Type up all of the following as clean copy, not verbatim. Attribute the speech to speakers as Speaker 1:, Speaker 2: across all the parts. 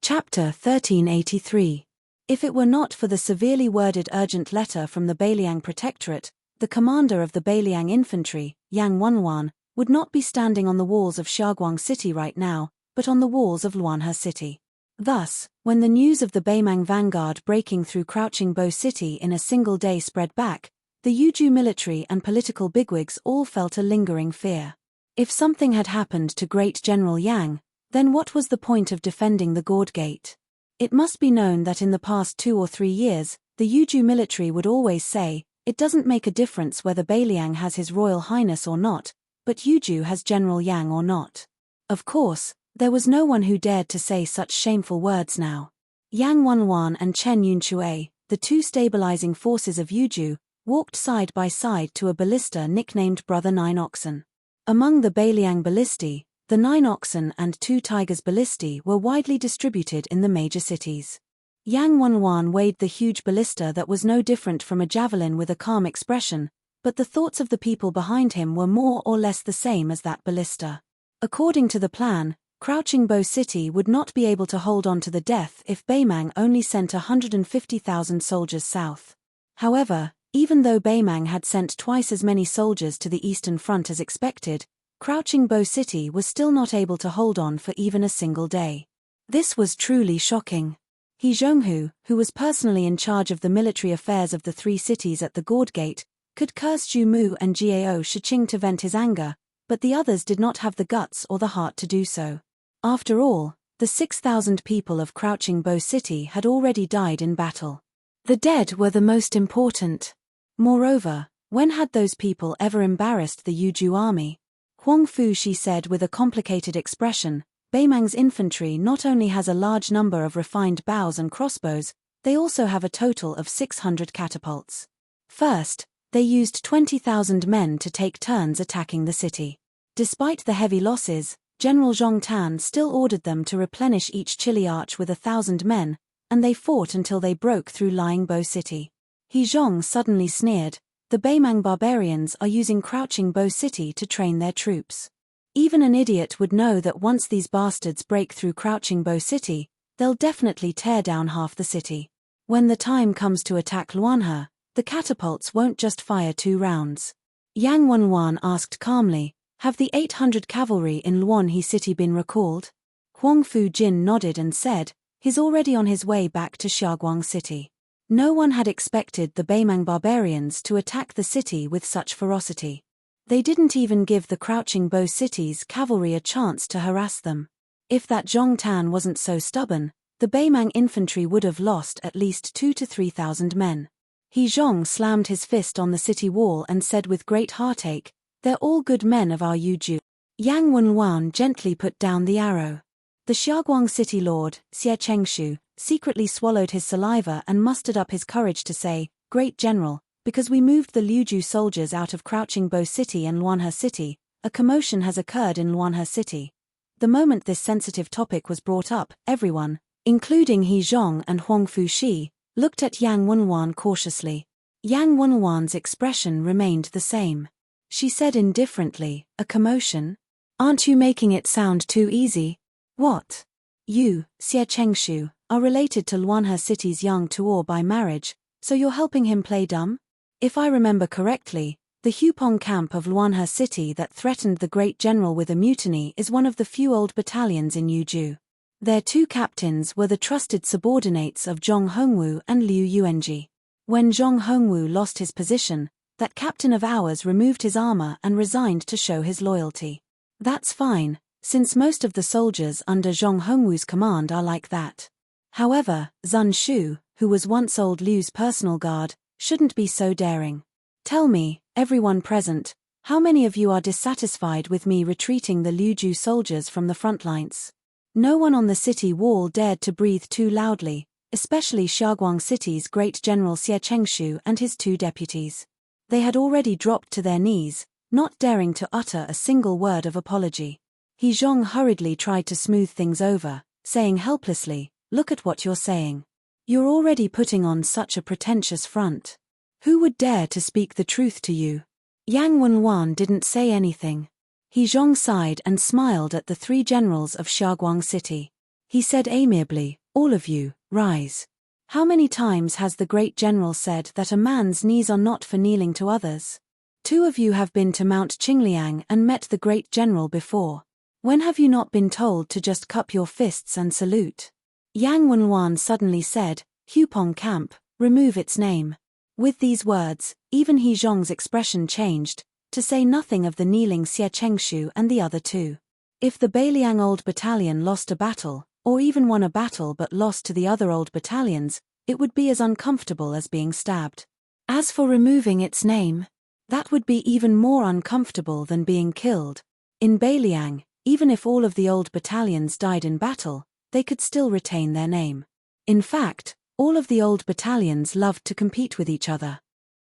Speaker 1: Chapter 1383. If it were not for the severely worded urgent letter from the Beiliang Protectorate, the commander of the Beiliang Infantry, Yang Wenwan, would not be standing on the walls of Xiaoguang City right now, but on the walls of Luanhe City. Thus, when the news of the Beimang vanguard breaking through Crouching Bow City in a single day spread back, the Yuju military and political bigwigs all felt a lingering fear. If something had happened to Great General Yang, then what was the point of defending the Gourd Gate? It must be known that in the past 2 or 3 years, the Yuju military would always say, it doesn't make a difference whether Beiliang has His Royal Highness or not, but Yuju has General Yang or not. Of course, there was no one who dared to say such shameful words now. Yang Wenwan and Chen Yunchue, the two stabilizing forces of Yuju, walked side by side to a ballista nicknamed Brother Nine Oxen. Among the Beiliang ballistae, the 9 oxen and 2 tigers ballistae were widely distributed in the major cities. Yang Wenwan weighed the huge ballista that was no different from a javelin with a calm expression, but the thoughts of the people behind him were more or less the same as that ballista. According to the plan, Crouching Bow City would not be able to hold on to the death if Beimang only sent 150,000 soldiers south. However, even though Beimang had sent twice as many soldiers to the Eastern Front as expected, Crouching Bow City was still not able to hold on for even a single day. This was truly shocking. He Zhonghu, who was personally in charge of the military affairs of the 3 cities at the Gourd Gate, could curse Zhu Mu and Jiao Shiqing to vent his anger, but the others did not have the guts or the heart to do so. After all, the 6,000 people of Crouching Bow City had already died in battle. The dead were the most important. Moreover, when had those people ever embarrassed the Yuju army? Huang Fu Shi said with a complicated expression, Beimang's infantry not only has a large number of refined bows and crossbows, they also have a total of 600 catapults. First, they used 20,000 men to take turns attacking the city. Despite the heavy losses, General Zhong Tan still ordered them to replenish each chili arch with 1,000 men, and they fought until they broke through Lying Bow City. He Zhong suddenly sneered, the Beimang barbarians are using Crouching Bow City to train their troops. Even an idiot would know that once these bastards break through Crouching Bow City, they'll definitely tear down half the city. When the time comes to attack Luanhe, the catapults won't just fire 2 rounds. Yang Wenwan asked calmly, have the 800 cavalry in Luanhe City been recalled? Huang Fu Jin nodded and said, he's already on his way back to Xiaoguang City. No one had expected the Beimang barbarians to attack the city with such ferocity. They didn't even give the Crouching Bow City's cavalry a chance to harass them. If that Zhong Tan wasn't so stubborn, the Beimang infantry would have lost at least 2,000 to 3,000 men. He Zhong slammed his fist on the city wall and said with great heartache, they're all good men of our Yuju. Yang Wenwan gently put down the arrow. The Xiaoguang City Lord, Xie Chengshu, secretly swallowed his saliva and mustered up his courage to say, Great General, because we moved the Liuju soldiers out of Crouching Bow City and Luanhe City, a commotion has occurred in Luanhe City. The moment this sensitive topic was brought up, everyone, including He Zhong and Huang Fu Shi, looked at Yang Wenwan cautiously. Yang Wenwan's expression remained the same. She said indifferently, a commotion? Aren't you making it sound too easy? What? You, Xie Chengshu, are related to Luanhe City's young Tuor by marriage, so you're helping him play dumb? If I remember correctly, the Hupong camp of Luanhe City that threatened the great general with a mutiny is one of the few old battalions in Yuju. Their 2 captains were the trusted subordinates of Zhong Hongwu and Liu Yuanji. When Zhong Hongwu lost his position, that captain of ours removed his armor and resigned to show his loyalty. That's fine, since most of the soldiers under Zhong Hongwu's command are like that. However, Zun Shu, who was once old Liu's personal guard, shouldn't be so daring. Tell me, everyone present, how many of you are dissatisfied with me retreating the Liuju soldiers from the front lines? No one on the city wall dared to breathe too loudly, especially Xiaoguang City's great general Xie Chengshu and his 2 deputies. They had already dropped to their knees, not daring to utter a single word of apology. He Zhong hurriedly tried to smooth things over, saying helplessly, look at what you're saying. You're already putting on such a pretentious front. Who would dare to speak the truth to you? Yang Wenwan didn't say anything. He Zhong sighed and smiled at the 3 generals of Xiaoguang City. He said amiably, "All of you, rise." How many times has the great general said that a man's knees are not for kneeling to others? 2 of you have been to Mount Qingliang and met the great general before. When have you not been told to just cup your fists and salute? Yang Wenwan suddenly said, "Hupong camp, remove its name." With these words, even He Zhong's expression changed, to say nothing of the kneeling Xie Chengshu and the other 2. If the Beiliang Old Battalion lost a battle, or even won a battle but lost to the other old battalions, it would be as uncomfortable as being stabbed. As for removing its name, that would be even more uncomfortable than being killed. In Beiliang, even if all of the old battalions died in battle, they could still retain their name. In fact, all of the old battalions loved to compete with each other.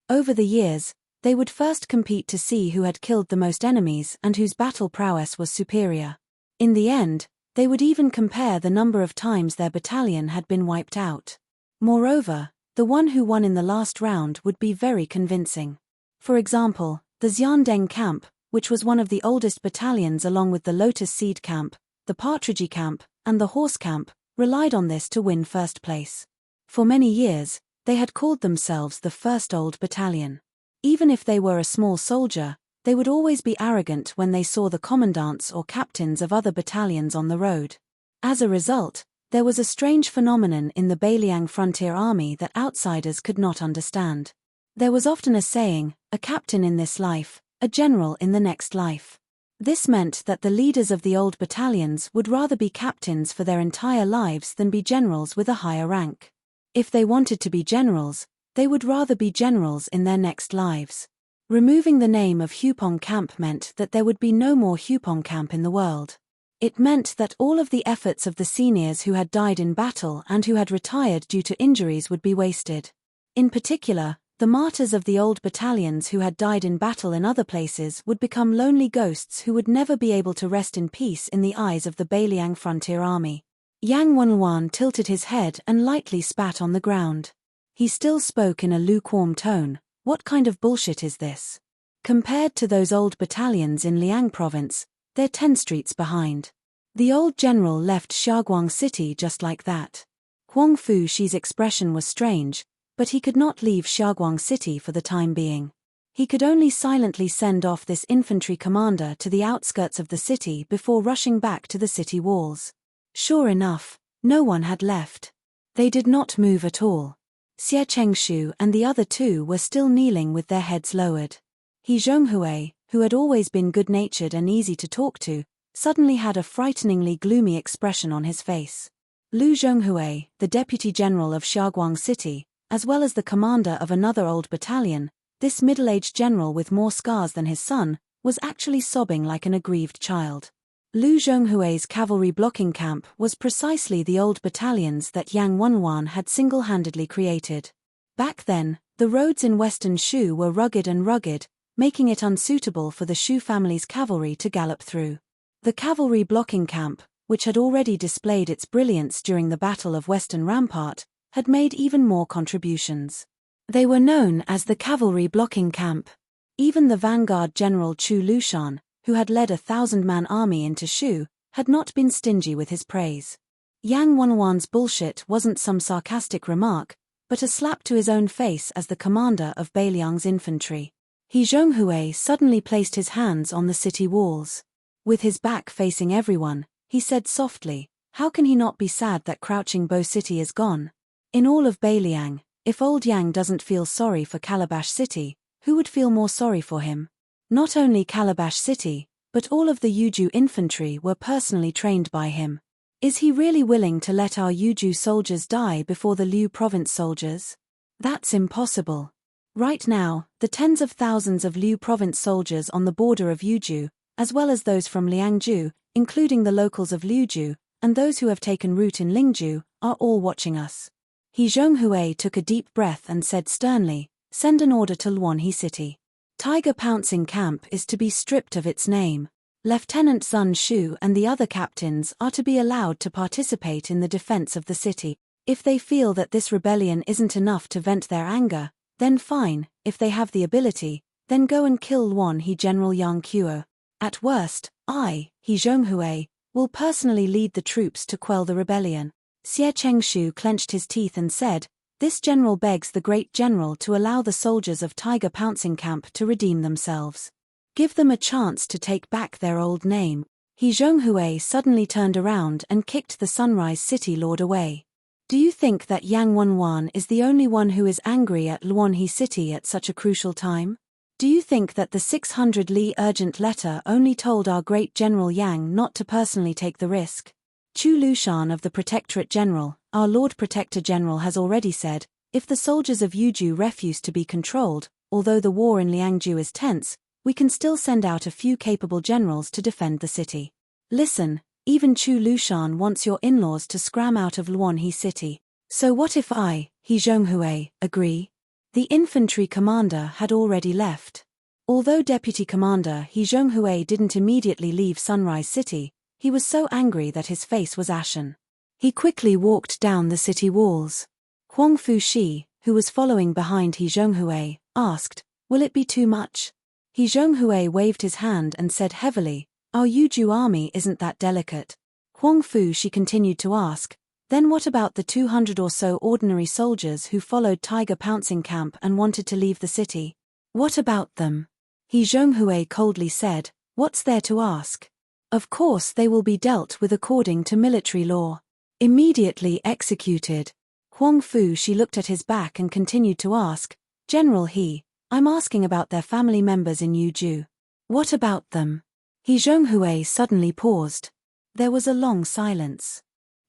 Speaker 1: Over the years, they would first compete to see who had killed the most enemies and whose battle prowess was superior. In the end, they would even compare the number of times their battalion had been wiped out. Moreover, the one who won in the last round would be very convincing. For example, the Xiandeng camp, which was one of the oldest battalions along with the Lotus Seed camp, the Partridgey camp, and the Horse camp, relied on this to win first place. For many years, they had called themselves the First Old Battalion. Even if they were a small soldier, they would always be arrogant when they saw the commandants or captains of other battalions on the road. As a result, there was a strange phenomenon in the Beiliang frontier army that outsiders could not understand. There was often a saying, "A captain in this life, a general in the next life." This meant that the leaders of the old battalions would rather be captains for their entire lives than be generals with a higher rank. If they wanted to be generals, they would rather be generals in their next lives. Removing the name of Hupong Camp meant that there would be no more Hupong Camp in the world. It meant that all of the efforts of the seniors who had died in battle and who had retired due to injuries would be wasted. In particular, the martyrs of the old battalions who had died in battle in other places would become lonely ghosts who would never be able to rest in peace in the eyes of the Beiliang frontier army. Yang Wenwan tilted his head and lightly spat on the ground. He still spoke in a lukewarm tone. "What kind of bullshit is this? Compared to those old battalions in Liang province, they're 10 streets behind." The old general left Xiaoguang city just like that. Huang Fuxi's expression was strange, but he could not leave Xiaoguang city for the time being. He could only silently send off this infantry commander to the outskirts of the city before rushing back to the city walls. Sure enough, no one had left. They did not move at all. Xie Chengshu and the other 2 were still kneeling with their heads lowered. He Zhonghui, who had always been good-natured and easy to talk to, suddenly had a frighteningly gloomy expression on his face. Lu Zhonghui, the deputy general of Xiaoguang city, as well as the commander of another old battalion, this middle-aged general with more scars than his son, was actually sobbing like an aggrieved child. Lu Zhonghui's cavalry blocking camp was precisely the old battalions that Yang Wenwan had single-handedly created. Back then, the roads in western Shu were rugged and rugged, making it unsuitable for the Shu family's cavalry to gallop through. The cavalry blocking camp, which had already displayed its brilliance during the Battle of Western Rampart, had made even more contributions. They were known as the cavalry blocking camp. Even the vanguard general Chu Lushan, who had led a 1,000-man army into Shu, had not been stingy with his praise. Yang Wenwan's bullshit wasn't some sarcastic remark, but a slap to his own face as the commander of Beiliang's infantry. He Zhonghui suddenly placed his hands on the city walls. With his back facing everyone, he said softly, "How can he not be sad that Crouching Bow City is gone? In all of Beiliang, if old Yang doesn't feel sorry for Calabash City, who would feel more sorry for him? Not only Calabash City, but all of the Yuju infantry were personally trained by him. Is he really willing to let our Yuju soldiers die before the Liu province soldiers? That's impossible. Right now, the tens of thousands of Liu province soldiers on the border of Yuju, as well as those from Liangju, including the locals of Liuju, and those who have taken root in Lingju, are all watching us." He Zhonghui took a deep breath and said sternly, "Send an order to Luanhe City. Tiger Pouncing Camp is to be stripped of its name. Lieutenant Zun Shu and the other captains are to be allowed to participate in the defense of the city. If they feel that this rebellion isn't enough to vent their anger, then fine. If they have the ability, then go and kill Luanhe General Yang Qiuo. At worst, I, He Zhonghui, will personally lead the troops to quell the rebellion. Xie Chengshu clenched his teeth and said, "This general begs the great general to allow the soldiers of Tiger Pouncing Camp to redeem themselves. Give them a chance to take back their old name." He Zhonghui suddenly turned around and kicked the Sunrise City Lord away. "Do you think that Yang Wanwan is the only one who is angry at Luanhe City at such a crucial time? Do you think that the 600 Li urgent letter only told our great General Yang not to personally take the risk? Chu Lushan of the Protectorate General, our Lord Protector General, has already said, if the soldiers of Yuju refuse to be controlled, although the war in Liangju is tense, we can still send out a few capable generals to defend the city. Listen, even Chu Lushan wants your in-laws to scram out of Luanhe City. So what if I, He Zhonghui, agree?" The infantry commander had already left. Although Deputy Commander He Zhonghui didn't immediately leave Sunrise City, he was so angry that his face was ashen. He quickly walked down the city walls. Huang Fushi, who was following behind He Zhonghui, asked, "Will it be too much?" He Zhonghui waved his hand and said heavily, "Our Yuju army isn't that delicate." Huang Fushi continued to ask, "Then what about the 200 or so ordinary soldiers who followed Tiger Pouncing Camp and wanted to leave the city? What about them?" He Zhonghui coldly said, "What's there to ask? Of course they will be dealt with according to military law. Immediately executed." Huang Fushi looked at his back and continued to ask, "General He, I'm asking about their family members in Yuju. What about them?" He Zhonghui suddenly paused. There was a long silence.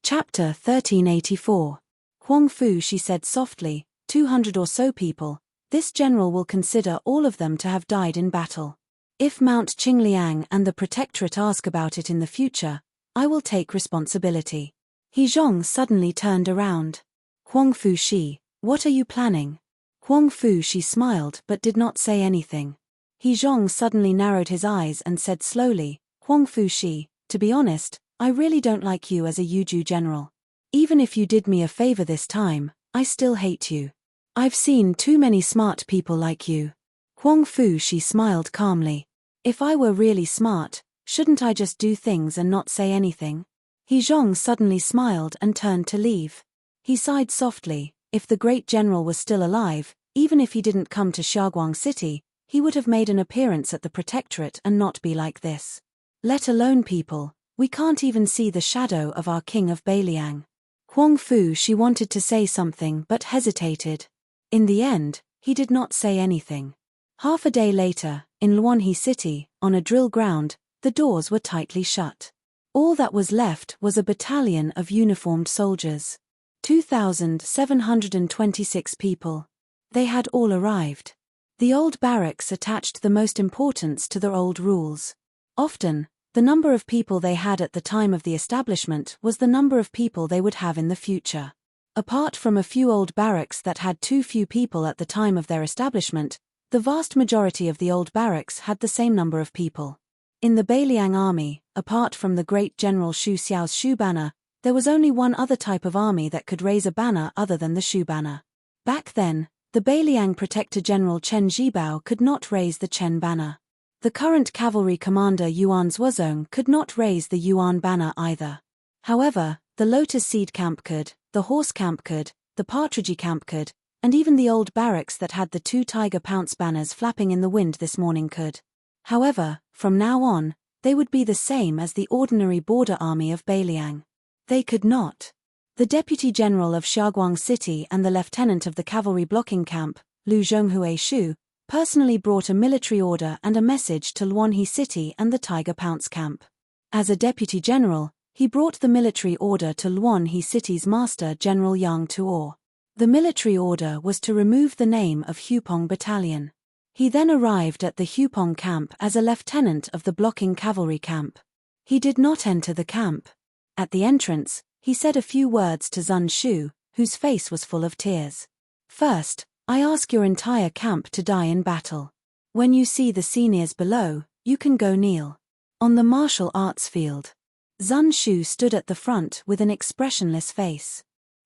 Speaker 1: Chapter 1384. Huang Fushi said softly, 200 or so people. This general will consider all of them to have died in battle. If Mount Qingliang and the Protectorate ask about it in the future, I will take responsibility. He Zhong suddenly turned around. "Huang Fushi, what are you planning?" Huang Fushi smiled but did not say anything. He Zhong suddenly narrowed his eyes and said slowly, "Huang Fushi, to be honest, I really don't like you as a Yuju general. Even if you did me a favor this time, I still hate you. I've seen too many smart people like you." Huang Fushi smiled calmly. "If I were really smart, shouldn't I just do things and not say anything?" He Zhong suddenly smiled and turned to leave. He sighed softly. If the great general was still alive, even if he didn't come to Xiaoguang City, he would have made an appearance at the Protectorate and not be like this. Let alone people, we can't even see the shadow of our king of Beiliang. Huang Fushi wanted to say something but hesitated. In the end, he did not say anything. Half a day later, in Luanhe City, on a drill ground, the doors were tightly shut. All that was left was a battalion of uniformed soldiers. 2,726 people. They had all arrived. The old barracks attached the most importance to the old rules. Often, the number of people they had at the time of the establishment was the number of people they would have in the future. Apart from a few old barracks that had too few people at the time of their establishment, the vast majority of the old barracks had the same number of people. In the Beiliang army, apart from the great General Xu Xiao's Shu banner, there was only one other type of army that could raise a banner other than the Shu banner. Back then, the Beiliang Protector General Chen Zhibao could not raise the Chen banner. The current cavalry commander Yuan Zhuozong could not raise the Yuan banner either. However, the Lotus Seed camp could, the Horse camp could, the Partridge camp could, and even the old barracks that had the 2 Tiger Pounce banners flapping in the wind this morning could. However, from now on, they would be the same as the ordinary border army of Beiliang. They could not. The Deputy General of Xiaoguang City and the Lieutenant of the Cavalry Blocking Camp, Lu Zhonghui Shu, personally brought a military order and a message to Luanhe City and the Tiger Pounce Camp. As a Deputy General, he brought the military order to Luanhe City's Master General Yang Tuo. The military order was to remove the name of Hupong Battalion. He then arrived at the Hupong camp as a lieutenant of the blocking cavalry camp. He did not enter the camp. At the entrance, he said a few words to Zun Shu, whose face was full of tears. "First, I ask your entire camp to die in battle. When you see the seniors below, you can go kneel. On the martial arts field." Zun Shu stood at the front with an expressionless face.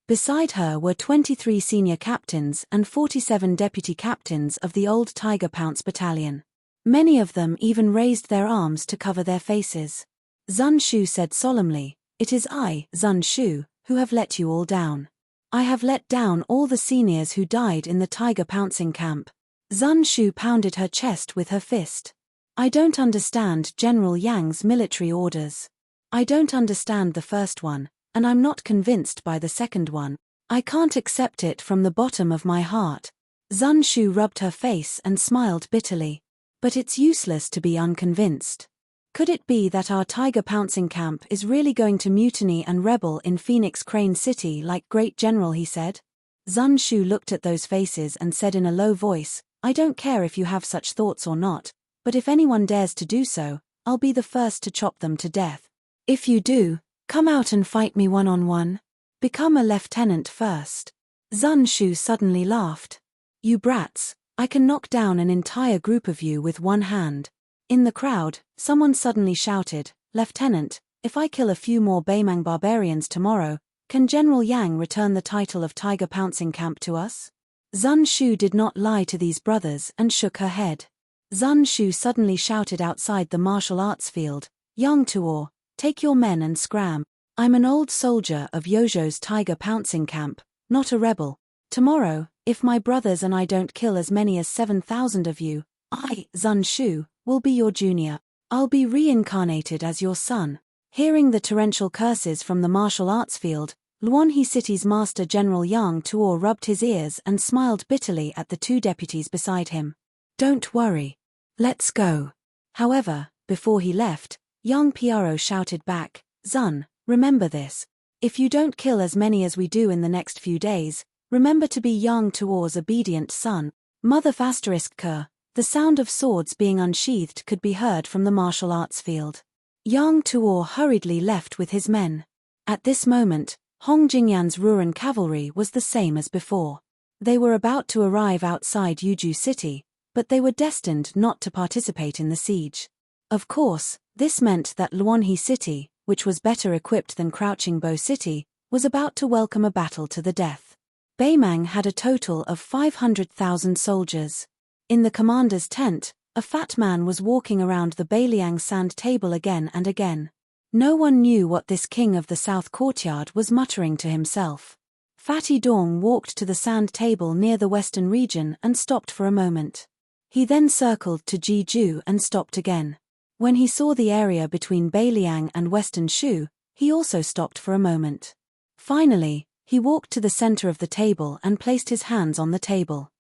Speaker 1: Beside her were 23 senior captains and 47 deputy captains of the old Tiger Pounce Battalion. Many of them even raised their arms to cover their faces. Zun Shu said solemnly, "It is I, Zun Shu, who have let you all down. I have let down all the seniors who died in the tiger pouncing camp." Zun Shu pounded her chest with her fist. "I don't understand General Yang's military orders. I don't understand the first one, and I'm not convinced by the second one. I can't accept it from the bottom of my heart." Zun Shu rubbed her face and smiled bitterly. "But it's useless to be unconvinced. Could it be that our tiger pouncing camp is really going to mutiny and rebel in Phoenix Crane City like Great General he said?" Zun Shu looked at those faces and said in a low voice, "I don't care if you have such thoughts or not, but if anyone dares to do so, I'll be the first to chop them to death. If you do, come out and fight me one-on-one. Become a lieutenant first." Zun Shu suddenly laughed. "You brats, I can knock down an entire group of you with one hand." In the crowd, someone suddenly shouted, "Lieutenant, if I kill a few more Baimang barbarians tomorrow, can General Yang return the title of Tiger Pouncing Camp to us?" Zun Shu did not lie to these brothers and shook her head. Zun Shu suddenly shouted outside the martial arts field, "Yang Tuor, take your men and scram. I'm an old soldier of Yojo's Tiger Pouncing Camp, not a rebel. Tomorrow, if my brothers and I don't kill as many as 7,000 of you, I, Zun Shu, will be your junior. I'll be reincarnated as your son." Hearing the torrential curses from the martial arts field, Luanhe City's Master General Yang Tuor rubbed his ears and smiled bitterly at the two deputies beside him. "Don't worry. Let's go." However, before he left, Yang Piaro shouted back, "Zun, remember this. If you don't kill as many as we do in the next few days, remember to be Yang Tuor's obedient son." Mother *Ker. The sound of swords being unsheathed could be heard from the martial arts field. Yang Tuor hurriedly left with his men. At this moment, Hong Jingyan's Ruran cavalry was the same as before. They were about to arrive outside Yuju City, but they were destined not to participate in the siege. Of course, this meant that Luanhe City, which was better equipped than Crouching Bow City, was about to welcome a battle to the death. Baimang had a total of 500,000 soldiers. In the commander's tent, a fat man was walking around the Bailiang sand table again and again. No one knew what this king of the South Courtyard was muttering to himself. Fatty Dong walked to the sand table near the western region and stopped for a moment. He then circled to Jeju and stopped again. When he saw the area between Bailiang and Western Shu, he also stopped for a moment. Finally, he walked to the center of the table and placed his hands on the table.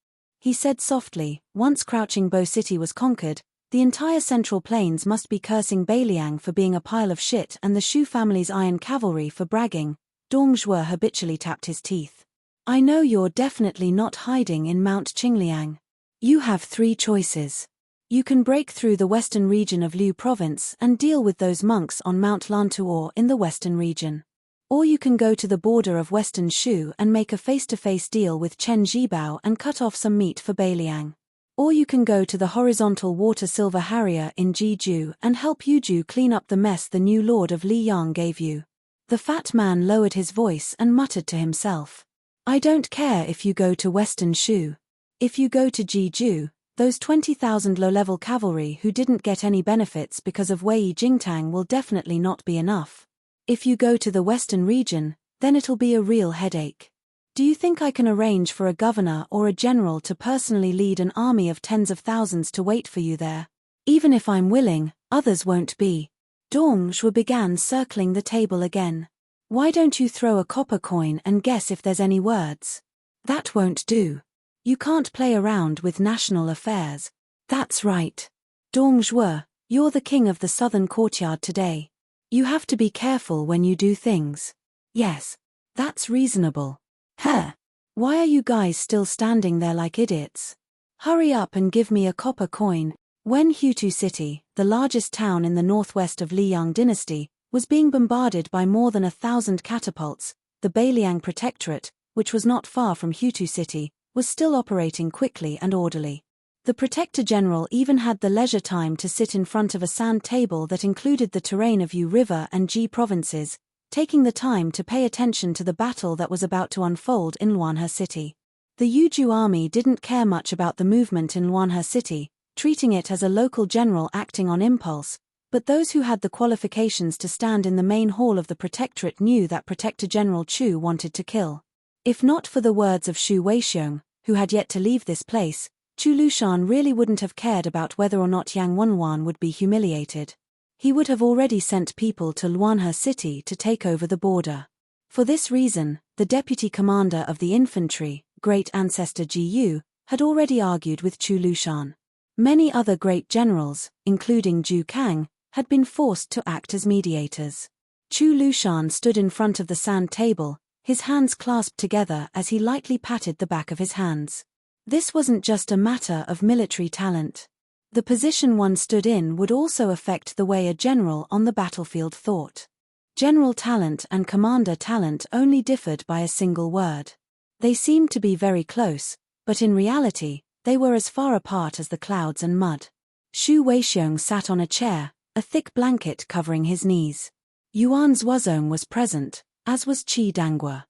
Speaker 1: He said softly, "Once Crouching Bow City was conquered, the entire Central Plains must be cursing Bailiang for being a pile of shit and the Shu family's iron cavalry for bragging." Dong Zhuo habitually tapped his teeth. "I know you're definitely not hiding in Mount Qingliang. You have three choices. You can break through the western region of Liu Province and deal with those monks on Mount Lantuor in the western region. Or you can go to the border of Western Shu and make a face-to-face deal with Chen Zhibao and cut off some meat for Bailiang. Or you can go to the horizontal water Silver Harrier in Jeju and help Yuju clean up the mess the new lord of Liyang gave you." The fat man lowered his voice and muttered to himself, "I don't care if you go to Western Shu. If you go to Jeju, those 20,000 low-level cavalry who didn't get any benefits because of Wei Jingtang will definitely not be enough. If you go to the western region, then it'll be a real headache. Do you think I can arrange for a governor or a general to personally lead an army of tens of thousands to wait for you there? Even if I'm willing, others won't be." Dong Zhuo began circling the table again. "Why don't you throw a copper coin and guess if there's any words?" "That won't do. You can't play around with national affairs." "That's right. Dong Zhuo, you're the king of the southern courtyard today. You have to be careful when you do things." "Yes. That's reasonable." "Huh. Why are you guys still standing there like idiots? Hurry up and give me a copper coin." When Hutu City, the largest town in the northwest of Liyang dynasty, was being bombarded by more than 1,000 catapults, the Bailiang Protectorate, which was not far from Hutu City, was still operating quickly and orderly. The Protector General even had the leisure time to sit in front of a sand table that included the terrain of Yu River and Ji provinces, taking the time to pay attention to the battle that was about to unfold in Luanhe City. The Yuju army didn't care much about the movement in Luanhe City, treating it as a local general acting on impulse, But those who had the qualifications to stand in the main hall of the protectorate knew that Protector General Chu wanted to kill. If not for the words of Xu Weixiong, who had yet to leave this place, Chu Lushan really wouldn't have cared about whether or not Yang Wenwan would be humiliated. He would have already sent people to Luanhe City to take over the border. For this reason, the deputy commander of the infantry, great ancestor Ji Yu, had already argued with Chu Lushan. Many other great generals, including Zhu Kang, had been forced to act as mediators. Chu Lushan stood in front of the sand table, his hands clasped together as he lightly patted the back of his hands. This wasn't just a matter of military talent. The position one stood in would also affect the way a general on the battlefield thought. General talent and commander talent only differed by a single word. They seemed to be very close, but in reality, they were as far apart as the clouds and mud. Xu Weixiong sat on a chair, a thick blanket covering his knees. Yuan Zuozong was present, as was Qi Dangua.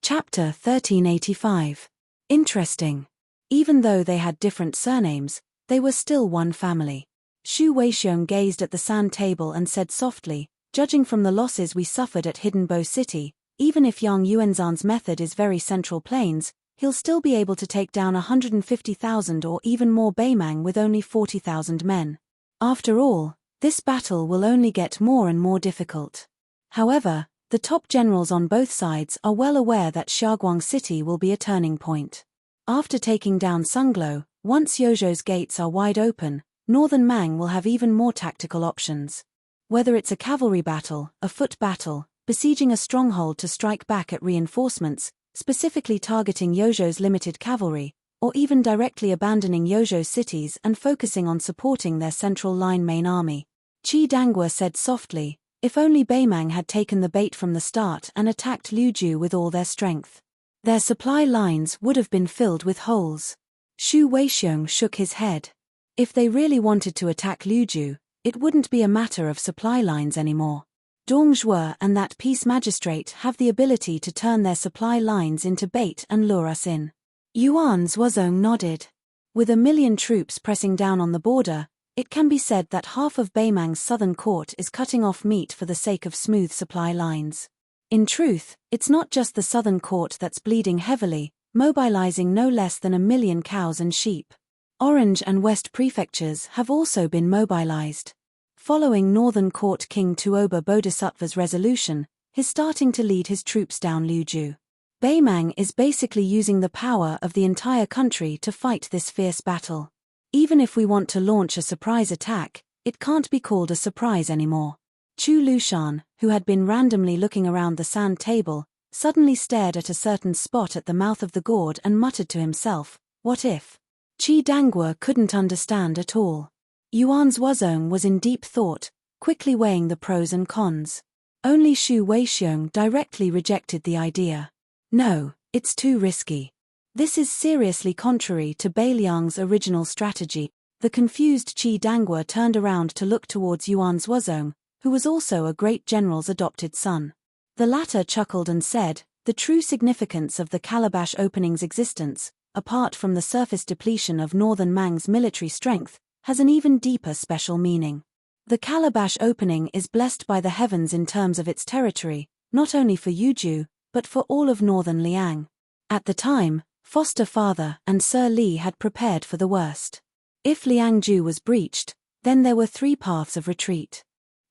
Speaker 1: Chapter 1385. Interesting. Even though they had different surnames, they were still one family. Xu Weixiong gazed at the sand table and said softly, "Judging from the losses we suffered at Hidden Bow City, even if Yang Yuanzhan's method is very Central Plains, he'll still be able to take down 150,000 or even more Beimang with only 40,000 men. After all, this battle will only get more and more difficult." However, the top generals on both sides are well aware that Xiaoguang City will be a turning point. After taking down Sunglo, once Yozhou's gates are wide open, Northern Mang will have even more tactical options. Whether it's a cavalry battle, a foot battle, besieging a stronghold to strike back at reinforcements, specifically targeting Yozhou's limited cavalry, or even directly abandoning Yozhou's cities and focusing on supporting their central line main army. Qi Dangua said softly, "If only Beimang had taken the bait from the start and attacked Liuju with all their strength. Their supply lines would have been filled with holes." Xu Weixiong shook his head. If they really wanted to attack Liuju, it wouldn't be a matter of supply lines anymore. Dong Zhuo and that peace magistrate have the ability to turn their supply lines into bait and lure us in. Yuan Zuozong nodded. With 1,000,000 troops pressing down on the border, it can be said that half of Beimang's southern court is cutting off meat for the sake of smooth supply lines. In truth, it's not just the southern court that's bleeding heavily, mobilizing no less than 1,000,000 cows and sheep. Orange and West prefectures have also been mobilized. Following Northern Court King Tuoba Bodhisattva's resolution, he's starting to lead his troops down Liuju. Beimang is basically using the power of the entire country to fight this fierce battle. Even if we want to launch a surprise attack, it can't be called a surprise anymore. Chu Lushan, who had been randomly looking around the sand table, suddenly stared at a certain spot at the mouth of the gourd and muttered to himself, "What if?" Qi Dangua couldn't understand at all. Yuan Zuozong was in deep thought, quickly weighing the pros and cons. Only Xu Weixiong directly rejected the idea. "No, it's too risky. This is seriously contrary to Beiliang's original strategy." The confused Qi Dangua turned around to look towards Yuan Zuozong, who was also a great general's adopted son. The latter chuckled and said, "The true significance of the Calabash opening's existence, apart from the surface depletion of Northern Mang's military strength, has an even deeper special meaning. The Calabash opening is blessed by the heavens in terms of its territory, not only for Yuju, but for all of Northern Liang." At the time, foster father and Sir Li had prepared for the worst. If Liangju was breached, then there were 3 paths of retreat.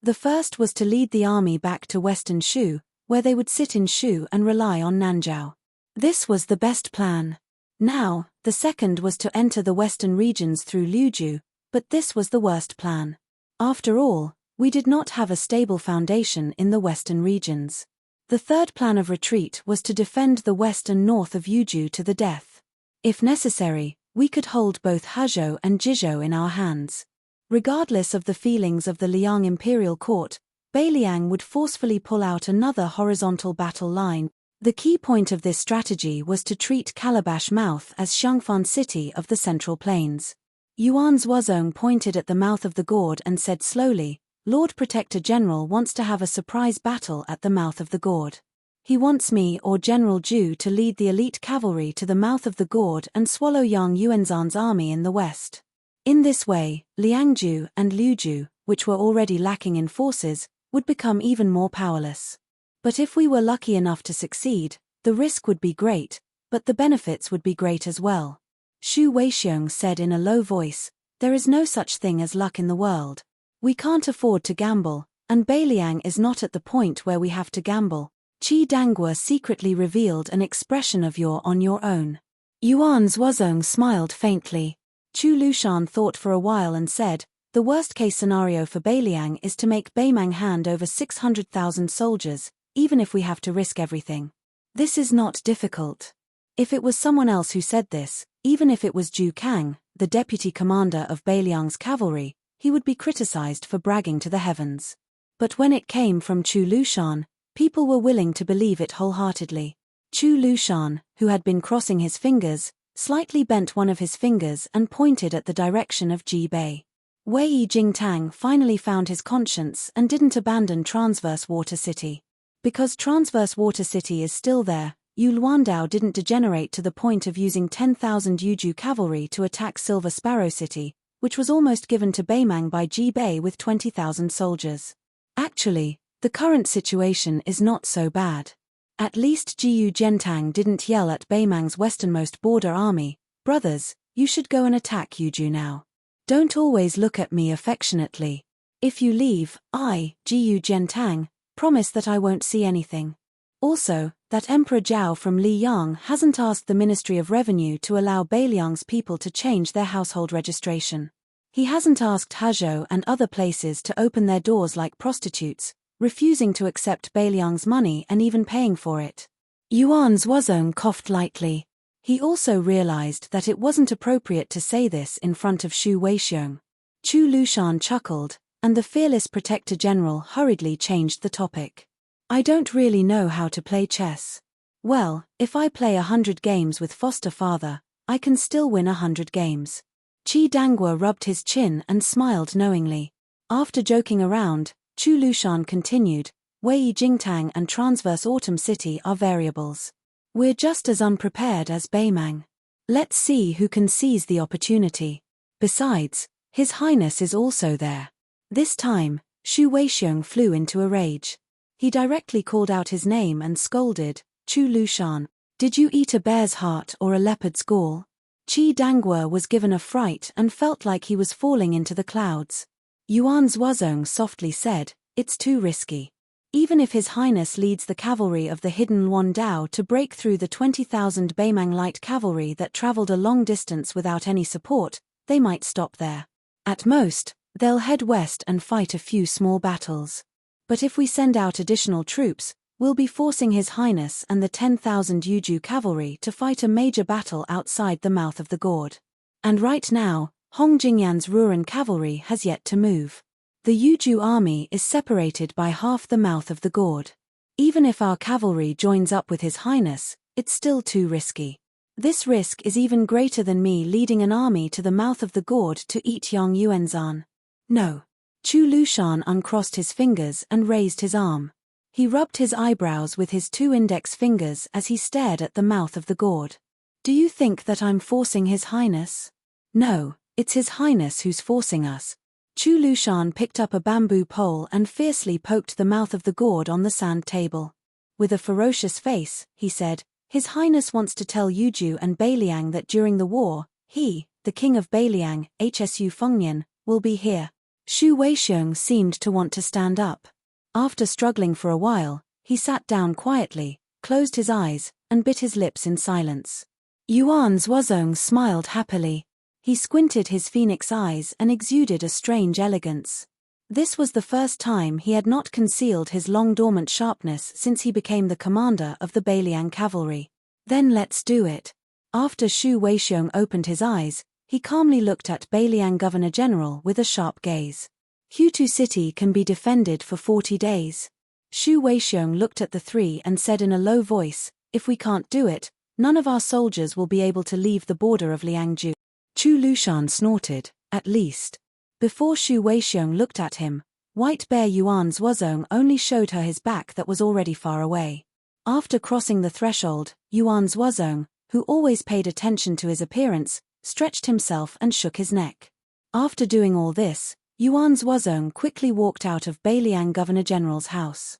Speaker 1: The first was to lead the army back to Western Shu, where they would sit in Shu and rely on Nanzhao. This was the best plan. Now, the second was to enter the western regions through Liuju, but this was the worst plan. After all, we did not have a stable foundation in the western regions. The third plan of retreat was to defend the west and north of Yuju to the death. If necessary, we could hold both Hezhou and Jizhou in our hands. Regardless of the feelings of the Liang imperial court, Beiliang would forcefully pull out another horizontal battle line. The key point of this strategy was to treat Calabash Mouth as Xiangfan City of the Central Plains. Yuan Zuozong pointed at the mouth of the gourd and said slowly, "Lord Protector General wants to have a surprise battle at the mouth of the gourd. He wants me or General Zhu to lead the elite cavalry to the mouth of the gourd and swallow Yang Yuanzhan's army in the west. In this way, Liangju and Liuju, which were already lacking in forces, would become even more powerless. But if we were lucky enough to succeed, the risk would be great, but the benefits would be great as well. Xu Weixiong said in a low voice, "There is no such thing as luck in the world. We can't afford to gamble, and Beiliang is not at the point where we have to gamble." Qi Dangua secretly revealed an expression of "you're on your own." Yuan Zuozong smiled faintly. Chu Lushan thought for a while and said, "The worst-case scenario for Beiliang is to make Beimang hand over 600,000 soldiers, even if we have to risk everything. This is not difficult." If it was someone else who said this, even if it was Zhu Kang, the deputy commander of Beiliang's cavalry, he would be criticized for bragging to the heavens. But when it came from Chu Lushan, people were willing to believe it wholeheartedly. Chu Lushan, who had been crossing his fingers, slightly bent one of his fingers and pointed at the direction of Ji Bei. Wei Jingtang finally found his conscience and didn't abandon Transverse Water City. Because Transverse Water City is still there, Yu Luandao didn't degenerate to the point of using 10,000 Yuju cavalry to attack Silver Sparrow City, which was almost given to Beimang by Ji Bei with 20,000 soldiers. Actually, the current situation is not so bad. At least Jiyu Gentang didn't yell at Beimang's westernmost border army, "Brothers, you should go and attack Yuju now. Don't always look at me affectionately. If you leave, I, Jiyu Gentang, promise that I won't see anything." Also, that Emperor Zhao from Liyang hasn't asked the Ministry of Revenue to allow Beiliang's people to change their household registration. He hasn't asked Hezhou and other places to open their doors like prostitutes, refusing to accept Beiliang's money and even paying for it. Yuan Zuozong coughed lightly. He also realized that it wasn't appropriate to say this in front of Xu Weixiong. Chu Lushan chuckled, and the fearless Protector General hurriedly changed the topic. "I don't really know how to play chess. Well, if I play 100 games with foster father, I can still win 100 games." Qi Dangua rubbed his chin and smiled knowingly. After joking around, Chu Lushan continued, "Wei Jingtang and Transverse Autumn City are variables. We're just as unprepared as Beimang. Let's see who can seize the opportunity. Besides, His Highness is also there." This time, Xu Weixiong flew into a rage. He directly called out his name and scolded, "Chu Lushan, did you eat a bear's heart or a leopard's gall?" Qi Dangua was given a fright and felt like he was falling into the clouds. Yuan Zuozong softly said, "It's too risky. Even if His Highness leads the cavalry of the hidden Luan Dao to break through the 20,000 Beimang light cavalry that traveled a long distance without any support, they might stop there. At most, they'll head west and fight a few small battles. But if we send out additional troops, we'll be forcing His Highness and the 10,000 Yuju cavalry to fight a major battle outside the mouth of the gorge. And right now, Hong Jingyan's Ruran cavalry has yet to move. The Yuju army is separated by half the mouth of the gorge. Even if our cavalry joins up with His Highness, it's still too risky. This risk is even greater than me leading an army to the mouth of the gorge to eat Yang Yuanzan. No." Chu Lushan uncrossed his fingers and raised his arm. He rubbed his eyebrows with his 2 index fingers as he stared at the mouth of the gorge. "Do you think that I'm forcing His Highness? No, it's His Highness who's forcing us." Chu Lushan picked up a bamboo pole and fiercely poked the mouth of the gourd on the sand table. With a ferocious face, he said, "His Highness wants to tell Yuju and Beiliang that during the war, he, the King of Beiliang, Hsu Fengnian, will be here." Xu Weixiong seemed to want to stand up. After struggling for a while, he sat down quietly, closed his eyes, and bit his lips in silence. Yuan Zuozong smiled happily. He squinted his phoenix eyes and exuded a strange elegance. This was the first time he had not concealed his long-dormant sharpness since he became the commander of the Beiliang cavalry. "Then let's do it." After Xu Weixiong opened his eyes, he calmly looked at Beiliang Governor-General with a sharp gaze. "Hutu City can be defended for 40 days. Xu Weixiong looked at the three and said in a low voice, "If we can't do it, none of our soldiers will be able to leave the border of Liangju." Chu Lushan snorted, "At least." Before Xu Weixiong looked at him, White Bear Yuan Zuozong only showed her his back that was already far away. After crossing the threshold, Yuan Zuozong, who always paid attention to his appearance, stretched himself and shook his neck. After doing all this, Yuan Zhuozong quickly walked out of Beiliang Governor-General's house.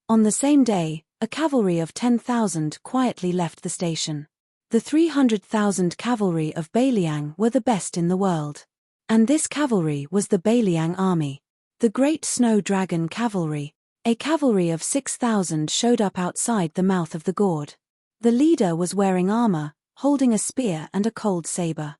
Speaker 1: On the same day, a cavalry of 10,000 quietly left the station. The 300,000 cavalry of Beiliang were the best in the world. And this cavalry was the Beiliang army. The Great Snow Dragon Cavalry. A cavalry of 6,000 showed up outside the mouth of the gorge. The leader was wearing armor, holding a spear and a cold saber.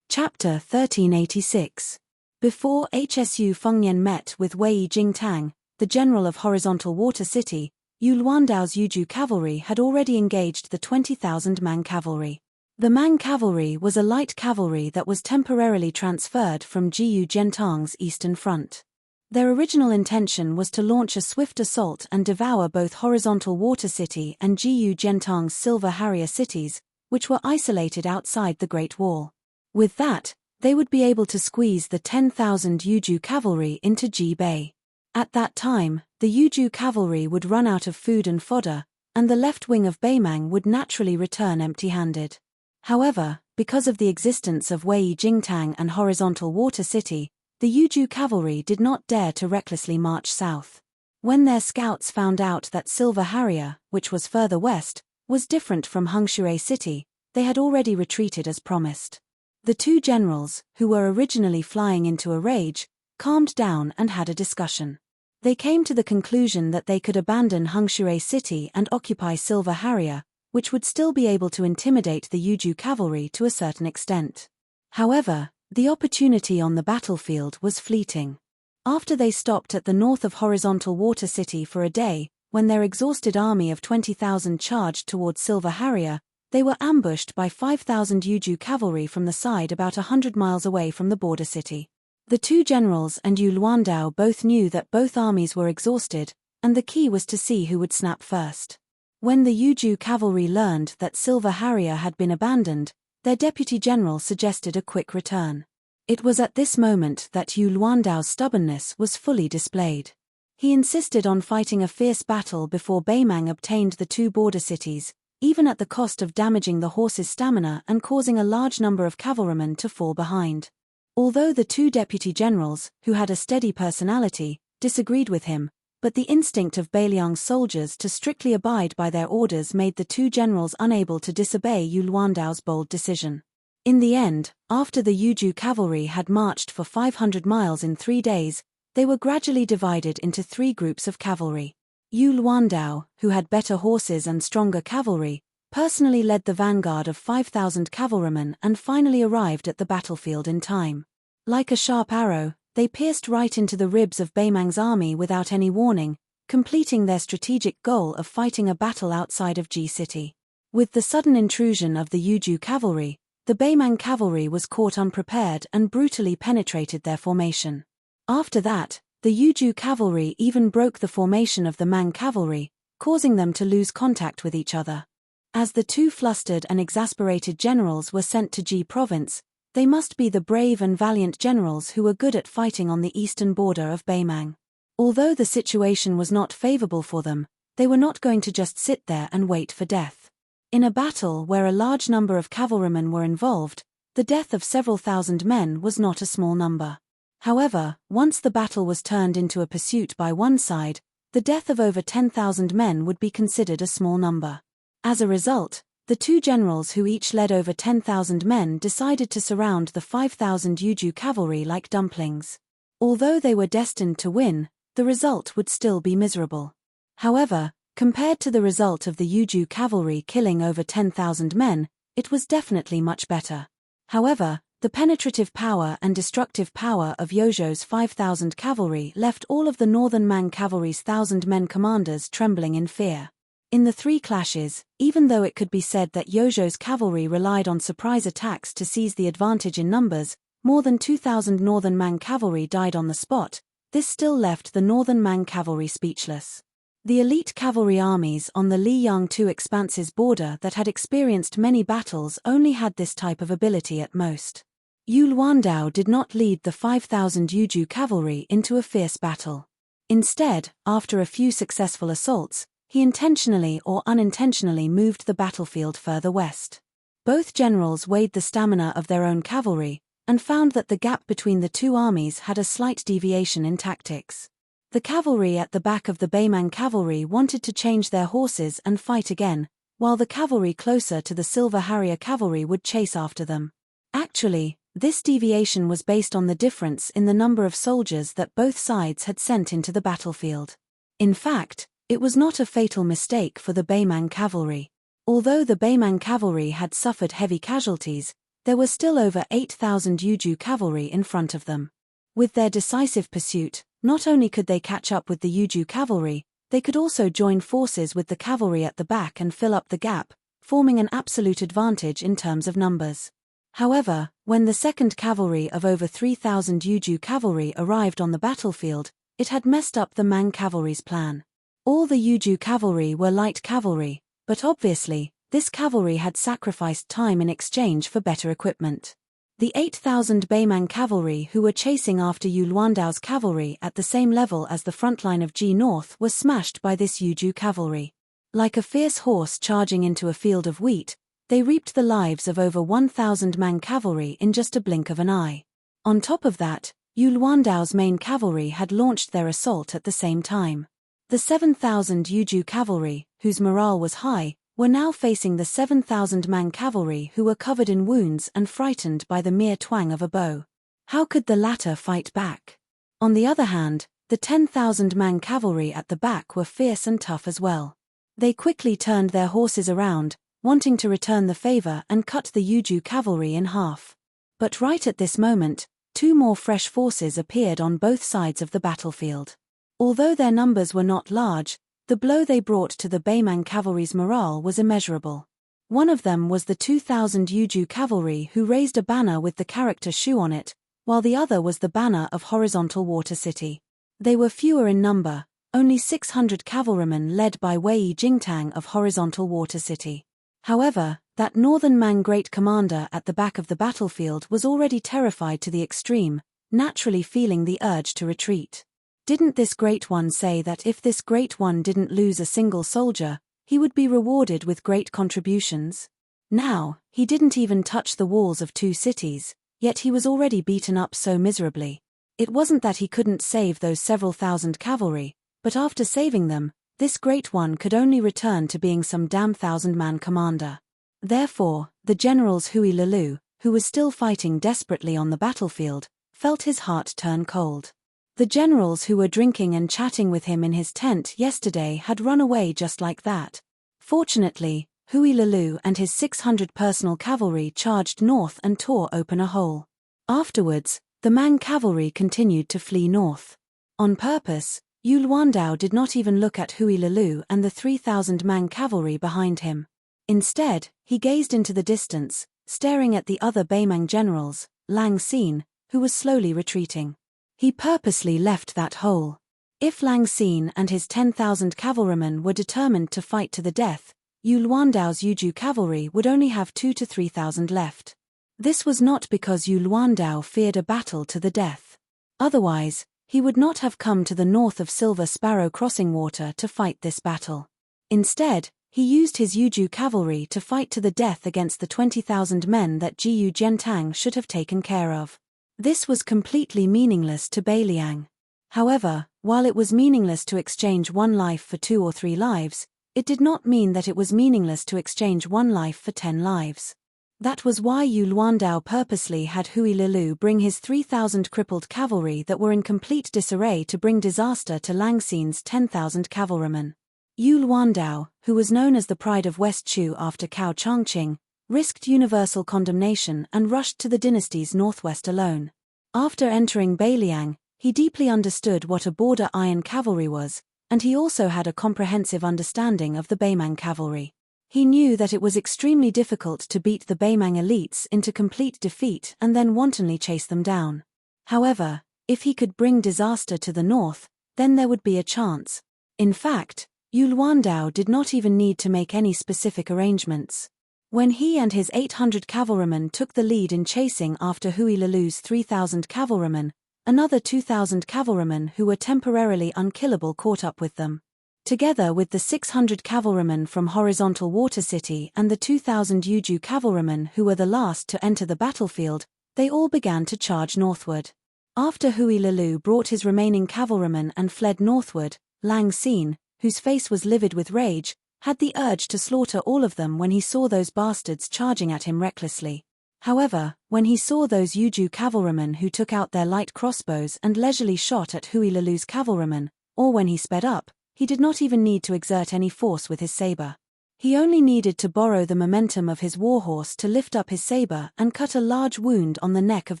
Speaker 1: Chapter 1386. Before Hsu Fengnian met with Wei Jingtang, the general of Horizontal Water City, Yu Luandao's Yuju cavalry had already engaged the 20,000 Man cavalry. The Man cavalry was a light cavalry that was temporarily transferred from Jiyu Jiantang's eastern front. Their original intention was to launch a swift assault and devour both Horizontal Water City and Jiyu Jiantang's Silver Harrier cities, which were isolated outside the Great Wall. With that, they would be able to squeeze the 10,000 Yuju cavalry into Ji Bay. At that time, the Yuju cavalry would run out of food and fodder, and the left wing of Beimang would naturally return empty-handed. However, because of the existence of Wei Jingtang and Horizontal Water City, the Yuju cavalry did not dare to recklessly march south. When their scouts found out that Silver Harrier, which was further west, was different from Hengshui City, they had already retreated as promised. The two generals, who were originally flying into a rage, calmed down and had a discussion. They came to the conclusion that they could abandon Hengshui City and occupy Silver Harrier, which would still be able to intimidate the Yuju cavalry to a certain extent. However, the opportunity on the battlefield was fleeting. After they stopped at the north of Horizontal Water City for a day, when their exhausted army of 20,000 charged towards Silver Harrier, they were ambushed by 5,000 Yuju cavalry from the side about 100 miles away from the border city. The two generals and Yu Luandao both knew that both armies were exhausted, and the key was to see who would snap first. When the Yuju cavalry learned that Silver Harrier had been abandoned, their deputy general suggested a quick return. It was at this moment that Yu Luandao's stubbornness was fully displayed. He insisted on fighting a fierce battle before Beimang obtained the two border cities, even at the cost of damaging the horses' stamina and causing a large number of cavalrymen to fall behind. Although the two deputy generals, who had a steady personality, disagreed with him, but the instinct of Beiliang's soldiers to strictly abide by their orders made the two generals unable to disobey Yu Luandao's bold decision. In the end, after the Yuju cavalry had marched for 500 miles in 3 days, they were gradually divided into 3 groups of cavalry. Yu Luandao, who had better horses and stronger cavalry, personally led the vanguard of 5,000 cavalrymen and finally arrived at the battlefield in time. Like a sharp arrow, they pierced right into the ribs of Beimang's army without any warning, completing their strategic goal of fighting a battle outside of Ji City. With the sudden intrusion of the Yuju cavalry, the Beimang cavalry was caught unprepared and brutally penetrated their formation. After that, the Yuju cavalry even broke the formation of the Man cavalry, causing them to lose contact with each other. As the two flustered and exasperated generals were sent to Ji province, they must be the brave and valiant generals who were good at fighting on the eastern border of Beimang. Although the situation was not favorable for them, they were not going to just sit there and wait for death. In a battle where a large number of cavalrymen were involved, the death of several thousand men was not a small number. However, once the battle was turned into a pursuit by one side, the death of over 10,000 men would be considered a small number. As a result, the two generals who each led over 10,000 men decided to surround the 5,000 Yuju cavalry like dumplings. Although they were destined to win, the result would still be miserable. However, compared to the result of the Yuju cavalry killing over 10,000 men, it was definitely much better. However, the penetrative power and destructive power of Yozhou's 5,000 cavalry left all of the northern Man cavalry's 1,000-men commanders trembling in fear. In the 3 clashes, even though it could be said that Yozhou's cavalry relied on surprise attacks to seize the advantage in numbers, more than 2,000 northern Man cavalry died on the spot. This still left the northern Man cavalry speechless. The elite cavalry armies on the Liyang-Tu Expanse's border that had experienced many battles only had this type of ability at most. Yu Luandao did not lead the 5,000 Yuju cavalry into a fierce battle. Instead, after a few successful assaults, he intentionally or unintentionally moved the battlefield further west. Both generals weighed the stamina of their own cavalry, and found that the gap between the two armies had a slight deviation in tactics. The cavalry at the back of the Baimang cavalry wanted to change their horses and fight again, while the cavalry closer to the Silver Harrier cavalry would chase after them. Actually, this deviation was based on the difference in the number of soldiers that both sides had sent into the battlefield. In fact, it was not a fatal mistake for the Baimang cavalry. Although the Baimang cavalry had suffered heavy casualties, there were still over 8,000 Yuju cavalry in front of them. With their decisive pursuit, not only could they catch up with the Yuju cavalry, they could also join forces with the cavalry at the back and fill up the gap, forming an absolute advantage in terms of numbers. However, when the 2nd Cavalry of over 3,000 Yuju cavalry arrived on the battlefield, it had messed up the Mang cavalry's plan. All the Yuju cavalry were light cavalry, but obviously, this cavalry had sacrificed time in exchange for better equipment. The 8,000 Baimang cavalry who were chasing after Yu Luandao's cavalry at the same level as the front line of Ji North were smashed by this Yuju cavalry. Like a fierce horse charging into a field of wheat, they reaped the lives of over 1,000 Mang cavalry in just a blink of an eye. On top of that, Yu Luandao's main cavalry had launched their assault at the same time. The 7,000 Yuju cavalry, whose morale was high, were now facing the 7,000 Mang cavalry who were covered in wounds and frightened by the mere twang of a bow. How could the latter fight back? On the other hand, the 10,000 Mang cavalry at the back were fierce and tough as well. They quickly turned their horses around, wanting to return the favor and cut the Yuju cavalry in half. But right at this moment, two more fresh forces appeared on both sides of the battlefield. Although their numbers were not large, the blow they brought to the Baimang cavalry's morale was immeasurable. One of them was the 2,000 Yuju cavalry who raised a banner with the character Shu on it, while the other was the banner of Horizontal Water City. They were fewer in number, only 600 cavalrymen led by Wei Jingtang of Horizontal Water City. However, that northern Mang great commander at the back of the battlefield was already terrified to the extreme, naturally feeling the urge to retreat. Didn't this great one say that if this great one didn't lose a single soldier, he would be rewarded with great contributions? Now, he didn't even touch the walls of two cities, yet he was already beaten up so miserably. It wasn't that he couldn't save those several thousand cavalry, but after saving them, this great one could only return to being some damn 1,000-man commander. Therefore, the generals Hui Lulu, who was still fighting desperately on the battlefield, felt his heart turn cold. The generals who were drinking and chatting with him in his tent yesterday had run away just like that. Fortunately, Hui Lulu and his 600 personal cavalry charged north and tore open a hole. Afterwards, the Mang cavalry continued to flee north. On purpose, Yu Luandao did not even look at Hui Lulu and the 3,000 Mang cavalry behind him. Instead, he gazed into the distance, staring at the other Baimang generals, Lang Xin, who was slowly retreating. He purposely left that hole. If Lang Xin and his 10,000 cavalrymen were determined to fight to the death, Yu Luandao's Yuju cavalry would only have 2,000 to 3,000 left. This was not because Yu Luandao feared a battle to the death. Otherwise, he would not have come to the north of Silver Sparrow Crossing Water to fight this battle. Instead, he used his Yuju cavalry to fight to the death against the 20,000 men that Jiyu Jiantang should have taken care of. This was completely meaningless to Beiliang. However, while it was meaningless to exchange one life for 2 or 3 lives, it did not mean that it was meaningless to exchange one life for 10 lives. That was why Yu Luandao purposely had Hui Lulu bring his 3,000 crippled cavalry that were in complete disarray to bring disaster to Lang Xin's 10,000 cavalrymen. Yu Luandao, who was known as the pride of West Chu after Cao Changqing, risked universal condemnation and rushed to the dynasty's northwest alone. After entering Beiliang, he deeply understood what a border iron cavalry was, and he also had a comprehensive understanding of the Baimang cavalry. He knew that it was extremely difficult to beat the Baimang elites into complete defeat and then wantonly chase them down. However, if he could bring disaster to the north, then there would be a chance. In fact, Yu Luandao did not even need to make any specific arrangements. When he and his 800 cavalrymen took the lead in chasing after Hui Lulu's 3,000 cavalrymen, another 2,000 cavalrymen who were temporarily unkillable caught up with them. Together with the 600 cavalrymen from Horizontal Water City and the 2,000 Yuju cavalrymen who were the last to enter the battlefield, They all began to charge northward. After Hui Lalu brought his remaining cavalrymen and fled northward, Lang Xin, whose face was livid with rage, had the urge to slaughter all of them when he saw those bastards charging at him recklessly. However, when he saw those Yuju cavalrymen who took out their light crossbows and leisurely shot at Hui Lalu's cavalrymen, or when he sped up, he did not even need to exert any force with his saber. He only needed to borrow the momentum of his warhorse to lift up his saber and cut a large wound on the neck of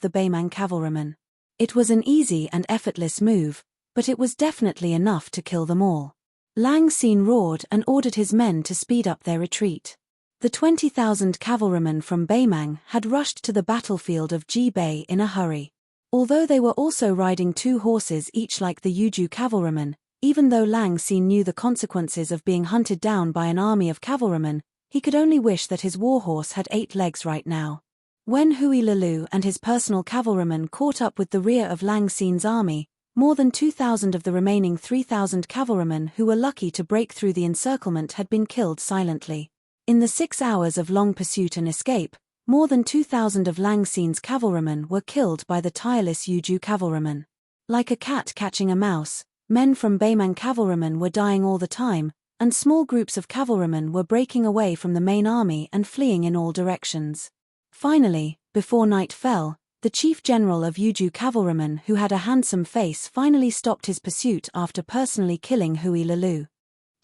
Speaker 1: the Beimang cavalryman. It was an easy and effortless move, but it was definitely enough to kill them all. Lang Xin roared and ordered his men to speed up their retreat. The 20,000 cavalrymen from Beimang had rushed to the battlefield of Jibei in a hurry. Although they were also riding 2 horses each like the Yuju cavalrymen, even though Lang Xin knew the consequences of being hunted down by an army of cavalrymen, he could only wish that his warhorse had 8 legs right now. When Hui Lalu and his personal cavalrymen caught up with the rear of Lang Xin's army, more than 2,000 of the remaining 3,000 cavalrymen who were lucky to break through the encirclement had been killed silently. In the 6 hours of long pursuit and escape, more than 2,000 of Lang Xin's cavalrymen were killed by the tireless Yuju cavalrymen. Like a cat catching a mouse, men from Beimang cavalrymen were dying all the time, and small groups of cavalrymen were breaking away from the main army and fleeing in all directions. Finally, before night fell, the chief general of Yuju cavalrymen, who had a handsome face, finally stopped his pursuit after personally killing Hui Lalu.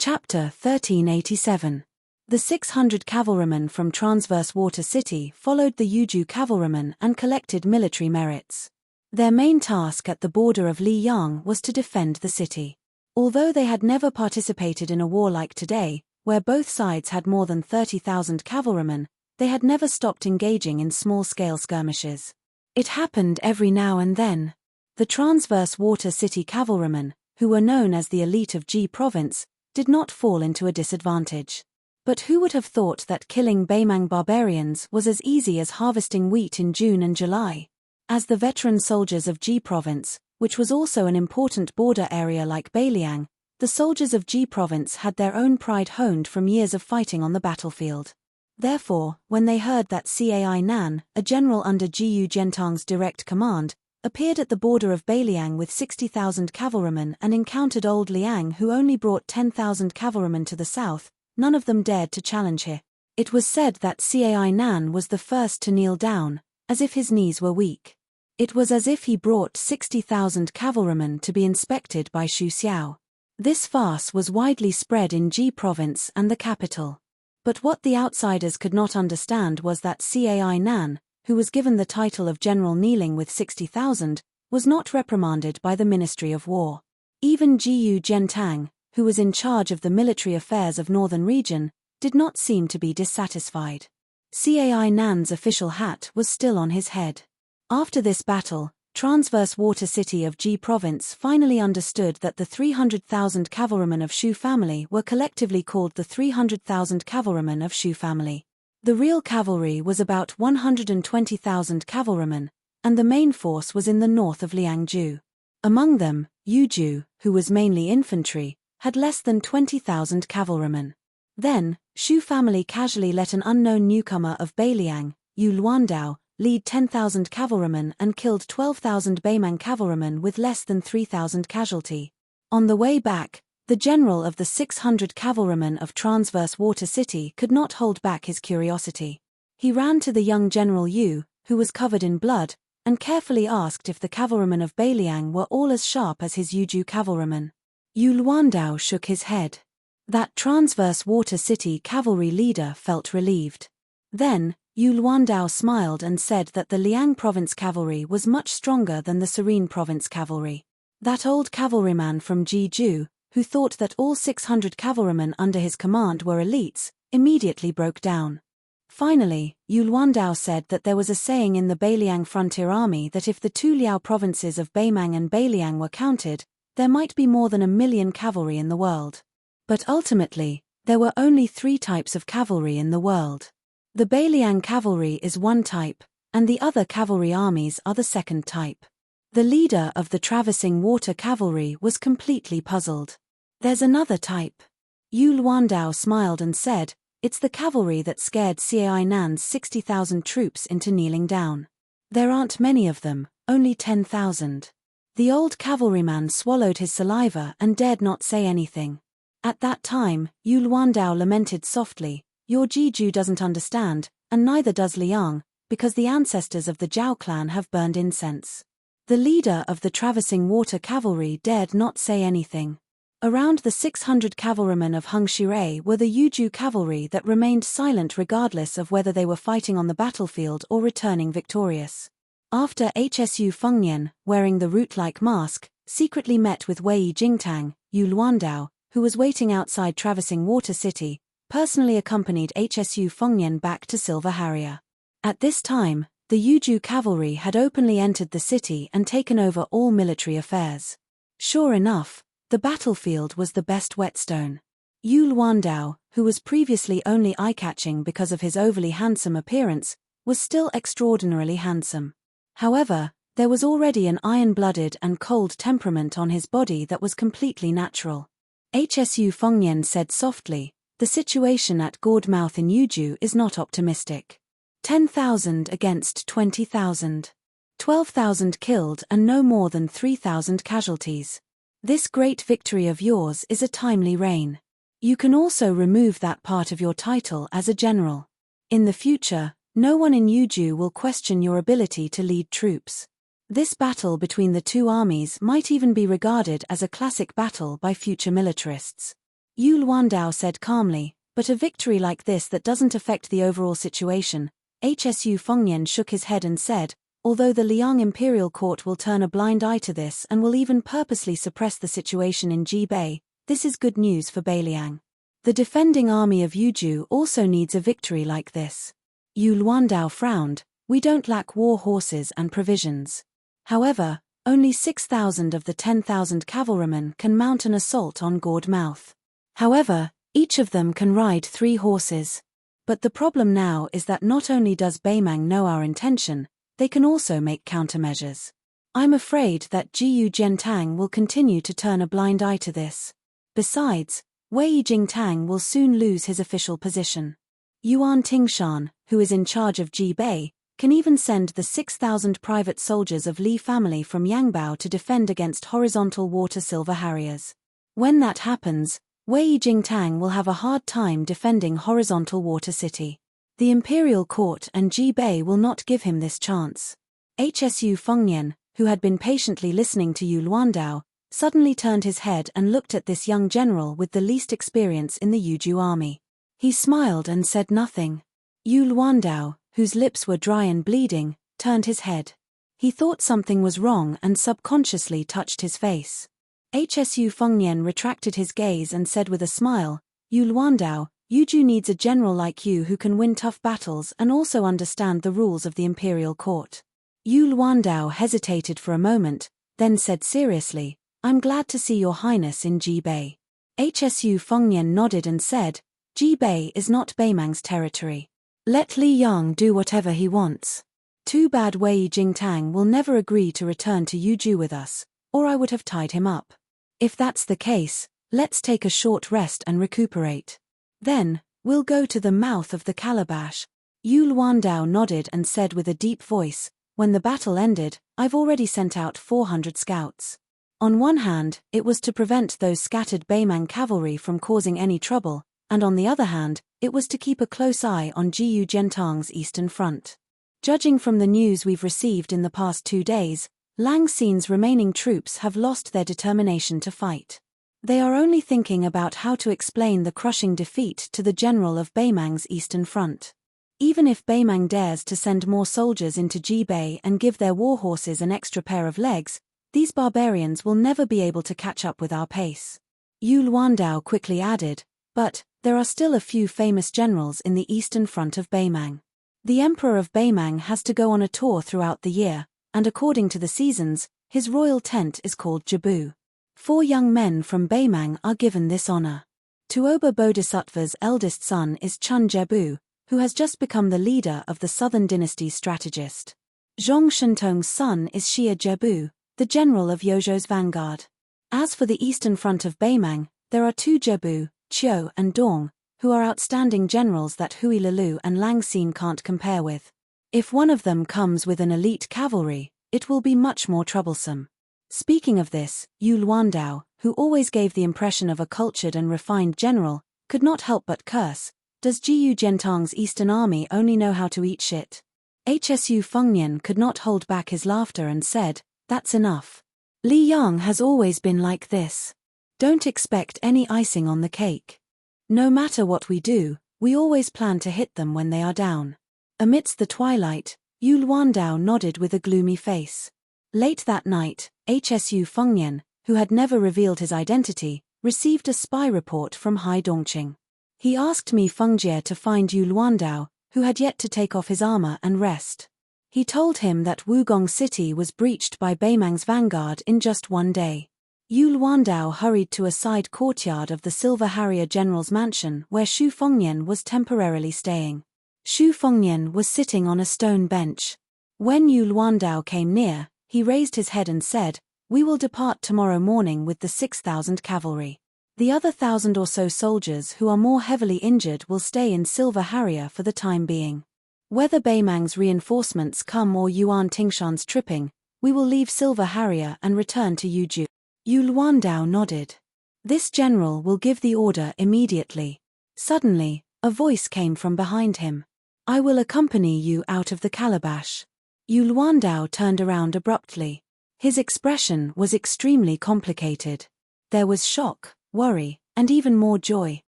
Speaker 1: Chapter 1387. The 600 cavalrymen from Transverse Water City followed the Yuju cavalrymen and collected military merits. Their main task at the border of Liyang was to defend the city. Although they had never participated in a war like today, where both sides had more than 30,000 cavalrymen, they had never stopped engaging in small-scale skirmishes. It happened every now and then. The Transverse Water City cavalrymen, who were known as the elite of Ji province, did not fall into a disadvantage. But who would have thought that killing Beimang barbarians was as easy as harvesting wheat in June and July? As the veteran soldiers of Ji province, which was also an important border area like Beiliang, the soldiers of Ji province had their own pride honed from years of fighting on the battlefield. Therefore, when they heard that Cai Nan, a general under Jiyu Gentang's direct command, appeared at the border of Beiliang with 60,000 cavalrymen and encountered old Liang, who only brought 10,000 cavalrymen to the south, none of them dared to challenge him. It was said that Cai Nan was the first to kneel down, as if his knees were weak. It was as if he brought 60,000 cavalrymen to be inspected by Xu Xiao. This farce was widely spread in Ji province and the capital. But what the outsiders could not understand was that Cai Nan, who was given the title of General kneeling with 60,000, was not reprimanded by the Ministry of War. Even Jiyu Gentang, who was in charge of the military affairs of Northern Region, did not seem to be dissatisfied. Cai Nan's official hat was still on his head. After this battle, Transverse Water City of Ji province finally understood that the 300,000 cavalrymen of Shu family were collectively called the 300,000 cavalrymen of Shu family. The real cavalry was about 120,000 cavalrymen, and the main force was in the north of Liangju. Among them, Yuju, who was mainly infantry, had less than 20,000 cavalrymen. Then, Shu family casually let an unknown newcomer of Beiliang, Yu Luandao, lead 10,000 cavalrymen and killed 12,000 Beimang cavalrymen with less than 3,000 casualty. On the way back, the general of the 600 cavalrymen of Transverse Water City could not hold back his curiosity. He ran to the young General Yu, who was covered in blood, and carefully asked if the cavalrymen of Beiliang were all as sharp as his Yuju cavalrymen. Yu Luandao shook his head. That Transverse Water City cavalry leader felt relieved. Then, Yu Luandao smiled and said that the Liang province cavalry was much stronger than the Serene province cavalry. That old cavalryman from Jeju, who thought that all 600 cavalrymen under his command were elites, immediately broke down. Finally, Yu Luandao said that there was a saying in the Beiliang frontier army that if the 2 Liao provinces of Beimang and Beiliang were counted, there might be more than 1 million cavalry in the world. But ultimately, there were only 3 types of cavalry in the world. The Beiliang cavalry is one type, and the other cavalry armies are the second type. The leader of the Traversing Water cavalry was completely puzzled. There's another type. Yu Luandao smiled and said, it's the cavalry that scared Cai Nan's 60,000 troops into kneeling down. There aren't many of them, only 10,000. The old cavalryman swallowed his saliva and dared not say anything. At that time, Yu Luandao lamented softly, "Your Jiju doesn't understand, and neither does Liang, because the ancestors of the Zhao clan have burned incense." The leader of the traversing water cavalry dared not say anything. Around the 600 cavalrymen of Hung Shirei were the Yuju cavalry that remained silent regardless of whether they were fighting on the battlefield or returning victorious. After Hsu Fengnian, wearing the root-like mask, secretly met with Wei Jingtang, Yu Luandao, who was waiting outside traversing Water City, personally accompanied Hsu Fengnian back to Silver Harrier. At this time, the Yuju cavalry had openly entered the city and taken over all military affairs. Sure enough, the battlefield was the best whetstone. Yu Luandao, who was previously only eye-catching because of his overly handsome appearance, was still extraordinarily handsome. However, there was already an iron-blooded and cold temperament on his body that was completely natural. Hsu Fengnian said softly, "The situation at Gourdmouth in Yuju is not optimistic. 10,000 against 20,000. 12,000 killed and no more than 3,000 casualties. This great victory of yours is a timely reign. You can also remove that part of your title as a general. In the future, no one in Yuju will question your ability to lead troops. This battle between the two armies might even be regarded as a classic battle by future militarists." Yu Luandao said calmly, "But a victory like this that doesn't affect the overall situation." Hsu Fengnian shook his head and said, "Although the Liang Imperial Court will turn a blind eye to this and will even purposely suppress the situation in Jibei, this is good news for Beiliang. The defending army of Yuju also needs a victory like this." Yu Luandao frowned, "We don't lack war horses and provisions. However, only 6,000 of the 10,000 cavalrymen can mount an assault on Gourdmouth. However, each of them can ride 3 horses. But the problem now is that not only does Beimang know our intention, they can also make countermeasures. I'm afraid that Jiyu Jiantang will continue to turn a blind eye to this. Besides, Wei Jingtang will soon lose his official position. Yuan Tingshan, who is in charge of Jibei, can even send the 6,000 private soldiers of Li family from Yangbao to defend against horizontal water Silver Harriers. When that happens, Wei Jingtang will have a hard time defending horizontal Water City. The Imperial Court and Jibei will not give him this chance." Hsu Fengnian, who had been patiently listening to Yu Luandao, suddenly turned his head and looked at this young general with the least experience in the Yuju army. He smiled and said nothing. Yu Luandao, whose lips were dry and bleeding, turned his head. He thought something was wrong and subconsciously touched his face. Hsu Fengnian retracted his gaze and said with a smile, "Yu Luandao, Yuju needs a general like you who can win tough battles and also understand the rules of the Imperial Court." Yu Luandao hesitated for a moment, then said seriously, "I'm glad to see your highness in Jibei." Hsu Fengnian nodded and said, "Jibei is not Beimang's territory. Let Li Yang do whatever he wants. Too bad Wei Jingtang will never agree to return to Yuju with us, or I would have tied him up. If that's the case, let's take a short rest and recuperate. Then, we'll go to the mouth of the calabash." Yu Luandao nodded and said with a deep voice, "When the battle ended, I've already sent out 400 scouts. On one hand, it was to prevent those scattered Beimang cavalry from causing any trouble, and on the other hand, it was to keep a close eye on Jiyu Jiantang's eastern front. Judging from the news we've received in the past 2 days, Lang Xin's remaining troops have lost their determination to fight. They are only thinking about how to explain the crushing defeat to the general of Beimang's eastern front. Even if Beimang dares to send more soldiers into Jibei and give their war horses an extra pair of legs, these barbarians will never be able to catch up with our pace." Yu Luandao quickly added, "But there are still a few famous generals in the eastern front of Beimang. The Emperor of Beimang has to go on a tour throughout the year, and according to the seasons, his royal tent is called Jabu. 4 young men from Beimang are given this honor. Tuoba Bodhisattva's eldest son is Chun Jebu, who has just become the leader of the Southern Dynasty's strategist. Zhong Shentong's son is Xia Jebu, the general of Yozhou's vanguard. As for the eastern front of Beimang, there are 2 Jebu, Qiu and Dong, who are outstanding generals that Hui Lilu and Lang Xin can't compare with. If one of them comes with an elite cavalry, it will be much more troublesome. Speaking of this, Yu Luandao, who always gave the impression of a cultured and refined general, could not help but curse. Does Jiyu Jiantang's Eastern Army only know how to eat shit? Hsu Fengnian could not hold back his laughter and said, "That's enough. Li Yang has always been like this. Don't expect any icing on the cake. No matter what we do, we always plan to hit them when they are down." Amidst the twilight, Yu Luandao nodded with a gloomy face. Late that night, Hsu Fengnian, who had never revealed his identity, received a spy report from Hai Dongqing. He asked Mi Fengjie to find Yu Luandao, who had yet to take off his armor and rest. He told him that Wugong City was breached by Beimang's vanguard in just one day. Yu Luandao hurried to a side courtyard of the Silver Harrier General's mansion where Xu Fengnian was temporarily staying. Xu Fengnian was sitting on a stone bench. When Yu Luandao came near, he raised his head and said, "We will depart tomorrow morning with the 6,000 cavalry. The other 1,000 or so soldiers who are more heavily injured will stay in Silver Harrier for the time being. Whether Beimang's reinforcements come or Yuan Tingshan's tripping, we will leave Silver Harrier and return to Yuju." Yu Luandao nodded. "This general will give the order immediately." Suddenly, a voice came from behind him. "I will accompany you out of the calabash." Yu Luandao turned around abruptly. His expression was extremely complicated. There was shock, worry, and even more joy.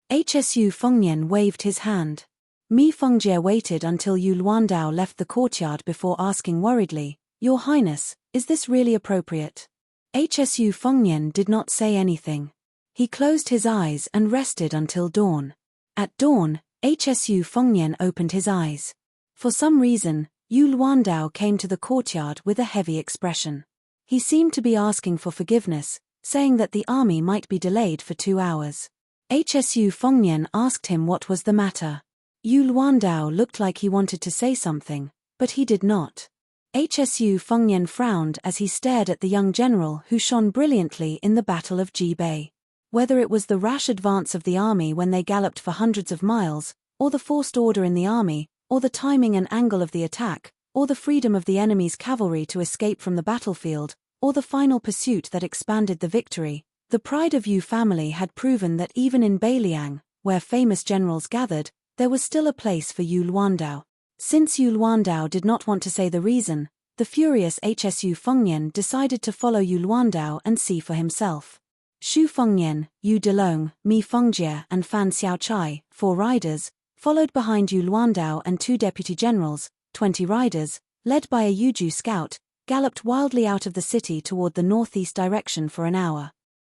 Speaker 1: Hsu Fengnian waved his hand. Mi Fengjie waited until Yu Luandao left the courtyard before asking worriedly, "Your Highness, is this really appropriate?" Hsu Fengnian did not say anything. He closed his eyes and rested until dawn. At dawn, Hsu Fengnian opened his eyes. For some reason, Yu Luandao came to the courtyard with a heavy expression. He seemed to be asking for forgiveness, saying that the army might be delayed for 2 hours. Hsu Fengnian asked him what was the matter. Yu Luandao looked like he wanted to say something, but he did not. Hsu Fengnian frowned as he stared at the young general who shone brilliantly in the Battle of Jibei. Whether it was the rash advance of the army when they galloped for hundreds of miles, or the forced order in the army, or the timing and angle of the attack, or the freedom of the enemy's cavalry to escape from the battlefield, or the final pursuit that expanded the victory, the pride of Yu family had proven that even in Beiliang, where famous generals gathered, there was still a place for Yu Luandao. Since Yu Luandao did not want to say the reason, the furious Hsu Fengnian decided to follow Yu Luandao and see for himself. Xu Fengnian, Yu Delong, Mi Fengjie and Fan Xiaochai, 4 riders, followed behind Yu Luandao and 2 deputy generals, 20 riders, led by a Yuju scout, galloped wildly out of the city toward the northeast direction for an hour.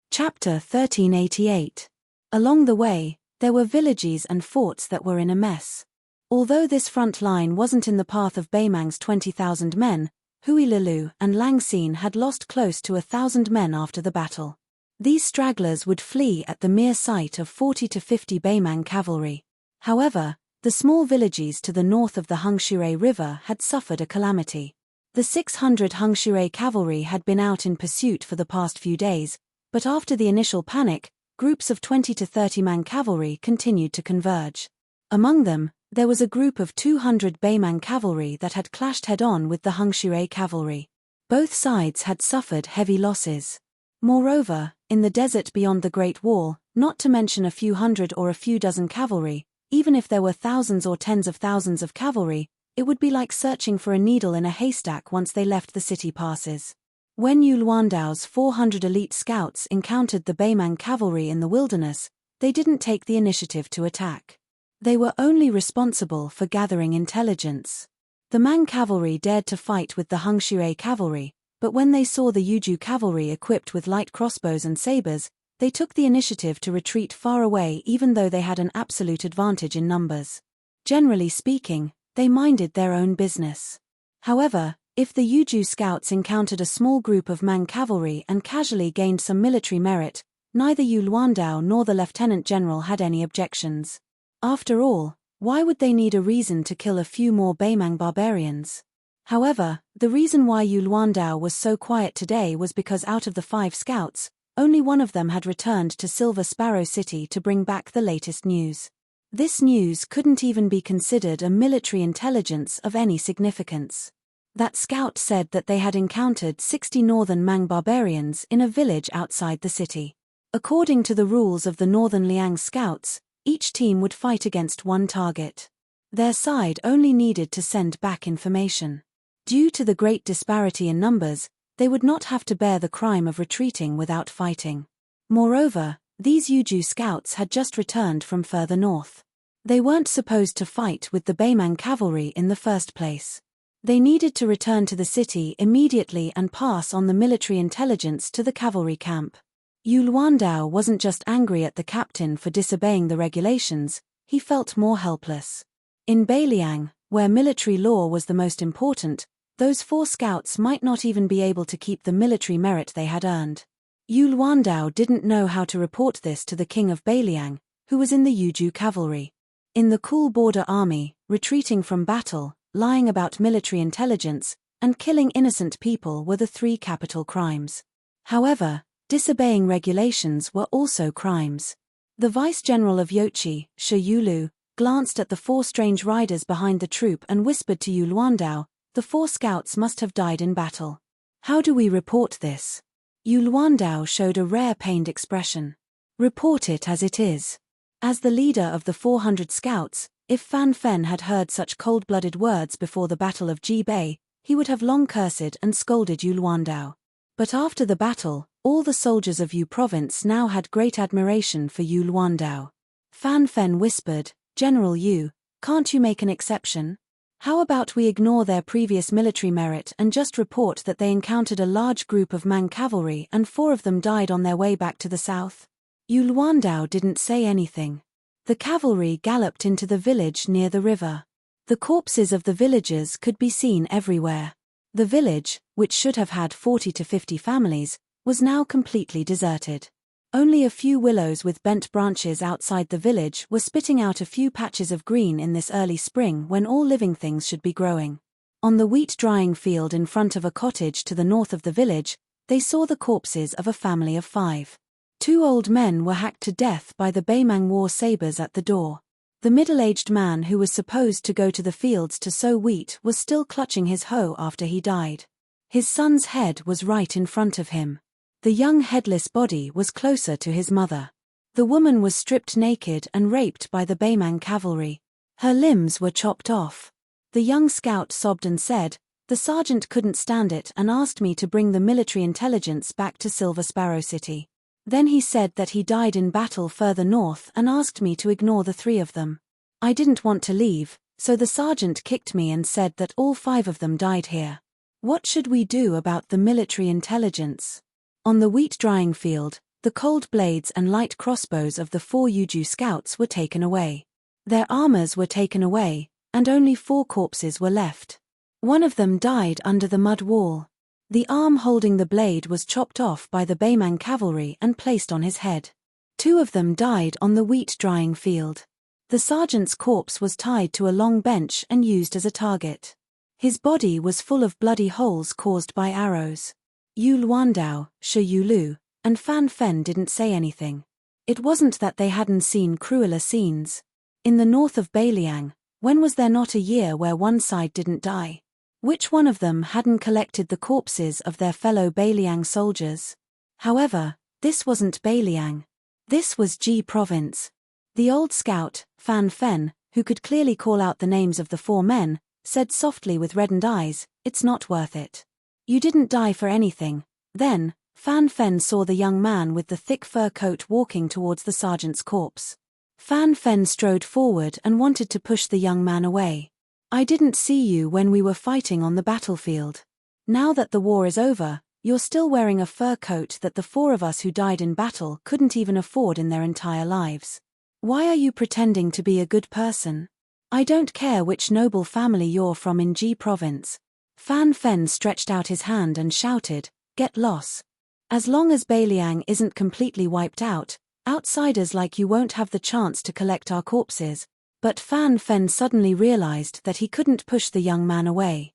Speaker 1: Chapter 1388. Along the way, there were villages and forts that were in a mess. Although this front line wasn't in the path of Beimang's 20,000 men, Hui Lilu and Lang Xin had lost close to 1,000 men after the battle. These stragglers would flee at the mere sight of 40 to 50 Beimang cavalry. However, the small villages to the north of the Hengshui River had suffered a calamity. The 600 Hengshui cavalry had been out in pursuit for the past few days, but after the initial panic, groups of 20 to 30 man cavalry continued to converge. Among them, there was a group of 200 Beimang cavalry that had clashed head-on with the Hengshui cavalry. Both sides had suffered heavy losses. Moreover, in the desert beyond the Great Wall, not to mention a few hundred or a few dozen cavalry, even if there were thousands or tens of thousands of cavalry, it would be like searching for a needle in a haystack once they left the city passes. When Yu Luandao's 400 elite scouts encountered the Beimang cavalry in the wilderness, they didn't take the initiative to attack. They were only responsible for gathering intelligence. The Mang cavalry dared to fight with the Hengshui cavalry, but when they saw the Yuju cavalry equipped with light crossbows and sabers, they took the initiative to retreat far away even though they had an absolute advantage in numbers. Generally speaking, they minded their own business. However, if the Yuju scouts encountered a small group of Mang cavalry and casually gained some military merit, neither Yu Luandao nor the lieutenant general had any objections. After all, why would they need a reason to kill a few more Beimang barbarians? However, the reason why Yu Luandao was so quiet today was because out of the 5 scouts, only one of them had returned to Silver Sparrow City to bring back the latest news. This news couldn't even be considered a military intelligence of any significance. That scout said that they had encountered 60 northern Mang barbarians in a village outside the city. According to the rules of the Northern Liang Scouts, each team would fight against one target. Their side only needed to send back information. Due to the great disparity in numbers, they would not have to bear the crime of retreating without fighting. Moreover, these Yuju scouts had just returned from further north. They weren't supposed to fight with the Beimang cavalry in the first place. They needed to return to the city immediately and pass on the military intelligence to the cavalry camp. Yu Luandao wasn't just angry at the captain for disobeying the regulations, he felt more helpless. In Beiliang, where military law was the most important, those 4 scouts might not even be able to keep the military merit they had earned. Yu Luandao didn't know how to report this to the king of Beiliang, who was in the Yuju cavalry. In the cool border army, retreating from battle, lying about military intelligence, and killing innocent people were the 3 capital crimes. However, disobeying regulations were also crimes. The vice-general of Yochi, Shi Yulu, glanced at the 4 strange riders behind the troop and whispered to Yu Luandao, "The 4 scouts must have died in battle. How do we report this?" Yu Luandao showed a rare pained expression. "Report it as it is." As the leader of the 400 scouts, if Fan Fen had heard such cold-blooded words before the Battle of Jibei, he would have long cursed and scolded Yu Luandao. But after the battle, all the soldiers of Yu province now had great admiration for Yu Luandao. Fan Fen whispered, "General Yu, can't you make an exception? How about we ignore their previous military merit and just report that they encountered a large group of Mang cavalry and 4 of them died on their way back to the south?" Yu Luandao didn't say anything. The cavalry galloped into the village near the river. The corpses of the villagers could be seen everywhere. The village, which should have had 40 to 50 families, was now completely deserted. Only a few willows with bent branches outside the village were spitting out a few patches of green in this early spring when all living things should be growing. On the wheat drying field in front of a cottage to the north of the village, they saw the corpses of a family of 5. 2 old men were hacked to death by the Beimang war sabers at the door. The middle-aged man who was supposed to go to the fields to sow wheat was still clutching his hoe after he died. His son's head was right in front of him. The young headless body was closer to his mother. The woman was stripped naked and raped by the Beimang cavalry. Her limbs were chopped off. The young scout sobbed and said, "The sergeant couldn't stand it and asked me to bring the military intelligence back to Silver Sparrow City. Then he said that he died in battle further north and asked me to ignore the 3 of them. I didn't want to leave, so the sergeant kicked me and said that all 5 of them died here. What should we do about the military intelligence?" On the wheat drying field, the cold blades and light crossbows of the 4 Yuju scouts were taken away. Their armors were taken away, and only 4 corpses were left. One of them died under the mud wall. The arm holding the blade was chopped off by the Beimang cavalry and placed on his head. 2 of them died on the wheat drying field. The sergeant's corpse was tied to a long bench and used as a target. His body was full of bloody holes caused by arrows. Yu Luandao, Shi Yulu, and Fan Fen didn't say anything. It wasn't that they hadn't seen crueler scenes. In the north of Beiliang, when was there not a year where one side didn't die? Which one of them hadn't collected the corpses of their fellow Beiliang soldiers? However, this wasn't Beiliang. This was Ji province. The old scout, Fan Fen, who could clearly call out the names of the 4 men, said softly with reddened eyes, "It's not worth it. You didn't die for anything." Then, Fan Fen saw the young man with the thick fur coat walking towards the sergeant's corpse. Fan Fen strode forward and wanted to push the young man away. "I didn't see you when we were fighting on the battlefield. Now that the war is over, you're still wearing a fur coat that the 4 of us who died in battle couldn't even afford in their entire lives. Why are you pretending to be a good person? I don't care which noble family you're from in Ji province." Fan Fen stretched out his hand and shouted, "Get lost. As long as Beiliang isn't completely wiped out, outsiders like you won't have the chance to collect our corpses." But Fan Fen suddenly realized that he couldn't push the young man away.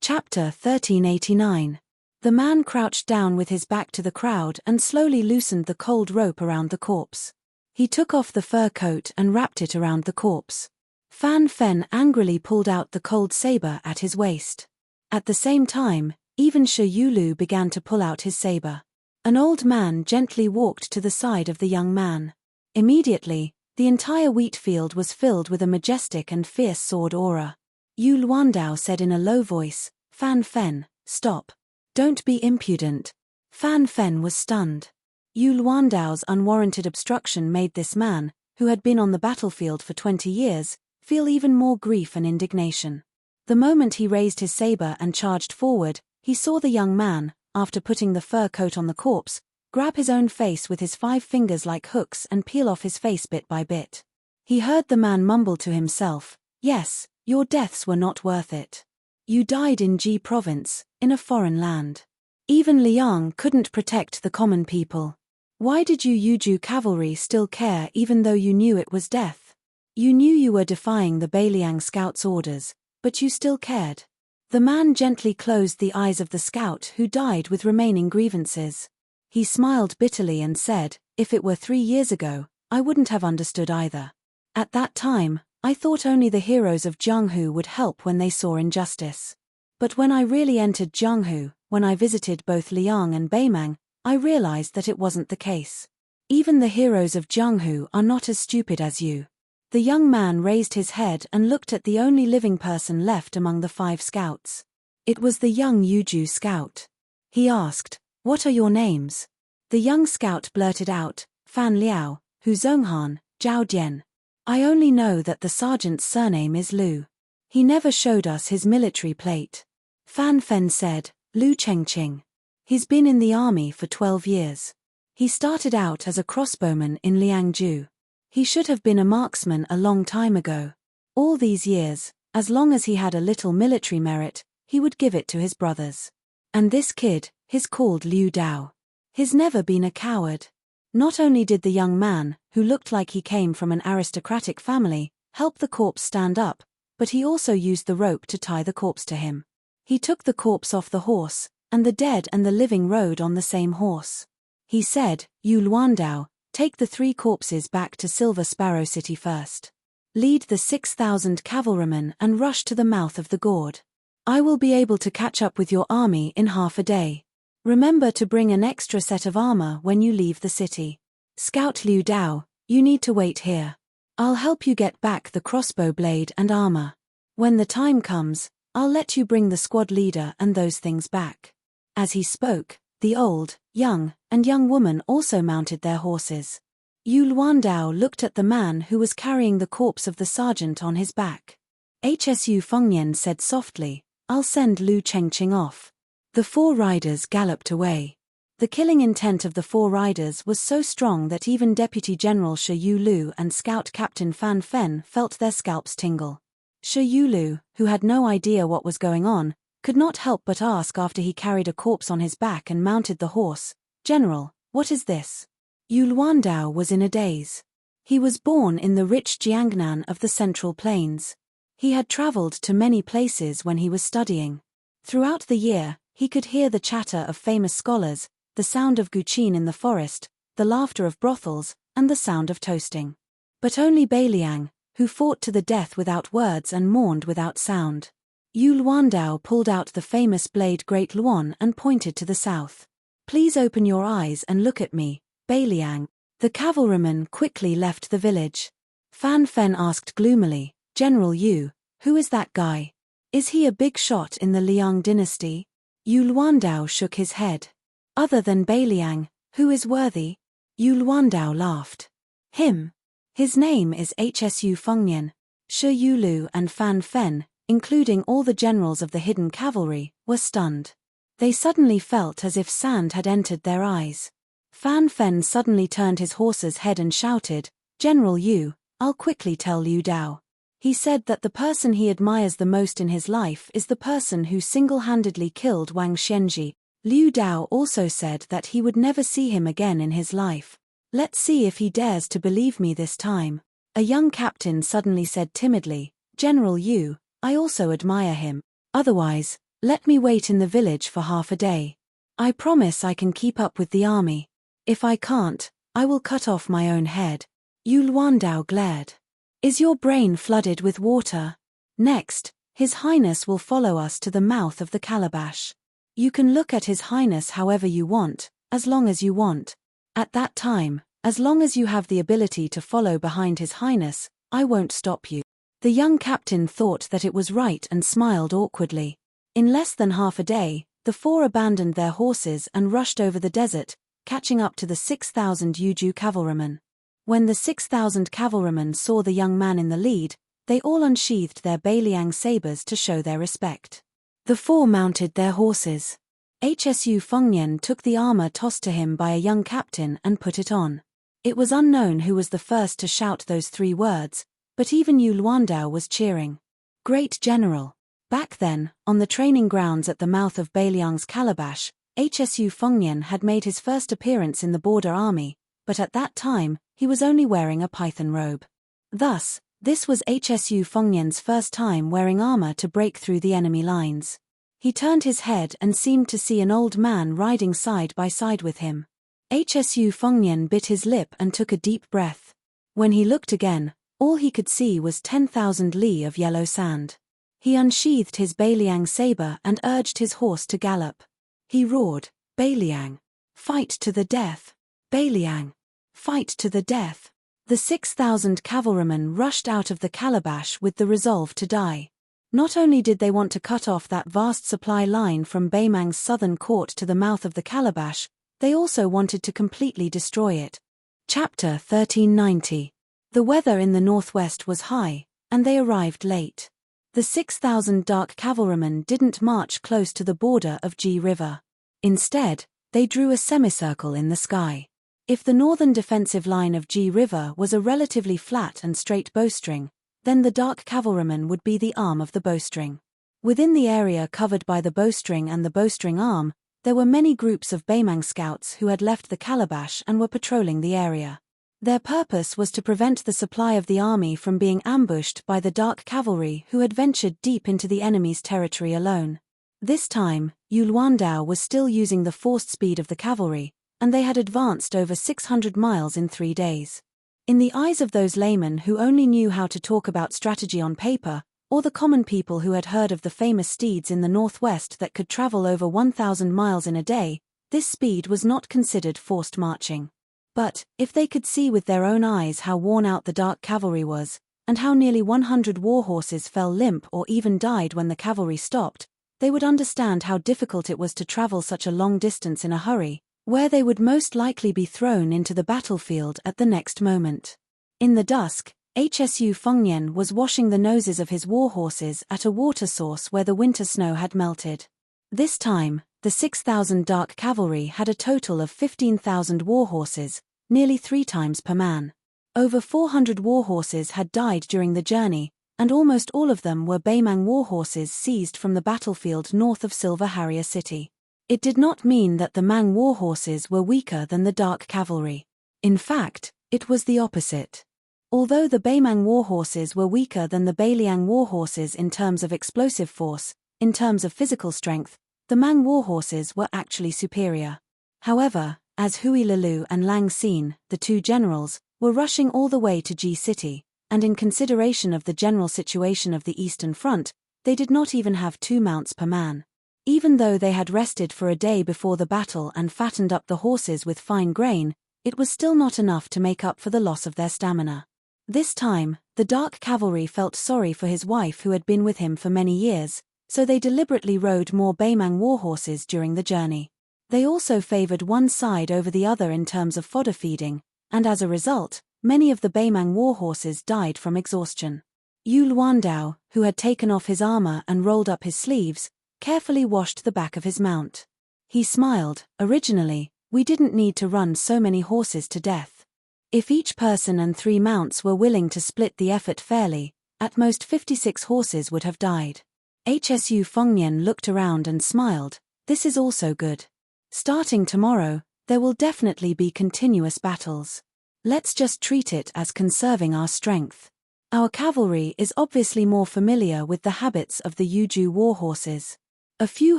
Speaker 1: Chapter 1389. The man crouched down with his back to the crowd and slowly loosened the cold rope around the corpse. He took off the fur coat and wrapped it around the corpse. Fan Fen angrily pulled out the cold saber at his waist. At the same time, even Shi Yulu began to pull out his saber. An old man gently walked to the side of the young man. Immediately, the entire wheat field was filled with a majestic and fierce sword aura. Yu Luandao said in a low voice, "Fan Fen, stop. Don't be impudent." Fan Fen was stunned. Yu Luandao's unwarranted obstruction made this man, who had been on the battlefield for 20 years, feel even more grief and indignation. The moment he raised his saber and charged forward, he saw the young man, after putting the fur coat on the corpse, grab his own face with his 5 fingers like hooks and peel off his face bit by bit. He heard the man mumble to himself, "Yes, your deaths were not worth it. You died in Ji province, in a foreign land. Even Liang couldn't protect the common people. Why did you Yuju cavalry still care even though you knew it was death? You knew you were defying the Beiliang scouts' orders, but you still cared." The man gently closed the eyes of the scout who died with remaining grievances. He smiled bitterly and said, "If it were 3 years ago, I wouldn't have understood either. At that time, I thought only the heroes of Jianghu would help when they saw injustice. But when I really entered Jianghu, when I visited both Liang and Beimang, I realized that it wasn't the case. Even the heroes of Jianghu are not as stupid as you." The young man raised his head and looked at the only living person left among the 5 scouts. It was the young Yuju scout. He asked, "What are your names?" The young scout blurted out, "Fan Liao, Hu Zhonghan, Zhao Dian. I only know that the sergeant's surname is Lu. He never showed us his military plate." Fan Fen said, "Lu Chengqing. He's been in the army for 12 years. He started out as a crossbowman in Liangju. He should have been a marksman a long time ago. All these years, as long as he had a little military merit, he would give it to his brothers. And this kid, he's called Liu Dao. He's never been a coward." Not only did the young man, who looked like he came from an aristocratic family, help the corpse stand up, but he also used the rope to tie the corpse to him. He took the corpse off the horse, and the dead and the living rode on the same horse. He said, "Yu Luandao, take the 3 corpses back to Silver Sparrow City first. Lead the 6,000 cavalrymen and rush to the mouth of the gorge. I will be able to catch up with your army in half a day. Remember to bring an extra set of armor when you leave the city. Scout Liu Dao, you need to wait here. I'll help you get back the crossbow blade and armor. When the time comes, I'll let you bring the squad leader and those things back." As he spoke, the old, young, and young woman also mounted their horses. Yu Luandao looked at the man who was carrying the corpse of the sergeant on his back. Hsu Fengnian said softly, "I'll send Lu Chengqing off." The 4 riders galloped away. The killing intent of the 4 riders was so strong that even Deputy General Shi Yulu and Scout Captain Fan Fen felt their scalps tingle. Shi Yulu, who had no idea what was going on, could not help but ask after he carried a corpse on his back and mounted the horse, "General, what is this?" Yu Luandao was in a daze. He was born in the rich Jiangnan of the Central Plains. He had traveled to many places when he was studying. Throughout the year, he could hear the chatter of famous scholars, the sound of guqin in the forest, the laughter of brothels, and the sound of toasting. But only Beiliang, who fought to the death without words and mourned without sound. Yu Luandao pulled out the famous blade Great Luan and pointed to the south. "Please open your eyes and look at me, Beiliang." The cavalrymen quickly left the village. Fan Fen asked gloomily, "General Yu, who is that guy? Is he a big shot in the Liang dynasty?" Yu Luandao shook his head. "Other than Beiliang, who is worthy?" Yu Luandao laughed. "Him. His name is Hsu Fengnian." Shi Yulu and Fan Fen, including all the generals of the hidden cavalry, were stunned. They suddenly felt as if sand had entered their eyes. Fan Fen suddenly turned his horse's head and shouted, "General Yu, I'll quickly tell Liu Dao." He said that the person he admires the most in his life is the person who single-handedly killed Wang Xianji. Liu Dao also said that he would never see him again in his life. "Let's see if he dares to believe me this time." A young captain suddenly said timidly, "General Yu, I also admire him. Otherwise, let me wait in the village for half a day. I promise I can keep up with the army. If I can't, I will cut off my own head." Yu Luandao glared. Is your brain flooded with water? Next, His Highness will follow us to the mouth of the calabash. You can look at His Highness however you want, as long as you want. At that time, as long as you have the ability to follow behind His Highness, I won't stop you. The young captain thought that it was right and smiled awkwardly. In less than half a day, the four abandoned their horses and rushed over the desert, catching up to the 6,000 Yuju cavalrymen. When the 6,000 cavalrymen saw the young man in the lead, they all unsheathed their Beiliang sabers to show their respect. The four mounted their horses. Hsu Fengnian took the armor tossed to him by a young captain and put it on. It was unknown who was the first to shout those three words, but even Yu Luandao was cheering. Great General! Back then, on the training grounds at the mouth of Beiliang's calabash, Hsu Fengnian had made his first appearance in the border army, but at that time, he was only wearing a python robe. Thus, this was Hsu Fengnian's first time wearing armor to break through the enemy lines. He turned his head and seemed to see an old man riding side by side with him. Hsu Fengnian bit his lip and took a deep breath. When he looked again, all he could see was 10,000 li of yellow sand. He unsheathed his Beiliang saber and urged his horse to gallop. He roared, "Beiliang! Fight to the death! Beiliang! Fight to the death!" The 6,000 cavalrymen rushed out of the calabash with the resolve to die. Not only did they want to cut off that vast supply line from Beimang's southern court to the mouth of the calabash, they also wanted to completely destroy it. Chapter 1390. The weather in the northwest was high, and they arrived late. The 6,000 dark cavalrymen didn't march close to the border of Ji River. Instead, they drew a semicircle in the sky. If the northern defensive line of Ji River was a relatively flat and straight bowstring, then the dark cavalrymen would be the arm of the bowstring. Within the area covered by the bowstring and the bowstring arm, there were many groups of Beimang scouts who had left the calabash and were patrolling the area. Their purpose was to prevent the supply of the army from being ambushed by the dark cavalry who had ventured deep into the enemy's territory alone. This time, Yu Luandao was still using the forced speed of the cavalry, and they had advanced over 600 miles in 3 days. In the eyes of those laymen who only knew how to talk about strategy on paper, or the common people who had heard of the famous steeds in the northwest that could travel over 1,000 miles in a day, this speed was not considered forced marching. But, if they could see with their own eyes how worn out the dark cavalry was, and how nearly 100 war horses fell limp or even died when the cavalry stopped, they would understand how difficult it was to travel such a long distance in a hurry, where they would most likely be thrown into the battlefield at the next moment. In the dusk, Hsu Fengnian was washing the noses of his war horses at a water source where the winter snow had melted. This time, the 6,000 dark cavalry had a total of 15,000 war horses, nearly 3 times per man. Over 400 war horses had died during the journey, and almost all of them were Beimang war horses seized from the battlefield north of Silver Harrier City. It did not mean that the Mang war horses were weaker than the dark cavalry. In fact, it was the opposite. Although the Beimang war horses were weaker than the Beiliang war horses in terms of explosive force, in terms of physical strength, the Mang war horses were actually superior. However, as Hui Lilu and Lang Xin, the 2 generals, were rushing all the way to Ji City, and in consideration of the general situation of the Eastern Front, they did not even have 2 mounts per man. Even though they had rested for a day before the battle and fattened up the horses with fine grain, it was still not enough to make up for the loss of their stamina. This time, the dark cavalry felt sorry for his wife who had been with him for many years, so they deliberately rode more Beimang war horses during the journey. They also favored one side over the other in terms of fodder feeding, and as a result, many of the Beimang war horses died from exhaustion. Yu Luandao, who had taken off his armor and rolled up his sleeves, carefully washed the back of his mount. He smiled. Originally, we didn't need to run so many horses to death. If each person and 3 mounts were willing to split the effort fairly, at most 56 horses would have died. Hsu Fengnian looked around and smiled. This is also good. Starting tomorrow, there will definitely be continuous battles. Let's just treat it as conserving our strength. Our cavalry is obviously more familiar with the habits of the Yuju war horses. A few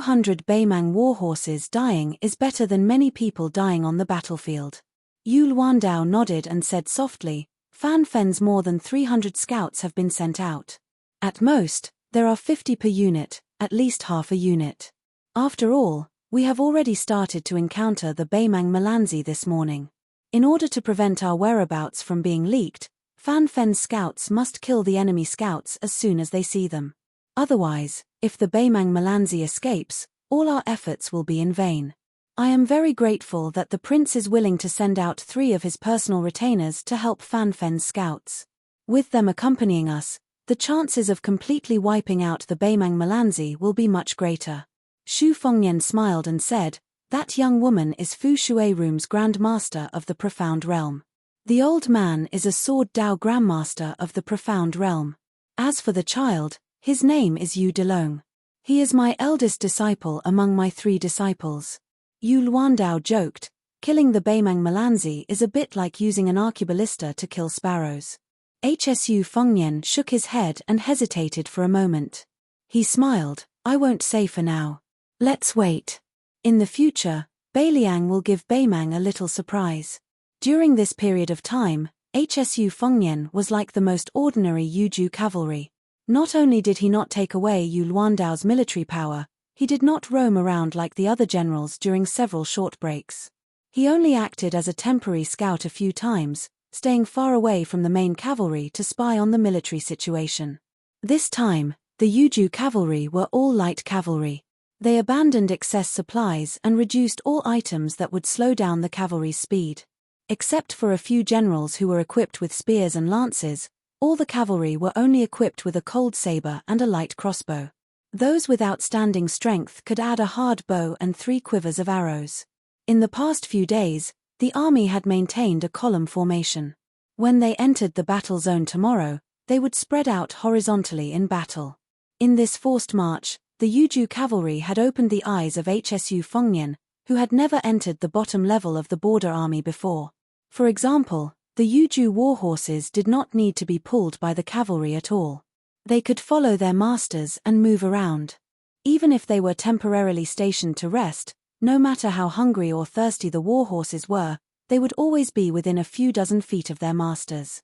Speaker 1: hundred Beimang war horses dying is better than many people dying on the battlefield. Yu Luandao nodded and said softly, Fan Fen's more than 300 scouts have been sent out. At most, there are 50 per unit, at least half a unit. After all, we have already started to encounter the Baimang Melanzi this morning. In order to prevent our whereabouts from being leaked, Fan Fen's scouts must kill the enemy scouts as soon as they see them. Otherwise, if the Baimang Melanzi escapes, all our efforts will be in vain. I am very grateful that the prince is willing to send out 3 of his personal retainers to help Fan Fen's scouts. With them accompanying us, the chances of completely wiping out the Baimang Melanzi will be much greater. Xu Fengnian smiled and said, "That young woman is Fu Shuiroom's Grand Master of the Profound Realm. The old man is a Sword Dao Grandmaster of the Profound Realm. As for the child, his name is Yu Delong. He is my eldest disciple among my 3 disciples." Yu Luandao joked, "Killing the Baimang Melanzi is a bit like using an arqueballista to kill sparrows." Hsu Fengnian shook his head and hesitated for a moment. He smiled, "I won't say for now. Let's wait. In the future, Beiliang will give Baimang a little surprise." During this period of time, Hsu Fengnian was like the most ordinary Yuju cavalry. Not only did he not take away Yu Luandao's military power, he did not roam around like the other generals during several short breaks. He only acted as a temporary scout a few times, staying far away from the main cavalry to spy on the military situation. This time, the Yuju cavalry were all light cavalry. They abandoned excess supplies and reduced all items that would slow down the cavalry's speed. Except for a few generals who were equipped with spears and lances, all the cavalry were only equipped with a cold saber and a light crossbow. Those with outstanding strength could add a hard bow and 3 quivers of arrows. In the past few days, the army had maintained a column formation. When they entered the battle zone tomorrow, they would spread out horizontally in battle. In this forced march, the Yuju cavalry had opened the eyes of Hsu Fengnian, who had never entered the bottom level of the border army before. For example, the Yuju war horses did not need to be pulled by the cavalry at all. They could follow their masters and move around. Even if they were temporarily stationed to rest, no matter how hungry or thirsty the war horses were, they would always be within a few dozen feet of their masters.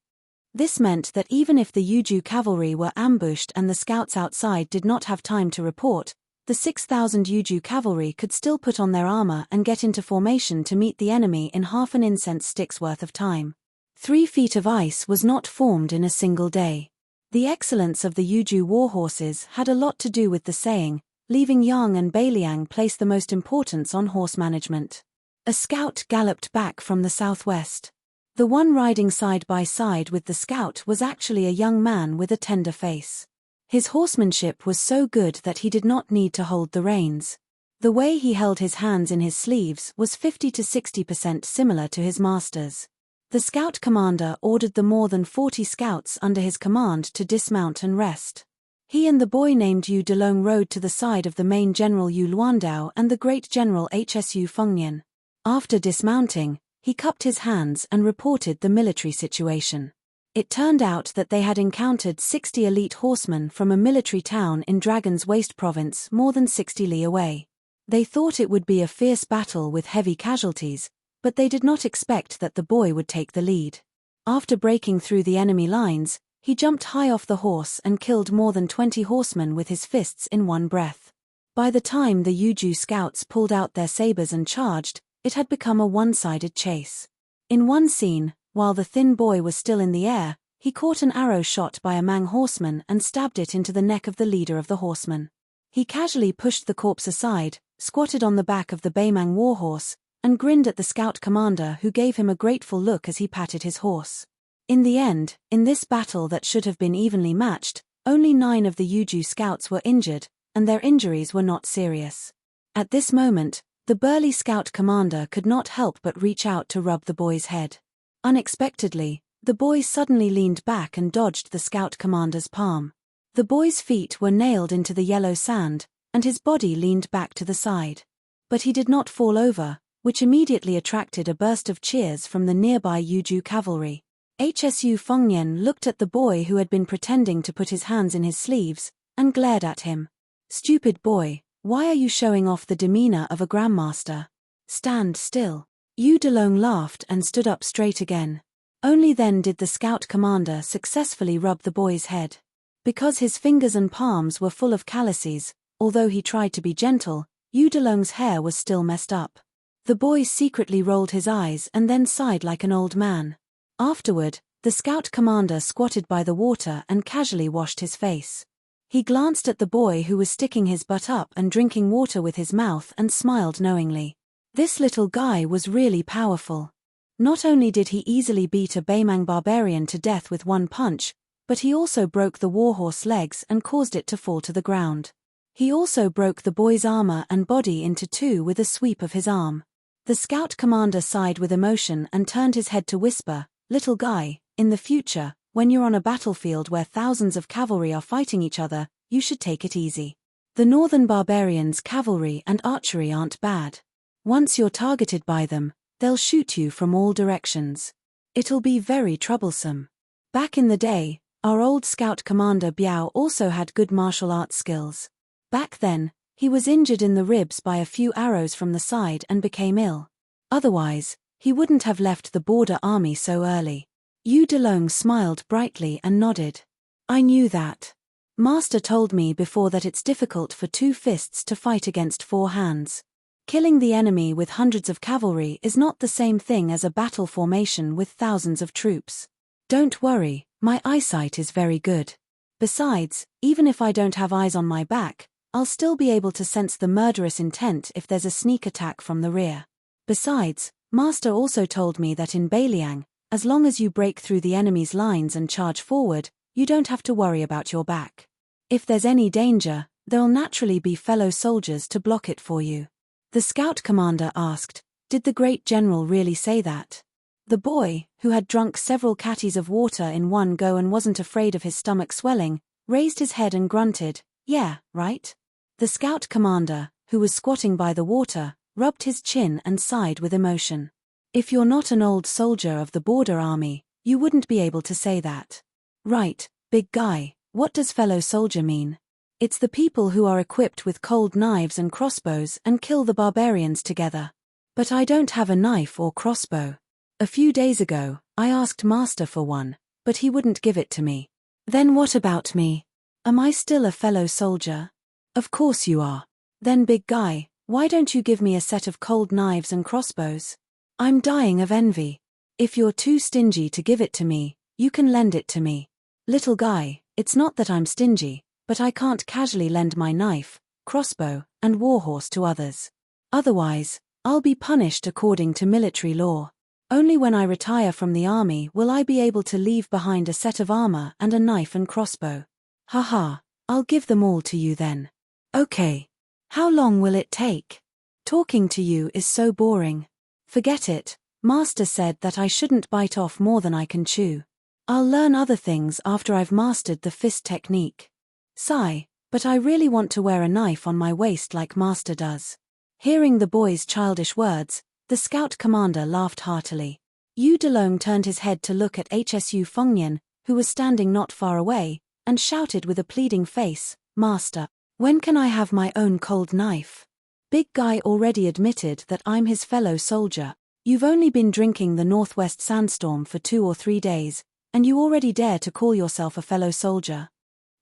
Speaker 1: This meant that even if the Yuju cavalry were ambushed and the scouts outside did not have time to report, the 6,000 Yuju cavalry could still put on their armor and get into formation to meet the enemy in half an incense stick's worth of time. 3 feet of ice was not formed in a single day. The excellence of the Yuju war horses had a lot to do with the saying, leaving Yang and Beiliang place the most importance on horse management. A scout galloped back from the southwest. The one riding side by side with the scout was actually a young man with a tender face. His horsemanship was so good that he did not need to hold the reins. The way he held his hands in his sleeves was 50 to 60% similar to his master's. The scout commander ordered the more than 40 scouts under his command to dismount and rest. He and the boy named Yu Delong rode to the side of the main general Yu Luandao and the great general Hsu Fengnian. After dismounting, he cupped his hands and reported the military situation. It turned out that they had encountered 60 elite horsemen from a military town in Dragon's Waste province more than 60 li away. They thought it would be a fierce battle with heavy casualties, but they did not expect that the boy would take the lead. After breaking through the enemy lines, he jumped high off the horse and killed more than 20 horsemen with his fists in one breath. By the time the Yuju scouts pulled out their sabers and charged, it had become a one-sided chase. In one scene, while the thin boy was still in the air, he caught an arrow shot by a Mang horseman and stabbed it into the neck of the leader of the horsemen. He casually pushed the corpse aside, squatted on the back of the Baimang warhorse, and grinned at the scout commander who gave him a grateful look as he patted his horse. In the end, in this battle that should have been evenly matched, only 9 of the Yuju scouts were injured, and their injuries were not serious. At this moment, the burly scout commander could not help but reach out to rub the boy's head. Unexpectedly, the boy suddenly leaned back and dodged the scout commander's palm. The boy's feet were nailed into the yellow sand, and his body leaned back to the side. But he did not fall over, which immediately attracted a burst of cheers from the nearby Yuju cavalry. Hsu Fengnian looked at the boy who had been pretending to put his hands in his sleeves, and glared at him. "Stupid boy, why are you showing off the demeanor of a grandmaster? Stand still." Yu Delong laughed and stood up straight again. Only then did the scout commander successfully rub the boy's head. Because his fingers and palms were full of calluses, although he tried to be gentle, Yu Delong's hair was still messed up. The boy secretly rolled his eyes and then sighed like an old man. Afterward, the scout commander squatted by the water and casually washed his face. He glanced at the boy who was sticking his butt up and drinking water with his mouth and smiled knowingly. This little guy was really powerful. Not only did he easily beat a Baimang barbarian to death with one punch, but he also broke the warhorse legs and caused it to fall to the ground. He also broke the boy's armor and body into two with a sweep of his arm. The scout commander sighed with emotion and turned his head to whisper, "Little guy, in the future, when you're on a battlefield where thousands of cavalry are fighting each other, you should take it easy. The northern barbarians' cavalry and archery aren't bad. Once you're targeted by them, they'll shoot you from all directions. It'll be very troublesome." Back in the day, our old scout commander Biao also had good martial arts skills. Back then, he was injured in the ribs by a few arrows from the side and became ill. Otherwise, he wouldn't have left the border army so early. Yu Delong smiled brightly and nodded. "I knew that. Master told me before that it's difficult for two fists to fight against four hands. Killing the enemy with hundreds of cavalry is not the same thing as a battle formation with thousands of troops. Don't worry, my eyesight is very good. Besides, even if I don't have eyes on my back, I'll still be able to sense the murderous intent if there's a sneak attack from the rear. Besides, Master also told me that in Bailiang, as long as you break through the enemy's lines and charge forward, you don't have to worry about your back. If there's any danger, there'll naturally be fellow soldiers to block it for you." The scout commander asked, "Did the great general really say that?" The boy, who had drunk several catties of water in one go and wasn't afraid of his stomach swelling, raised his head and grunted, "Yeah, right?" The scout commander, who was squatting by the water, rubbed his chin and sighed with emotion. "If you're not an old soldier of the border army, you wouldn't be able to say that." "Right, big guy, what does fellow soldier mean?" "It's the people who are equipped with cold knives and crossbows and kill the barbarians together. But I don't have a knife or crossbow. A few days ago, I asked Master for one, but he wouldn't give it to me." "Then what about me? Am I still a fellow soldier?" "Of course you are. Then big guy, why don't you give me a set of cold knives and crossbows? I'm dying of envy. If you're too stingy to give it to me, you can lend it to me." "Little guy, it's not that I'm stingy, but I can't casually lend my knife, crossbow, and warhorse to others. Otherwise, I'll be punished according to military law. Only when I retire from the army will I be able to leave behind a set of armor and a knife and crossbow." "Haha, I'll give them all to you then." "Okay. How long will it take? Talking to you is so boring." "Forget it, Master said that I shouldn't bite off more than I can chew. I'll learn other things after I've mastered the fist technique. Sigh, but I really want to wear a knife on my waist like Master does." Hearing the boy's childish words, the scout commander laughed heartily. Yu Delong turned his head to look at Hsu Fengnian, who was standing not far away, and shouted with a pleading face, "Master, when can I have my own cold knife? Big guy already admitted that I'm his fellow soldier. You've only been drinking the northwest sandstorm for 2 or 3 days, and you already dare to call yourself a fellow soldier."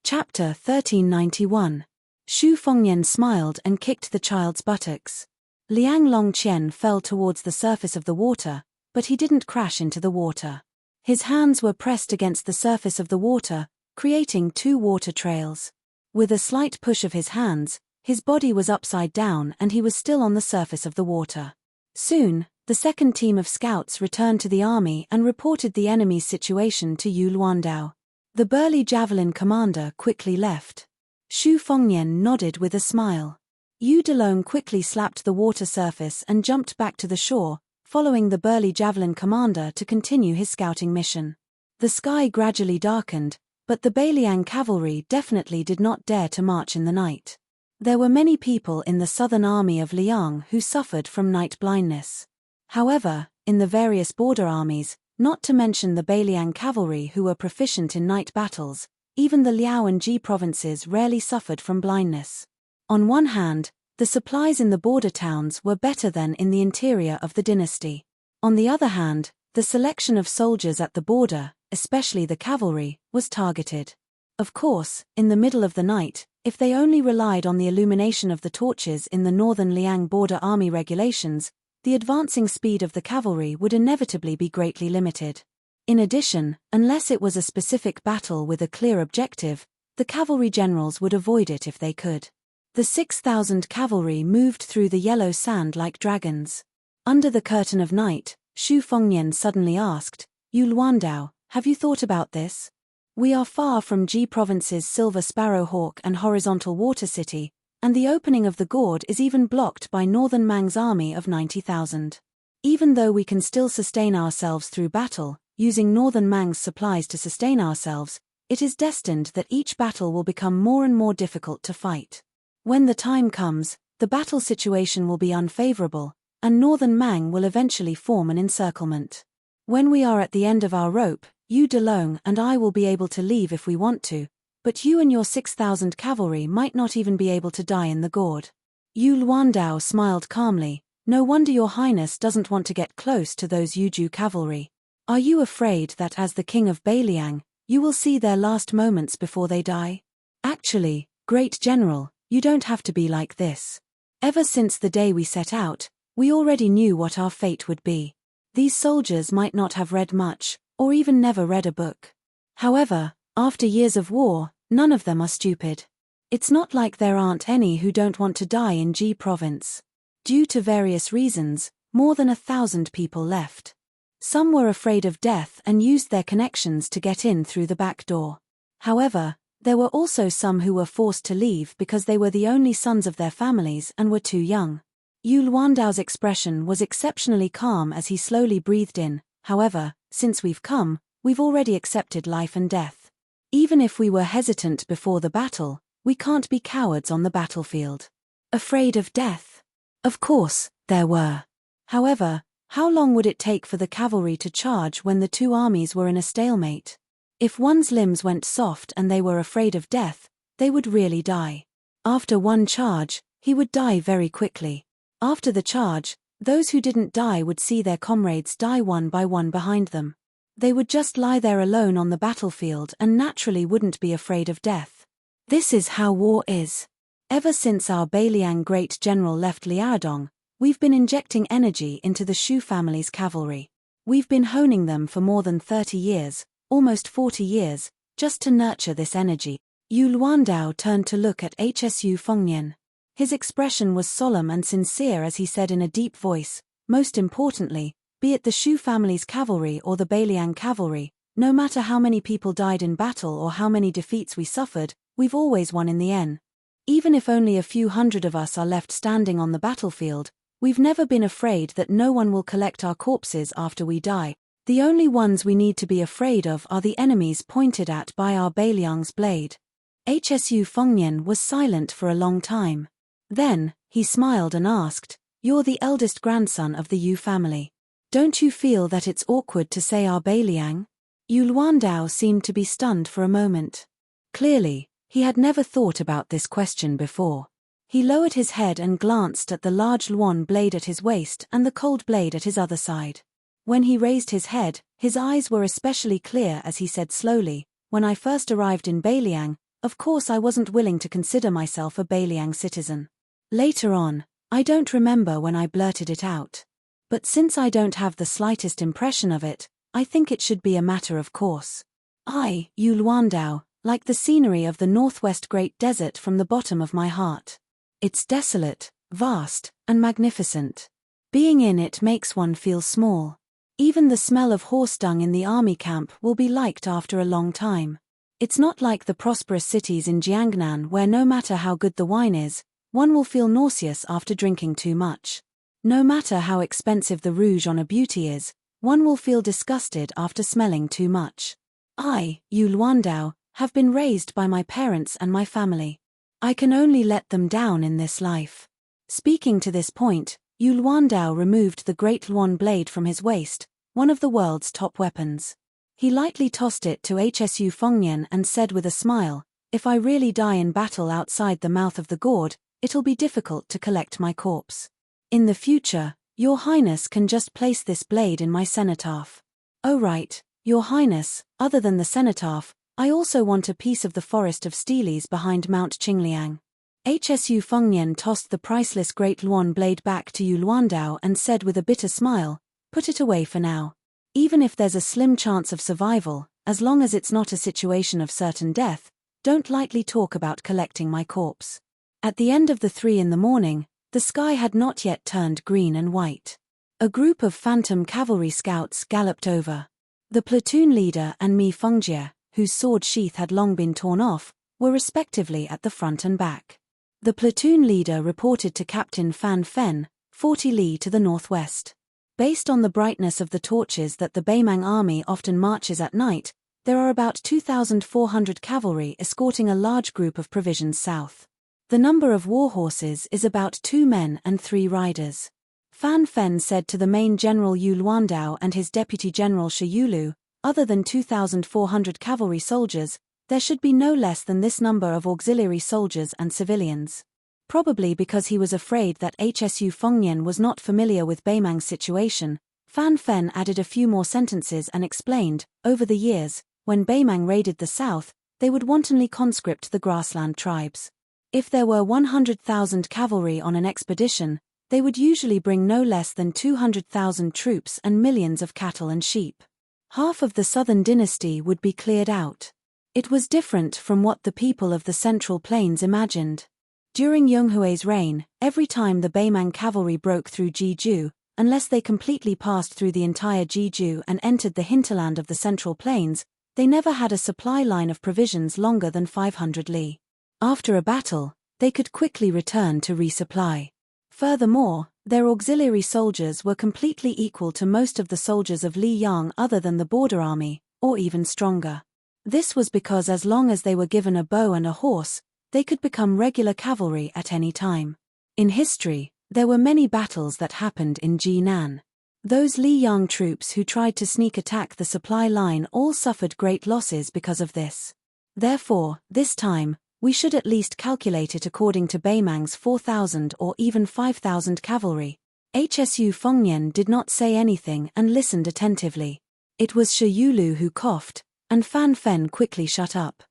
Speaker 1: Chapter 1391. Shu Fengnian smiled and kicked the child's buttocks. Liang Longqian fell towards the surface of the water, but he didn't crash into the water. His hands were pressed against the surface of the water, creating 2 water trails. With a slight push of his hands, his body was upside down and he was still on the surface of the water. Soon, the second team of scouts returned to the army and reported the enemy's situation to Yu Luandao. The burly javelin commander quickly left. Shu Fengnian nodded with a smile. Yu Delong quickly slapped the water surface and jumped back to the shore, following the burly javelin commander to continue his scouting mission. The sky gradually darkened, but the Bailiang cavalry definitely did not dare to march in the night. There were many people in the southern army of Liang who suffered from night blindness. However, in the various border armies, not to mention the Bailiang cavalry who were proficient in night battles, even the Liao and Ji provinces rarely suffered from blindness. On one hand, the supplies in the border towns were better than in the interior of the dynasty. On the other hand, The selection of soldiers at the border, especially the cavalry, was targeted. Of course, in the middle of the night, if they only relied on the illumination of the torches in the northern Liang border army regulations, the advancing speed of the cavalry would inevitably be greatly limited. In addition, unless it was a specific battle with a clear objective, the cavalry generals would avoid it if they could. The 6,000 cavalry moved through the yellow sand like dragons. Under the curtain of night, Xu Fengnian suddenly asked, "Yu Luandao, have you thought about this? We are far from Ji Province's Silver Sparrowhawk and Horizontal Water City, and the opening of the gorge is even blocked by Northern Mang's army of 90,000. Even though we can still sustain ourselves through battle, using Northern Mang's supplies to sustain ourselves, it is destined that each battle will become more and more difficult to fight. When the time comes, the battle situation will be unfavorable, and Northern Mang will eventually form an encirclement. When we are at the end of our rope, Yu Delong and I will be able to leave if we want to, but you and your 6,000 cavalry might not even be able to die in the gorge." Yu Luandao smiled calmly. "No wonder your highness doesn't want to get close to those Yuju cavalry. Are you afraid that as the king of Beiliang, you will see their last moments before they die? Actually, great general, you don't have to be like this. Ever since the day we set out, we already knew what our fate would be. These soldiers might not have read much, or even never read a book. However, after years of war, none of them are stupid. It's not like there aren't any who don't want to die in Ji Province. Due to various reasons, more than 1,000 people left. Some were afraid of death and used their connections to get in through the back door. However, there were also some who were forced to leave because they were the only sons of their families and were too young." Yu Luandao's expression was exceptionally calm as he slowly breathed in. "However, since we've come, we've already accepted life and death. Even if we were hesitant before the battle, we can't be cowards on the battlefield." Afraid of death? Of course, there were. However, how long would it take for the cavalry to charge when the two armies were in a stalemate? If one's limbs went soft and they were afraid of death, they would really die. After one charge, he would die very quickly. After the charge, those who didn't die would see their comrades die one by one behind them. They would just lie there alone on the battlefield and naturally wouldn't be afraid of death. This is how war is. Ever since our Beiliang great general left Liaodong, we've been injecting energy into the Shu family's cavalry. We've been honing them for more than 30 years, almost 40 years, just to nurture this energy. Yu Luandao turned to look at Hsu Fengnian. His expression was solemn and sincere as he said in a deep voice, "Most importantly, be it the Shu family's cavalry or the Beiliang cavalry, no matter how many people died in battle or how many defeats we suffered, we've always won in the end. Even if only a few hundred of us are left standing on the battlefield, we've never been afraid that no one will collect our corpses after we die. The only ones we need to be afraid of are the enemies pointed at by our Beiliang's blade." Hsu Fengnian was silent for a long time. Then, he smiled and asked, "You're the eldest grandson of the Yu family. Don't you feel that it's awkward to say our Beiliang?" Yu Luandao seemed to be stunned for a moment. Clearly, he had never thought about this question before. He lowered his head and glanced at the large Luan blade at his waist and the cold blade at his other side. When he raised his head, his eyes were especially clear as he said slowly, "When I first arrived in Beiliang, of course I wasn't willing to consider myself a Beiliang citizen. Later on, I don't remember when I blurted it out. But since I don't have the slightest impression of it, I think it should be a matter of course. I, Yu Luandao, like the scenery of the northwest Great Desert from the bottom of my heart. It's desolate, vast, and magnificent. Being in it makes one feel small. Even the smell of horse dung in the army camp will be liked after a long time. It's not like the prosperous cities in Jiangnan where no matter how good the wine is, one will feel nauseous after drinking too much. No matter how expensive the rouge on a beauty is, one will feel disgusted after smelling too much. I, Yu Luandao, have been raised by my parents and my family. I can only let them down in this life." Speaking to this point, Yu Luandao removed the great Luan blade from his waist, one of the world's top weapons. He lightly tossed it to Hsu Fengnian and said with a smile, "If I really die in battle outside the mouth of the gorge, it'll be difficult to collect my corpse. In the future, Your Highness can just place this blade in my cenotaph." "Oh right, Your Highness, other than the cenotaph, I also want a piece of the forest of steles behind Mount Qingliang." Hsu Fengnian tossed the priceless Great Luan blade back to Yu Luandao and said with a bitter smile, "Put it away for now. Even if there's a slim chance of survival, as long as it's not a situation of certain death, don't lightly talk about collecting my corpse." At the end of the 3 in the morning, the sky had not yet turned green and white. A group of phantom cavalry scouts galloped over. The platoon leader and Mi Fengjie, whose sword sheath had long been torn off, were respectively at the front and back. The platoon leader reported to Captain Fan Fen, 40 li to the northwest. Based on the brightness of the torches that the Beimang army often marches at night, there are about 2,400 cavalry escorting a large group of provisions south. The number of war horses is about 2 men and 3 riders. Fan Fen said to the main general Yu Luandao and his deputy general Shi Yulu, "Other than 2,400 cavalry soldiers, there should be no less than this number of auxiliary soldiers and civilians." Probably because he was afraid that Hsu Fengnian was not familiar with Beimang's situation, Fan Fen added a few more sentences and explained, over the years, when Beimang raided the south, they would wantonly conscript the grassland tribes. If there were 100,000 cavalry on an expedition, they would usually bring no less than 200,000 troops and millions of cattle and sheep. Half of the southern dynasty would be cleared out. It was different from what the people of the Central Plains imagined. During Yonghui's reign, every time the Beimang cavalry broke through Jeju, unless they completely passed through the entire Jeju and entered the hinterland of the Central Plains, they never had a supply line of provisions longer than 500 li. After a battle, they could quickly return to resupply. Furthermore, their auxiliary soldiers were completely equal to most of the soldiers of Li Yang other than the border army, or even stronger. This was because as long as they were given a bow and a horse, they could become regular cavalry at any time. In history, there were many battles that happened in Jinan. Those Li Yang troops who tried to sneak attack the supply line all suffered great losses because of this. Therefore, this time, we should at least calculate it according to Beimang's 4,000 or even 5,000 cavalry. Hsu Fengnian did not say anything and listened attentively. It was Shi Yulu who coughed, and Fan Fen quickly shut up.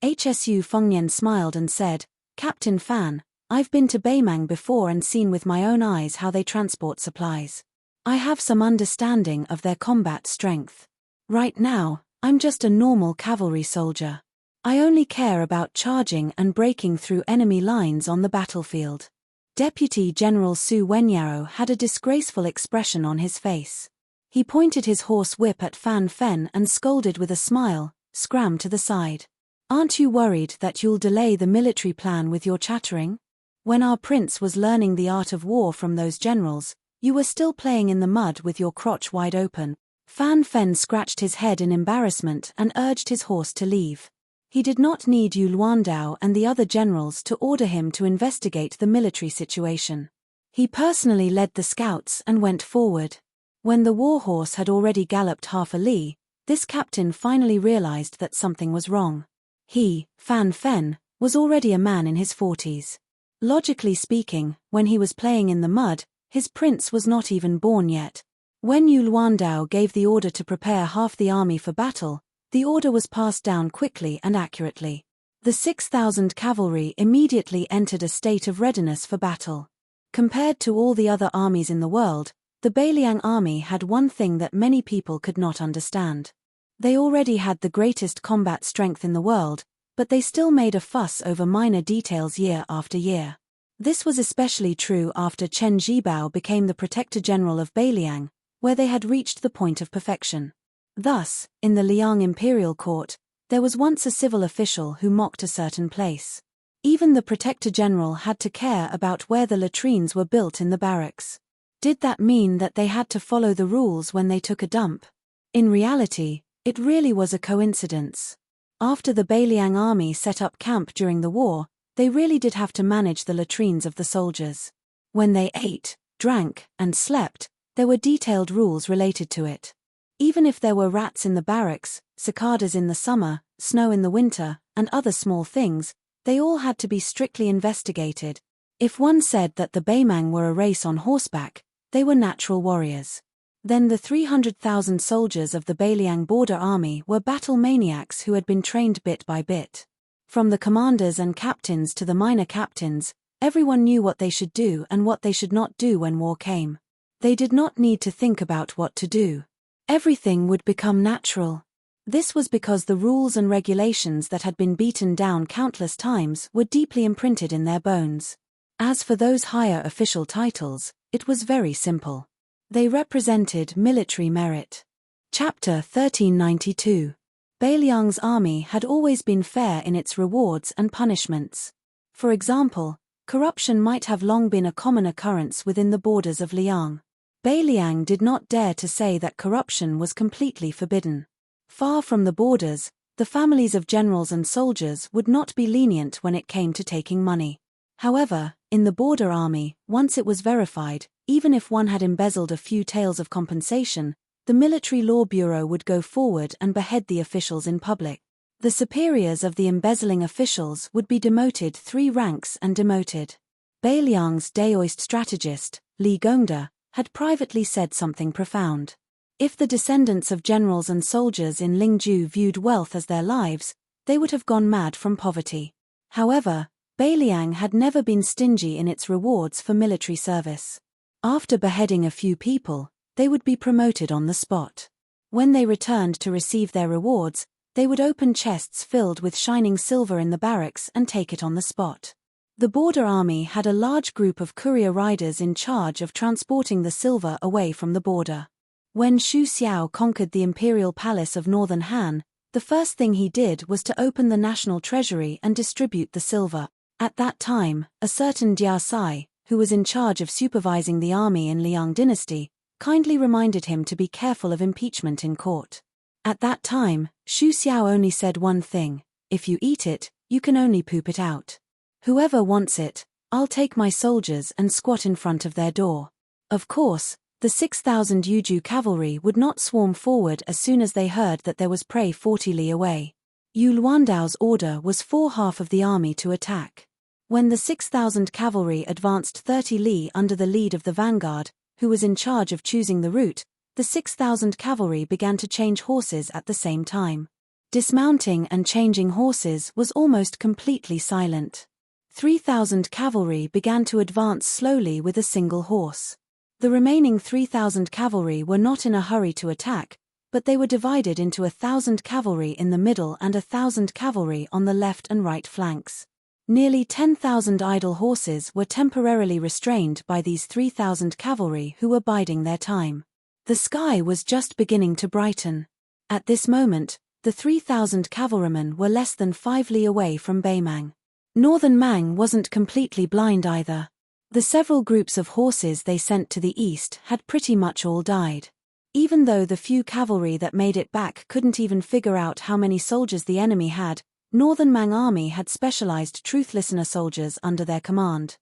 Speaker 1: Hsu Fengnian smiled and said, "Captain Fan, I've been to Beimang before and seen with my own eyes how they transport supplies. I have some understanding of their combat strength. Right now, I'm just a normal cavalry soldier. I only care about charging and breaking through enemy lines on the battlefield." Deputy General Su Wenyaro had a disgraceful expression on his face. He pointed his horse whip at Fan Fen and scolded with a smile, "Scram to the side. Aren't you worried that you'll delay the military plan with your chattering? When our prince was learning the art of war from those generals, you were still playing in the mud with your crotch wide open." Fan Fen scratched his head in embarrassment and urged his horse to leave. He did not need Yu Luandao and the other generals to order him to investigate the military situation. He personally led the scouts and went forward. When the war horse had already galloped half a li, this captain finally realized that something was wrong. He, Fan Fen, was already a man in his 40s. Logically speaking, when he was playing in the mud, his prince was not even born yet. When Yu Luandao gave the order to prepare half the army for battle, the order was passed down quickly and accurately. The 6,000 cavalry immediately entered a state of readiness for battle. Compared to all the other armies in the world, the Beiliang army had one thing that many people could not understand. They already had the greatest combat strength in the world, but they still made a fuss over minor details year after year. This was especially true after Chen Zhibao became the Protector General of Beiliang, where they had reached the point of perfection. Thus, in the Liang imperial court, there was once a civil official who mocked a certain place. Even the Protector General had to care about where the latrines were built in the barracks. Did that mean that they had to follow the rules when they took a dump? In reality, it really was a coincidence. After the Beiliang army set up camp during the war, they really did have to manage the latrines of the soldiers. When they ate, drank, and slept, there were detailed rules related to it. Even if there were rats in the barracks, cicadas in the summer, snow in the winter, and other small things, they all had to be strictly investigated. If one said that the Beimang were a race on horseback, they were natural warriors. Then the 300,000 soldiers of the Beiliang border army were battle maniacs who had been trained bit by bit. From the commanders and captains to the minor captains, everyone knew what they should do and what they should not do when war came. They did not need to think about what to do. Everything would become natural. This was because the rules and regulations that had been beaten down countless times were deeply imprinted in their bones. As for those higher official titles, it was very simple. They represented military merit. Chapter 1392. Beiliang's army had always been fair in its rewards and punishments. For example, corruption might have long been a common occurrence within the borders of Liang. Beiliang did not dare to say that corruption was completely forbidden. Far from the borders, the families of generals and soldiers would not be lenient when it came to taking money. However, in the border army, once it was verified, even if one had embezzled a few taels of compensation, the military law bureau would go forward and behead the officials in public. The superiors of the embezzling officials would be demoted 3 ranks and demoted. Beiliang's Daoist strategist, Li Gongda, had privately said something profound. If the descendants of generals and soldiers in Lingju viewed wealth as their lives, they would have gone mad from poverty. However, Beiliang had never been stingy in its rewards for military service. After beheading a few people, they would be promoted on the spot. When they returned to receive their rewards, they would open chests filled with shining silver in the barracks and take it on the spot. The border army had a large group of courier riders in charge of transporting the silver away from the border. When Xu Xiao conquered the imperial palace of northern Han, the first thing he did was to open the national treasury and distribute the silver. At that time, a certain Jia Sai, who was in charge of supervising the army in Liang dynasty, kindly reminded him to be careful of impeachment in court. At that time, Xu Xiao only said one thing: if you eat it, you can only poop it out. Whoever wants it, I'll take my soldiers and squat in front of their door. Of course, the 6,000 Yuju cavalry would not swarm forward as soon as they heard that there was prey 40 li away. Yu Luandao's order was for half of the army to attack. When the 6,000 cavalry advanced 30 li under the lead of the vanguard, who was in charge of choosing the route, the 6,000 cavalry began to change horses at the same time. Dismounting and changing horses was almost completely silent. 3,000 cavalry began to advance slowly with a single horse. The remaining 3,000 cavalry were not in a hurry to attack, but they were divided into 1,000 cavalry in the middle and 1,000 cavalry on the left and right flanks. Nearly 10,000 idle horses were temporarily restrained by these 3,000 cavalry who were biding their time. The sky was just beginning to brighten. At this moment, the 3,000 cavalrymen were less than 5 li away from Beimang. Northern Mang wasn't completely blind either. The several groups of horses they sent to the east had pretty much all died. Even though the few cavalry that made it back couldn't even figure out how many soldiers the enemy had, Northern Mang army had specialized truth listener soldiers under their command.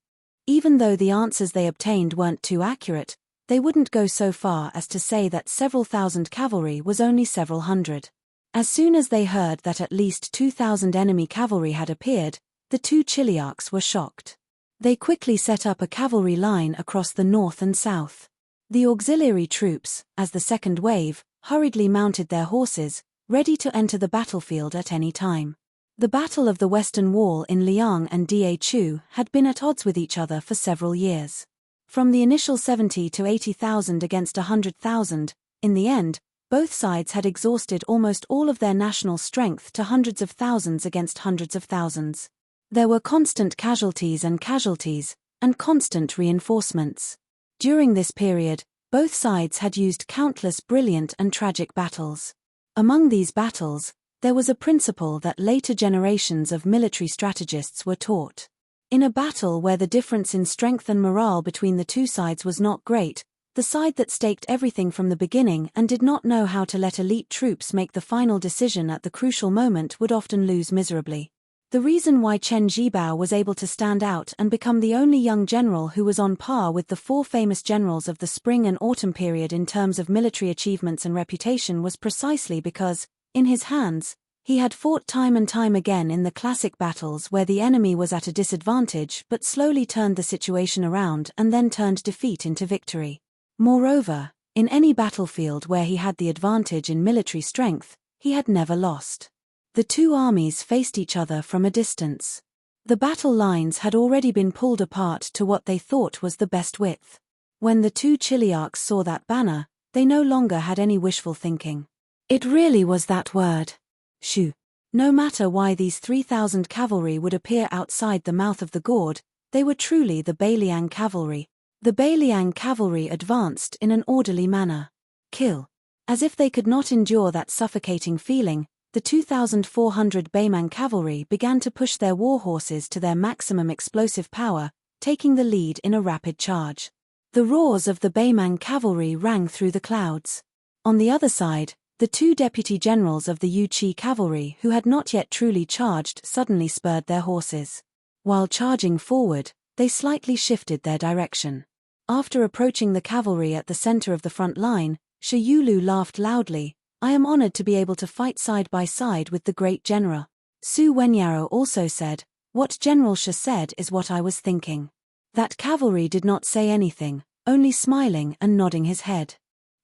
Speaker 1: Even though the answers they obtained weren't too accurate, they wouldn't go so far as to say that several thousand cavalry was only several hundred. As soon as they heard that at least 2,000 enemy cavalry had appeared, the 2 Chiliarchs were shocked. They quickly set up a cavalry line across the north and south. The auxiliary troops, as the second wave, hurriedly mounted their horses, ready to enter the battlefield at any time. The Battle of the Western Wall in Liang and Daechu had been at odds with each other for several years. From the initial 70 to 80,000 against 100,000, in the end, both sides had exhausted almost all of their national strength to hundreds of thousands against hundreds of thousands. There were constant casualties, and constant reinforcements. During this period, both sides had used countless brilliant and tragic battles. Among these battles, there was a principle that later generations of military strategists were taught. In a battle where the difference in strength and morale between the two sides was not great, the side that staked everything from the beginning and did not know how to let elite troops make the final decision at the crucial moment would often lose miserably. The reason why Chen Zhibao was able to stand out and become the only young general who was on par with the 4 famous generals of the spring and autumn period in terms of military achievements and reputation was precisely because, in his hands, he had fought time and time again in the classic battles where the enemy was at a disadvantage but slowly turned the situation around and then turned defeat into victory. Moreover, In any battlefield where he had the advantage in military strength, he had never lost. The two armies faced each other from a distance. The battle lines had already been pulled apart to what they thought was the best width. When the two Chiliarchs saw that banner, they no longer had any wishful thinking. It really was that word. Shu. No matter why these 3,000 cavalry would appear outside the mouth of the gorge, they were truly the Bailiang cavalry. The Bailiang cavalry advanced in an orderly manner. Kill. As if they could not endure that suffocating feeling, the 2,400 Baimang cavalry began to push their war horses to their maximum explosive power, taking the lead in a rapid charge. The roars of the Baimang cavalry rang through the clouds. On the other side, the two deputy generals of the Yuchi cavalry who had not yet truly charged suddenly spurred their horses. While charging forward, they slightly shifted their direction. After approaching the cavalry at the center of the front line, Shi Yulu laughed loudly. "I am honored to be able to fight side by side with the great general." Su Wenyaro also said, "What General Shi said is what I was thinking." That cavalry did not say anything, only smiling and nodding his head.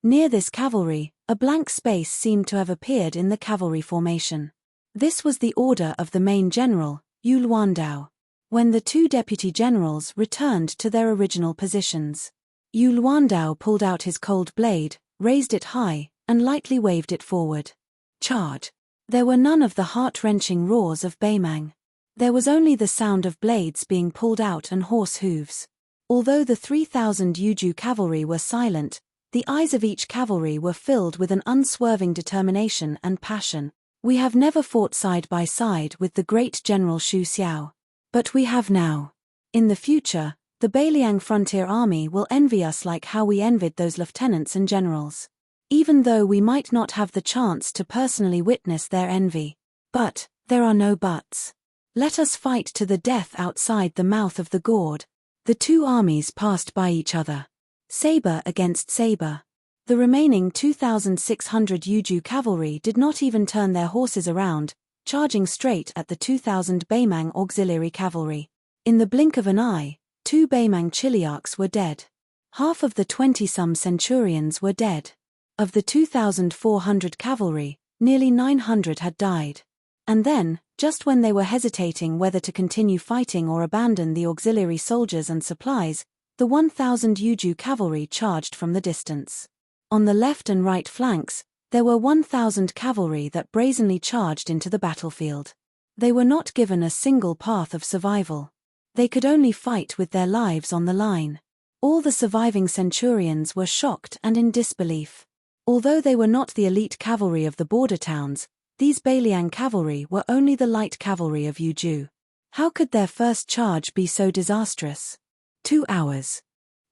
Speaker 1: Near this cavalry, a blank space seemed to have appeared in the cavalry formation. This was the order of the main general, Yu Luandao. When the two deputy generals returned to their original positions, Yu Luandao pulled out his cold blade, raised it high, and lightly waved it forward. Charge! There were none of the heart-wrenching roars of Baimang. There was only the sound of blades being pulled out and horse hooves. Although the 3,000 Yuju cavalry were silent, the eyes of each cavalry were filled with an unswerving determination and passion. "We have never fought side by side with the great General Xu Xiao. But we have now. In the future, the Bailiang Frontier Army will envy us like how we envied those lieutenants and generals. Even though we might not have the chance to personally witness their envy. But, there are no buts. Let us fight to the death outside the mouth of the gorge." The two armies passed by each other. Saber against saber. The remaining 2,600 Yuju cavalry did not even turn their horses around, charging straight at the 2,000 Baimang auxiliary cavalry. In the blink of an eye, 2 Baimang Chiliarchs were dead. Half of the 20-some centurions were dead. Of the 2,400 cavalry, nearly 900 had died. And then, just when they were hesitating whether to continue fighting or abandon the auxiliary soldiers and supplies, the 1,000 Yuju cavalry charged from the distance. On the left and right flanks, there were 1,000 cavalry that brazenly charged into the battlefield. They were not given a single path of survival. They could only fight with their lives on the line. All the surviving centurions were shocked and in disbelief. Although they were not the elite cavalry of the border towns, these Bailiang cavalry were only the light cavalry of Yuju. How could their first charge be so disastrous? 2 hours.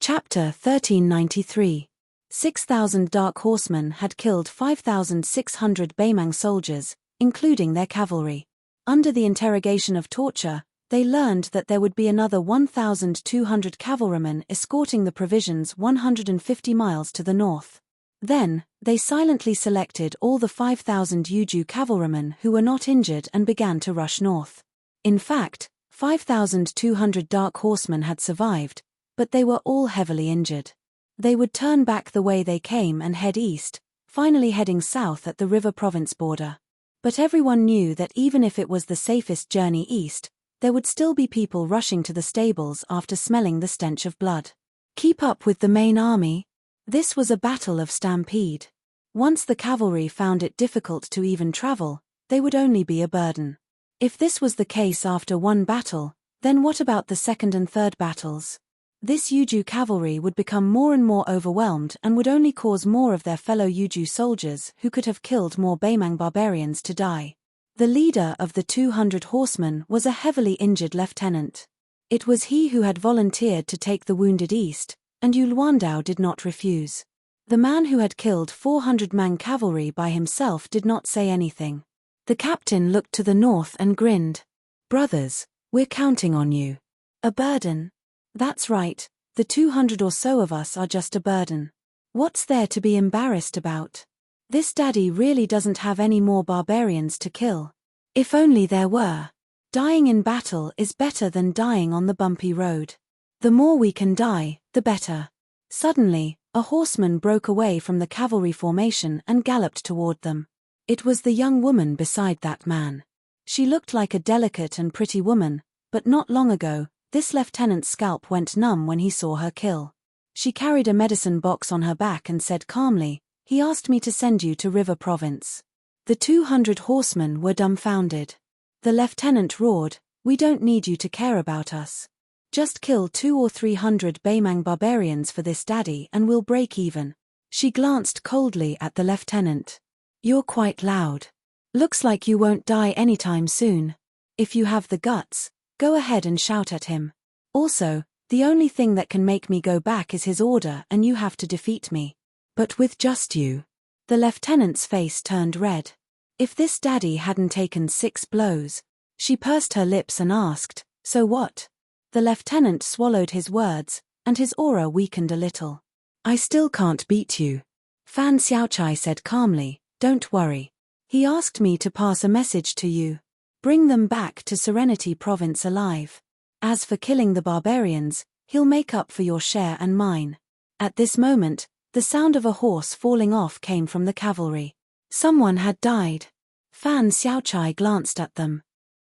Speaker 1: Chapter 1393. 6,000 Dark Horsemen had killed 5,600 Baimang soldiers, including their cavalry. Under the interrogation of torture, they learned that there would be another 1,200 cavalrymen escorting the provisions 150 miles to the north. Then, they silently selected all the 5,000 Yuju cavalrymen who were not injured and began to rush north. In fact, 5,200 Dark Horsemen had survived, but they were all heavily injured. They would turn back the way they came and head east, finally heading south at the river province border. But everyone knew that even if it was the safest journey east, there would still be people rushing to the stables after smelling the stench of blood. Keep up with the main army? This was a battle of stampede. Once the cavalry found it difficult to even travel, they would only be a burden. If this was the case after one battle, then what about the second and third battles? This Yuju cavalry would become more and more overwhelmed and would only cause more of their fellow Yuju soldiers who could have killed more Baimang barbarians to die. The leader of the 200 horsemen was a heavily injured lieutenant. It was he who had volunteered to take the wounded east, and Yu Luandao did not refuse. The man who had killed 400 Mang cavalry by himself did not say anything. The captain looked to the north and grinned. "Brothers, we're counting on you." "A burden?" "That's right, the 200 or so of us are just a burden. What's there to be embarrassed about? This daddy really doesn't have any more barbarians to kill. If only there were. Dying in battle is better than dying on the bumpy road. The more we can die, the better." Suddenly, A horseman broke away from the cavalry formation and galloped toward them. It was the young woman beside that man. She looked like a delicate and pretty woman, but not long ago, this lieutenant's scalp went numb when he saw her kill. She carried a medicine box on her back and said calmly, "He asked me to send you to River Province." The 200 horsemen were dumbfounded. The lieutenant roared, "We don't need you to care about us. Just kill 200 or 300 Baymang barbarians for this daddy and we'll break even." She glanced coldly at the lieutenant. "You're quite loud. Looks like you won't die anytime soon. If you have the guts, go ahead and shout at him. Also, the only thing that can make me go back is his order and you have to defeat me. But with just you." The lieutenant's face turned red. If this daddy hadn't taken 6 blows. She pursed her lips and asked, "So what?" The lieutenant swallowed his words, and his aura weakened a little. "I still can't beat you." Fan Xiaochai said calmly, "Don't worry. He asked me to pass a message to you. Bring them back to Serenity Province alive. As for killing the barbarians, he'll make up for your share and mine." At this moment, the sound of a horse falling off came from the cavalry. Someone had died. Fan Xiaochai glanced at them.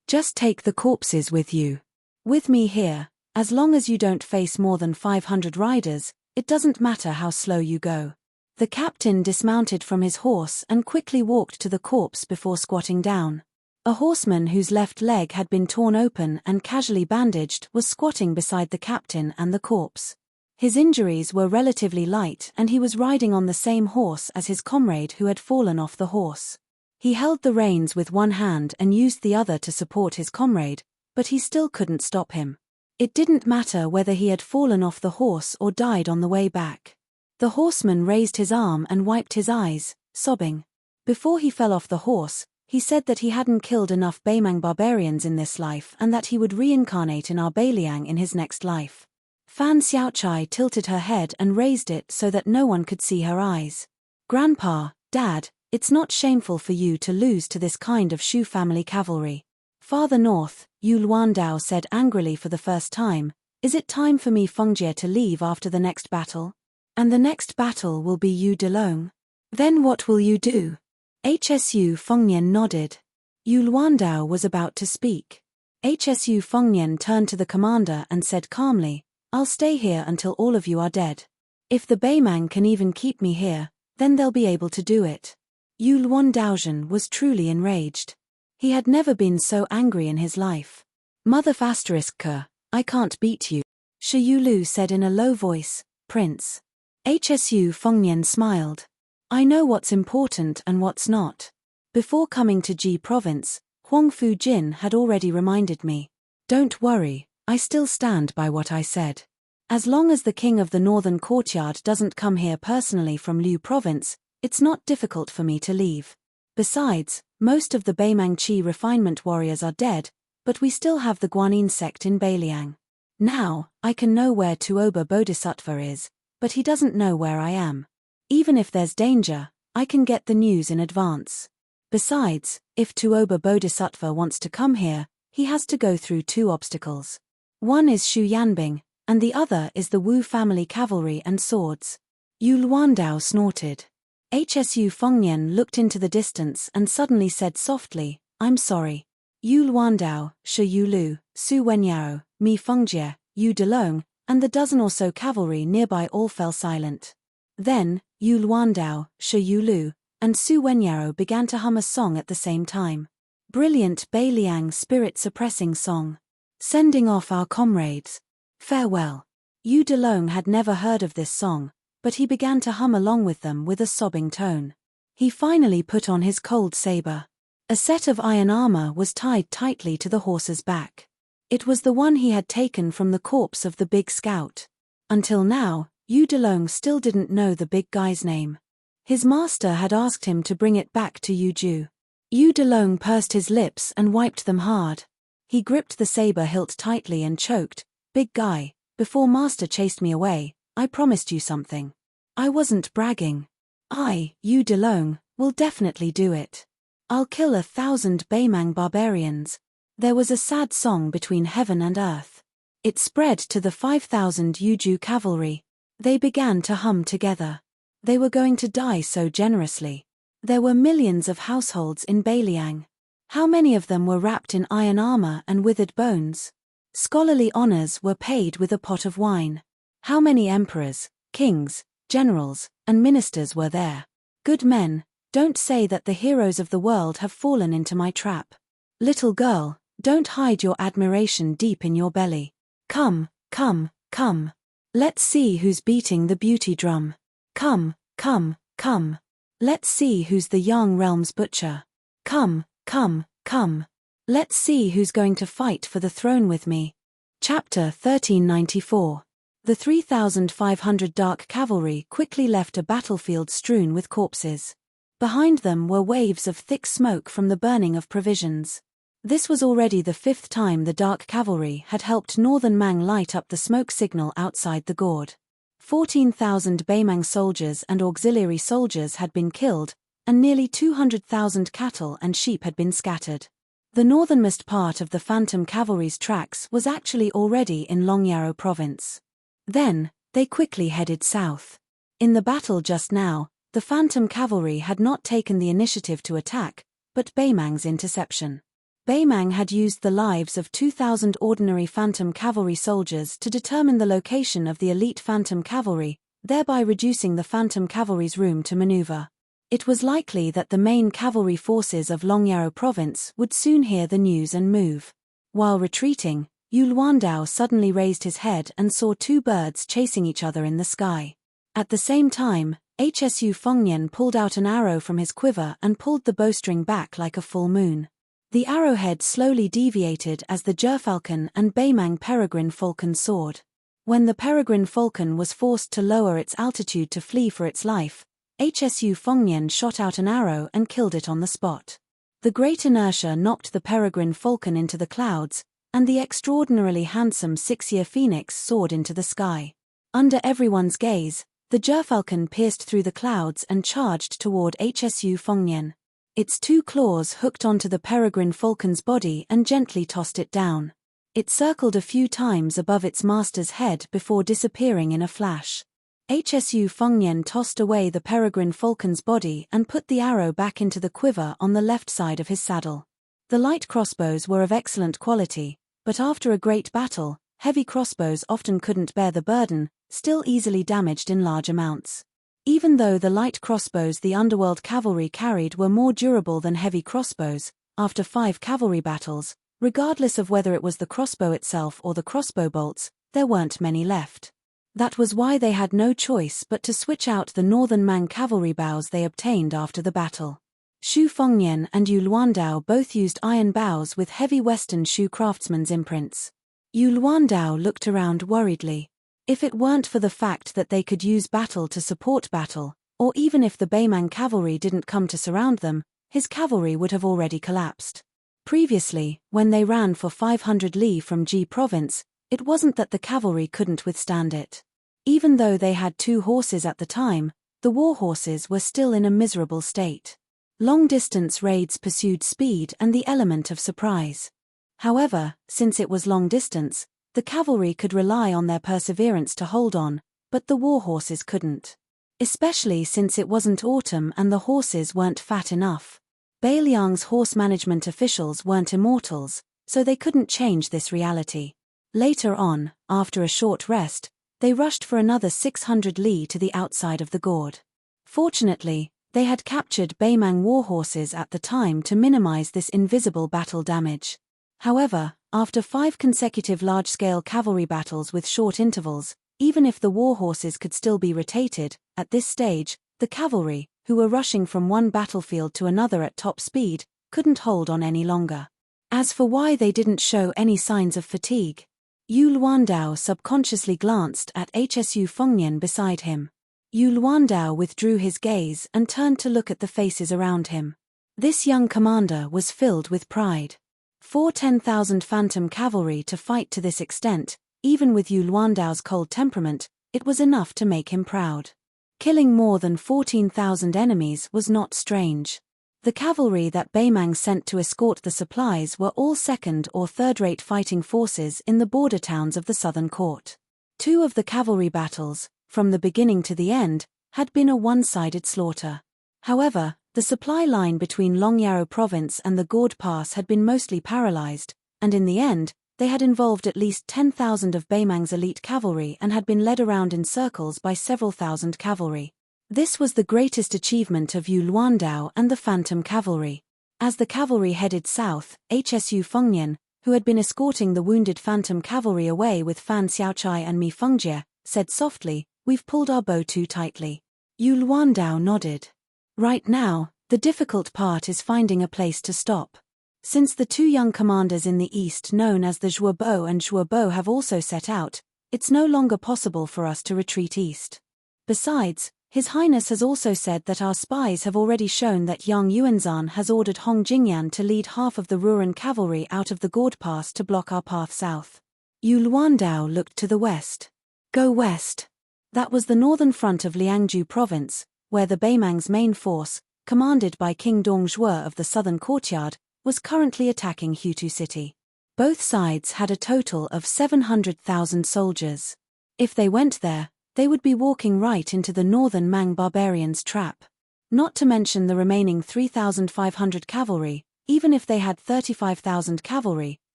Speaker 1: "Just take the corpses with you. With me here, as long as you don't face more than 500 riders, it doesn't matter how slow you go." The captain dismounted from his horse and quickly walked to the corpse before squatting down. A horseman whose left leg had been torn open and casually bandaged was squatting beside the captain and the corpse. His injuries were relatively light and he was riding on the same horse as his comrade who had fallen off the horse. He held the reins with one hand and used the other to support his comrade, but he still couldn't stop him. It didn't matter whether he had fallen off the horse or died on the way back. The horseman raised his arm and wiped his eyes, sobbing. Before he fell off the horse, he said that he hadn't killed enough Baymang barbarians in this life and that he would reincarnate in our Bailiang in his next life. Fan Xiaochai tilted her head and raised it so that no one could see her eyes. "Grandpa, Dad, it's not shameful for you to lose to this kind of Shu family cavalry." Farther north, Yu Luandao said angrily for the first time, "Is it time for me Fengjie to leave after the next battle? And the next battle will be Yu Delong. Then what will you do?" HSU Fengnian nodded. Yu Luandao was about to speak. HSU Fengnian turned to the commander and said calmly, "I'll stay here until all of you are dead. If the Baymang can even keep me here, then they'll be able to do it." Yu Luandaozhen was truly enraged. He had never been so angry in his life. "Mother **K, I can't beat you," Shi Yulu said in a low voice, "Prince." HSU Fengnian smiled. "I know what's important and what's not. Before coming to Ji Province, Huang Fu Jin had already reminded me. Don't worry, I still stand by what I said. As long as the king of the northern courtyard doesn't come here personally from Liu Province, it's not difficult for me to leave. Besides, most of the Baymang Chi refinement warriors are dead, but we still have the Guanyin sect in Bailiang. Now, I can know where Tuoba Bodhisattva is, but he doesn't know where I am. Even if there's danger, I can get the news in advance. Besides, if Tuoba Bodhisattva wants to come here, he has to go through 2 obstacles. One is Shu Yanbing, and the other is the Wu family cavalry and swords." Yu Luandao snorted. HSU Fengnian looked into the distance and suddenly said softly, "I'm sorry. Yu Luandao, Shi Yulu, Su Wenyao, Mi Fengjie, Yu Delong, and the dozen or so cavalry nearby all fell silent. Then, Yu Luandao, Shi Yulu, and Su Wenyao began to hum a song at the same time. Brilliant Bailiang spirit-suppressing song. Sending off our comrades. Farewell. Yu Delong had never heard of this song, but he began to hum along with them with a sobbing tone. He finally put on his cold saber. A set of iron armor was tied tightly to the horse's back. It was the one he had taken from the corpse of the big scout. Until now, Yu Delong still didn't know the big guy's name. His master had asked him to bring it back to Yu Ju. Yu Delong pursed his lips and wiped them hard. He gripped the saber hilt tightly and choked, "Big guy, before master chased me away, I promised you something. I wasn't bragging. I, Yu Delong, will definitely do it. I'll kill 1,000 Baymang barbarians." There was a sad song between heaven and earth. It spread to the 5,000 Yuju cavalry. They began to hum together. They were going to die so generously. There were millions of households in Beiliang. How many of them were wrapped in iron armor and withered bones? Scholarly honors were paid with a pot of wine. How many emperors, kings, generals, and ministers were there? Good men, don't say that the heroes of the world have fallen into my trap. Little girl, don't hide your admiration deep in your belly. Come, come, come. Let's see who's beating the beauty drum. Come, come, come. Let's see who's the Yang realm's butcher. Come, come, come. Let's see who's going to fight for the throne with me. Chapter 1394. The 3,500 dark cavalry quickly left a battlefield strewn with corpses. Behind them were waves of thick smoke from the burning of provisions. This was already the 5th time the dark cavalry had helped Northern Mang light up the smoke signal outside the gorge. 14,000 Beimang soldiers and auxiliary soldiers had been killed, and nearly 200,000 cattle and sheep had been scattered. The northernmost part of the Phantom Cavalry's tracks was actually already in Longyaro province. Then, they quickly headed south. In the battle just now, the Phantom Cavalry had not taken the initiative to attack, but Beimang's interception. Beimang had used the lives of 2,000 ordinary Phantom Cavalry soldiers to determine the location of the elite Phantom Cavalry, thereby reducing the Phantom Cavalry's room to maneuver. It was likely that the main cavalry forces of Longyaro province would soon hear the news and move. While retreating, Yu Luandao suddenly raised his head and saw 2 birds chasing each other in the sky. At the same time, Hsu Fengnian pulled out an arrow from his quiver and pulled the bowstring back like a full moon. The arrowhead slowly deviated as the Gerfalcon and Beimang peregrine falcon soared. When the peregrine falcon was forced to lower its altitude to flee for its life, Hsu Fengnian shot out an arrow and killed it on the spot. The great inertia knocked the peregrine falcon into the clouds, and the extraordinarily handsome 6-year phoenix soared into the sky. Under everyone's gaze, the Gerfalcon pierced through the clouds and charged toward Hsu Fengnian. Its 2 claws hooked onto the peregrine falcon's body and gently tossed it down. It circled a few times above its master's head before disappearing in a flash. Hsu Fengnian tossed away the peregrine falcon's body and put the arrow back into the quiver on the left side of his saddle. The light crossbows were of excellent quality, but after a great battle, heavy crossbows often couldn't bear the burden, still easily damaged in large amounts. Even though the light crossbows the underworld cavalry carried were more durable than heavy crossbows, after 5 cavalry battles, regardless of whether it was the crossbow itself or the crossbow bolts, there weren't many left. That was why they had no choice but to switch out the Northern Mang cavalry bows they obtained after the battle. Xu Fengnian and Yu Luandao both used iron bows with heavy Western Shu craftsman's imprints. Yu Luandao looked around worriedly. If it weren't for the fact that they could use battle to support battle, or even if the Beimang cavalry didn't come to surround them, his cavalry would have already collapsed. Previously, when they ran for 500 li from Ji province, it wasn't that the cavalry couldn't withstand it. Even though they had 2 horses at the time, the war horses were still in a miserable state. Long-distance raids pursued speed and the element of surprise. However, since it was long distance, the cavalry could rely on their perseverance to hold on, but the war horses couldn't. Especially since it wasn't autumn and the horses weren't fat enough. Beiliang's horse management officials weren't immortals, so they couldn't change this reality. Later on, after a short rest, they rushed for another 600 li to the outside of the gorge. Fortunately, they had captured Beimang war horses at the time to minimize this invisible battle damage. However, after 5 consecutive large-scale cavalry battles with short intervals, even if the war horses could still be rotated, at this stage, the cavalry, who were rushing from one battlefield to another at top speed, couldn't hold on any longer. As for why they didn't show any signs of fatigue, Yu Luandao subconsciously glanced at Hsu Fengnian beside him. Yu Luandao withdrew his gaze and turned to look at the faces around him. This young commander was filled with pride. For 10,000 phantom cavalry to fight to this extent, even with Yu Luandao's cold temperament, it was enough to make him proud. Killing more than 14,000 enemies was not strange. The cavalry that Beimang sent to escort the supplies were all second- or third-rate fighting forces in the border towns of the southern court. 2 of the cavalry battles, from the beginning to the end, had been a one-sided slaughter. However, the supply line between Longyaro province and the Gord Pass had been mostly paralyzed, and in the end, they had involved at least 10,000 of Baimang's elite cavalry and had been led around in circles by several thousand cavalry. This was the greatest achievement of Yu Luandao and the Phantom Cavalry. As the cavalry headed south, HSU Fengnian, who had been escorting the wounded Phantom Cavalry away with Fan Xiaochai and Mi Fengjie, said softly, "We've pulled our bow too tightly." Yu Luandao nodded. Right now, the difficult part is finding a place to stop. Since the two young commanders in the east known as the Zhuobo and Zhuobo have also set out, it's no longer possible for us to retreat east. Besides, His Highness has also said that our spies have already shown that Yang Yuanzhan has ordered Hong Jingyan to lead half of the Ruran cavalry out of the Gord Pass to block our path south. Yu Luandao looked to the west. Go west. That was the northern front of Liangju province, where the Baimang's main force, commanded by King Dongzhuo of the southern courtyard, was currently attacking Hutu city. Both sides had a total of 700,000 soldiers. If they went there, they would be walking right into the northern Mang barbarians' trap. Not to mention the remaining 3,500 cavalry, even if they had 35,000 cavalry,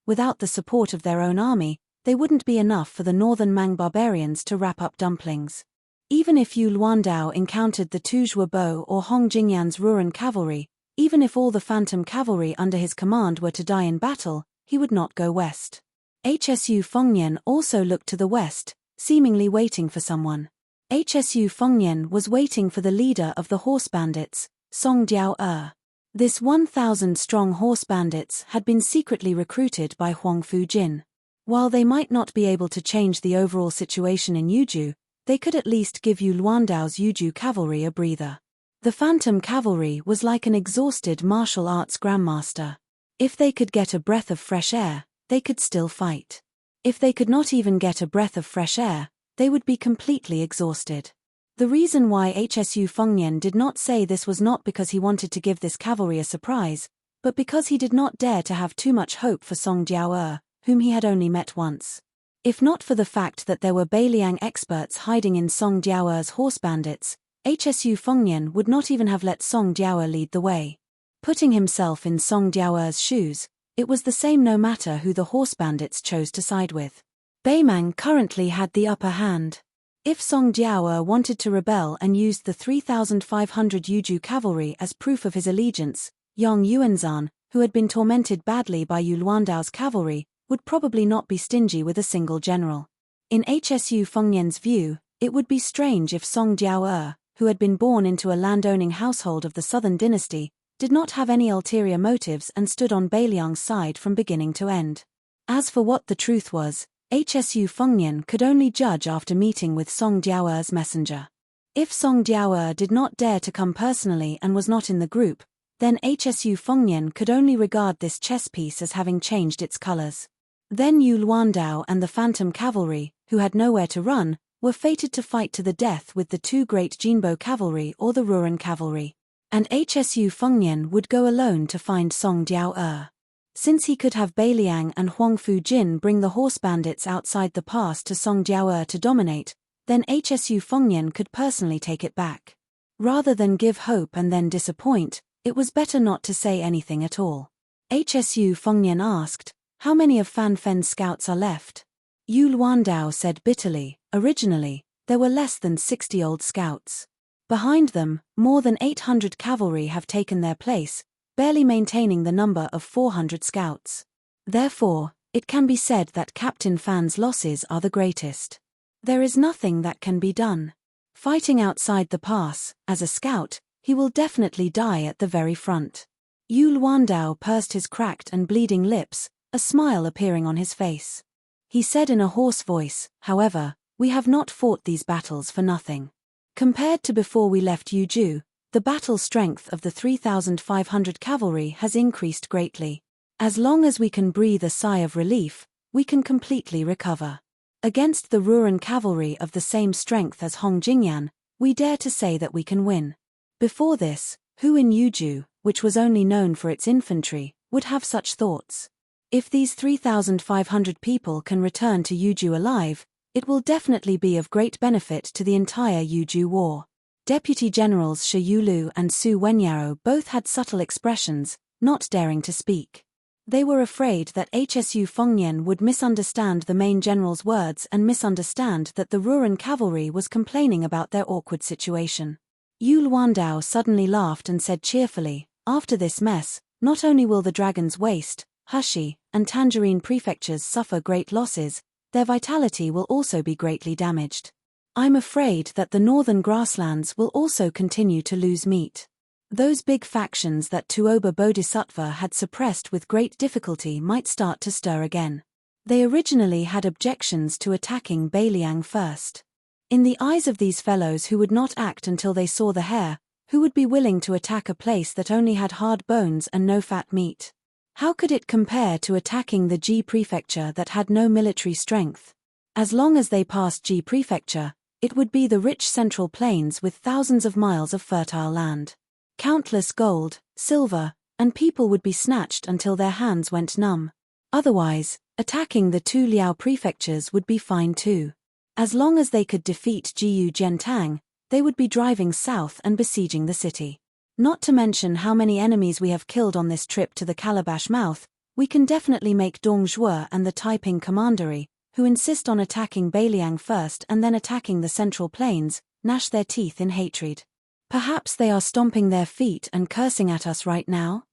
Speaker 1: without the support of their own army, they wouldn't be enough for the northern Mang barbarians to wrap up dumplings. Even if Yu Luandao encountered the Tu Zhuobo or Hong Jingyan's Ruran cavalry, even if all the Phantom cavalry under his command were to die in battle, he would not go west. HSU Fengnian also looked to the west, seemingly waiting for someone. HSU Fengnian was waiting for the leader of the horse bandits, Song Jiao. This 1,000-strong horse bandits had been secretly recruited by Huang Fujin. While they might not be able to change the overall situation in Yuju, they could at least give Yu Luandao's Yuju cavalry a breather. The Phantom cavalry was like an exhausted martial arts grandmaster. If they could get a breath of fresh air, they could still fight. If they could not even get a breath of fresh air, they would be completely exhausted. The reason why HSU Fengnian did not say this was not because he wanted to give this cavalry a surprise, but because he did not dare to have too much hope for Song Jiao, whom he had only met once. If not for the fact that there were Beiliang experts hiding in Song Jiao's horse bandits, HSU Fengnian would not even have let Song Jiao lead the way. Putting himself in Song Jiao's shoes, it was the same no matter who the horse bandits chose to side with. Baimang currently had the upper hand. If Song Jiao wanted to rebel and used the 3,500 Yuju cavalry as proof of his allegiance, Yang Yuanzhan, who had been tormented badly by Yu Luandao's cavalry, would probably not be stingy with a single general. In HSU Fengnian's view, it would be strange if Song Jiao, who had been born into a landowning household of the Southern Dynasty, did not have any ulterior motives and stood on Beiliang's side from beginning to end. As for what the truth was, HSU Fengnian could only judge after meeting with Song Jiao's messenger. If Song Jiao did not dare to come personally and was not in the group, then HSU Fengnian could only regard this chess piece as having changed its colors. Then Yu Luandao and the Phantom cavalry, who had nowhere to run, were fated to fight to the death with the two great Jinbo cavalry or the Ruran cavalry. And HSU Fengnian would go alone to find Song Jiao. Since he could have Beiliang and Huang Fujin bring the horse bandits outside the pass to Song Jiao to dominate, then HSU Fengnian could personally take it back. Rather than give hope and then disappoint, it was better not to say anything at all. HSU Fengnian asked, "How many of Fan Fen's scouts are left?" Yu Luandao said bitterly, "Originally, there were less than 60 old scouts. Behind them, more than 800 cavalry have taken their place, barely maintaining the number of 400 scouts. Therefore, it can be said that Captain Fan's losses are the greatest. There is nothing that can be done. Fighting outside the pass, as a scout, he will definitely die at the very front." Yu Luandao pursed his cracked and bleeding lips, a smile appearing on his face. He said in a hoarse voice, "However, we have not fought these battles for nothing. Compared to before we left Yuju, the battle strength of the 3,500 cavalry has increased greatly. As long as we can breathe a sigh of relief, we can completely recover. Against the Ruran cavalry of the same strength as Hong Jingyan, we dare to say that we can win. Before this, who in Yuju, which was only known for its infantry, would have such thoughts? If these 3,500 people can return to Yuju alive, It will definitely be of great benefit to the entire Yuju War. Deputy Generals Shi Yulu and Su Wenyaro both had subtle expressions, not daring to speak. They were afraid that Hsu Fengnian would misunderstand the main general's words and misunderstand that the Ruran cavalry was complaining about their awkward situation. Yu Luandao suddenly laughed and said cheerfully, "After this mess, not only will the Dragon's Waste, Hushi, and Tangerine prefectures suffer great losses, their vitality will also be greatly damaged. I'm afraid that the northern grasslands will also continue to lose meat. Those big factions that Tuoba Bodhisattva had suppressed with great difficulty might start to stir again. They originally had objections to attacking Beiliang first. In the eyes of these fellows who would not act until they saw the hair, who would be willing to attack a place that only had hard bones and no fat meat? How could it compare to attacking the Ji prefecture that had no military strength? As long as they passed Ji prefecture, it would be the rich central plains with thousands of miles of fertile land. Countless gold, silver, and people would be snatched until their hands went numb. Otherwise, attacking the two Liao prefectures would be fine too. As long as they could defeat Jiyu Jiantang, they would be driving south and besieging the city. Not to mention how many enemies we have killed on this trip to the Calabash mouth, we can definitely make Dong Zhuo and the Taiping Commandery, who insist on attacking Beiliang first and then attacking the central plains, gnash their teeth in hatred. Perhaps they are stomping their feet and cursing at us right now?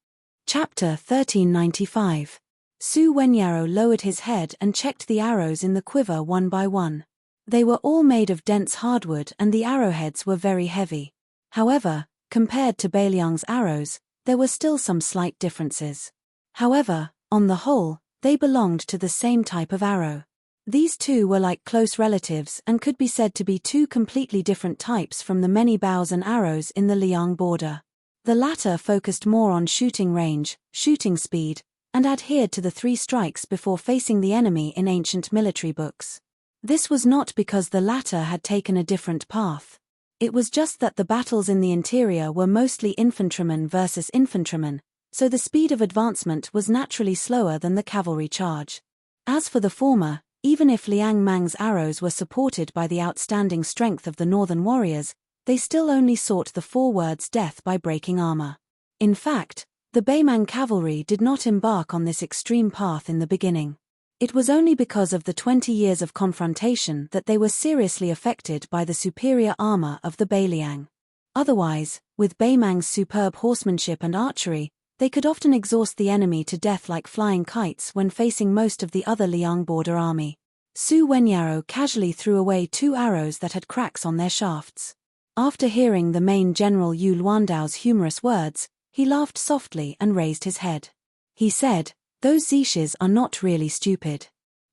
Speaker 1: Chapter 1395. Su Wenyaro lowered his head and checked the arrows in the quiver one by one. They were all made of dense hardwood and the arrowheads were very heavy. However, compared to Beiliang's arrows, there were still some slight differences. However, on the whole, they belonged to the same type of arrow. These two were like close relatives and could be said to be two completely different types from the many bows and arrows in the Liang border. The latter focused more on shooting range, shooting speed, and adhered to the 3 strikes before facing the enemy in ancient military books. This was not because the latter had taken a different path. It was just that the battles in the interior were mostly infantrymen versus infantrymen, so the speed of advancement was naturally slower than the cavalry charge. As for the former, even if Liang Mang's arrows were supported by the outstanding strength of the northern warriors, they still only sought the 4 words death by breaking armor. In fact, the Beimang cavalry did not embark on this extreme path in the beginning. It was only because of the 20 years of confrontation that they were seriously affected by the superior armor of the Beiliang. Otherwise, with Beimang's superb horsemanship and archery, they could often exhaust the enemy to death like flying kites when facing most of the other Liang border army. Su Wenyaro casually threw away 2 arrows that had cracks on their shafts. After hearing the main general Yu Luandao's humorous words, he laughed softly and raised his head. He said, "Those Zishis are not really stupid.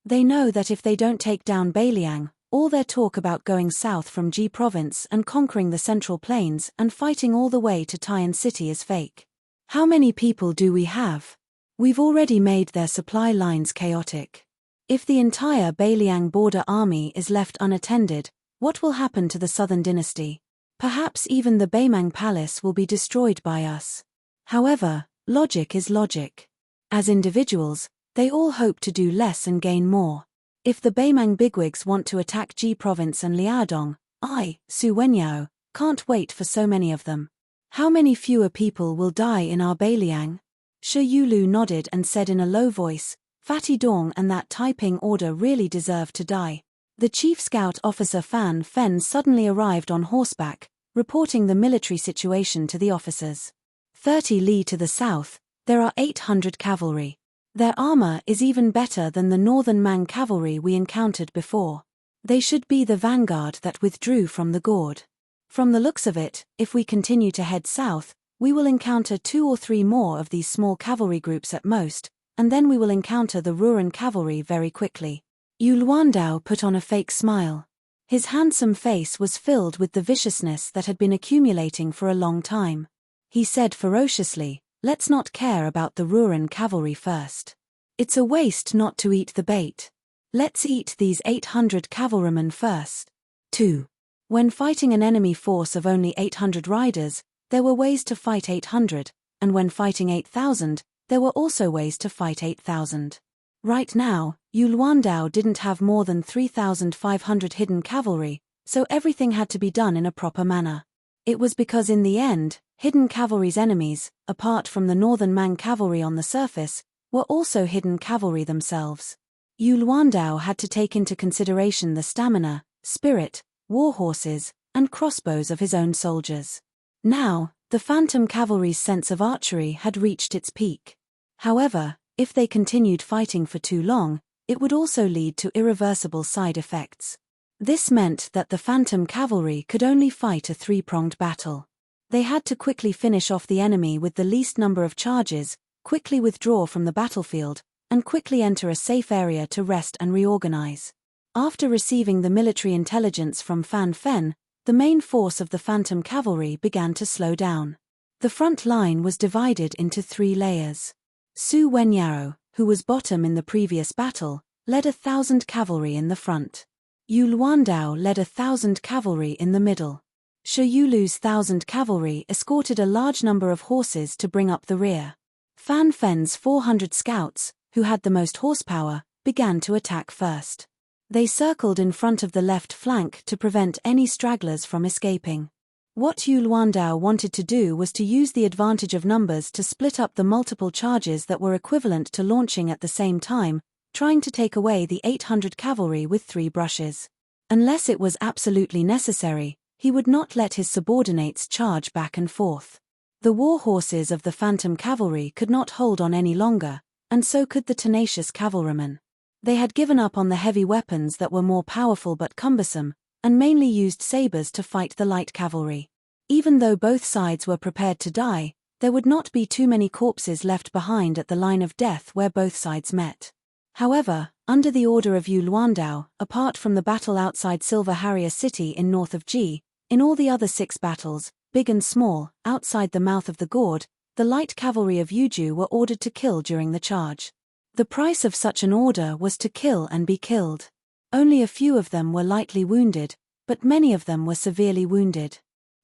Speaker 1: They know that if they don't take down Beiliang, all their talk about going south from Ji province and conquering the central plains and fighting all the way to Taiyan city is fake. How many people do we have? We've already made their supply lines chaotic. If the entire Beiliang border army is left unattended, what will happen to the southern dynasty? Perhaps even the Beimang palace will be destroyed by us." However, logic is logic. As individuals, they all hope to do less and gain more. If the Beimang bigwigs want to attack Ji province and Liaodong, I, Su Wenyao, can't wait for so many of them. How many fewer people will die in our Beiliang? Shi Yulu nodded and said in a low voice, "Fatty Dong and that Taiping order really deserve to die." The chief scout officer Fan Fen suddenly arrived on horseback, reporting the military situation to the officers. 30 li to the south, there are 800 cavalry. Their armor is even better than the northern Mang cavalry we encountered before. They should be the vanguard that withdrew from the gorge. From the looks of it, if we continue to head south, we will encounter 2 or 3 more of these small cavalry groups at most, and then we will encounter the Ruran cavalry very quickly. Yu Luandao put on a fake smile. His handsome face was filled with the viciousness that had been accumulating for a long time. He said ferociously, "Let's not care about the Ruran cavalry first. It's a waste not to eat the bait. Let's eat these 800 cavalrymen first." 2. When fighting an enemy force of only 800 riders, there were ways to fight 800, and when fighting 8,000, there were also ways to fight 8,000. Right now, Yulwandao didn't have more than 3,500 hidden cavalry, so everything had to be done in a proper manner. It was because in the end, hidden cavalry's enemies, apart from the northern Mang cavalry on the surface, were also hidden cavalry themselves. Yulwandao had to take into consideration the stamina, spirit, war horses, and crossbows of his own soldiers. Now, the Phantom Cavalry's sense of archery had reached its peak. However, if they continued fighting for too long, it would also lead to irreversible side effects. This meant that the Phantom Cavalry could only fight a three-pronged battle. They had to quickly finish off the enemy with the least number of charges, quickly withdraw from the battlefield, and quickly enter a safe area to rest and reorganize. After receiving the military intelligence from Fan Fen, the main force of the Phantom Cavalry began to slow down. The front line was divided into 3 layers. Su Wenyaro, who was bottom in the previous battle, led 1,000 cavalry in the front. Yulwandao led 1,000 cavalry in the middle. Shiyulu's 1,000 cavalry escorted a large number of horses to bring up the rear. Fan Fen's 400 scouts, who had the most horsepower, began to attack first. They circled in front of the left flank to prevent any stragglers from escaping. What Yulwandao wanted to do was to use the advantage of numbers to split up the multiple charges that were equivalent to launching at the same time, trying to take away the 800 cavalry with 3 brushes. Unless it was absolutely necessary, he would not let his subordinates charge back and forth. The war horses of the Phantom Cavalry could not hold on any longer, and so could the tenacious cavalrymen. They had given up on the heavy weapons that were more powerful but cumbersome, and mainly used sabers to fight the light cavalry. Even though both sides were prepared to die, there would not be too many corpses left behind at the line of death where both sides met. However, under the order of Yulwandao, apart from the battle outside Silver Harrier City in north of Ji, in all the other 6 battles, big and small, outside the mouth of the gourd, the light cavalry of Yuju were ordered to kill during the charge. The price of such an order was to kill and be killed. Only a few of them were lightly wounded, but many of them were severely wounded.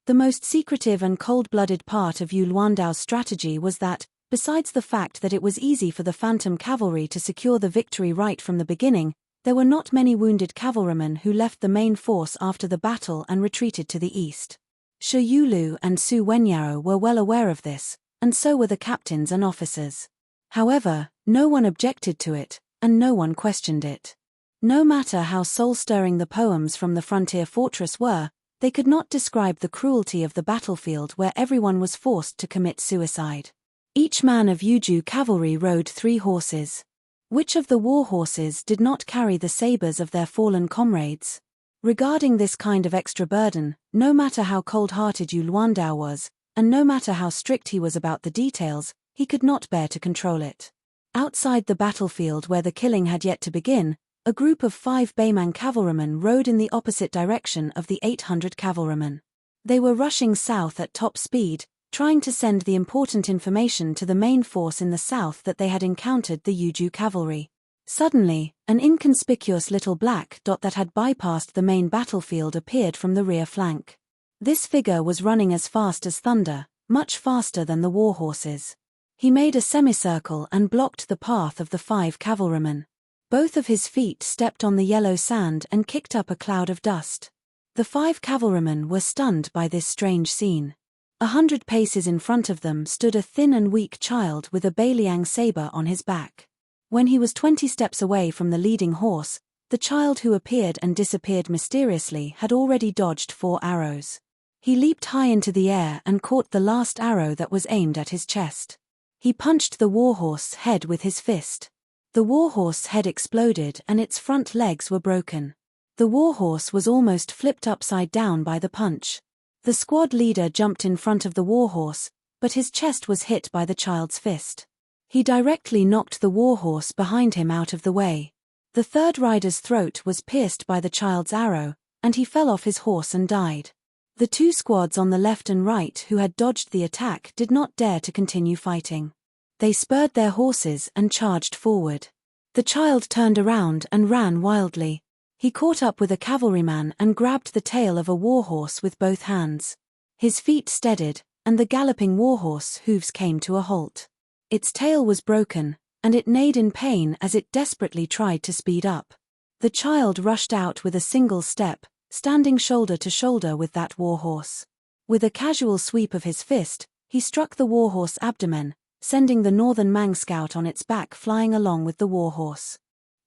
Speaker 1: The most secretive and cold-blooded part of Yulwandao's strategy was that, besides the fact that it was easy for the Phantom Cavalry to secure the victory right from the beginning, there were not many wounded cavalrymen who left the main force after the battle and retreated to the east. Shiyulu and Su Wenyaro were well aware of this, and so were the captains and officers. However, no one objected to it, and no one questioned it. No matter how soul-stirring the poems from the frontier fortress were, they could not describe the cruelty of the battlefield where everyone was forced to commit suicide. Each man of Yuju cavalry rode 3 horses. Which of the war horses did not carry the sabers of their fallen comrades? Regarding this kind of extra burden, no matter how cold-hearted Yulwandao was, and no matter how strict he was about the details, he could not bear to control it. Outside the battlefield where the killing had yet to begin, a group of 5 Baimang cavalrymen rode in the opposite direction of the 800 cavalrymen. They were rushing south at top speed, trying to send the important information to the main force in the south that they had encountered the Yuju cavalry. Suddenly, an inconspicuous little black dot that had bypassed the main battlefield appeared from the rear flank. This figure was running as fast as thunder, much faster than the war horses. He made a semicircle and blocked the path of the 5 cavalrymen. Both of his feet stepped on the yellow sand and kicked up a cloud of dust. The 5 cavalrymen were stunned by this strange scene. 100 paces in front of them stood a thin and weak child with a Bailiang saber on his back. When he was 20 steps away from the leading horse, the child who appeared and disappeared mysteriously had already dodged 4 arrows. He leaped high into the air and caught the last arrow that was aimed at his chest. He punched the warhorse head with his fist. The warhorse head exploded and its front legs were broken. The warhorse was almost flipped upside down by the punch. The squad leader jumped in front of the warhorse, but his chest was hit by the child's fist. He directly knocked the warhorse behind him out of the way. The third rider's throat was pierced by the child's arrow, and he fell off his horse and died. The 2 squads on the left and right who had dodged the attack did not dare to continue fighting. They spurred their horses and charged forward. The child turned around and ran wildly. He caught up with a cavalryman and grabbed the tail of a warhorse with both hands. His feet steadied, and the galloping warhorse hooves came to a halt. Its tail was broken, and it neighed in pain as it desperately tried to speed up. The child rushed out with a single step, standing shoulder to shoulder with that warhorse. With a casual sweep of his fist, he struck the warhorse abdomen, sending the northern Mang scout on its back flying along with the warhorse.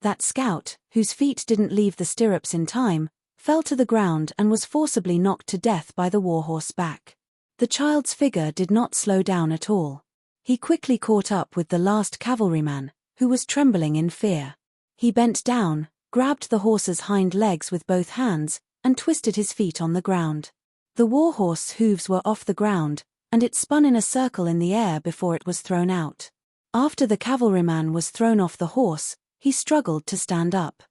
Speaker 1: That scout, whose feet didn't leave the stirrups in time, fell to the ground and was forcibly knocked to death by the warhorse back. The child's figure did not slow down at all. He quickly caught up with the last cavalryman, who was trembling in fear. He bent down, grabbed the horse's hind legs with both hands, and twisted his feet on the ground. The warhorse's hooves were off the ground, and it spun in a circle in the air before it was thrown out. After the cavalryman was thrown off the horse, he struggled to stand up.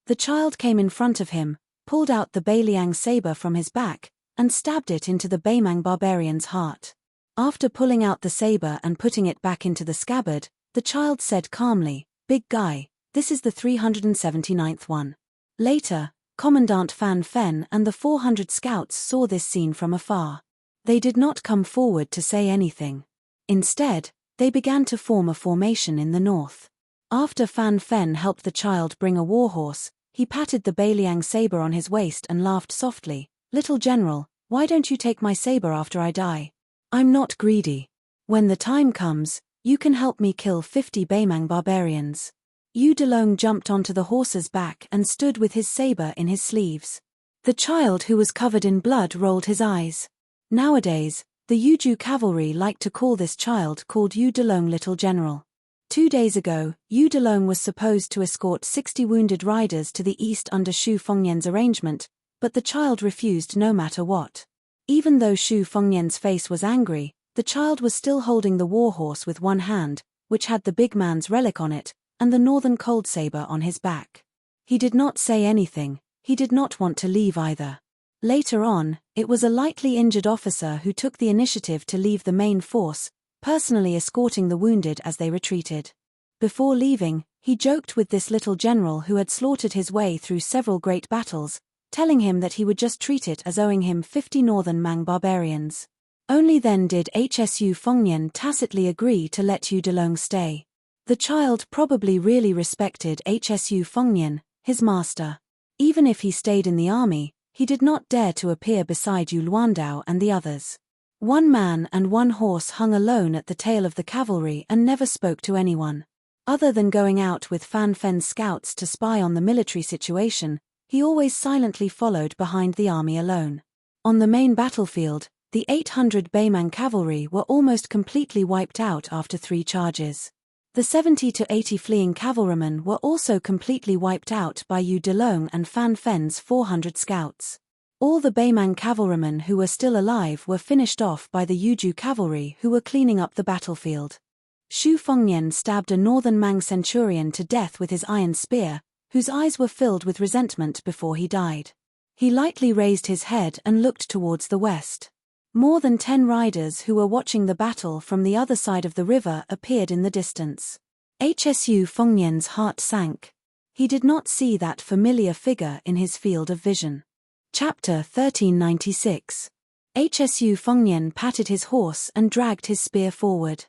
Speaker 1: The child came in front of him, pulled out the Bailiang saber from his back, and stabbed it into the Baimang barbarian's heart. After pulling out the saber and putting it back into the scabbard, the child said calmly, "Big guy, this is the 379th one." Later, Commandant Fan Fen and the 400 scouts saw this scene from afar. They did not come forward to say anything. Instead, they began to form a formation in the north. After Fan Fen helped the child bring a warhorse, he patted the Bailiang saber on his waist and laughed softly. "Little general, why don't you take my saber after I die? I'm not greedy. When the time comes, you can help me kill 50 Baimang barbarians." Yu Delong jumped onto the horse's back and stood with his saber in his sleeves. The child, who was covered in blood, rolled his eyes. Nowadays, the Yuju cavalry like to call this child called Yu Delong Little General. 2 days ago, Yu Delong was supposed to escort 60 wounded riders to the east under Shu Fengnian's arrangement, but the child refused no matter what. Even though Shu Fengnian's face was angry, the child was still holding the warhorse with one hand, which had the big man's relic on it, and the northern cold saber on his back. He did not say anything. He did not want to leave either. Later on, it was a lightly injured officer who took the initiative to leave the main force, personally escorting the wounded as they retreated. Before leaving, he joked with this little general who had slaughtered his way through several great battles, telling him that he would just treat it as owing him 50 northern Mang barbarians. Only then did Hsu Fengnian tacitly agree to let Yu Delong stay. The child probably really respected Hsu Fengnian, his master. Even if he stayed in the army, he did not dare to appear beside Yu Luandao and the others. One man and one horse hung alone at the tail of the cavalry and never spoke to anyone. Other than going out with Fan Fen's scouts to spy on the military situation, he always silently followed behind the army alone. On the main battlefield, the 800 Baimang cavalry were almost completely wiped out after 3 charges. The 70 to 80 fleeing cavalrymen were also completely wiped out by Yu Delong and Fan Fen's 400 scouts. All the Baimang cavalrymen who were still alive were finished off by the Yuju cavalry who were cleaning up the battlefield. Shu Fengnian stabbed a northern Mang centurion to death with his iron spear, whose eyes were filled with resentment before he died. He lightly raised his head and looked towards the west. More than 10 riders who were watching the battle from the other side of the river appeared in the distance. Hsu Fengnian's heart sank. He did not see that familiar figure in his field of vision. Chapter 1396. Hsu Fengnian patted his horse and dragged his spear forward.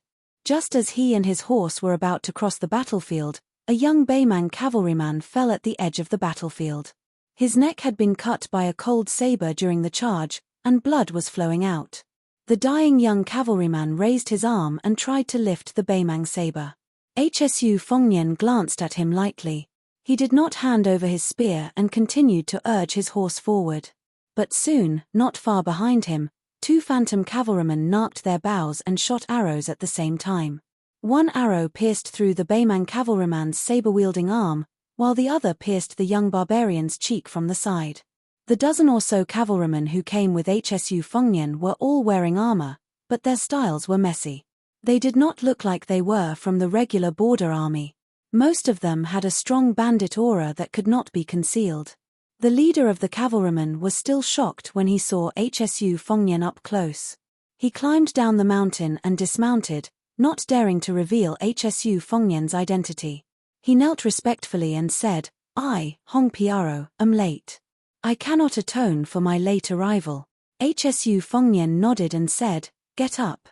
Speaker 1: Just as he and his horse were about to cross the battlefield, a young Baimang cavalryman fell at the edge of the battlefield. His neck had been cut by a cold saber during the charge, and blood was flowing out. The dying young cavalryman raised his arm and tried to lift the Baimang saber. Hsu Fengnian glanced at him lightly. He did not hand over his spear and continued to urge his horse forward. But soon, not far behind him, 2 phantom cavalrymen narked their bows and shot arrows at the same time. One arrow pierced through the Baimang cavalryman's saber-wielding arm, while the other pierced the young barbarian's cheek from the side. The dozen or so cavalrymen who came with Hsu Fengnian were all wearing armor, but their styles were messy. They did not look like they were from the regular border army. Most of them had a strong bandit aura that could not be concealed. The leader of the cavalrymen was still shocked when he saw Hsu Fengnian up close. He climbed down the mountain and dismounted, not daring to reveal Hsu Fengnian's identity. He knelt respectfully and said, "I, Hong Piaro, am late. I cannot atone for my late arrival." Hsu Fengnian nodded and said, "Get up."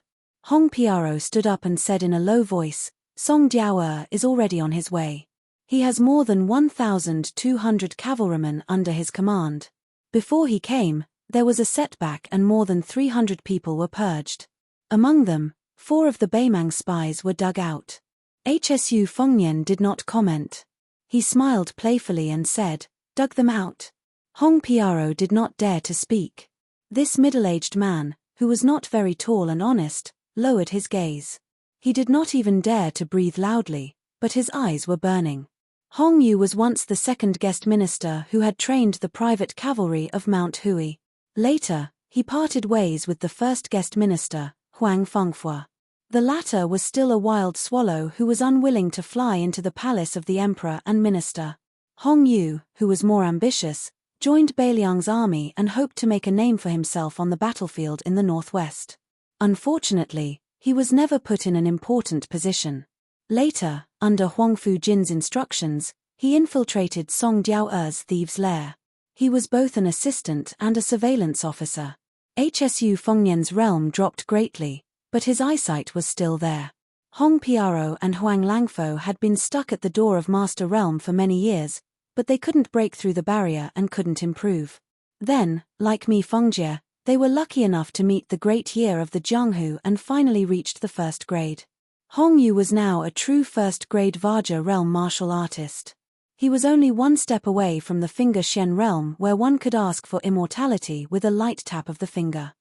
Speaker 1: Hong Piaro stood up and said in a low voice, Song Jiao is already on his way. He has more than 1,200 cavalrymen under his command. Before he came, there was a setback and more than 300 people were purged. Among them, 4 of the Beimang spies were dug out. Hsu Fengnian did not comment. He smiled playfully and said, "Dug them out." Hong Piaro did not dare to speak. This middle-aged man, who was not very tall and honest, lowered his gaze. He did not even dare to breathe loudly, but his eyes were burning. Hong Yu was once the second guest minister who had trained the private cavalry of Mount Hui. Later, he parted ways with the first guest minister, Huang Fengfua. The latter was still a wild swallow who was unwilling to fly into the palace of the emperor and minister. Hong Yu, who was more ambitious, joined Beiliang's army and hoped to make a name for himself on the battlefield in the northwest. Unfortunately, he was never put in an important position. Later, under Huang Fujin's instructions, he infiltrated Song Jiao's thieves' lair. He was both an assistant and a surveillance officer. Hsu Fengnian's realm dropped greatly, but his eyesight was still there. Hong Piaro and Huang Langfo had been stuck at the door of Master Realm for many years, but they couldn't break through the barrier and couldn't improve. Then, like Mi Fengjie, they were lucky enough to meet the great year of the Jianghu and finally reached the first grade. Hong Yu was now a true first-grade Vaja realm martial artist. He was only one step away from the Finger Xian realm where one could ask for immortality with a light tap of the finger.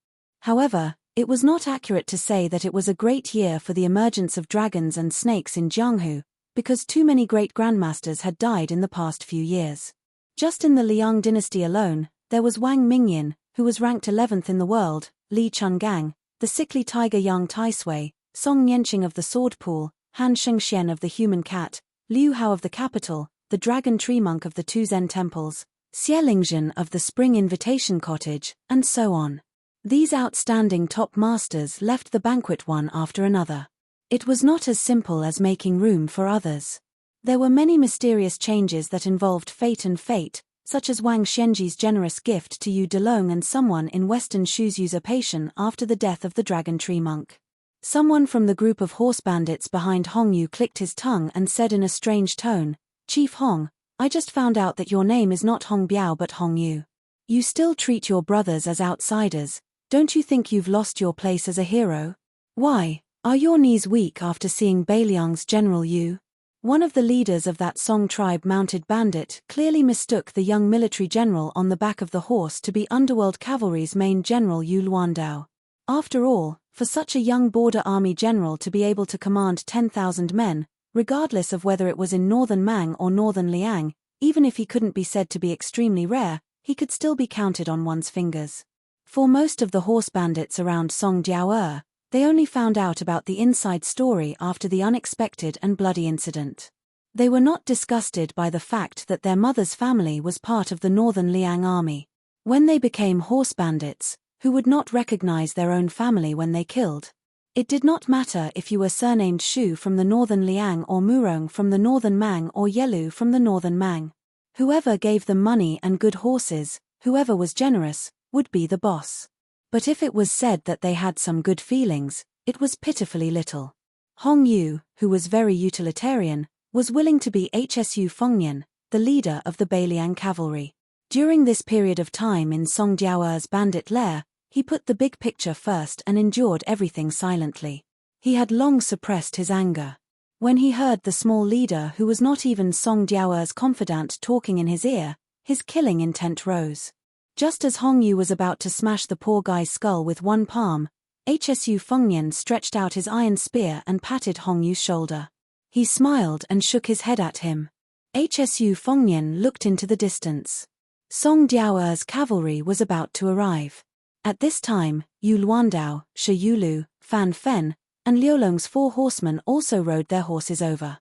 Speaker 1: However, it was not accurate to say that it was a great year for the emergence of dragons and snakes in Jianghu, because too many great grandmasters had died in the past few years. Just in the Liang dynasty alone, there was Wang Mingyan, who was ranked 11th in the world, Li Chungang, the sickly tiger Yang Taisui, Song Nianqing of the Sword Pool, Han Shengxian of the Human Cat, Liu Hao of the Capital, the Dragon Tree Monk of the Two Zen Temples, Xie Lingzhen of the Spring Invitation Cottage, and so on. These outstanding top masters left the banquet one after another. It was not as simple as making room for others. There were many mysterious changes that involved fate and fate, such as Wang Xianji's generous gift to Yu Delong and someone in Western Shu's usurpation after the death of the Dragon Tree Monk. Someone from the group of horse bandits behind Hong Yu clicked his tongue and said in a strange tone, "Chief Hong, I just found out that your name is not Hong Biao but Hong Yu. You still treat your brothers as outsiders. Don't you think you've lost your place as a hero? Why, are your knees weak after seeing Beiliang's General Yu?" One of the leaders of that Song tribe mounted bandit clearly mistook the young military general on the back of the horse to be Underworld Cavalry's main general Yu Luandao. After all, for such a young border army general to be able to command 10,000 men, regardless of whether it was in northern Mang or northern Liang, even if he couldn't be said to be extremely rare, he could still be counted on one's fingers. For most of the horse bandits around Song Jiao, they only found out about the inside story after the unexpected and bloody incident. They were not disgusted by the fact that their mother's family was part of the northern Liang army. When they became horse bandits, who would not recognize their own family when they killed? It did not matter if you were surnamed Shu from the northern Liang or Murong from the northern Mang or Yelu from the northern Mang. Whoever gave them money and good horses, whoever was generous, would be the boss. But if it was said that they had some good feelings, it was pitifully little. Hong Yu, who was very utilitarian, was willing to be Hsu Fengnian, the leader of the Beiliang cavalry. During this period of time in Song Jiao's bandit lair, he put the big picture first and endured everything silently. He had long suppressed his anger. When he heard the small leader who was not even Song Jiao's confidant talking in his ear, his killing intent rose. Just as Hong Yu was about to smash the poor guy's skull with one palm, Hsu Fengnian stretched out his iron spear and patted Hong Yu's shoulder. He smiled and shook his head at him. Hsu Fengnian looked into the distance. Song Jiao's cavalry was about to arrive. At this time, Yu Luandao, Shi Yulu, Fan Fen, and Liulong's 4 horsemen also rode their horses over.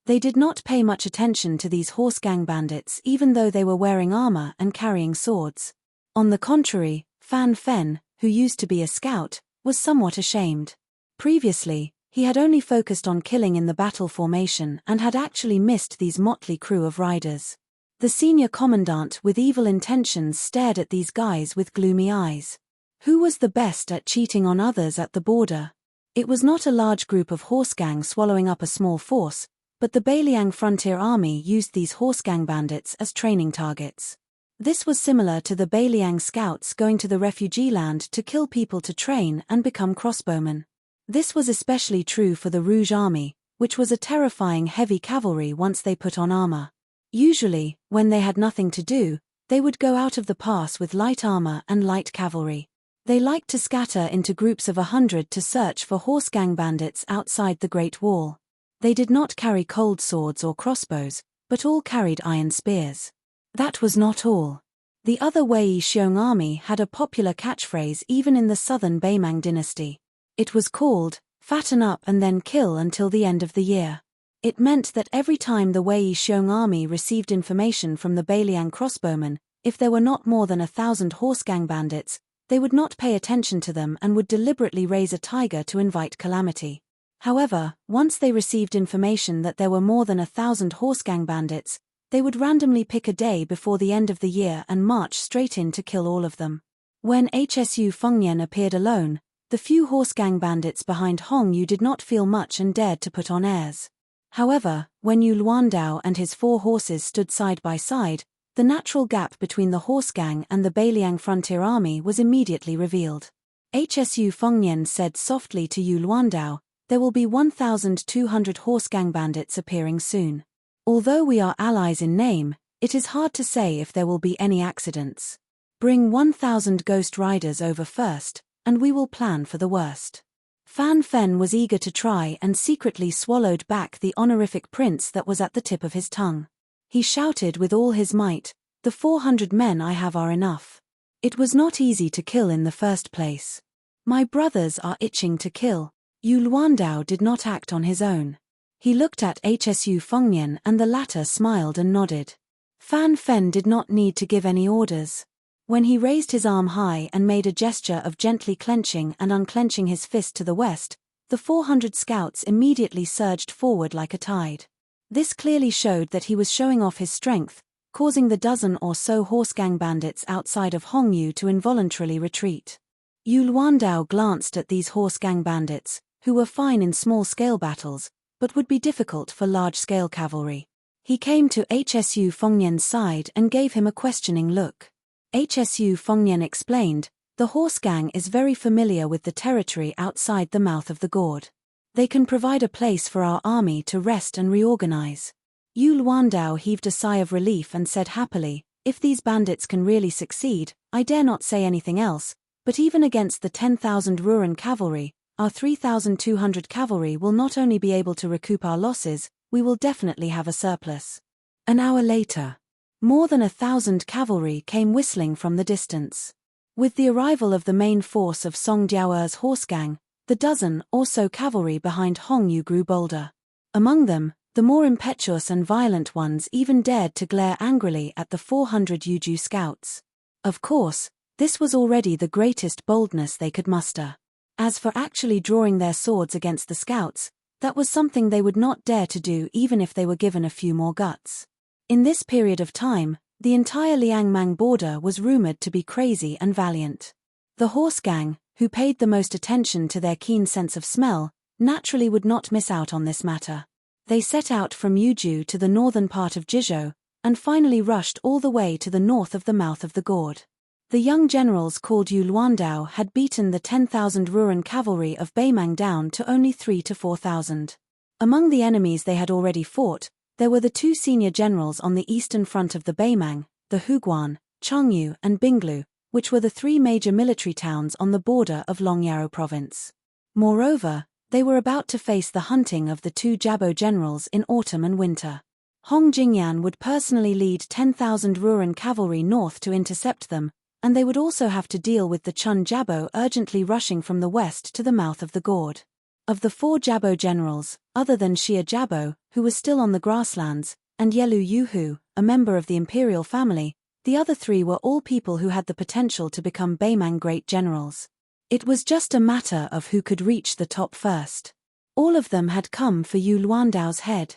Speaker 1: They did not pay much attention to these horse gang bandits even though they were wearing armor and carrying swords. On the contrary, Fan Fen, who used to be a scout, was somewhat ashamed. Previously, he had only focused on killing in the battle formation and had actually missed these motley crew of riders. The senior commandant with evil intentions stared at these guys with gloomy eyes. Who was the best at cheating on others at the border? It was not a large group of horsegang swallowing up a small force, but the Bailiang frontier army used these horsegang bandits as training targets. This was similar to the Bailiang scouts going to the refugee land to kill people to train and become crossbowmen. This was especially true for the Rouge army, which was a terrifying heavy cavalry once they put on armor. Usually, when they had nothing to do, they would go out of the pass with light armor and light cavalry. They liked to scatter into groups of 100 to search for horsegang bandits outside the Great Wall. They did not carry cold swords or crossbows, but all carried iron spears. That was not all. The other Wei Xiong army had a popular catchphrase even in the southern Baimang dynasty. It was called, "Fatten up and then kill until the end of the year." It meant that every time the Wei Xiong army received information from the Bailiang crossbowmen, if there were not more than 1,000 horsegang bandits, they would not pay attention to them and would deliberately raise a tiger to invite calamity. However, once they received information that there were more than 1,000 horsegang bandits, they would randomly pick a day before the end of the year and march straight in to kill all of them. When Hsu Fengnian appeared alone, the few horsegang bandits behind Hong Yu did not feel much and dared to put on airs. However, when Yu Luandao and his 4 horses stood side by side, the natural gap between the horsegang and the Bailiang frontier army was immediately revealed. Hsu Fengnian said softly to Yu Luandao, "There will be 1,200 horsegang bandits appearing soon. Although we are allies in name, it is hard to say if there will be any accidents. Bring 1,000 ghost riders over first, and we will plan for the worst." Fan Fen was eager to try and secretly swallowed back the honorific prince that was at the tip of his tongue. He shouted with all his might, "The 400 men I have are enough. It was not easy to kill in the first place. My brothers are itching to kill." Yu Luandao did not act on his own. He looked at Hsu Fengnian and the latter smiled and nodded. Fan Fen did not need to give any orders. When he raised his arm high and made a gesture of gently clenching and unclenching his fist to the west, the 400 scouts immediately surged forward like a tide. This clearly showed that he was showing off his strength, causing the dozen or so horsegang bandits outside of Hongyu to involuntarily retreat. Yu Luandao glanced at these horsegang bandits, who were fine in small-scale battles, but would be difficult for large-scale cavalry. He came to Hsu Fengnian's side and gave him a questioning look. Hsu Fengnian explained, "The horsegang is very familiar with the territory outside the mouth of the gorge. They can provide a place for our army to rest and reorganize." Yu Luandao heaved a sigh of relief and said happily, "If these bandits can really succeed, I dare not say anything else, but even against the 10,000 Ruran cavalry, our 3,200 cavalry will not only be able to recoup our losses, we will definitely have a surplus." An hour later, more than 1,000 cavalry came whistling from the distance. With the arrival of the main force of Song Jiaoer's horsegang, the dozen or so cavalry behind Hongyu grew bolder. Among them, the more impetuous and violent ones even dared to glare angrily at the 400 Yuju scouts. Of course, this was already the greatest boldness they could muster. As for actually drawing their swords against the scouts, that was something they would not dare to do even if they were given a few more guts. In this period of time, the entire Liangmang border was rumored to be crazy and valiant. The horsegang, who paid the most attention to their keen sense of smell, naturally would not miss out on this matter. They set out from Yuju to the northern part of Jizhou, and finally rushed all the way to the north of the mouth of the gorge. The young generals called Yu Luandao had beaten the 10,000 Ruran cavalry of Baimang down to only 3,000 to 4,000. Among the enemies they had already fought, there were the 2 senior generals on the eastern front of the Baimang, the Huguan, Chengyu and Binglu, which were the 3 major military towns on the border of Longyao province. Moreover, they were about to face the hunting of the 2 Jabo generals in autumn and winter. Hong Jingyan would personally lead 10,000 Ruran cavalry north to intercept them, and they would also have to deal with the Chun Jabo urgently rushing from the west to the mouth of the gorge. Of the 4 Jabo generals, other than Xia Jabo, who was still on the grasslands, and Yelu Yuhu, a member of the imperial family, the other 3 were all people who had the potential to become Baimang great generals. It was just a matter of who could reach the top first. All of them had come for Yu Luandao's head.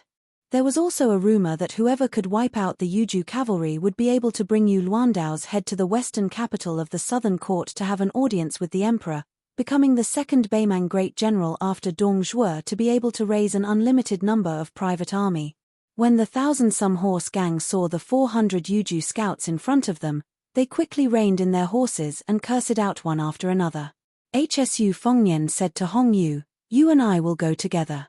Speaker 1: There was also a rumor that whoever could wipe out the Yuju cavalry would be able to bring Yu Luandao's head to the western capital of the southern court to have an audience with the emperor, becoming the second Beimang Great General after Dong Zhuo to be able to raise an unlimited number of private army. When the 1,000-some horse gang saw the 400 Yuju scouts in front of them, they quickly reined in their horses and cursed out one after another. HSU Fengnian said to Hong Yu, "You and I will go together."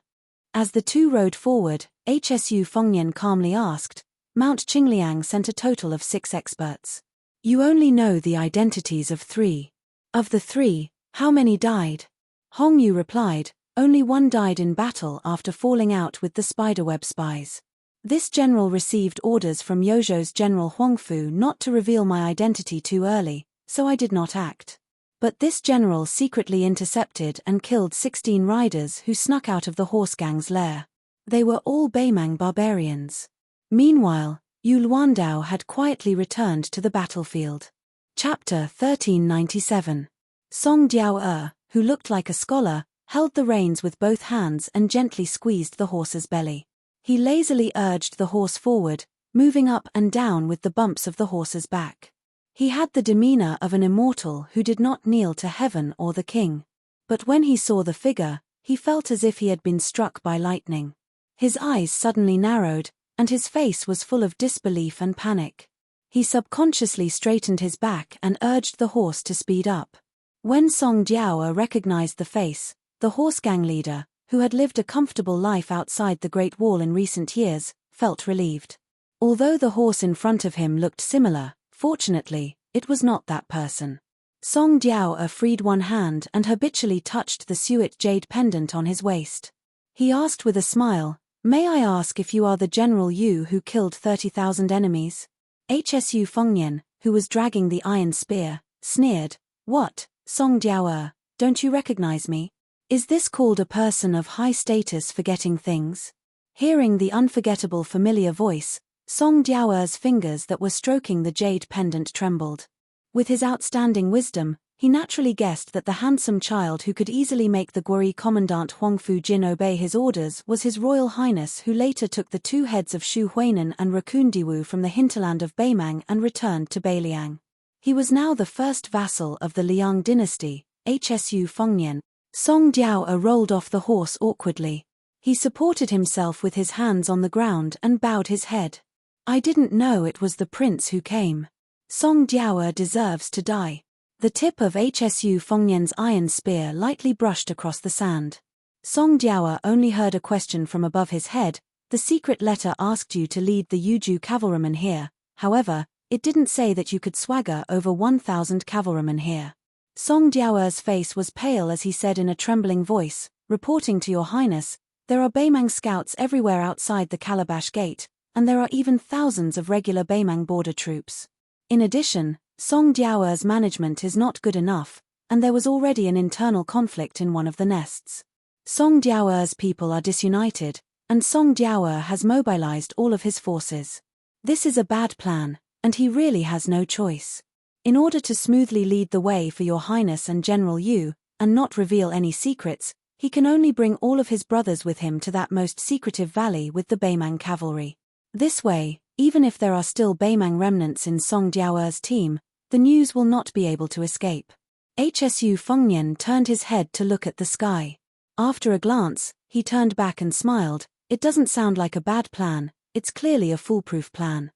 Speaker 1: As the two rode forward, HSU Fengnian calmly asked, "Mount Qingliang sent a total of 6 experts. You only know the identities of 3. Of the 3, how many died?" Hong Yu replied, "Only 1 died in battle after falling out with the spiderweb spies. This general received orders from Yozhou's General Huangfu not to reveal my identity too early, so I did not act. But this general secretly intercepted and killed 16 riders who snuck out of the horse gang's lair. They were all Beimang barbarians." Meanwhile, Yu Luandao had quietly returned to the battlefield. Chapter 1397. Song Diao, who looked like a scholar, held the reins with both hands and gently squeezed the horse's belly. He lazily urged the horse forward, moving up and down with the bumps of the horse's back. He had the demeanor of an immortal who did not kneel to heaven or the king. But when he saw the figure, he felt as if he had been struck by lightning. His eyes suddenly narrowed, and his face was full of disbelief and panic. He subconsciously straightened his back and urged the horse to speed up. When Song Jiao recognized the face, the horse gang leader, who had lived a comfortable life outside the Great Wall in recent years, felt relieved. Although the horse in front of him looked similar, fortunately, it was not that person. Song Jiao freed one hand and habitually touched the suet jade pendant on his waist. He asked with a smile, "May I ask if you are the General Yu who killed 30,000 enemies?" HSU Fengnian, who was dragging the iron spear, sneered, "What, Song Jiao, don't you recognize me? Is this called a person of high status forgetting things?" Hearing the unforgettable familiar voice, Song Jiao's fingers that were stroking the jade pendant trembled. With his outstanding wisdom, he naturally guessed that the handsome child who could easily make the Guori Commandant Huangfu Jin obey his orders was His Royal Highness, who later took the 2 heads of Shu Huainan and Raccoon Diwu from the hinterland of Beimang and returned to Beiliang. He was now the first vassal of the Liang dynasty, HSU Fengnian. Song Jiao rolled off the horse awkwardly. He supported himself with his hands on the ground and bowed his head. "I didn't know it was the prince who came. Song Jiao deserves to die." The tip of HSU Fengnian's iron spear lightly brushed across the sand. Song Jiao only heard a question from above his head. "The secret letter asked you to lead the Yuju cavalrymen here, however, it didn't say that you could swagger over 1,000 cavalrymen here." Song Jiao's face was pale as he said in a trembling voice, "Reporting to your highness, there are Beimang scouts everywhere outside the Calabash Gate, and there are even thousands of regular Beimang border troops. In addition, Song Jiao's management is not good enough, and there was already an internal conflict in one of the nests. Song Jiao's people are disunited, and Song Jiao has mobilized all of his forces. This is a bad plan, and he really has no choice. In order to smoothly lead the way for your highness and General Yu, and not reveal any secrets, he can only bring all of his brothers with him to that most secretive valley with the Beimang cavalry. This way, even if there are still Beimang remnants in Song Jiao's team, the news will not be able to escape." HSU Fengnian turned his head to look at the sky. After a glance, he turned back and smiled. "It doesn't sound like a bad plan, it's clearly a foolproof plan.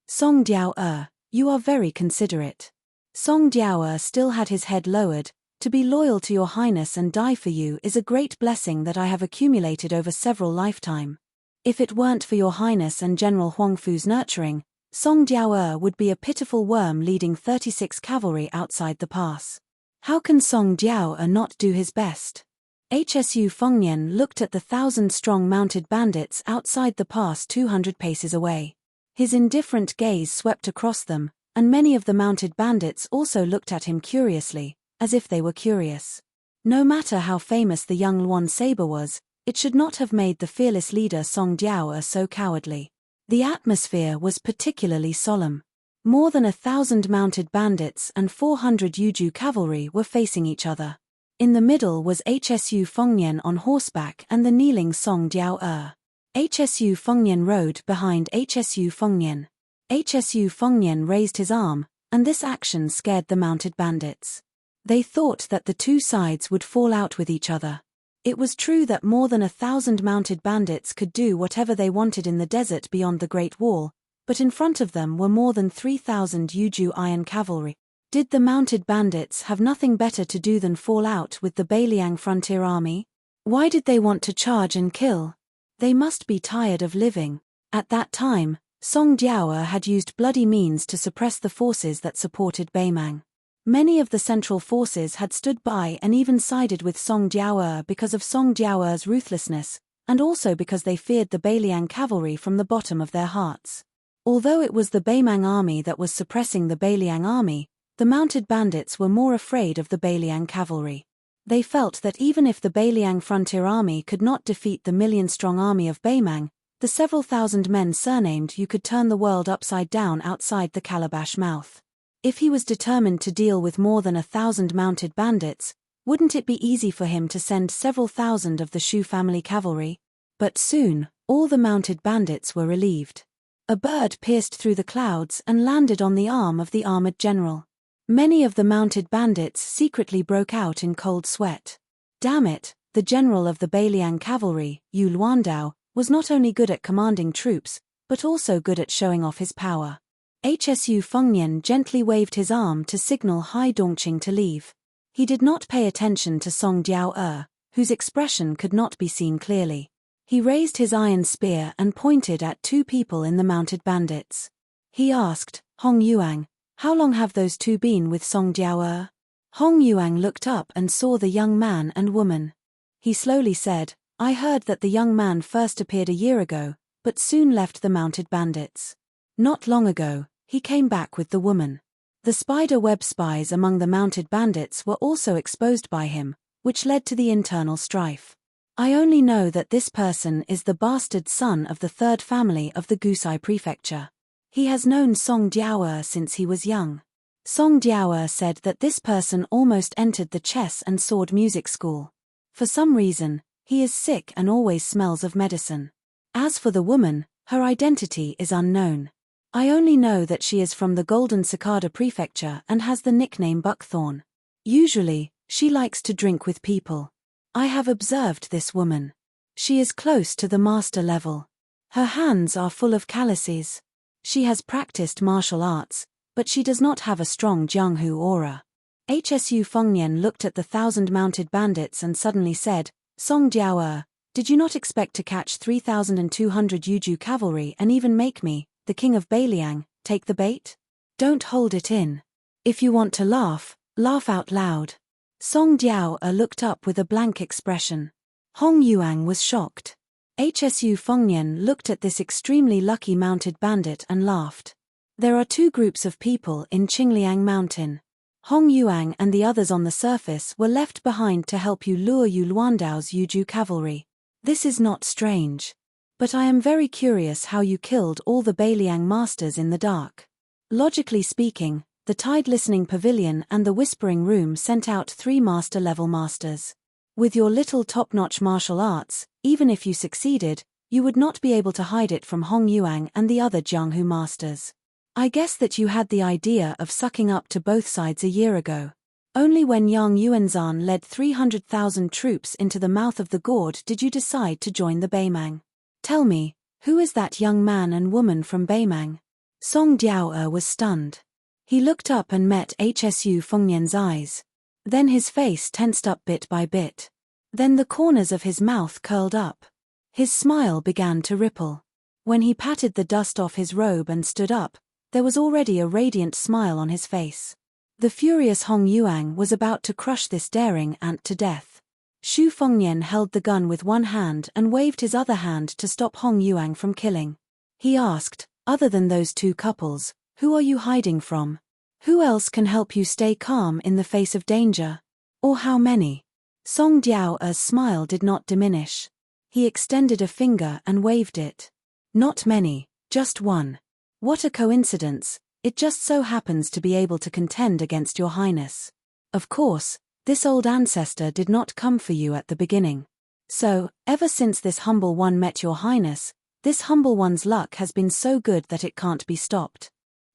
Speaker 1: Song Jiao, you are very considerate." Song Jiao still had his head lowered. "To be loyal to your highness and die for you is a great blessing that I have accumulated over several lifetimes. If it weren't for your highness and General Huangfu's nurturing, Song Jiao would be a pitiful worm leading 36 cavalry outside the pass. How can Song Jiao not do his best?" HSU Fengnian looked at the 1,000-strong mounted bandits outside the pass 200 paces away. His indifferent gaze swept across them, and many of the mounted bandits also looked at him curiously, as if they were curious. No matter how famous the young Luan saber was, it should not have made the fearless leader Song Jiao so cowardly. The atmosphere was particularly solemn. More than 1,000 mounted bandits and 400 Yuju cavalry were facing each other. In the middle was HSU Fengnian on horseback and the kneeling Song Jiao. HSU Fengnian rode behind HSU Fengnian. HSU Fengnian raised his arm, and this action scared the mounted bandits. They thought that the two sides would fall out with each other. It was true that more than 1,000 mounted bandits could do whatever they wanted in the desert beyond the Great Wall, but in front of them were more than 3,000 Yuju iron cavalry. Did the mounted bandits have nothing better to do than fall out with the Beiliang frontier army? Why did they want to charge and kill? They must be tired of living. At that time, Song Jiao had used bloody means to suppress the forces that supported Beimang. Many of the central forces had stood by and even sided with Song Jiao because of Song Jiao's ruthlessness, and also because they feared the Beiliang cavalry from the bottom of their hearts. Although it was the Beimang army that was suppressing the Beiliang army, the mounted bandits were more afraid of the Beiliang cavalry. They felt that even if the Beiliang frontier army could not defeat the million-strong army of Beimang, the several thousand men surnamed you could turn the world upside down outside the calabash mouth. If he was determined to deal with more than 1,000 mounted bandits, wouldn't it be easy for him to send several thousand of the Shu family cavalry? But soon, all the mounted bandits were relieved. A bird pierced through the clouds and landed on the arm of the armored general. Many of the mounted bandits secretly broke out in cold sweat. Damn it, the general of the Beiliang cavalry, Yu Luandao, was not only good at commanding troops, but also good at showing off his power. HSU Fengnian gently waved his arm to signal Hai Dongqing to leave. He did not pay attention to Song Jiao, whose expression could not be seen clearly. He raised his iron spear and pointed at two people in the mounted bandits. He asked, Hong Yuang, how long have those two been with Song Jiao? Hong Yuang looked up and saw the young man and woman. He slowly said, I heard that the young man first appeared a year ago, but soon left the mounted bandits. Not long ago, he came back with the woman. The spider web spies among the mounted bandits were also exposed by him, which led to the internal strife. I only know that this person is the bastard son of the third family of the Gusai prefecture. He has known Song Jiao since he was young. Song Jiao said that this person almost entered the chess and sword music school. For some reason, he is sick and always smells of medicine. As for the woman, her identity is unknown. I only know that she is from the Golden Cicada prefecture and has the nickname Buckthorn. Usually, she likes to drink with people. I have observed this woman. She is close to the master level. Her hands are full of calluses. She has practiced martial arts, but she does not have a strong Jianghu aura. HSU Fengnian looked at the 1,000 mounted bandits and suddenly said, Song Jiao, did you not expect to catch 3,200 Yuju cavalry and even make me, the king of Beiliang, take the bait? Don't hold it in. If you want to laugh, laugh out loud. Song Jiao looked up with a blank expression. Hong Yuang was shocked. HSU Fengnian looked at this extremely lucky mounted bandit and laughed. There are two groups of people in Qingliang Mountain. Hong Yuang and the others on the surface were left behind to help you lure Yu Luandao's Yuju cavalry. This is not strange. But I am very curious how you killed all the Beiliang masters in the dark. Logically speaking, the Tide Listening Pavilion and the Whispering Room sent out 3 master-level masters. With your little top-notch martial arts, even if you succeeded, you would not be able to hide it from Hong Yuang and the other Jianghu masters. I guess that you had the idea of sucking up to both sides a year ago. Only when Yang Yuanzhan led 300,000 troops into the mouth of the gourd did you decide to join the Beimang. Tell me, who is that young man and woman from Beimang? Song Jiao was stunned. He looked up and met HSU Fengnian's eyes. Then his face tensed up bit by bit. Then the corners of his mouth curled up. His smile began to ripple. When he patted the dust off his robe and stood up, there was already a radiant smile on his face. The furious Hong Yuang was about to crush this daring ant to death. Xu Fengnian held the gun with one hand and waved his other hand to stop Hong Yuang from killing. He asked, other than those two couples, who are you hiding from? Who else can help you stay calm in the face of danger? Or how many? Song Jiao's smile did not diminish. He extended a finger and waved it. Not many, just one. What a coincidence, it just so happens to be able to contend against your highness. Of course, this old ancestor did not come for you at the beginning. So, ever since this humble one met your highness, this humble one's luck has been so good that it can't be stopped.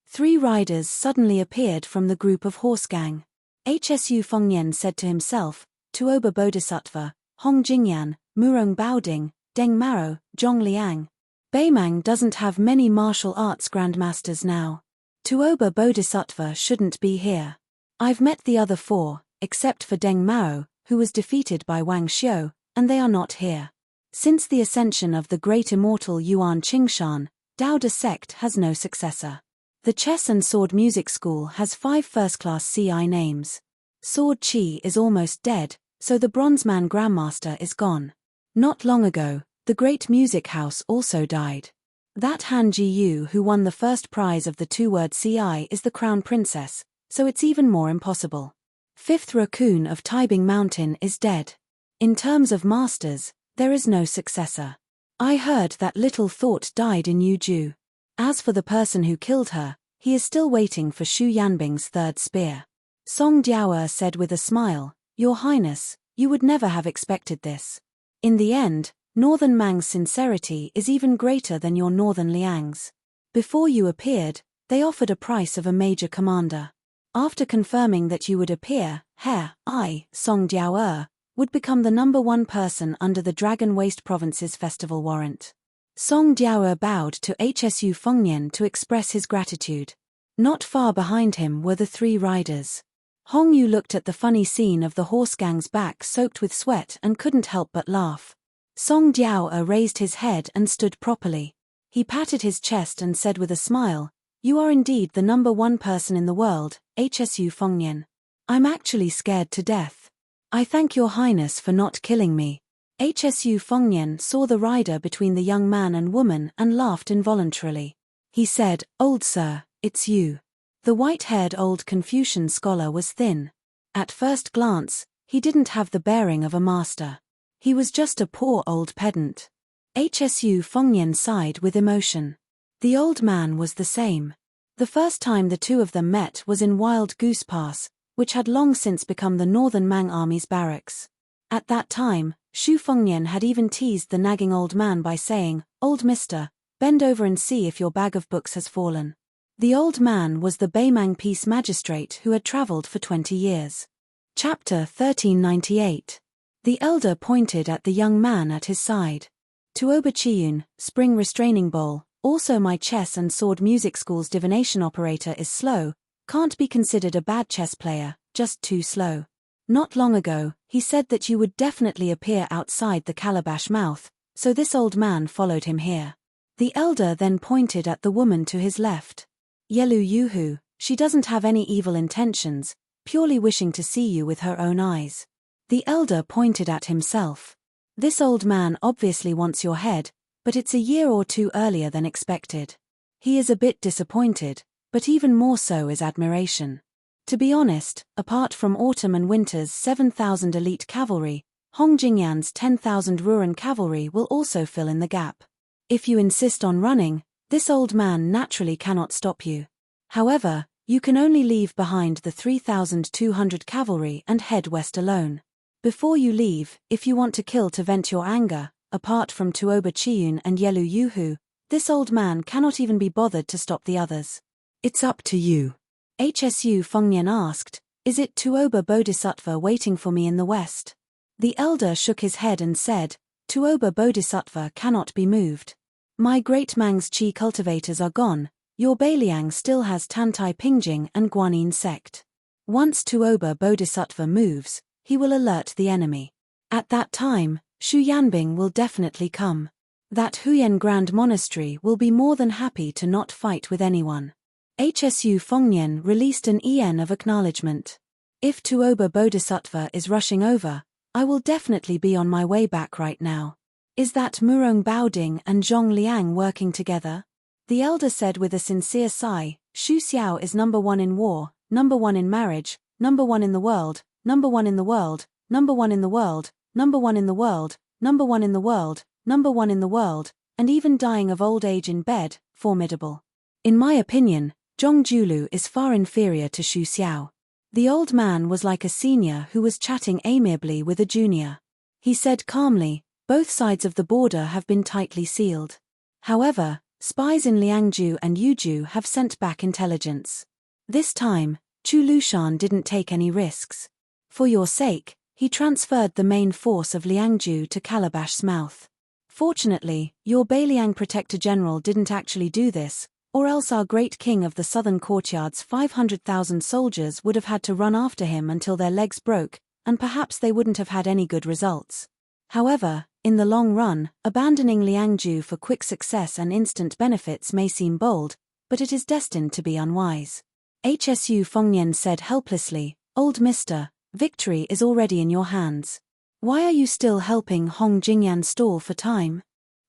Speaker 1: 3 riders suddenly appeared from the group of horse gang. Hsu Fengnian said to himself, Tuoba Bodhisattva, Hong Jingyan, Murong Baoding, Deng Maro, Zhong Liang. Beimang doesn't have many martial arts grandmasters now. Tuoba Bodhisattva shouldn't be here. I've met the other four, except for Deng Mao, who was defeated by Wang Xiu, and they are not here. Since the ascension of the great immortal Yuan Qingshan, Daoda sect has no successor. The chess and sword music school has 5 first-class CI names. Sword Qi is almost dead, so the Bronzeman Grandmaster is gone. Not long ago, the great music house also died. That Han Jiyu who won the first prize of the 2-word CI is the crown princess, so it's even more impossible. 5th Raccoon of Taibing Mountain is dead. In terms of masters, there is no successor. I heard that Little Thought died in Yuju. As for the person who killed her, he is still waiting for Shu Yanbing's 3rd spear. Song Jiaoer said with a smile, Your Highness, you would never have expected this. In the end, Northern Mang's sincerity is even greater than your Northern Liang's. Before you appeared, they offered a price of a major commander. After confirming that you would appear, Song Jiaoer, would become the #1 person under the Dragon Waste Province's festival warrant. Song Jiaoer bowed to Hsu Fengnian to express his gratitude. Not far behind him were the 3 riders. Hong Yu looked at the funny scene of the horse gang's back soaked with sweat and couldn't help but laugh. Song Jiaoer raised his head and stood properly. He patted his chest and said with a smile, You are indeed the #1 person in the world, Hsu Fengnian. I'm actually scared to death. I thank your highness for not killing me. Hsu Fengnian saw the rider between the young man and woman and laughed involuntarily. He said, Old sir, it's you. The white-haired old Confucian scholar was thin. At first glance, he didn't have the bearing of a master. He was just a poor old pedant. Hsu Fengnian sighed with emotion. The old man was the same. The first time the two of them met was in Wild Goose Pass, which had long since become the Northern Mang Army's barracks. At that time, Shu Fengnian had even teased the nagging old man by saying, Old mister, bend over and see if your bag of books has fallen. The old man was the Beimang Peace Magistrate who had traveled for 20 years. Chapter 1398. The elder pointed at the young man at his side. Tuoba Chiyun, Spring Restraining Bowl, also my chess and sword music school's divination operator is slow, can't be considered a bad chess player, just too slow. Not long ago, he said that you would definitely appear outside the calabash mouth, so this old man followed him here. The elder then pointed at the woman to his left. Yelu Yuhu, she doesn't have any evil intentions, purely wishing to see you with her own eyes. The elder pointed at himself. This old man obviously wants your head, but it's a year or 2 earlier than expected. He is a bit disappointed, but even more so is admiration. To be honest, apart from Autumn and Winter's 7,000 elite cavalry, Hong Jingyan's 10,000 Ruran cavalry will also fill in the gap. If you insist on running, this old man naturally cannot stop you. However, you can only leave behind the 3,200 cavalry and head west alone. Before you leave, if you want to kill to vent your anger, apart from Tuoba Chiyun and Yelu Yuhu, this old man cannot even be bothered to stop the others. It's up to you. Hsu Fengnian asked, Is it Tuoba Bodhisattva waiting for me in the west? The elder shook his head and said, Tuoba Bodhisattva cannot be moved. My great Mang's Qi cultivators are gone, your Beiliang still has Tantai Pingjing and Guanyin sect. Once Tuoba Bodhisattva moves, he will alert the enemy. At that time, Shu Yanbing will definitely come. That Huyen Grand Monastery will be more than happy to not fight with anyone. Hsu Fengnian released an en of acknowledgement. If Tuoba Bodhisattva is rushing over, I will definitely be on my way back right now. Is that Murong Baoding and Zhong Liang working together? The elder said with a sincere sigh, Shu Xiao is #1 in war, #1 in marriage, #1 in the world, #1 in the world, #1 in the world, #1 in the world, #1 in the world, #1 in the world, and even dying of old age in bed, formidable. In my opinion, Zhong Julu is far inferior to Shu Xiao. The old man was like a senior who was chatting amiably with a junior. He said calmly, both sides of the border have been tightly sealed. However, spies in Liangju and Yuju have sent back intelligence. This time, Chu Lushan didn't take any risks. For your sake, he transferred the main force of Liangju to Calabash's mouth. Fortunately, your Beiliang Protector General didn't actually do this, or else our great king of the southern courtyard's 500,000 soldiers would have had to run after him until their legs broke, and perhaps they wouldn't have had any good results. However, in the long run, abandoning Liangju for quick success and instant benefits may seem bold, but it is destined to be unwise. Hsu Fengnian said helplessly, "Old mister, victory is already in your hands. Why are you still helping Hong Jingyan stall for time?"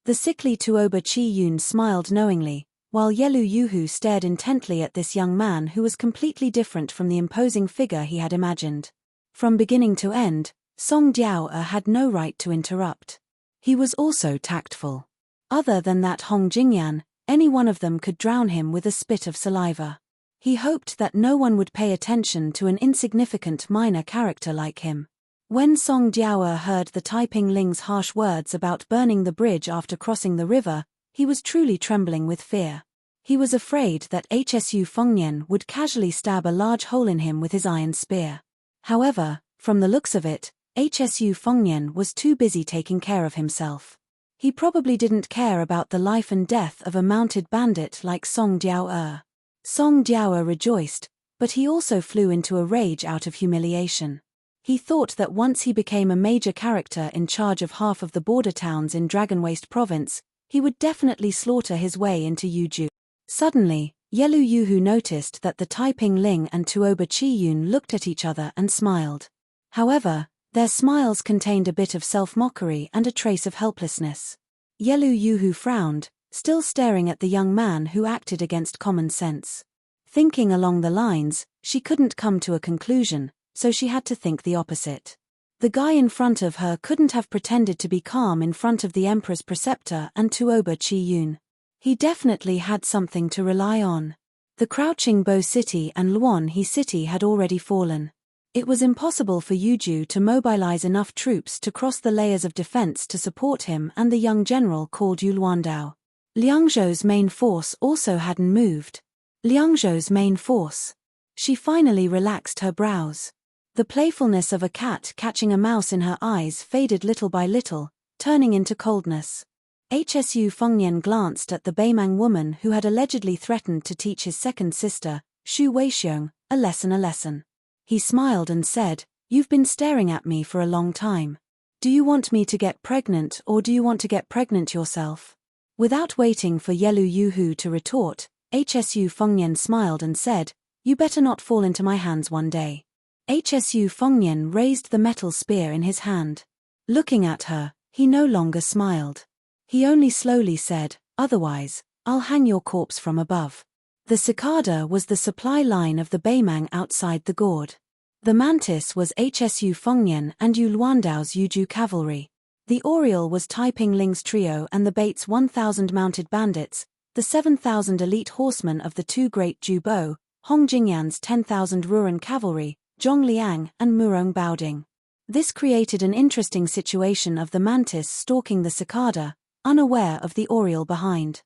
Speaker 1: The sickly Tuoba Chi Yun smiled knowingly, while Yelu Yuhu stared intently at this young man who was completely different from the imposing figure he had imagined. From beginning to end, Song Diao had no right to interrupt. He was also tactful. Other than that Hong Jingyan, any one of them could drown him with a spit of saliva. He hoped that no one would pay attention to an insignificant minor character like him. When Song Diao heard the Taiping Ling's harsh words about burning the bridge after crossing the river, he was truly trembling with fear. He was afraid that Hsu Fengnian would casually stab a large hole in him with his iron spear. However, from the looks of it, Hsu Fengnian was too busy taking care of himself. He probably didn't care about the life and death of a mounted bandit like Song Diao. Song Diao rejoiced, but he also flew into a rage out of humiliation. He thought that once he became a major character in charge of half of the border towns in Dragon Waste Province, he would definitely slaughter his way into Yuju. Suddenly, Yelu Yuhu noticed that the Taiping Ling and Tuoba Chi Yun looked at each other and smiled. However, their smiles contained a bit of self-mockery and a trace of helplessness. Yelu Yuhu frowned, still staring at the young man who acted against common sense. Thinking along the lines, she couldn't come to a conclusion, so she had to think the opposite. The guy in front of her couldn't have pretended to be calm in front of the Emperor's preceptor and Tuoba Chi Yun. He definitely had something to rely on. The Crouching Bow City and Luan He City had already fallen. It was impossible for Yuju to mobilize enough troops to cross the layers of defense to support him and the young general called Yu Luandao. Liangzhou's main force also hadn't moved. Liangzhou's main force. She finally relaxed her brows. The playfulness of a cat catching a mouse in her eyes faded little by little, turning into coldness. Hsu Fengnian glanced at the Beimang woman who had allegedly threatened to teach his second sister, Xu Weixiong, a lesson. He smiled and said, "You've been staring at me for a long time. Do you want me to get pregnant or do you want to get pregnant yourself?" Without waiting for Yelu Yuhu to retort, Hsu Fengnian smiled and said, "You better not fall into my hands one day." Hsu Fengnian raised the metal spear in his hand. Looking at her, he no longer smiled. He only slowly said, "Otherwise, I'll hang your corpse from above." The cicada was the supply line of the Beimang outside the gourd. The mantis was Hsu Fengnian and Yu Luandao's Yuju cavalry. The oriole was Taiping Ling's trio and the Bates 1,000 mounted bandits, the 7,000 elite horsemen of the two great Jubo, Hong Jingyan's 10,000 Ruran cavalry, Zhong Liang and Murong Baoding. This created an interesting situation of the mantis stalking the cicada, unaware of the oriole behind.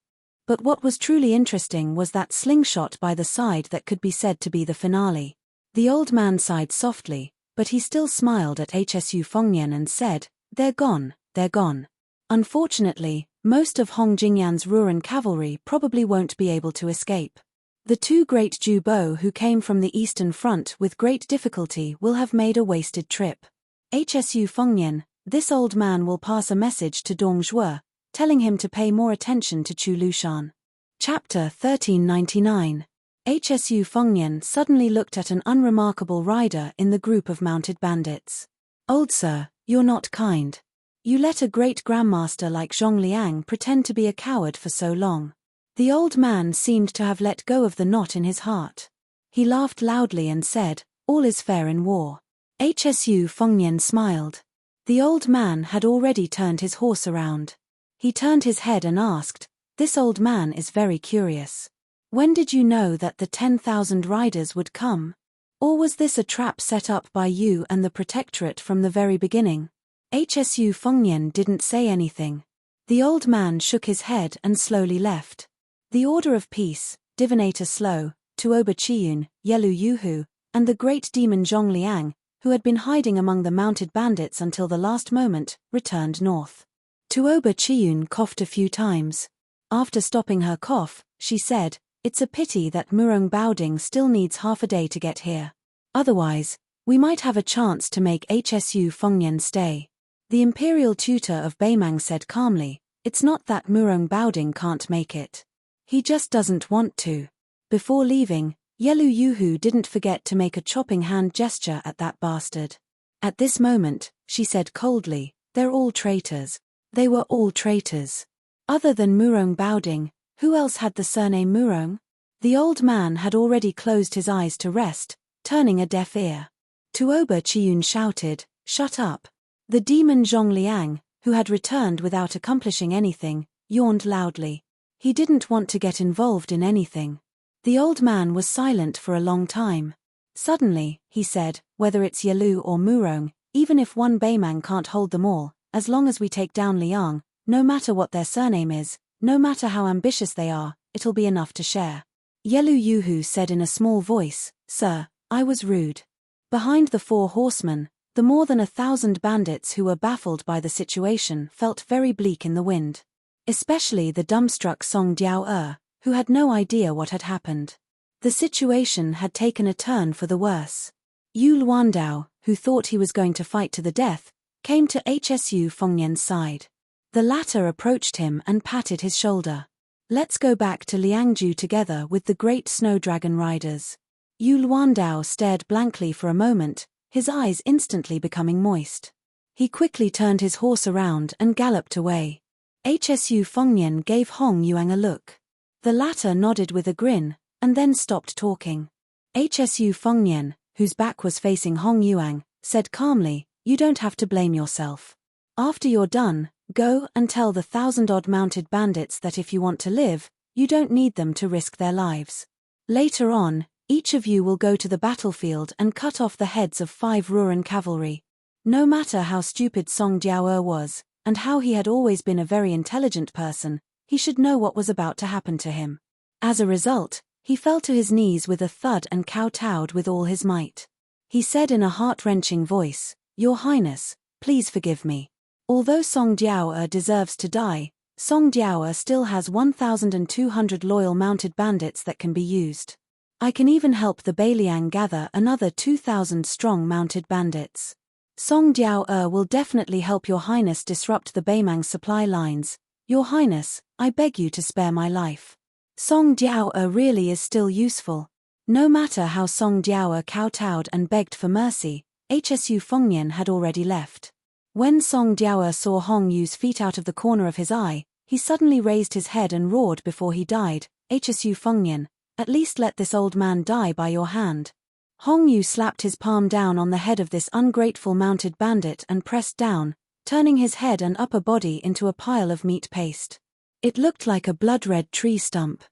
Speaker 1: But what was truly interesting was that slingshot by the side that could be said to be the finale. The old man sighed softly, but he still smiled at Hsu Fengnian and said, they're gone. Unfortunately, most of Hong Jingyan's Ruran cavalry probably won't be able to escape. The two great Jubo who came from the Eastern Front with great difficulty will have made a wasted trip. Hsu Fengnian, this old man will pass a message to Dong Zhuo, telling him to pay more attention to Chu Lushan. Chapter 1399. Hsu Fengnian suddenly looked at an unremarkable rider in the group of mounted bandits. Old sir, you're not kind. You let a great grandmaster like Zhong Liang pretend to be a coward for so long. The old man seemed to have let go of the knot in his heart. He laughed loudly and said, all is fair in war. Hsu Fengnian smiled. The old man had already turned his horse around. He turned his head and asked, this old man is very curious. When did you know that the 10,000 riders would come? Or was this a trap set up by you and the Protectorate from the very beginning? Hsu Fengnian didn't say anything. The old man shook his head and slowly left. The Order of Peace, Divinator Slow, Tuoba Chiyun, Yelu Yuhu, and the great demon Zhongliang, who had been hiding among the mounted bandits until the last moment, returned north. Tuoba Chiyun coughed a few times. After stopping her cough, she said, "It's a pity that Murong Baoding still needs half a day to get here. Otherwise, we might have a chance to make Hsu Fengnian stay." The imperial tutor of Beimang said calmly, "It's not that Murong Baoding can't make it. He just doesn't want to." Before leaving, Yelu Yuhu didn't forget to make a chopping hand gesture at that bastard. At this moment, she said coldly, "They're all traitors." They were all traitors. Other than Murong Baoding, who else had the surname Murong? The old man had already closed his eyes to rest, turning a deaf ear. Tuoba Chiyun shouted, "Shut up." The demon Zhongliang, who had returned without accomplishing anything, yawned loudly. He didn't want to get involved in anything. The old man was silent for a long time. Suddenly, he said, "Whether it's Yelu or Murong, even if one Beimang can't hold them all, as long as we take down Liang, no matter what their surname is, no matter how ambitious they are, it'll be enough to share." Yelu Yuhu said in a small voice, "Sir, I was rude." Behind the 4 horsemen, the more than 1,000 bandits who were baffled by the situation felt very bleak in the wind. Especially the dumbstruck Song Diao, who had no idea what had happened. The situation had taken a turn for the worse. Yu Luandao, who thought he was going to fight to the death, came to Hsu Fengnian's side. The latter approached him and patted his shoulder. "Let's go back to Liangju together with the great snow dragon riders." Yu Luandao stared blankly for a moment, his eyes instantly becoming moist. He quickly turned his horse around and galloped away. Hsu Fengnian gave Hong Yuang a look. The latter nodded with a grin, and then stopped talking. Hsu Fengnian, whose back was facing Hong Yuang, said calmly, "You don't have to blame yourself. After you're done, go and tell the 1,000-odd mounted bandits that if you want to live, you don't need them to risk their lives. Later on, each of you will go to the battlefield and cut off the heads of 5 Ruran cavalry." No matter how stupid Song Jiao was, and how he had always been a very intelligent person, he should know what was about to happen to him. As a result, he fell to his knees with a thud and kowtowed with all his might. He said in a heart-wrenching voice, "Your Highness, please forgive me. Although Song Jiao deserves to die, Song Jiao still has 1,200 loyal mounted bandits that can be used. I can even help the Beiliang gather another 2,000 strong mounted bandits. Song Jiao will definitely help Your Highness disrupt the Beimang supply lines. Your Highness, I beg you to spare my life." Song Jiao really is still useful. No matter how Song Jiao kowtowed and begged for mercy, Hsu Fengnian had already left. When Song Jiao saw Hong Yu's feet out of the corner of his eye, he suddenly raised his head and roared before he died, "Hsu Fengnian, at least let this old man die by your hand." Hong Yu slapped his palm down on the head of this ungrateful mounted bandit and pressed down, turning his head and upper body into a pile of meat paste. It looked like a blood-red tree stump.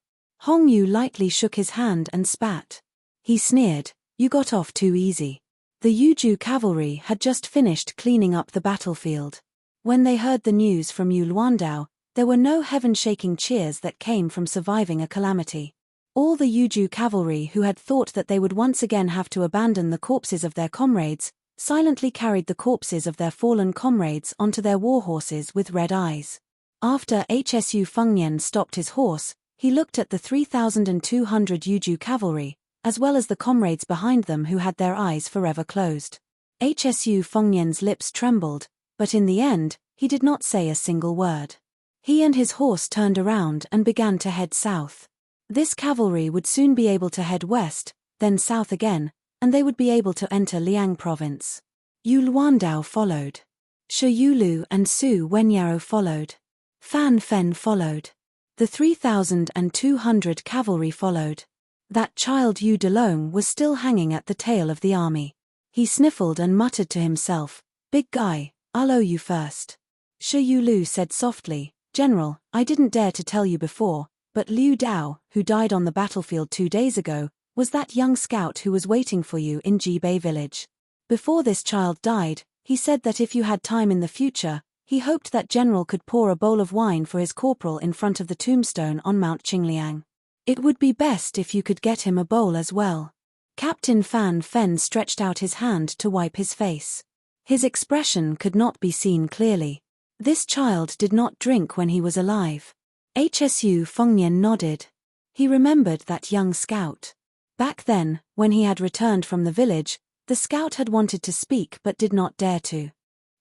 Speaker 1: Hong Yu lightly shook his hand and spat. He sneered, "You got off too easy." The Yuju cavalry had just finished cleaning up the battlefield. When they heard the news from Yu Luandao, there were no heaven-shaking cheers that came from surviving a calamity. All the Yuju cavalry who had thought that they would once again have to abandon the corpses of their comrades, silently carried the corpses of their fallen comrades onto their warhorses with red eyes. After Hsu Fengnian stopped his horse, he looked at the 3,200 Yuju cavalry, as well as the comrades behind them who had their eyes forever closed. Hsu Fengnian's lips trembled, but in the end, he did not say a single word. He and his horse turned around and began to head south. This cavalry would soon be able to head west, then south again, and they would be able to enter Liang province. Yu Luandao followed. Shi Yulu and Su Wenyao followed. Fan Fen followed. The 3,200 cavalry followed. That child Yu Delong was still hanging at the tail of the army. He sniffled and muttered to himself, "Big guy, I'll owe you first." Shi Yulu said softly, "General, I didn't dare to tell you before, but Liu Dao, who died on the battlefield 2 days ago, was that young scout who was waiting for you in Jibei village. Before this child died, he said that if you had time in the future, he hoped that General could pour a bowl of wine for his corporal in front of the tombstone on Mount Qingliang. It would be best if you could get him a bowl as well. Captain Fan Fen stretched out his hand to wipe his face. His expression could not be seen clearly. This child did not drink when he was alive. Hsu Fengnian nodded. He remembered that young scout. Back then, when he had returned from the village, the scout had wanted to speak but did not dare to.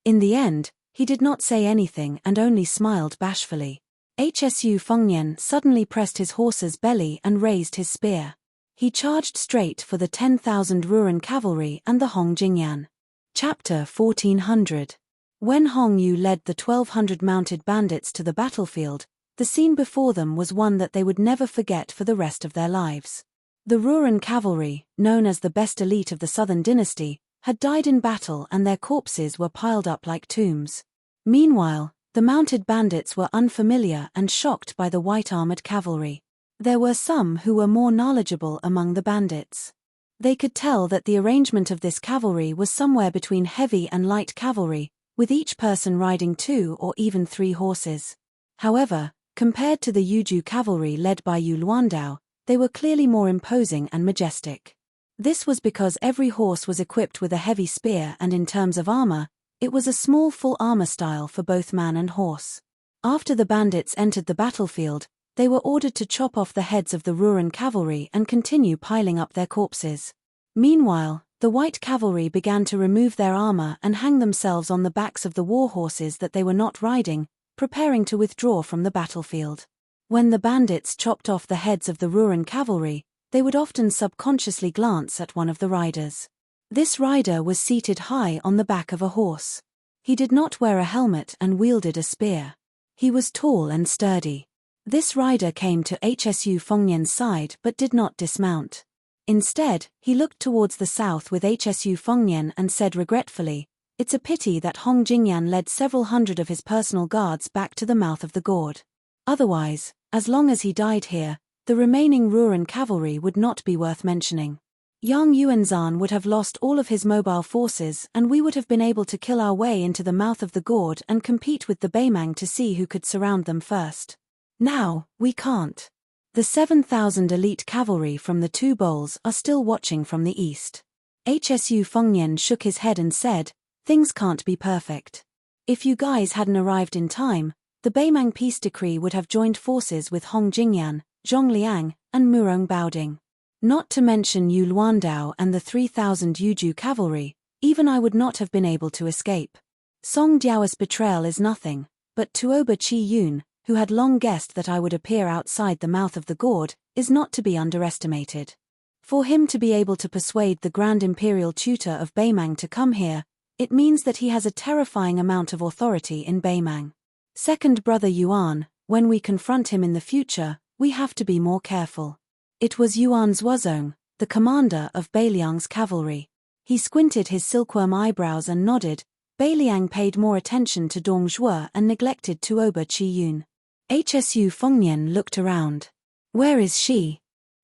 Speaker 1: In the end, he did not say anything and only smiled bashfully. Hsu Fengnian suddenly pressed his horse's belly and raised his spear. He charged straight for the 10,000 Ruran cavalry and the Hong Jingyan. Chapter 1400. When Hong Yu led the 1,200 mounted bandits to the battlefield, the scene before them was one that they would never forget for the rest of their lives. The Ruran cavalry, known as the best elite of the southern dynasty, had died in battle and their corpses were piled up like tombs. Meanwhile, the mounted bandits were unfamiliar and shocked by the white-armored cavalry. There were some who were more knowledgeable among the bandits. They could tell that the arrangement of this cavalry was somewhere between heavy and light cavalry, with each person riding 2 or even 3 horses. However, compared to the Yuju cavalry led by Yu Luandao, they were clearly more imposing and majestic. This was because every horse was equipped with a heavy spear and in terms of armor, it was a small full armor style for both man and horse. After the bandits entered the battlefield, they were ordered to chop off the heads of the Ruran cavalry and continue piling up their corpses. Meanwhile, the white cavalry began to remove their armor and hang themselves on the backs of the war horses that they were not riding, preparing to withdraw from the battlefield. When the bandits chopped off the heads of the Ruran cavalry, they would often subconsciously glance at one of the riders. This rider was seated high on the back of a horse. He did not wear a helmet and wielded a spear. He was tall and sturdy. This rider came to Hsu Fengnian's side but did not dismount. Instead, he looked towards the south with Hsu Fengnian and said regretfully, "It's a pity that Hong Jingyan led several hundred of his personal guards back to the mouth of the gorge. Otherwise, as long as he died here, the remaining Ruran cavalry would not be worth mentioning. Yang Yuanzhan would have lost all of his mobile forces and we would have been able to kill our way into the mouth of the gorge and compete with the Beimang to see who could surround them first. Now, we can't. The 7,000 elite cavalry from the 2 bowls are still watching from the east." Hsu Fengnian shook his head and said, "Things can't be perfect. If you guys hadn't arrived in time, the Beimang peace decree would have joined forces with Hong Jingyan, Zhongliang, and Murong Baoding. Not to mention Yu Luandao and the 3,000 Yuju cavalry, even I would not have been able to escape. Song Jiao's betrayal is nothing, but Tuoba Qi Yun, who had long guessed that I would appear outside the mouth of the gorge, is not to be underestimated. For him to be able to persuade the Grand Imperial Tutor of Beimang to come here, it means that he has a terrifying amount of authority in Beimang. Second brother Yuan, when we confront him in the future, we have to be more careful." It was Yuan Zhuozong, the commander of Beiliang's cavalry. He squinted his silkworm eyebrows and nodded. Beiliang paid more attention to Dong Zhuo and neglected Tuoba Qi Yun. Hsu Fengnian looked around. "Where is she?"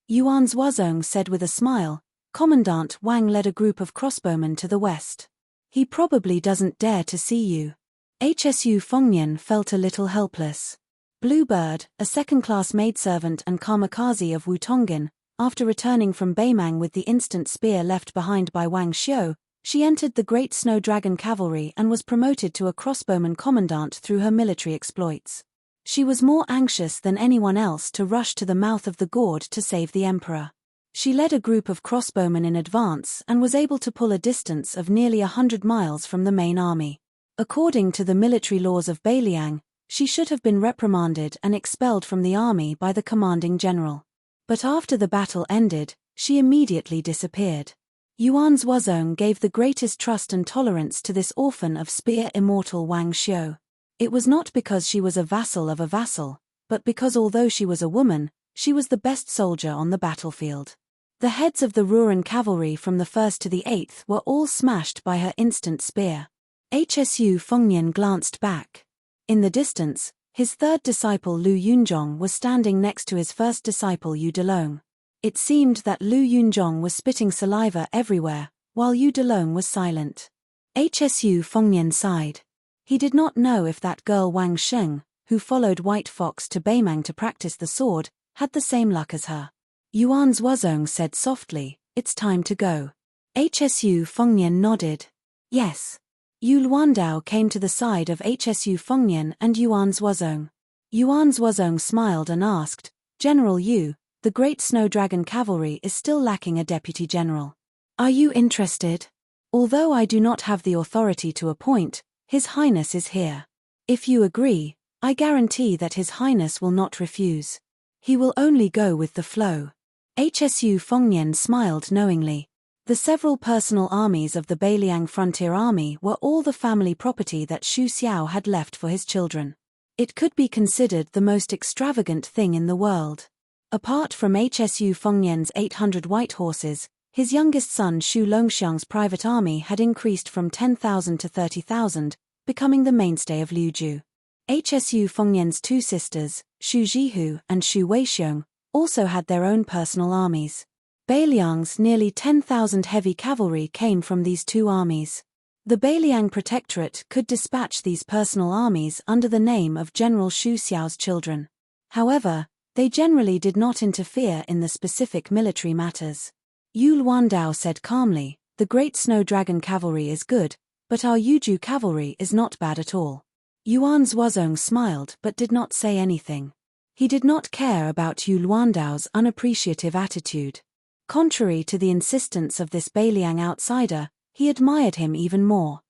Speaker 1: Yuan Zhuozong said with a smile. "Commandant Wang led a group of crossbowmen to the west. He probably doesn't dare to see you." Hsu Fengnian felt a little helpless. Bluebird, a second-class maidservant and kamikaze of Wutonghan, after returning from Beimang with the instant spear left behind by Wang Xiu, she entered the Great Snow Dragon Cavalry and was promoted to a crossbowman commandant through her military exploits. She was more anxious than anyone else to rush to the mouth of the gorge to save the emperor. She led a group of crossbowmen in advance and was able to pull a distance of nearly 100 miles from the main army. According to the military laws of Beiliang, she should have been reprimanded and expelled from the army by the commanding general. But after the battle ended, she immediately disappeared. Yuan Zhuozong gave the greatest trust and tolerance to this orphan of spear immortal Wang Xiu. It was not because she was a vassal of a vassal, but because although she was a woman, she was the best soldier on the battlefield. The heads of the Ruran cavalry from the 1st to the 8th were all smashed by her instant spear. Hsu Fengnian glanced back. In the distance, his third disciple Lu Yunzhong was standing next to his first disciple Yu Delong. It seemed that Lu Yunzhong was spitting saliva everywhere, while Yu Delong was silent. Hsu Fengnian sighed. He did not know if that girl Wang Sheng, who followed White Fox to Beimang to practice the sword, had the same luck as her. Yuan Zhuozong said softly, it's time to go. HSU Fengnian nodded. Yes. Yu Luandao came to the side of HSU Fengnian and Yuan Zuozong. Yuan Zuozong smiled and asked, General Yu, the Great Snow Dragon Cavalry is still lacking a deputy general. Are you interested? Although I do not have the authority to appoint, His Highness is here. If you agree, I guarantee that His Highness will not refuse. He will only go with the flow. HSU Fengnian smiled knowingly. The several personal armies of the Beiliang Frontier Army were all the family property that Xu Xiao had left for his children. It could be considered the most extravagant thing in the world. Apart from HSU Fengnian's 800 white horses, his youngest son Xu Longxiang's private army had increased from 10,000 to 30,000, becoming the mainstay of Liuzhu. HSU Fengnian's two sisters, Xu Jihu and Xu Weixiong, also had their own personal armies. Beiliang's nearly 10,000 heavy cavalry came from these two armies. The Beiliang Protectorate could dispatch these personal armies under the name of General Xu Xiao's children. However, they generally did not interfere in the specific military matters. Yu Luandao said calmly, the Great Snow Dragon Cavalry is good, but our Yuju cavalry is not bad at all. Yuan Zuozong smiled but did not say anything. He did not care about Yu Luandao's unappreciative attitude. Contrary to the insistence of this Beiliang outsider, he admired him even more.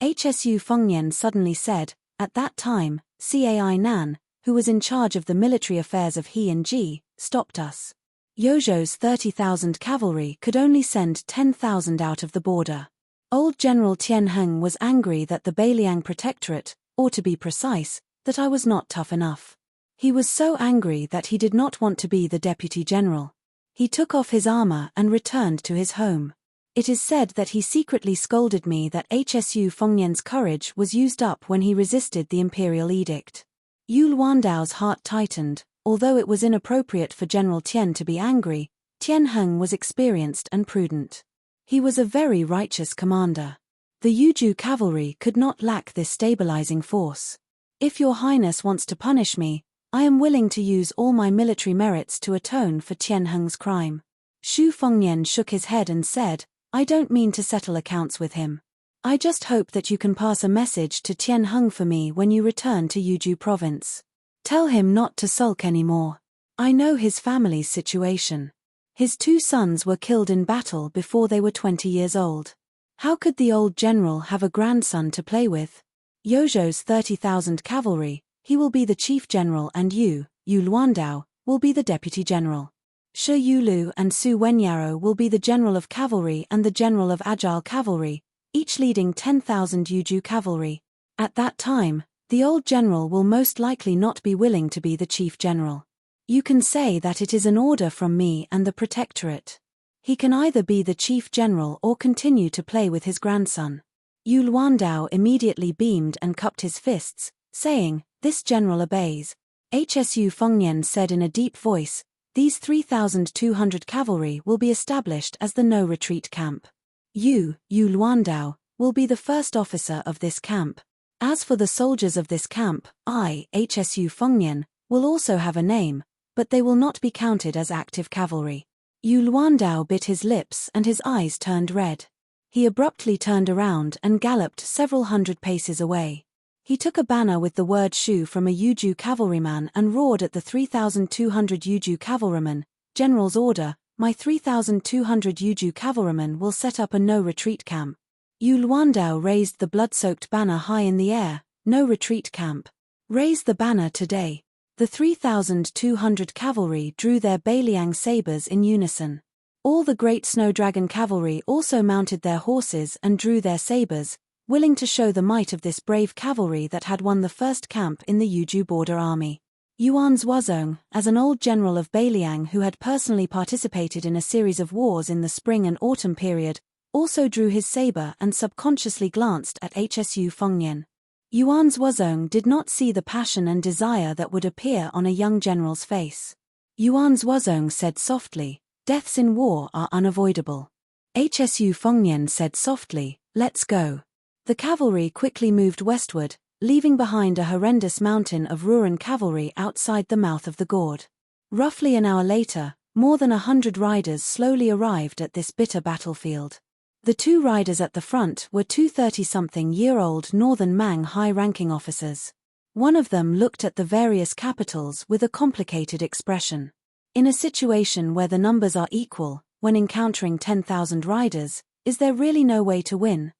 Speaker 1: HSU Fengnian suddenly said, at that time, Cai Nan, who was in charge of the military affairs of He and Ji, stopped us. Yozhou's 30,000 cavalry could only send 10,000 out of the border. Old General Tianheng was angry that the Beiliang Protectorate, or to be precise, that I was not tough enough. He was so angry that he did not want to be the deputy general. He took off his armor and returned to his home. It is said that he secretly scolded me that HSU Fengnian's courage was used up when he resisted the imperial edict. Yu Luandao's heart tightened. Although it was inappropriate for General Tian to be angry, Tianheng was experienced and prudent. He was a very righteous commander. The Yuju cavalry could not lack this stabilizing force. If your highness wants to punish me, I am willing to use all my military merits to atone for Tianheng's crime. Xu Fengnian shook his head and said, I don't mean to settle accounts with him. I just hope that you can pass a message to Tianheng for me when you return to Yuju province. Tell him not to sulk anymore. I know his family's situation. His two sons were killed in battle before they were 20 years old. How could the old general have a grandson to play with? Yozhou's 30,000 cavalry, he will be the chief general and Yu Luandao, will be the deputy general. Shi Yulu and Su Wenyaro will be the general of cavalry and the general of agile cavalry, each leading 10,000 Yuju cavalry. At that time, the old general will most likely not be willing to be the chief general. You can say that it is an order from me and the Protectorate. He can either be the chief general or continue to play with his grandson. Yu Luandao immediately beamed and cupped his fists, saying, this general obeys. HSU Fengnian said in a deep voice, these 3,200 cavalry will be established as the no-retreat camp. Yu Luandao, will be the first officer of this camp. As for the soldiers of this camp, I, HSU Fengnian, will also have a name, but they will not be counted as active cavalry. Yu Luandao bit his lips and his eyes turned red. He abruptly turned around and galloped several hundred paces away. He took a banner with the word Shu from a Yuju cavalryman and roared at the 3,200 Yuju cavalrymen, General's order, my 3,200 Yuju cavalrymen will set up a no-retreat camp. Yu Luandao raised the blood-soaked banner high in the air, no retreat camp. Raise the banner today. The 3,200 cavalry drew their Beiliang sabers in unison. All the Great Snow Dragon cavalry also mounted their horses and drew their sabers, willing to show the might of this brave cavalry that had won the first camp in the Yuju border army. Yuan Zuozong, as an old general of Beiliang who had personally participated in a series of wars in the spring and autumn period, also drew his saber and subconsciously glanced at HSU Fengnian. Yuan Zuozong did not see the passion and desire that would appear on a young general's face. Yuan Zuozong said softly, deaths in war are unavoidable. HSU Fengnian said softly, let's go. The cavalry quickly moved westward, leaving behind a horrendous mountain of Ruran cavalry outside the mouth of the gorge. Roughly an hour later, More than 100 riders slowly arrived at this bitter battlefield. The two riders at the front were two 30-something-year-old Northern Mang high-ranking officers. One of them looked at the various capitals with a complicated expression. In a situation where the numbers are equal, when encountering 10,000 riders, is there really no way to win?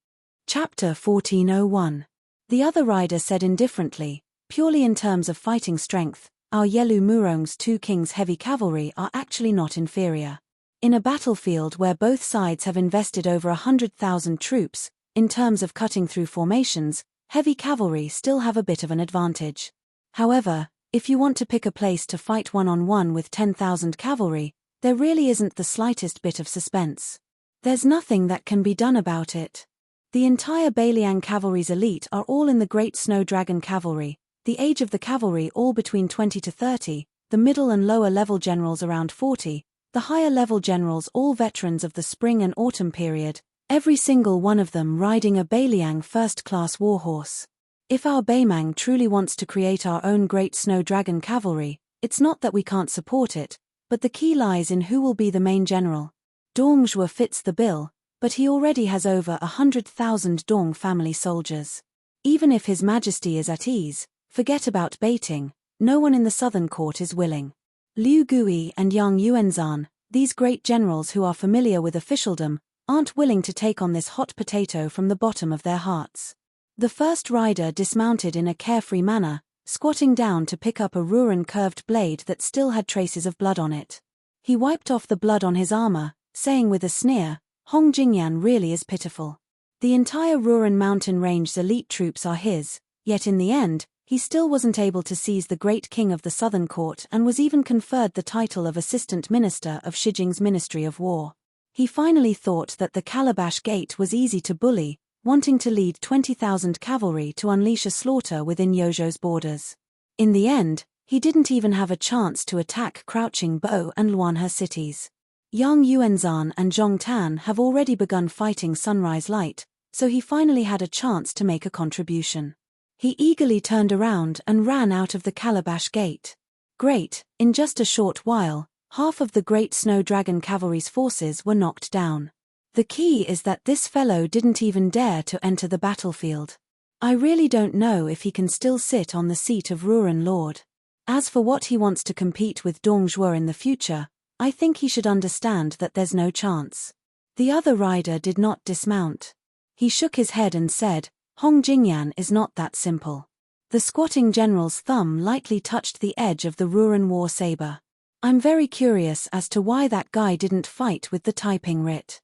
Speaker 1: Chapter 1401. The other rider said indifferently, purely in terms of fighting strength, our Yelu Murong's two kings' heavy cavalry are actually not inferior. In a battlefield where both sides have invested over 100,000 troops, in terms of cutting through formations, heavy cavalry still have a bit of an advantage. However, if you want to pick a place to fight one-on-one with 10,000 cavalry, there really isn't the slightest bit of suspense. There's nothing that can be done about it. The entire Bailiang cavalry's elite are all in the Great Snow Dragon cavalry, the age of the cavalry all between 20 to 30, the middle and lower level generals around 40, the higher level generals all veterans of the spring and autumn period, every single one of them riding a Bailiang first-class warhorse. If our Baimang truly wants to create our own Great Snow Dragon cavalry, it's not that we can't support it, but the key lies in who will be the main general. Dongzhuo fits the bill, but he already has over 100,000 Dong family soldiers. Even if His Majesty is at ease, forget about baiting, no one in the southern court is willing. Liu Gui and Yang Yuanzhan, these great generals who are familiar with officialdom, aren't willing to take on this hot potato from the bottom of their hearts. The first rider dismounted in a carefree manner, squatting down to pick up a Ruran curved blade that still had traces of blood on it. He wiped off the blood on his armor, saying with a sneer, Hong Jingyan really is pitiful. The entire Ruran mountain range's elite troops are his, yet in the end, he still wasn't able to seize the great king of the southern court and was even conferred the title of assistant minister of Shijing's Ministry of War. He finally thought that the Calabash Gate was easy to bully, wanting to lead 20,000 cavalry to unleash a slaughter within Yozhou's borders. In the end, he didn't even have a chance to attack Crouching Bo and Luanhe cities. Yang Yuanzhan and Zhong Tan have already begun fighting Sunrise Light, so he finally had a chance to make a contribution. He eagerly turned around and ran out of the Calabash Gate. Great, in just a short while, half of the Great Snow Dragon cavalry's forces were knocked down. The key is that this fellow didn't even dare to enter the battlefield. I really don't know if he can still sit on the seat of Ruran Lord. As for what he wants to compete with Dongzhuo in the future, I think he should understand that there's no chance. The other rider did not dismount. He shook his head and said, Hong Jingyan is not that simple. The squatting general's thumb lightly touched the edge of the Ruran war saber. I'm very curious as to why that guy didn't fight with the Taiping writ.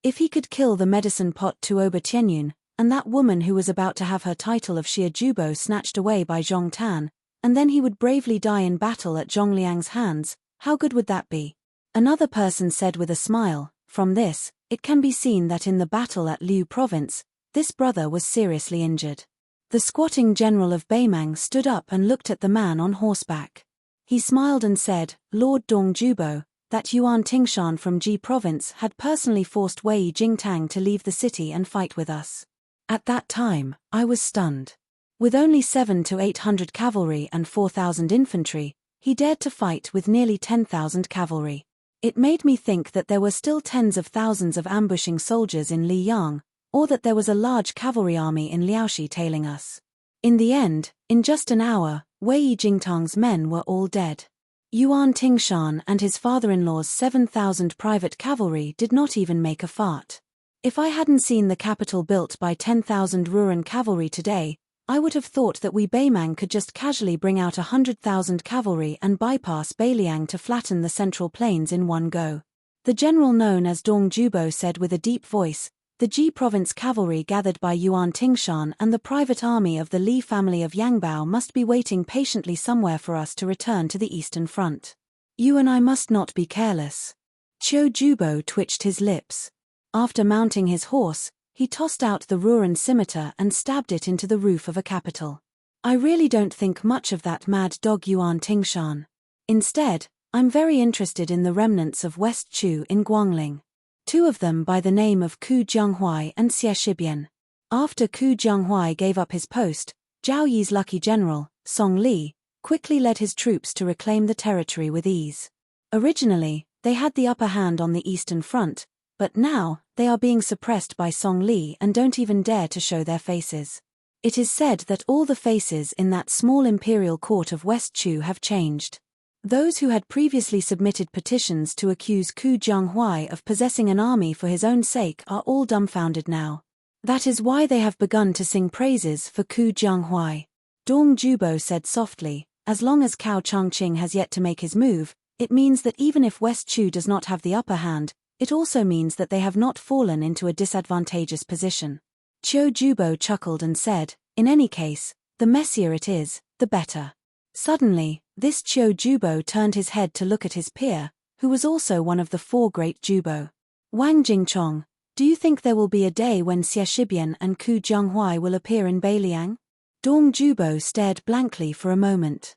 Speaker 1: If he could kill the medicine pot Tuoba Tianyun, and that woman who was about to have her title of Xie Jubo snatched away by Zhong Tan, and then he would bravely die in battle at Zhongliang's hands, how good would that be? Another person said with a smile, from this, it can be seen that in the battle at Liu province, this brother was seriously injured. The squatting general of Baimang stood up and looked at the man on horseback. He smiled and said, Lord Dong Jubo, that Yuan Tingshan from Ji province had personally forced Wei Jingtang to leave the city and fight with us. At that time, I was stunned. With only 700 to 800 cavalry and 4,000 infantry, he dared to fight with nearly 10,000 cavalry. It made me think that there were still tens of thousands of ambushing soldiers in Liyang, or that there was a large cavalry army in Liaoxi tailing us. In the end, in just an hour, Wei Jingtang's men were all dead. Yuan Tingshan and his father-in-law's 7,000 private cavalry did not even make a fart. If I hadn't seen the capital built by 10,000 Ruran cavalry today, I would have thought that we Baimang could just casually bring out 100,000 cavalry and bypass Bailiang to flatten the central plains in one go. The general known as Dong Jubo said with a deep voice, the Ji province cavalry gathered by Yuan Tingshan and the private army of the Li family of Yangbao must be waiting patiently somewhere for us to return to the eastern front. You and I must not be careless. Qiu Jubo twitched his lips. After mounting his horse, he tossed out the Ruran scimitar and stabbed it into the roof of a capital. I really don't think much of that mad dog Yuan Tingshan. Instead, I'm very interested in the remnants of West Chu in Guangling. Two of them by the name of Ku Jianghuai and Xie Shibian. After Ku Jianghuai gave up his post, Zhao Yi's lucky general, Song Li, quickly led his troops to reclaim the territory with ease. Originally, They had the upper hand on the Eastern Front, but now, they are being suppressed by Song Li and don't even dare to show their faces. It is said that all the faces in that small imperial court of West Chu have changed. Those who had previously submitted petitions to accuse Ku Jianghuai of possessing an army for his own sake are all dumbfounded now. That is why they have begun to sing praises for Ku Jianghuai. Dong Jubo said softly, as long as Cao Changqing has yet to make his move, it means that even if West Chu does not have the upper hand, it also means that they have not fallen into a disadvantageous position. Qiu Jubo chuckled and said, in any case, the messier it is, the better. Suddenly, this Qiu Jubo turned his head to look at his peer, who was also one of the four great Jubo. Wang Jingchong, do you think there will be a day when Xie Shibian and Ku Jianghuai will appear in Beiliang? Dong Jubo stared blankly for a moment.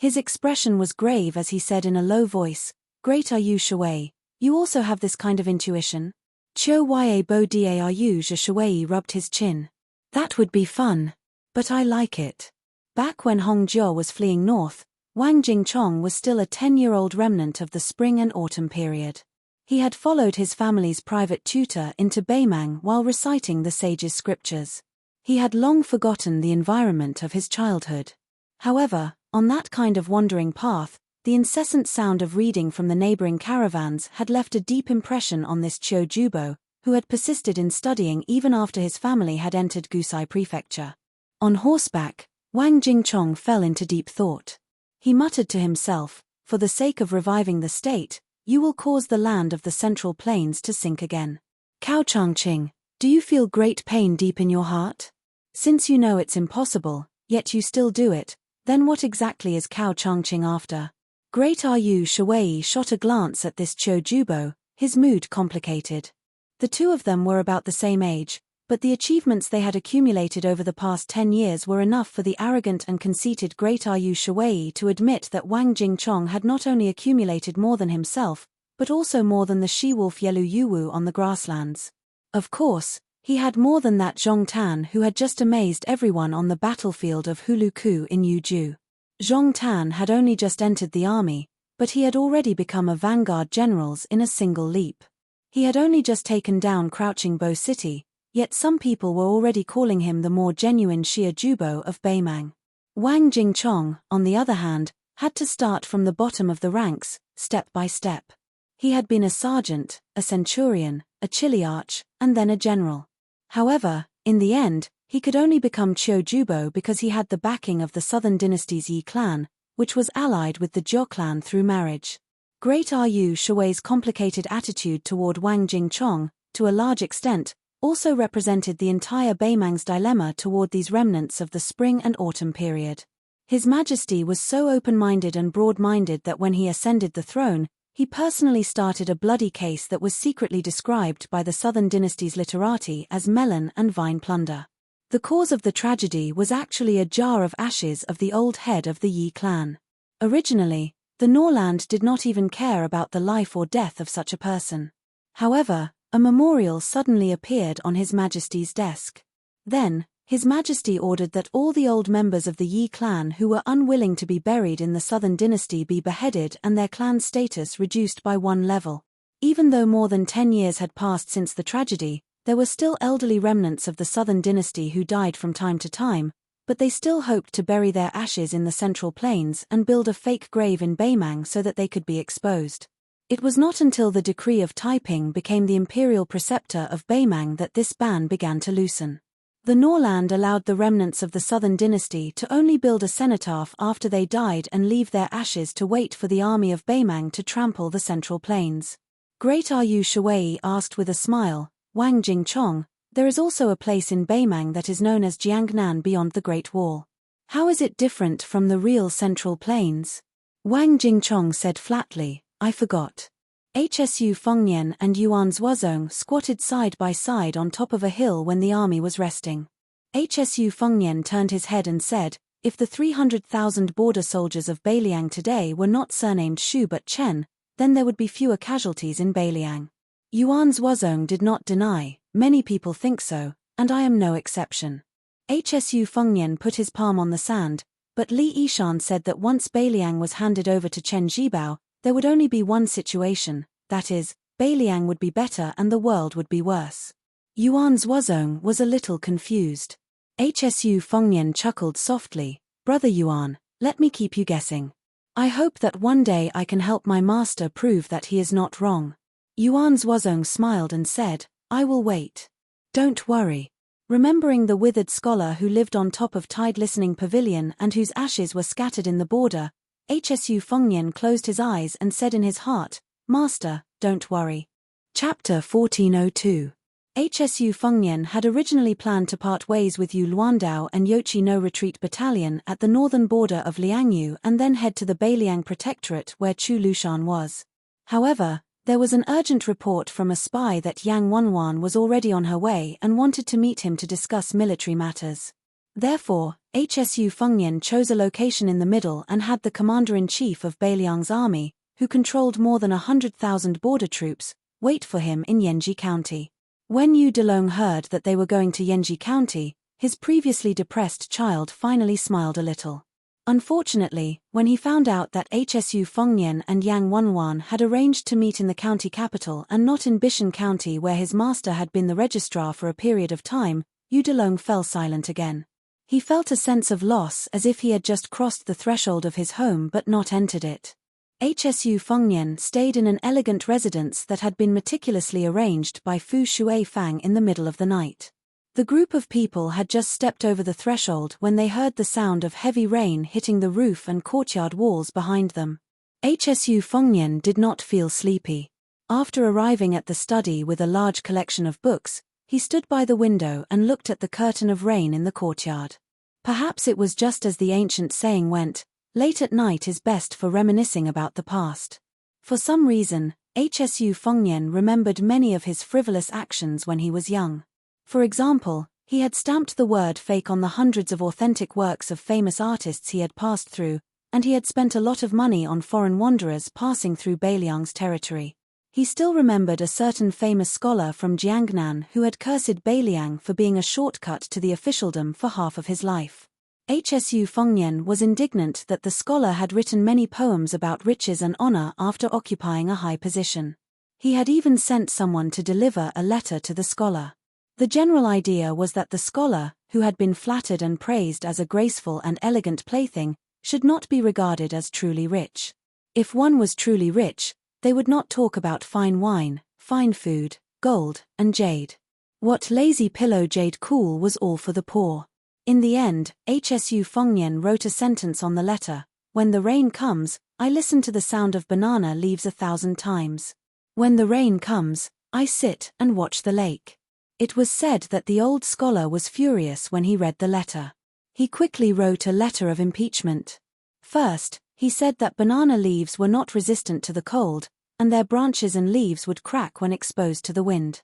Speaker 1: His expression was grave as he said in a low voice, Great are you, Shui, you also have this kind of intuition? Qiu Yue Bo Daru Shui rubbed his chin. That would be fun. But I like it. Back when Hong Jiao was fleeing north, Wang Jingchong was still a 10-year-old remnant of the spring and autumn period. He had followed his family's private tutor into Beimang while reciting the sage's scriptures. He had long forgotten the environment of his childhood. However, on that kind of wandering path, the incessant sound of reading from the neighboring caravans had left a deep impression on this Qiu Jubo, who had persisted in studying even after his family had entered Gusai Prefecture. On horseback, Wang Jingchong fell into deep thought. He muttered to himself, for the sake of reviving the state, you will cause the land of the Central Plains to sink again. Cao Changqing, do you feel great pain deep in your heart? Since you know it's impossible, yet you still do it, then what exactly is Cao Changqing after? Great Ru Shui shot a glance at this Qiu Jubo, his mood complicated. The two of them were about the same age, but the achievements they had accumulated over the past 10 years were enough for the arrogant and conceited Great Ru Shui to admit that Wang Jingchong had not only accumulated more than himself, but also more than the she-wolf Yelu Yuwu on the grasslands. Of course, he had more than that Zhong Tan who had just amazed everyone on the battlefield of Huluku in Yuju. Zhong Tan had only just entered the army, but he had already become a vanguard generals in a single leap. He had only just taken down Crouching Bow City, yet some people were already calling him the more genuine Xie Jubo of Beimang. Wang Jingchong, on the other hand, had to start from the bottom of the ranks, step by step. He had been a sergeant, a centurion, a chiliarch, and then a general. However, in the end, he could only become Qiu Jubo because he had the backing of the Southern Dynasty's Yi clan, which was allied with the Jiao clan through marriage. Great Ru Shui's complicated attitude toward Wang Jingchong, to a large extent, also represented the entire Beimang's dilemma toward these remnants of the spring and autumn period. His Majesty was so open-minded and broad-minded that when he ascended the throne, he personally started a bloody case that was secretly described by the Southern Dynasty's literati as melon and vine plunder. The cause of the tragedy was actually a jar of ashes of the old head of the Yi clan. Originally, the Norland did not even care about the life or death of such a person. However, a memorial suddenly appeared on His Majesty's desk. Then, His Majesty ordered that all the old members of the Yi clan who were unwilling to be buried in the Southern Dynasty be beheaded and their clan status reduced by 1 level. Even though more than 10 years had passed since the tragedy, there were still elderly remnants of the Southern Dynasty who died from time to time, but they still hoped to bury their ashes in the Central Plains and build a fake grave in Beimang so that they could be exposed. It was not until the decree of Taiping became the imperial preceptor of Beimang that this ban began to loosen. The Norland allowed the remnants of the Southern Dynasty to only build a cenotaph after they died and leave their ashes to wait for the army of Beimang to trample the Central Plains. Great Ru Shui asked with a smile, Wang Jingchong, there is also a place in Beimang that is known as Jiangnan beyond the Great Wall. How is it different from the real Central Plains? Wang Jingchong said flatly, I forgot. Hsu Fengnian and Yuan Zuozong squatted side by side on top of a hill when the army was resting. Hsu Fengnian turned his head and said, if the 300,000 border soldiers of Beiliang today were not surnamed Shu but Chen, then there would be fewer casualties in Beiliang. Yuan Zuozong did not deny, many people think so, and I am no exception. Hsu Fengnian put his palm on the sand, but Li Yishan said that once Beiliang was handed over to Chen Zhibao, there would only be one situation, that is, Bailiang would be better and the world would be worse. Yuan Zhuozong was a little confused. Hsu Fengnian chuckled softly. Brother Yuan, let me keep you guessing. I hope that one day I can help my master prove that he is not wrong. Yuan Zhuozong smiled and said, I will wait. Don't worry. Remembering the withered scholar who lived on top of Tide Listening Pavilion and whose ashes were scattered in the border, Hsu Fengnian closed his eyes and said in his heart, Master, don't worry. Chapter 1402. Hsu Fengnian had originally planned to part ways with Yu Luandao and Yochi No Retreat Battalion at the northern border of Liangyu and then head to the Bailiang Protectorate where Chu Lushan was. However, there was an urgent report from a spy that Yang Wanwan was already on her way and wanted to meet him to discuss military matters. Therefore, Hsu Fengnian chose a location in the middle and had the commander-in-chief of Bailiang's army, who controlled more than 100,000 border troops, wait for him in Yanji County. When Yu Delong heard that they were going to Yanji County, his previously depressed child finally smiled a little. Unfortunately, when he found out that Hsu Fengnian and Yang Wanwan had arranged to meet in the county capital and not in Bishan County where his master had been the registrar for a period of time, Yu Delong fell silent again. He felt a sense of loss as if he had just crossed the threshold of his home but not entered it. Hsu Fengnian stayed in an elegant residence that had been meticulously arranged by Fu Shui Fang in the middle of the night. The group of people had just stepped over the threshold when they heard the sound of heavy rain hitting the roof and courtyard walls behind them. Hsu Fengnian did not feel sleepy. After arriving at the study with a large collection of books, he stood by the window and looked at the curtain of rain in the courtyard. Perhaps it was just as the ancient saying went, late at night is best for reminiscing about the past. For some reason, Hsu Fengnian remembered many of his frivolous actions when he was young. For example, he had stamped the word fake on the hundreds of authentic works of famous artists he had passed through, and he had spent a lot of money on foreign wanderers passing through Bailiang's territory. He still remembered a certain famous scholar from Jiangnan who had cursed Bailiang for being a shortcut to the officialdom for half of his life. Hsu Fengnian was indignant that the scholar had written many poems about riches and honor after occupying a high position. He had even sent someone to deliver a letter to the scholar. The general idea was that the scholar, who had been flattered and praised as a graceful and elegant plaything, should not be regarded as truly rich. If one was truly rich, they would not talk about fine wine, fine food, gold, and jade. What lazy pillow jade cool was all for the poor. In the end, Hsu Fengnian wrote a sentence on the letter, when the rain comes, I listen to the sound of banana leaves 1,000 times. When the rain comes, I sit and watch the lake. It was said that the old scholar was furious when he read the letter. He quickly wrote a letter of impeachment. First, he said that banana leaves were not resistant to the cold, and their branches and leaves would crack when exposed to the wind.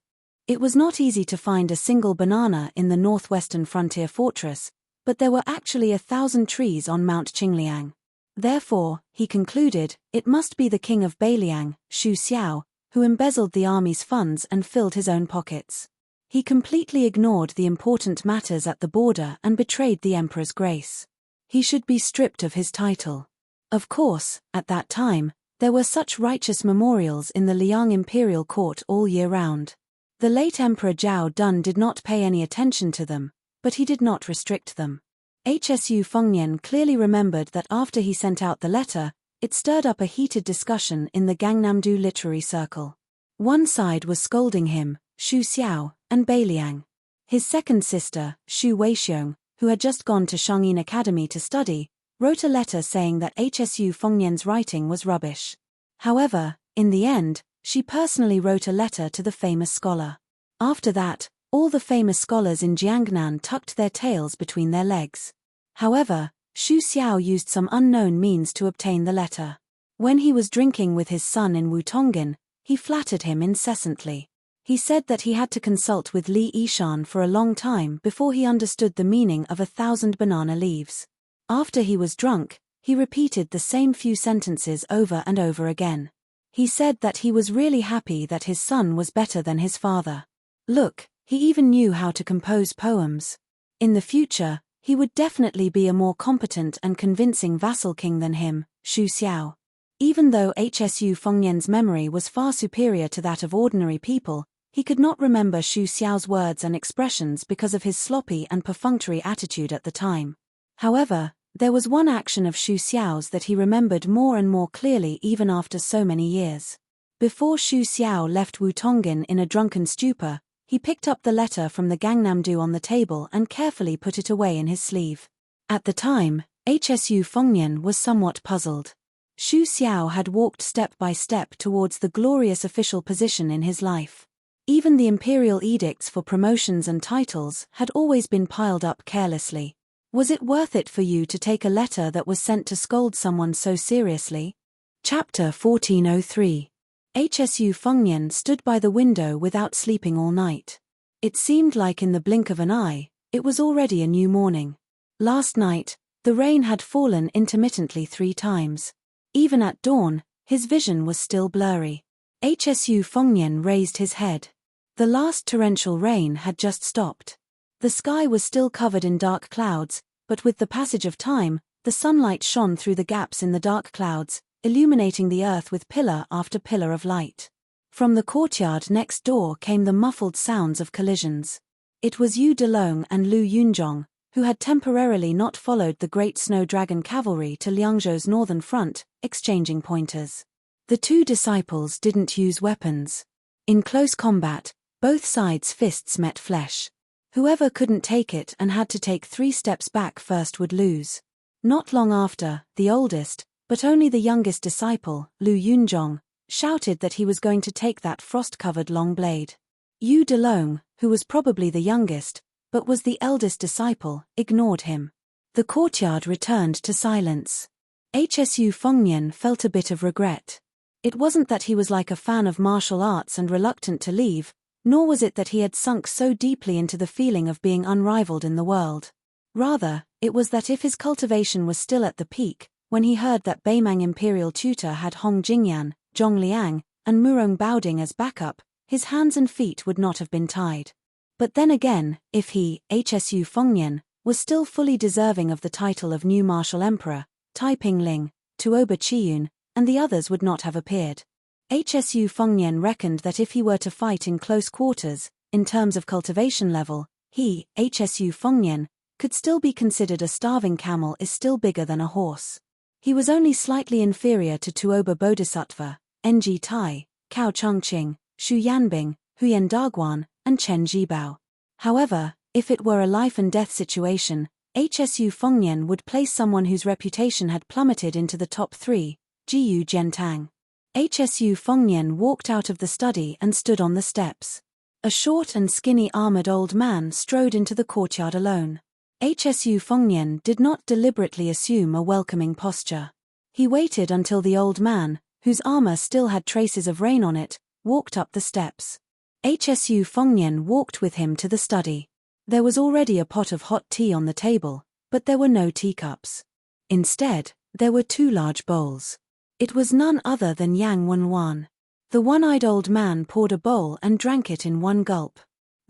Speaker 1: It was not easy to find a single banana in the northwestern frontier fortress, but there were actually 1,000 trees on Mount Qingliang. Therefore, he concluded, it must be the king of Bailiang, Xu Xiao, who embezzled the army's funds and filled his own pockets. He completely ignored the important matters at the border and betrayed the emperor's grace. He should be stripped of his title. Of course, at that time, there were such righteous memorials in the Liang imperial court all year round. The late Emperor Zhao Dun did not pay any attention to them, but he did not restrict them. Hsu Fengnian clearly remembered that after he sent out the letter, it stirred up a heated discussion in the Gangnamdo literary circle. One side was scolding him, Xu Xiao, and Bailiang. His second sister, Xu Weixiong, who had just gone to Shangyin Academy to study, wrote a letter saying that Hsu Fengnian's writing was rubbish. However, in the end, she personally wrote a letter to the famous scholar. After that, all the famous scholars in Jiangnan tucked their tails between their legs. However, Xu Xiao used some unknown means to obtain the letter. When he was drinking with his son in Wutonggan, he flattered him incessantly. He said that he had to consult with Li Yishan for a long time before he understood the meaning of 1,000 banana leaves. After he was drunk, he repeated the same few sentences over and over again. He said that he was really happy that his son was better than his father. Look, he even knew how to compose poems. In the future, he would definitely be a more competent and convincing vassal king than him, Xu Xiao. Even though HSU Fengnian's memory was far superior to that of ordinary people, he could not remember Xu Xiao's words and expressions because of his sloppy and perfunctory attitude at the time. However, there was one action of Xu Xiao's that he remembered more and more clearly even after so many years. Before Xu Xiao left Wutongin in a drunken stupor, he picked up the letter from the Gangnam-do on the table and carefully put it away in his sleeve. At the time, HSU Fengnian was somewhat puzzled. Xu Xiao had walked step by step towards the glorious official position in his life. Even the imperial edicts for promotions and titles had always been piled up carelessly. Was it worth it for you to take a letter that was sent to scold someone so seriously? Chapter 1403. HSU Fengnian stood by the window without sleeping all night. It seemed like in the blink of an eye, it was already a new morning. Last night, the rain had fallen intermittently 3 times. Even at dawn, his vision was still blurry. HSU Fengnian raised his head. The last torrential rain had just stopped. The sky was still covered in dark clouds, but with the passage of time, the sunlight shone through the gaps in the dark clouds, illuminating the earth with pillar after pillar of light. From the courtyard next door came the muffled sounds of collisions. It was Yu Delong and Lu Yunzhong, who had temporarily not followed the great snow dragon cavalry to Liangzhou's northern front, exchanging pointers. The 2 disciples didn't use weapons. In close combat, both sides' fists met flesh. Whoever couldn't take it and had to take 3 steps back first would lose. Not long after, the oldest, but only the youngest disciple, Lu Yunzhong, shouted that he was going to take that frost-covered long blade. Yu Delong, who was probably the youngest, but was the eldest disciple, ignored him. The courtyard returned to silence. HSU Fengnian felt a bit of regret. It wasn't that he was like a fan of martial arts and reluctant to leave, nor was it that he had sunk so deeply into the feeling of being unrivaled in the world. Rather, it was that if his cultivation was still at the peak, when he heard that Beimang imperial tutor had Hong Jingyan, Zhong Liang, and Murong Baoding as backup, his hands and feet would not have been tied. But then again, if he, HSU Fengnian, was still fully deserving of the title of new martial emperor, Tai Pingling, Tuoba Chiyun, and the others would not have appeared. HSU Fengnian reckoned that if he were to fight in close quarters, in terms of cultivation level, he, HSU Fengnian, could still be considered a starving camel is still bigger than a horse. He was only slightly inferior to Tuoba Bodhisattva, Ng Tai, Cao Chongqing, Xu Yanbing, Huyen Daguan, and Chen Zhibao. However, if it were a life-and-death situation, HSU Fengnian would place someone whose reputation had plummeted into the top 3, Jiyu Zhentang. HSU Fengnian walked out of the study and stood on the steps. A short and skinny armored old man strode into the courtyard alone. HSU Fengnian did not deliberately assume a welcoming posture. He waited until the old man, whose armor still had traces of rain on it, walked up the steps. HSU Fengnian walked with him to the study. There was already a pot of hot tea on the table, but there were no teacups. Instead, there were 2 large bowls. It was none other than Yang Wenwan. The one-eyed old man poured a bowl and drank it in one gulp.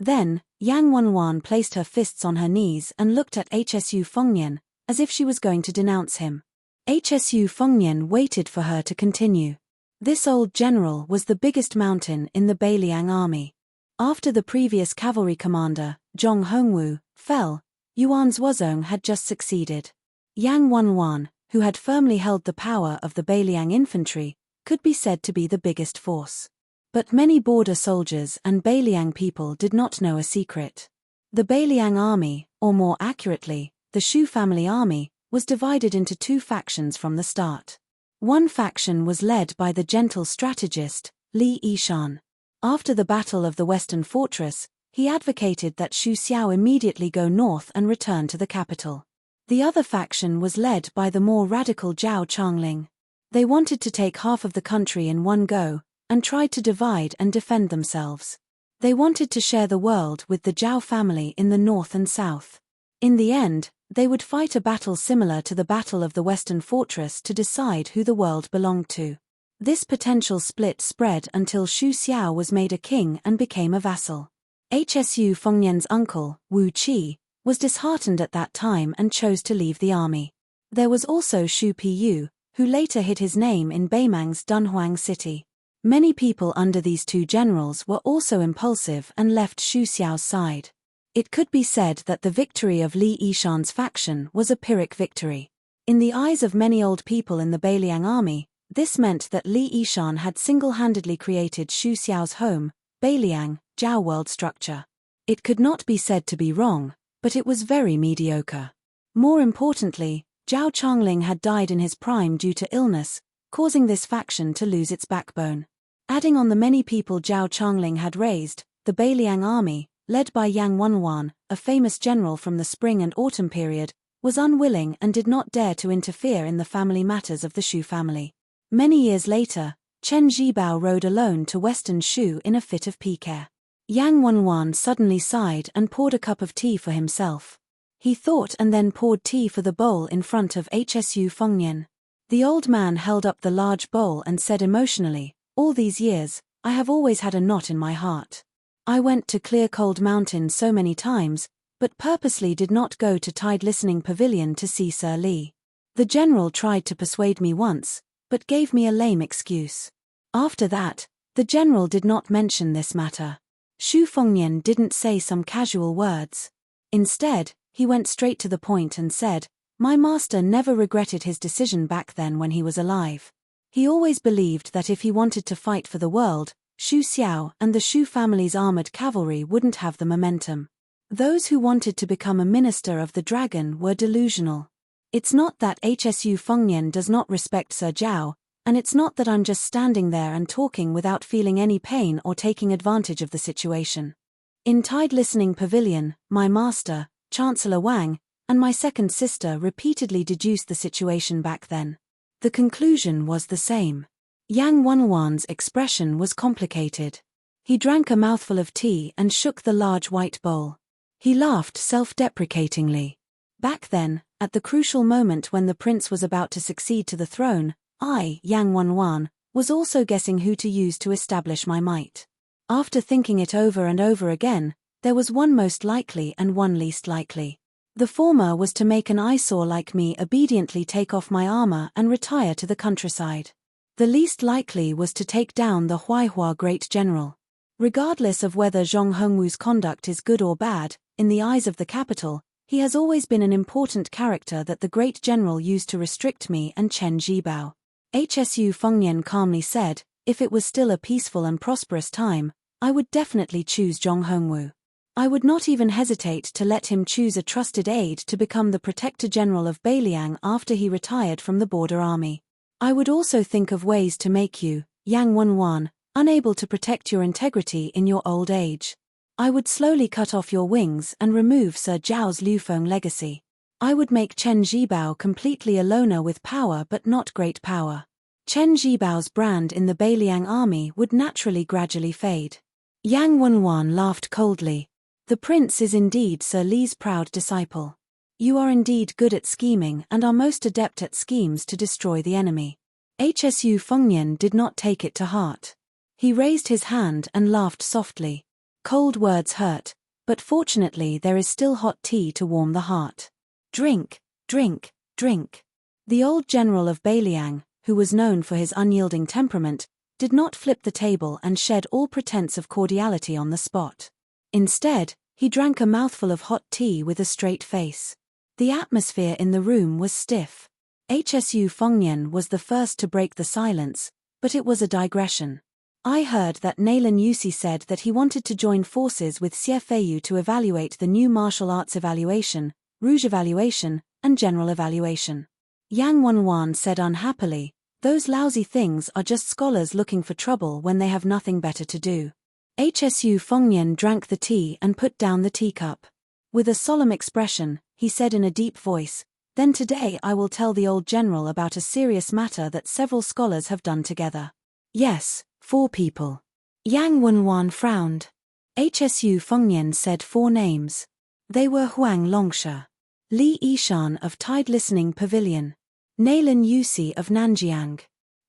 Speaker 1: Then, Yang Wenwan placed her fists on her knees and looked at HSU Fengnian, as if she was going to denounce him. HSU Fengnian waited for her to continue. This old general was the biggest mountain in the Beiliang army. After the previous cavalry commander, Zhong Hongwu, fell, Yuan Zhuozong had just succeeded. Yang Wenwan, who had firmly held the power of the Beiliang infantry, could be said to be the biggest force. But many border soldiers and Beiliang people did not know a secret. The Beiliang army, or more accurately, the Shu family army, was divided into 2 factions from the start. One faction was led by the gentle strategist, Li Yishan. After the Battle of the Western Fortress, he advocated that Xu Xiao immediately go north and return to the capital. The other faction was led by the more radical Zhao Changling. They wanted to take half of the country in one go, and tried to divide and defend themselves. They wanted to share the world with the Zhao family in the north and south. In the end, they would fight a battle similar to the Battle of the Western Fortress to decide who the world belonged to. This potential split spread until Xu Xiao was made a king and became a vassal. HSU Fengnian's uncle, Wu Qi, was disheartened at that time and chose to leave the army. There was also Xu Piyu, who later hid his name in Beimang's Dunhuang city. Many people under these two generals were also impulsive and left Xu Xiao's side. It could be said that the victory of Li Yishan's faction was a Pyrrhic victory. In the eyes of many old people in the Beiliang army, this meant that Li Yishan had single-handedly created Xu Xiao's home, Beiliang, Zhao world structure. It could not be said to be wrong, but it was very mediocre. More importantly, Zhao Changling had died in his prime due to illness, causing this faction to lose its backbone. Adding on the many people Zhao Changling had raised, the Beiliang army, led by Yang Wenwan, a famous general from the spring and autumn period, was unwilling and did not dare to interfere in the family matters of the Shu family. Many years later, Chen Zhibao rode alone to western Shu in a fit of pique. Yang Wenwan suddenly sighed and poured a cup of tea for himself. He thought and then poured tea for the bowl in front of Hsu Fengnian. The old man held up the large bowl and said emotionally, "All these years, I have always had a knot in my heart. I went to Clear Cold Mountain so many times, but purposely did not go to Tide Listening Pavilion to see Sir Li. The general tried to persuade me once, but gave me a lame excuse. After that, the general did not mention this matter. Xu Fengnian didn't say some casual words. Instead, he went straight to the point and said, 'My master never regretted his decision back then when he was alive. He always believed that if he wanted to fight for the world, Xu Xiao and the Xu family's armored cavalry wouldn't have the momentum. Those who wanted to become a minister of the dragon were delusional. It's not that Hsu Fengnian does not respect Sir Zhao, and it's not that I'm just standing there and talking without feeling any pain or taking advantage of the situation. In Tide Listening Pavilion, my master, Chancellor Wang, and my second sister repeatedly deduced the situation back then. The conclusion was the same.' Yang Wenwan's expression was complicated. He drank a mouthful of tea and shook the large white bowl. He laughed self-deprecatingly. Back then, at the crucial moment when the prince was about to succeed to the throne, I, Yang Wenwan, was also guessing who to use to establish my might. After thinking it over and over again, there was one most likely and one least likely. The former was to make an eyesore like me obediently take off my armor and retire to the countryside. The least likely was to take down the Huaihua great general. Regardless of whether Zhong Hongwu's conduct is good or bad, in the eyes of the capital, he has always been an important character that the great general used to restrict me and Chen Zhibao. Hsu Fengnian calmly said, if it was still a peaceful and prosperous time, I would definitely choose Zhong Hongwu. I would not even hesitate to let him choose a trusted aide to become the Protector General of Beiliang after he retired from the border army. I would also think of ways to make you, Yang Wenwan, unable to protect your integrity in your old age. I would slowly cut off your wings and remove Sir Zhao's Lufeng legacy. I would make Chen Zhibao completely a loner with power but not great power. Chen Zhibao's brand in the Beiliang army would naturally gradually fade. Yang Wenwan laughed coldly. The prince is indeed Sir Li's proud disciple. You are indeed good at scheming and are most adept at schemes to destroy the enemy. Hsu Fengnian did not take it to heart. He raised his hand and laughed softly. Cold words hurt, but fortunately there is still hot tea to warm the heart. Drink, drink, drink. The old general of Beiliang, who was known for his unyielding temperament, did not flip the table and shed all pretense of cordiality on the spot. Instead, he drank a mouthful of hot tea with a straight face. The atmosphere in the room was stiff. Hsu Fengnian was the first to break the silence, but it was a digression. I heard that Nailan Yusi said that he wanted to join forces with Xie Feiyu to evaluate the new martial arts evaluation, Rouge evaluation, and general evaluation. Yang Wenwan said unhappily, those lousy things are just scholars looking for trouble when they have nothing better to do. Hsu Fengnian drank the tea and put down the teacup. With a solemn expression, he said in a deep voice, then today I will tell the old general about a serious matter that several scholars have done together. Yes, 4 people. Yang Wenwan frowned. Hsu Fengnian said 4 names. They were Huang Longsha, Li Yishan of Tide Listening Pavilion, Nailan Yusi of Nanjiang,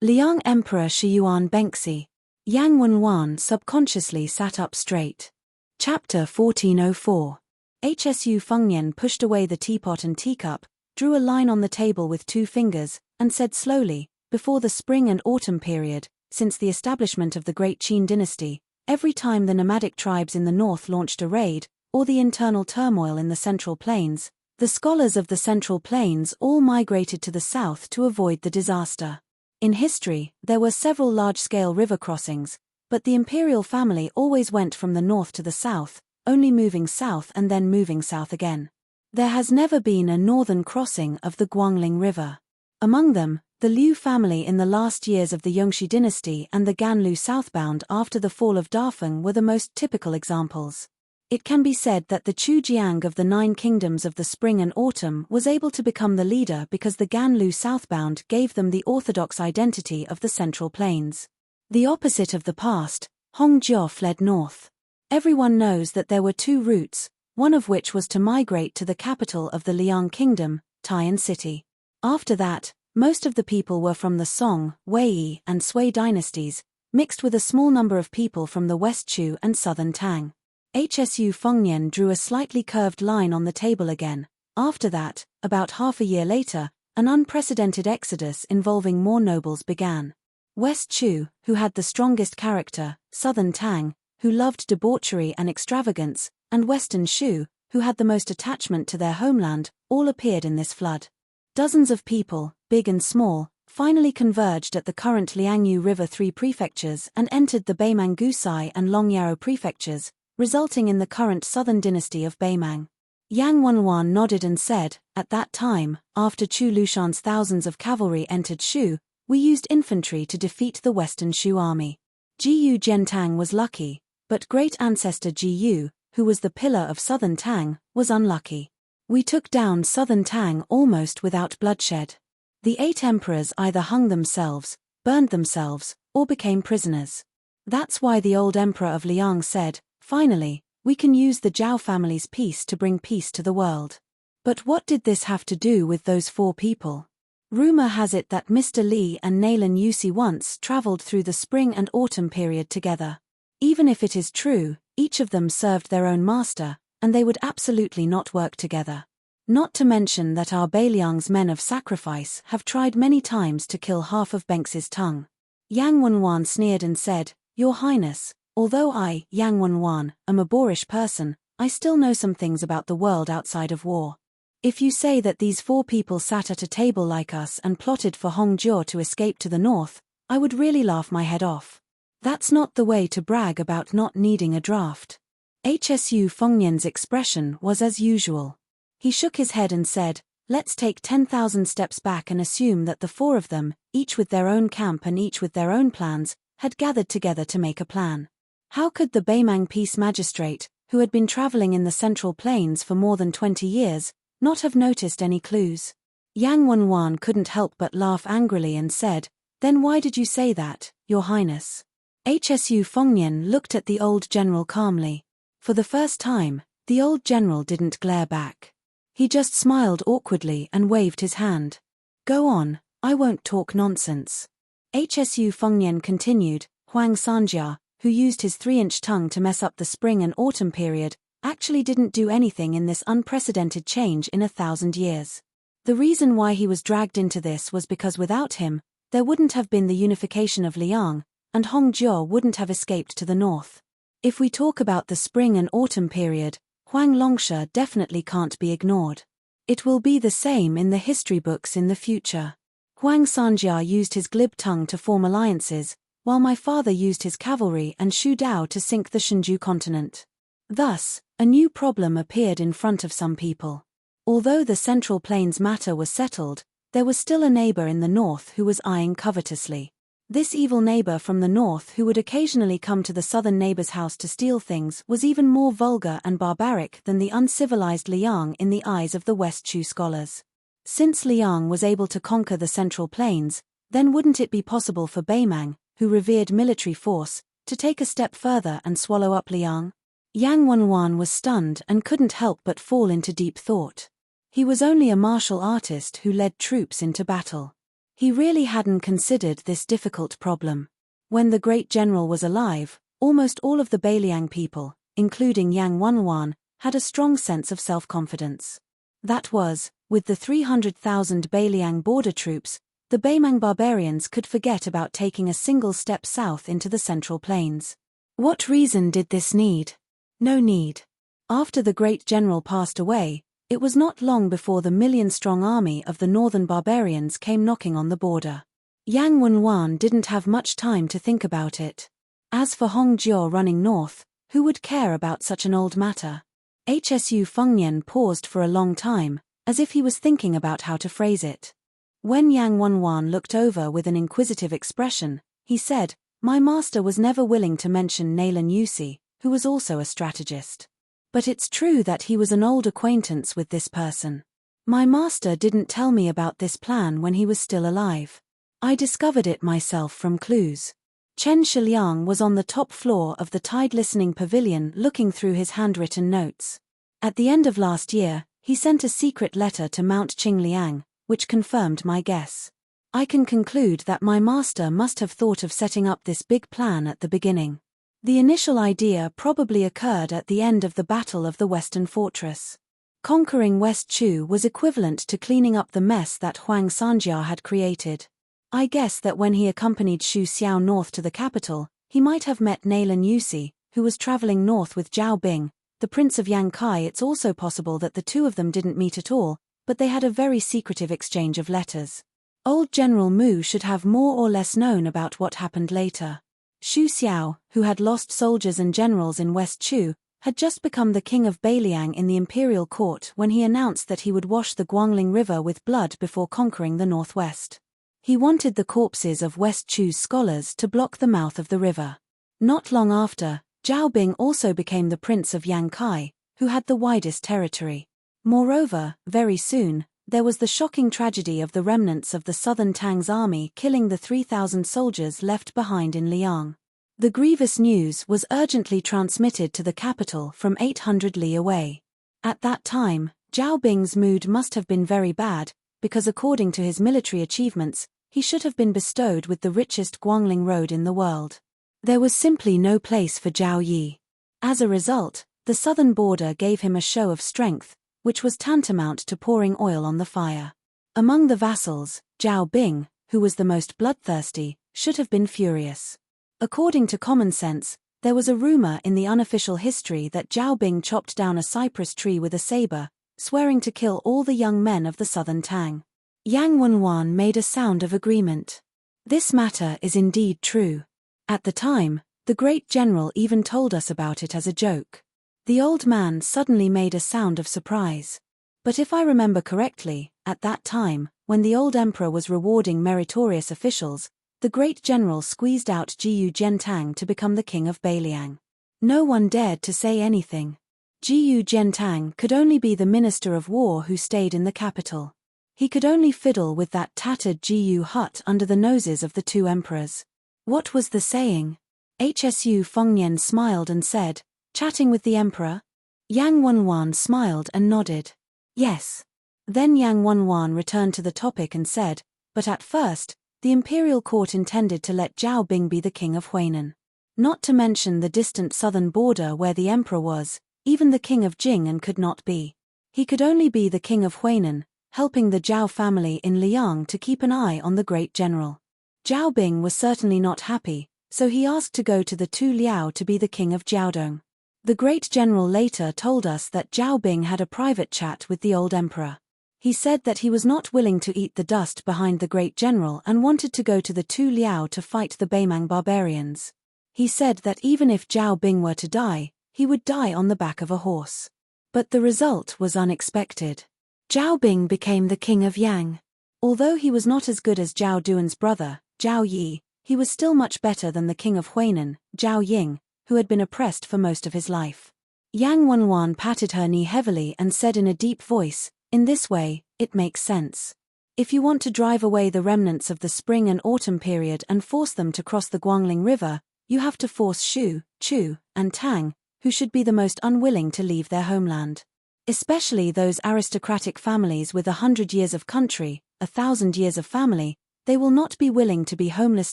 Speaker 1: Liang Emperor Shiyuan Bengxi. Yang Wenwan subconsciously sat up straight. Chapter 1404. Hsu Fengnian pushed away the teapot and teacup, drew a line on the table with 2 fingers, and said slowly, before the spring and autumn period, since the establishment of the Great Qin dynasty, every time the nomadic tribes in the north launched a raid, or the internal turmoil in the Central Plains, the scholars of the Central Plains all migrated to the south to avoid the disaster. In history, there were several large-scale river crossings, but the imperial family always went from the north to the south, only moving south and then moving south again. There has never been a northern crossing of the Guangling River. Among them, the Liu family in the last years of the Yongxi dynasty and the Ganlu southbound after the fall of Dafeng were the most typical examples. It can be said that the Chu Jiang of the Nine Kingdoms of the spring and autumn was able to become the leader because the Ganlu southbound gave them the orthodox identity of the Central Plains. The opposite of the past, Hongzhou fled north. Everyone knows that there were two routes, one of which was to migrate to the capital of the Liang Kingdom, Tai'an City. After that, most of the people were from the Song, Wei, and Sui dynasties, mixed with a small number of people from the West Chu and Southern Tang. Hsu Fengnian drew a slightly curved line on the table again. After that, about half a year later, an unprecedented exodus involving more nobles began. West Chu, who had the strongest character, Southern Tang, who loved debauchery and extravagance, and Western Shu, who had the most attachment to their homeland, all appeared in this flood. Dozens of people, big and small, finally converged at the current Liangyu River 3 prefectures and entered the Beimang Gusai and Longyao prefectures, resulting in the current southern dynasty of Beimang. Yang Wenwan nodded and said, "At that time, after Chu Lushan's thousands of cavalry entered Shu, we used infantry to defeat the Western Shu army. Jiyu Jiantang was lucky, but great ancestor Jiyu, who was the pillar of southern Tang, was unlucky. We took down southern Tang almost without bloodshed. The 8 emperors either hung themselves, burned themselves, or became prisoners. That's why the old emperor of Liang said, 'Finally, we can use the Zhao family's peace to bring peace to the world.' But what did this have to do with those 4 people? Rumor has it that Mr. Li and Naylan Yusi once traveled through the spring and autumn period together. Even if it is true, each of them served their own master, and they would absolutely not work together. Not to mention that our Beiliang's men of sacrifice have tried many times to kill half of Benx's tongue." Yang Wenwan sneered and said, "Your Highness, although I, Yang Wenwan, am a boorish person, I still know some things about the world outside of war. If you say that these 4 people sat at a table like us and plotted for Hongzhou to escape to the north, I would really laugh my head off. That's not the way to brag about not needing a draft." Hsu Fengnian's expression was as usual. He shook his head and said, "Let's take 10,000 steps back and assume that the 4 of them, each with their own camp and each with their own plans, had gathered together to make a plan. How could the Beimang peace magistrate, who had been traveling in the Central Plains for more than 20 years, not have noticed any clues?" Yang Wenwan couldn't help but laugh angrily and said, "Then why did you say that, Your Highness?" Hsu Fengnian looked at the old general calmly. For the first time, the old general didn't glare back. He just smiled awkwardly and waved his hand. "Go on, I won't talk nonsense." Hsu Fengnian continued, "Huang Sanjia, who used his 3-inch tongue to mess up the spring and autumn period, actually didn't do anything in this unprecedented change in 1,000 years. The reason why he was dragged into this was because without him, there wouldn't have been the unification of Liang, and Hongzhou wouldn't have escaped to the north. If we talk about the spring and autumn period, Huang Longsha definitely can't be ignored. It will be the same in the history books in the future. Huang Sanjia used his glib tongue to form alliances, while my father used his cavalry and Shu Dao to sink the Shenju continent. Thus, a new problem appeared in front of some people. Although the Central Plains matter was settled, there was still a neighbor in the north who was eyeing covetously. This evil neighbor from the north who would occasionally come to the southern neighbor's house to steal things was even more vulgar and barbaric than the uncivilized Liang in the eyes of the West Chu scholars. Since Liang was able to conquer the Central Plains, then wouldn't it be possible for Beimang, who revered military force, to take a step further and swallow up Liang? Yang Wenwan was stunned and couldn't help but fall into deep thought. He was only a martial artist who led troops into battle. He really hadn't considered this difficult problem. When the great general was alive, almost all of the Beiliang people, including Yang Wenwan, had a strong sense of self-confidence. That was, with the 300,000 Beiliang border troops, the Baimang barbarians could forget about taking a single step south into the Central Plains. What reason did this need? No need. After the great general passed away, it was not long before the million-strong army of the northern barbarians came knocking on the border. Yang Wenwan didn't have much time to think about it. As for Hong Jiao running north, who would care about such an old matter? Hsu Fengnian paused for a long time, as if he was thinking about how to phrase it. When Yang Wenwan looked over with an inquisitive expression, he said, "My master was never willing to mention Naylan Yusi, who was also a strategist. But it's true that he was an old acquaintance with this person. My master didn't tell me about this plan when he was still alive. I discovered it myself from clues." Chen Shiliang was on the top floor of the Tide Listening Pavilion looking through his handwritten notes. At the end of last year, he sent a secret letter to Mount Qingliang, which confirmed my guess. I can conclude that my master must have thought of setting up this big plan at the beginning. The initial idea probably occurred at the end of the Battle of the Western Fortress. Conquering West Chu was equivalent to cleaning up the mess that Huang Sanjia had created. I guess that when he accompanied Xu Xiao north to the capital, he might have met Naylan Yusi, who was traveling north with Zhao Bing, the Prince of Yankai. It's also possible that the two of them didn't meet at all, but they had a very secretive exchange of letters. Old General Mu should have more or less known about what happened later. Xu Xiao, who had lost soldiers and generals in West Chu, had just become the king of Bailiang in the imperial court when he announced that he would wash the Guangling River with blood before conquering the northwest. He wanted the corpses of West Chu's scholars to block the mouth of the river. Not long after, Zhao Bing also became the Prince of Yankai, who had the widest territory. Moreover, very soon, there was the shocking tragedy of the remnants of the southern Tang's army killing the 3,000 soldiers left behind in Liang. The grievous news was urgently transmitted to the capital from 800 li away. At that time, Zhao Bing's mood must have been very bad, because according to his military achievements, he should have been bestowed with the richest Guangling road in the world. There was simply no place for Zhao Yi. As a result, the southern border gave him a show of strength, which was tantamount to pouring oil on the fire. Among the vassals, Zhao Bing, who was the most bloodthirsty, should have been furious. According to common sense, there was a rumor in the unofficial history that Zhao Bing chopped down a cypress tree with a saber, swearing to kill all the young men of the southern Tang. Yang Wenwan made a sound of agreement. This matter is indeed true. At the time, the great general even told us about it as a joke. The old man suddenly made a sound of surprise. But if I remember correctly, at that time, when the old emperor was rewarding meritorious officials, the great general squeezed out Jiyu Jiantang to become the king of Bailiang. No one dared to say anything. Jiyu Jiantang could only be the minister of war who stayed in the capital. He could only fiddle with that tattered Jiyu hut under the noses of the two emperors. What was the saying? Hsu Fengnian smiled and said, "Chatting with the emperor?" Yang Wenwan smiled and nodded. "Yes." Then Yang Wenwan returned to the topic and said, "But at first, the imperial court intended to let Zhao Bing be the king of Huainan. Not to mention the distant southern border where the emperor was, even the king of Jing'an could not be. He could only be the king of Huainan, helping the Zhao family in Liang to keep an eye on the great general. Zhao Bing was certainly not happy, so he asked to go to the Tu Liao to be the king of Jiaodong. The great general later told us that Zhao Bing had a private chat with the old emperor. He said that he was not willing to eat the dust behind the great general and wanted to go to the Tu Liao to fight the Baimang barbarians. He said that even if Zhao Bing were to die, he would die on the back of a horse. But the result was unexpected. Zhao Bing became the king of Yang. Although he was not as good as Zhao Duan's brother, Zhao Yi, he was still much better than the king of Huainan, Zhao Ying, who had been oppressed for most of his life. Yang Wenwan patted her knee heavily and said in a deep voice, "In this way, it makes sense. If you want to drive away the remnants of the spring and autumn period and force them to cross the Guangling River, you have to force Shu, Chu, and Tang, who should be the most unwilling to leave their homeland. Especially those aristocratic families with 100 years of country, 1,000 years of family, they will not be willing to be homeless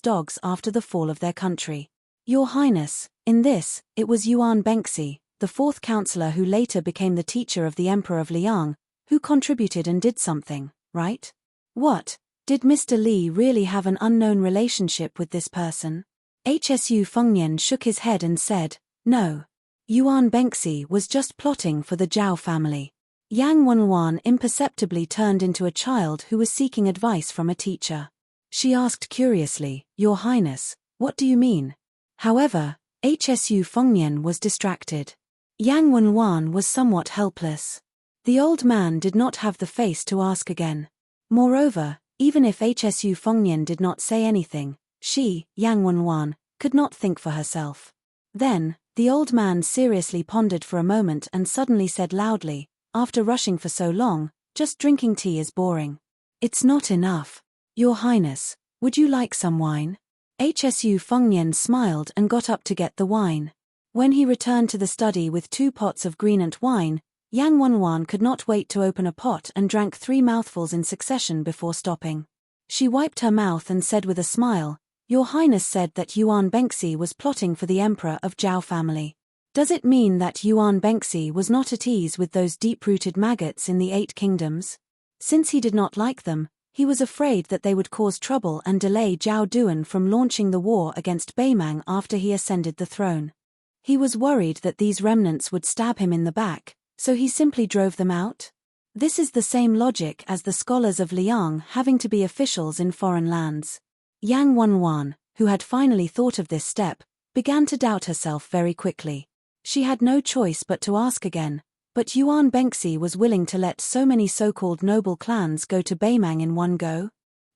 Speaker 1: dogs after the fall of their country. Your Highness, in this, it was Yuan Bengxi, the fourth counselor who later became the teacher of the Emperor of Liang, who contributed and did something, right?" "What?" Did Mr. Li really have an unknown relationship with this person? Hsu Fengnian shook his head and said, "No. Yuan Bengxi was just plotting for the Zhao family." Yang Wenwan imperceptibly turned into a child who was seeking advice from a teacher. She asked curiously, "Your Highness, what do you mean?" However, Hsu Fengnian was distracted. Yang Wenwan was somewhat helpless. The old man did not have the face to ask again. Moreover, even if Hsu Fengnian did not say anything, she, Yang Wenwan, could not think for herself. Then, the old man seriously pondered for a moment and suddenly said loudly, "After rushing for so long, just drinking tea is boring. It's not enough. Your Highness, would you like some wine?" Hsu Fengnian smiled and got up to get the wine. When he returned to the study with 2 pots of greenant wine, Yang Wenwan could not wait to open a pot and drank 3 mouthfuls in succession before stopping. She wiped her mouth and said with a smile, "Your Highness said that Yuan Bengxi was plotting for the emperor of Zhao family. Does it mean that Yuan Bengxi was not at ease with those deep-rooted maggots in the 8 kingdoms? Since he did not like them, he was afraid that they would cause trouble and delay Zhao Duan from launching the war against Beimang after he ascended the throne. He was worried that these remnants would stab him in the back, so he simply drove them out? This is the same logic as the scholars of Liang having to be officials in foreign lands." Yang Wenwan, who had finally thought of this step, began to doubt herself very quickly. She had no choice but to ask again, but Yuan Bengxi was willing to let so many so-called noble clans go to Beimang in one go?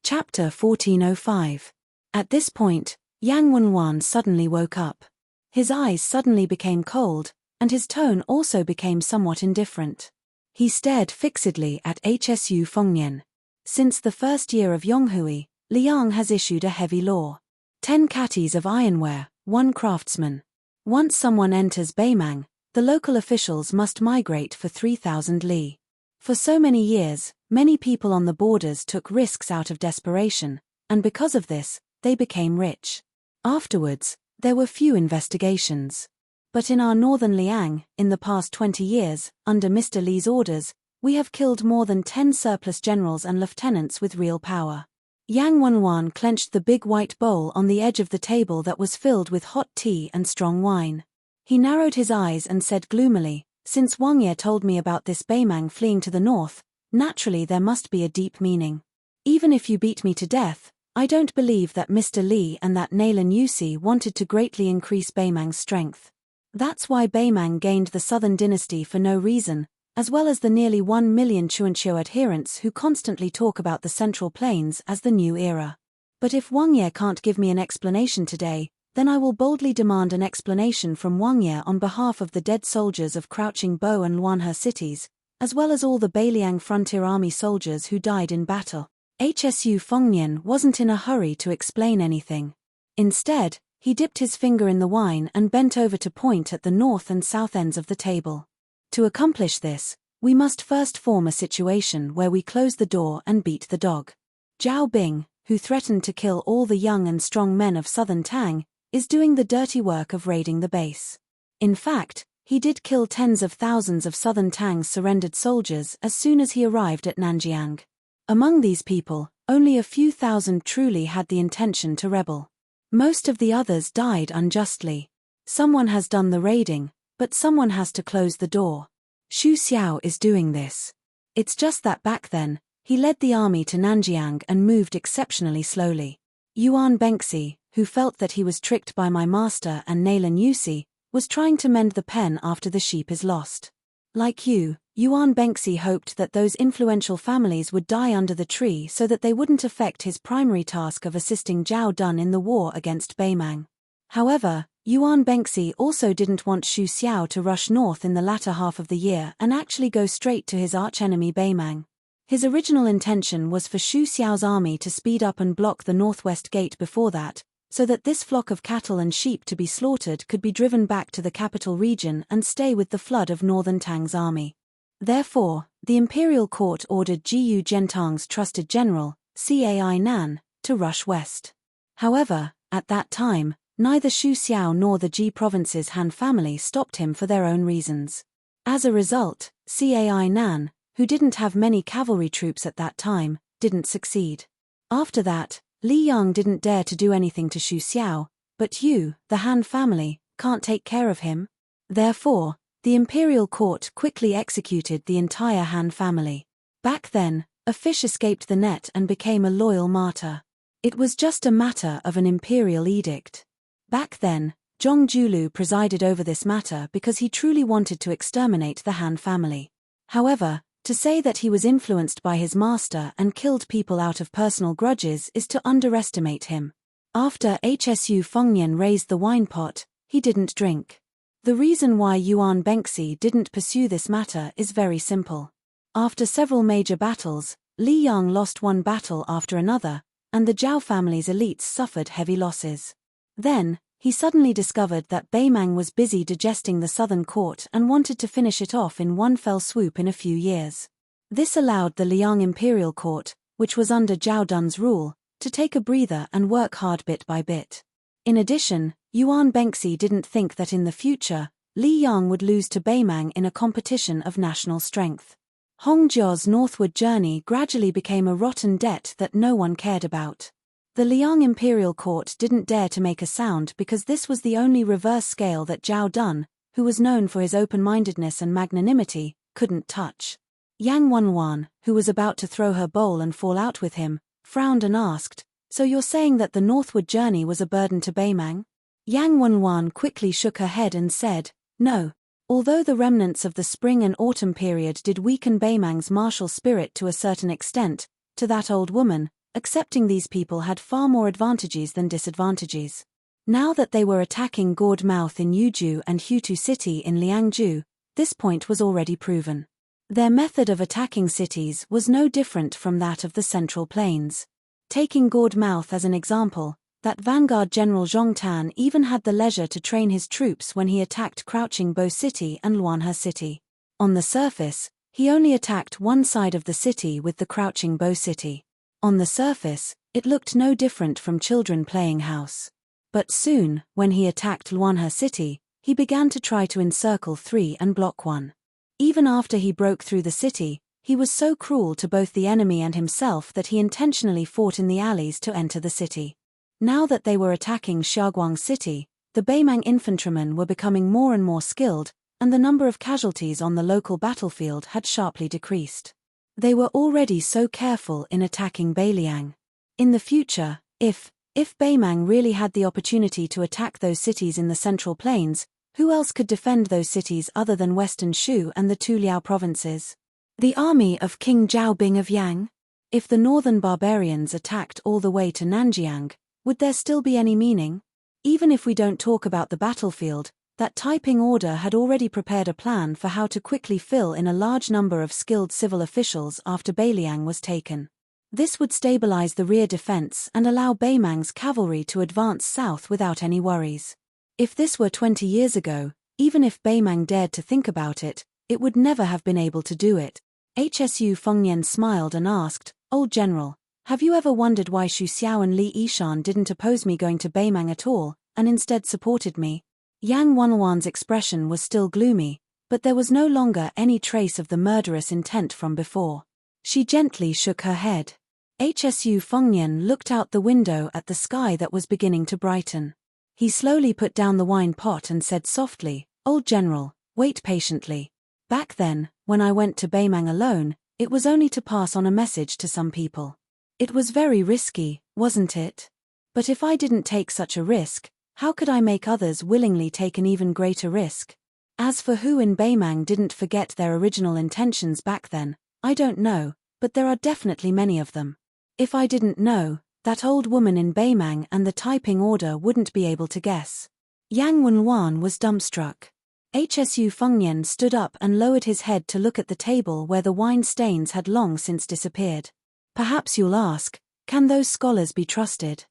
Speaker 1: Chapter 1405. At this point, Yang Wenwan suddenly woke up. His eyes suddenly became cold, and his tone also became somewhat indifferent. He stared fixedly at Hsu Fengnian. Since the first year of Yonghui, Liang has issued a heavy law. 10 catties of ironware, 1 craftsman. Once someone enters Beimang, the local officials must migrate for 3,000 li. For so many years, many people on the borders took risks out of desperation, and because of this, they became rich. Afterwards, there were few investigations. But in our northern Liang, in the past 20 years, under Mr. Li's orders, we have killed more than 10 surplus generals and lieutenants with real power. Yang Wenwan clenched the big white bowl on the edge of the table that was filled with hot tea and strong wine. He narrowed his eyes and said gloomily, "Since Wang Ye told me about this Beimang fleeing to the north, naturally there must be a deep meaning. Even if you beat me to death, I don't believe that Mr. Li and that Nailan Yusi wanted to greatly increase Beimang's strength. That's why Beimang gained the southern dynasty for no reason, as well as the nearly 1 million Chuanqiu adherents who constantly talk about the Central Plains as the new era. But if Wang Ye can't give me an explanation today, then I will boldly demand an explanation from Wang Ye on behalf of the dead soldiers of Crouching Bow and Luanhe cities, as well as all the Beiliang Frontier Army soldiers who died in battle." Hsu Fengnian wasn't in a hurry to explain anything. Instead, he dipped his finger in the wine and bent over to point at the north and south ends of the table. "To accomplish this, we must first form a situation where we close the door and beat the dog. Zhao Bing, who threatened to kill all the young and strong men of southern Tang, is doing the dirty work of raiding the base. In fact, he did kill tens of thousands of southern Tang's surrendered soldiers as soon as he arrived at Nanjiang. Among these people, only a few thousand truly had the intention to rebel. Most of the others died unjustly. Someone has done the raiding, but someone has to close the door. Xu Xiao is doing this. It's just that back then, he led the army to Nanjiang and moved exceptionally slowly. Yuan Bengxi, who felt that he was tricked by my master and Nailan Yusi, was trying to mend the pen after the sheep is lost. Like you, Yuan Bengxi hoped that those influential families would die under the tree so that they wouldn't affect his primary task of assisting Zhao Dun in the war against Beimang. However, Yuan Bengxi also didn't want Xu Xiao to rush north in the latter half of the year and actually go straight to his archenemy Beimang. His original intention was for Xu Xiao's army to speed up and block the northwest gate before that, so that this flock of cattle and sheep to be slaughtered could be driven back to the capital region and stay with the flood of northern Tang's army. Therefore, the imperial court ordered Jiyu Zhentang's trusted general, Cai Nan, to rush west. However, at that time, neither Xu Xiao nor the Ji province's Han family stopped him for their own reasons. As a result, Cai Nan, who didn't have many cavalry troops at that time, didn't succeed. After that, Li Yang didn't dare to do anything to Xu Xiao, but you, the Han family, can't take care of him. Therefore, the imperial court quickly executed the entire Han family. Back then, a fish escaped the net and became a loyal martyr. It was just a matter of an imperial edict. Back then, Zhong Julu presided over this matter because he truly wanted to exterminate the Han family. However, to say that he was influenced by his master and killed people out of personal grudges is to underestimate him. After Hsu Fengnian raised the wine pot, he didn't drink. The reason why Yuan Bengxi didn't pursue this matter is very simple. After several major battles, Li Yang lost one battle after another, and the Zhao family's elites suffered heavy losses. Then, he suddenly discovered that Beimang was busy digesting the southern court and wanted to finish it off in one fell swoop in a few years. This allowed the Liang imperial court, which was under Zhao Dun's rule, to take a breather and work hard bit by bit. In addition, Yuan Bengxi didn't think that in the future, Li Yang would lose to Beimang in a competition of national strength. Hong Jia's northward journey gradually became a rotten debt that no one cared about. The Liang imperial court didn't dare to make a sound because this was the only reverse scale that Zhao Dun, who was known for his open-mindedness and magnanimity, couldn't touch. Yang Wenwan, who was about to throw her bowl and fall out with him, frowned and asked, "So you're saying that the northward journey was a burden to Beimang?" Yang Wenwan quickly shook her head and said, "No. Although the remnants of the spring and autumn period did weaken Beimang's martial spirit to a certain extent, to that old woman, accepting these people had far more advantages than disadvantages. Now that they were attacking Gourd Mouth in Yuju and Hutu City in Liangju, this point was already proven. Their method of attacking cities was no different from that of the Central Plains. Taking Gourd Mouth as an example, that vanguard General Zhong Tan even had the leisure to train his troops when he attacked Crouching Bow City and Luanhe City. On the surface, he only attacked one side of the city with the Crouching Bow City. On the surface, it looked no different from children playing house. But soon, when he attacked Luanhe City, he began to try to encircle 3 and block 1. Even after he broke through the city, he was so cruel to both the enemy and himself that he intentionally fought in the alleys to enter the city. Now that they were attacking Xiaoguang City, the Beimang infantrymen were becoming more and more skilled, and the number of casualties on the local battlefield had sharply decreased. They were already so careful in attacking Beiliang. In the future, if Beimang really had the opportunity to attack those cities in the Central Plains, who else could defend those cities other than Western Shu and the two Liao provinces? The army of King Zhaobing of Yang? If the northern barbarians attacked all the way to Nanjiang, would there still be any meaning? Even if we don't talk about the battlefield, that Taiping order had already prepared a plan for how to quickly fill in a large number of skilled civil officials after Beiliang was taken. This would stabilize the rear defense and allow Beimang's cavalry to advance south without any worries. If this were 20 years ago, even if Beimang dared to think about it, it would never have been able to do it. Hsu Fengnian smiled and asked, "Old General, have you ever wondered why Xu Xiao and Li Yishan didn't oppose me going to Beimang at all, and instead supported me?" Yang Wenwan's expression was still gloomy, but there was no longer any trace of the murderous intent from before. She gently shook her head. Hsu Fengnian looked out the window at the sky that was beginning to brighten. He slowly put down the wine pot and said softly, "Old General, wait patiently. Back then, when I went to Beimang alone, it was only to pass on a message to some people. It was very risky, wasn't it? But if I didn't take such a risk, how could I make others willingly take an even greater risk? As for who in Beimang didn't forget their original intentions back then, I don't know, but there are definitely many of them. If I didn't know, that old woman in Beimang and the Taiping order wouldn't be able to guess." Yang Wenwan was dumbstruck. Hsu Fengnian stood up and lowered his head to look at the table where the wine stains had long since disappeared. "Perhaps you'll ask, can those scholars be trusted?"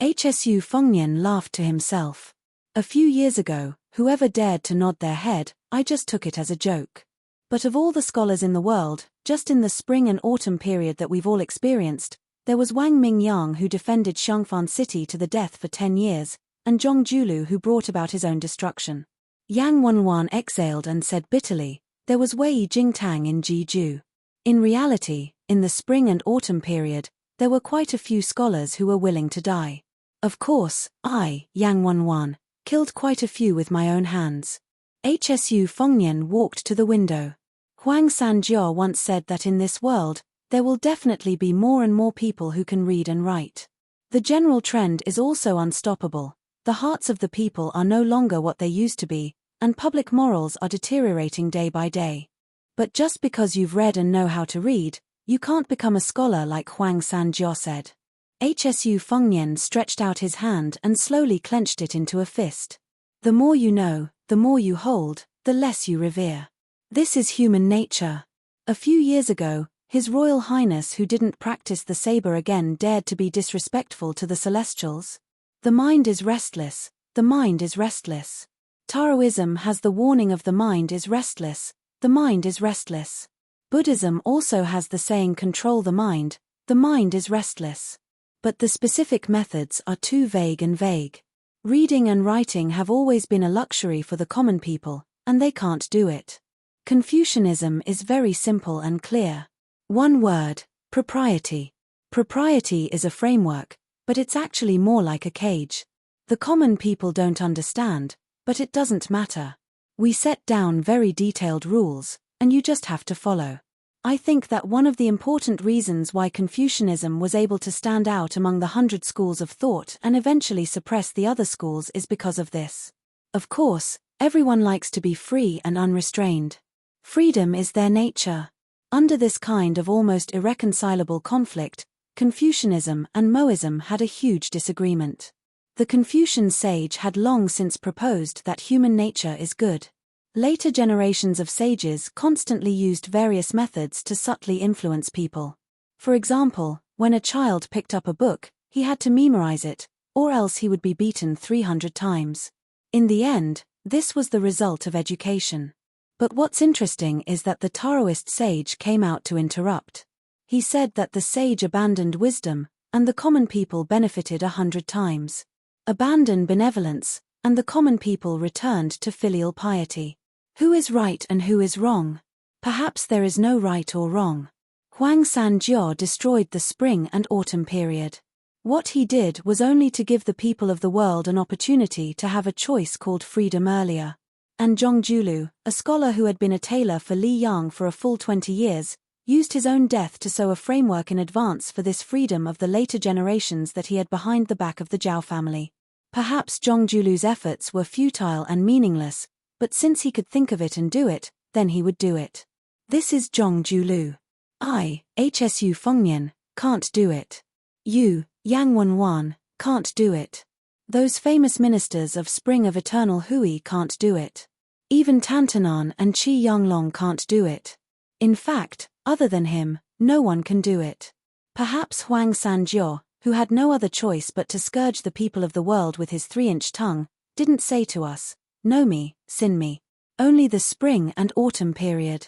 Speaker 1: Hsu Fengnian laughed to himself. "A few years ago, whoever dared to nod their head, I just took it as a joke. But of all the scholars in the world, just in the spring and autumn period that we've all experienced, there was Wang Mingyang who defended Xiangfan City to the death for 10 years, and Zhong Julu who brought about his own destruction." Yang Wenwan exhaled and said bitterly, "There was Wei Jingtang in Jiju. In reality, in the spring and autumn period, there were quite a few scholars who were willing to die. Of course, I, Yang Wanwan, killed quite a few with my own hands. Hsu Fengnian walked to the window. Huang Sanjiao once said that in this world, there will definitely be more and more people who can read and write. The general trend is also unstoppable. The hearts of the people are no longer what they used to be, and public morals are deteriorating day by day. But just because you've read and know how to read, you can't become a scholar, like Huang Sanjiao said. Hsu Fengnian stretched out his hand and slowly clenched it into a fist. The more you know, the more you hold, the less you revere. This is human nature. A few years ago, His Royal Highness, who didn't practice the saber again, dared to be disrespectful to the Celestials. The mind is restless, the mind is restless. Taoism has the warning of the mind is restless, the mind is restless. Buddhism also has the saying control the mind is restless. But the specific methods are too vague and vague. Reading and writing have always been a luxury for the common people, and they can't do it. Confucianism is very simple and clear. One word: propriety. Propriety is a framework, but it's actually more like a cage. The common people don't understand, but it doesn't matter. We set down very detailed rules, and you just have to follow. I think that one of the important reasons why Confucianism was able to stand out among the 100 schools of thought and eventually suppress the other schools is because of this. Of course, everyone likes to be free and unrestrained. Freedom is their nature. Under this kind of almost irreconcilable conflict, Confucianism and Moism had a huge disagreement. The Confucian sage had long since proposed that human nature is good. Later generations of sages constantly used various methods to subtly influence people. For example, when a child picked up a book, he had to memorize it, or else he would be beaten 300 times. In the end, this was the result of education. But what's interesting is that the Taoist sage came out to interrupt. He said that the sage abandoned wisdom, and the common people benefited 100 times. Abandon benevolence, and the common people returned to filial piety. Who is right and who is wrong? Perhaps there is no right or wrong. Huang Sanjiao destroyed the spring and autumn period. What he did was only to give the people of the world an opportunity to have a choice called freedom earlier. And Zhong Julu, a scholar who had been a tailor for Li Yang for a full 20 years, used his own death to sow a framework in advance for this freedom of the later generations that he had behind the back of the Zhao family. Perhaps Zhong Julu's efforts were futile and meaningless, but since he could think of it and do it, then he would do it. This is Zhong Julu. I, Hsu Fengnian, can't do it. You, Yang Wanwan, can't do it. Those famous ministers of Spring of Eternal Hui can't do it. Even Tantanan and Qi Yanglong can't do it. In fact, other than him, no one can do it. Perhaps Huang Sanjiao, who had no other choice but to scourge the people of the world with his 3-inch tongue, didn't say to us, know me, sin me. Only the spring and autumn period.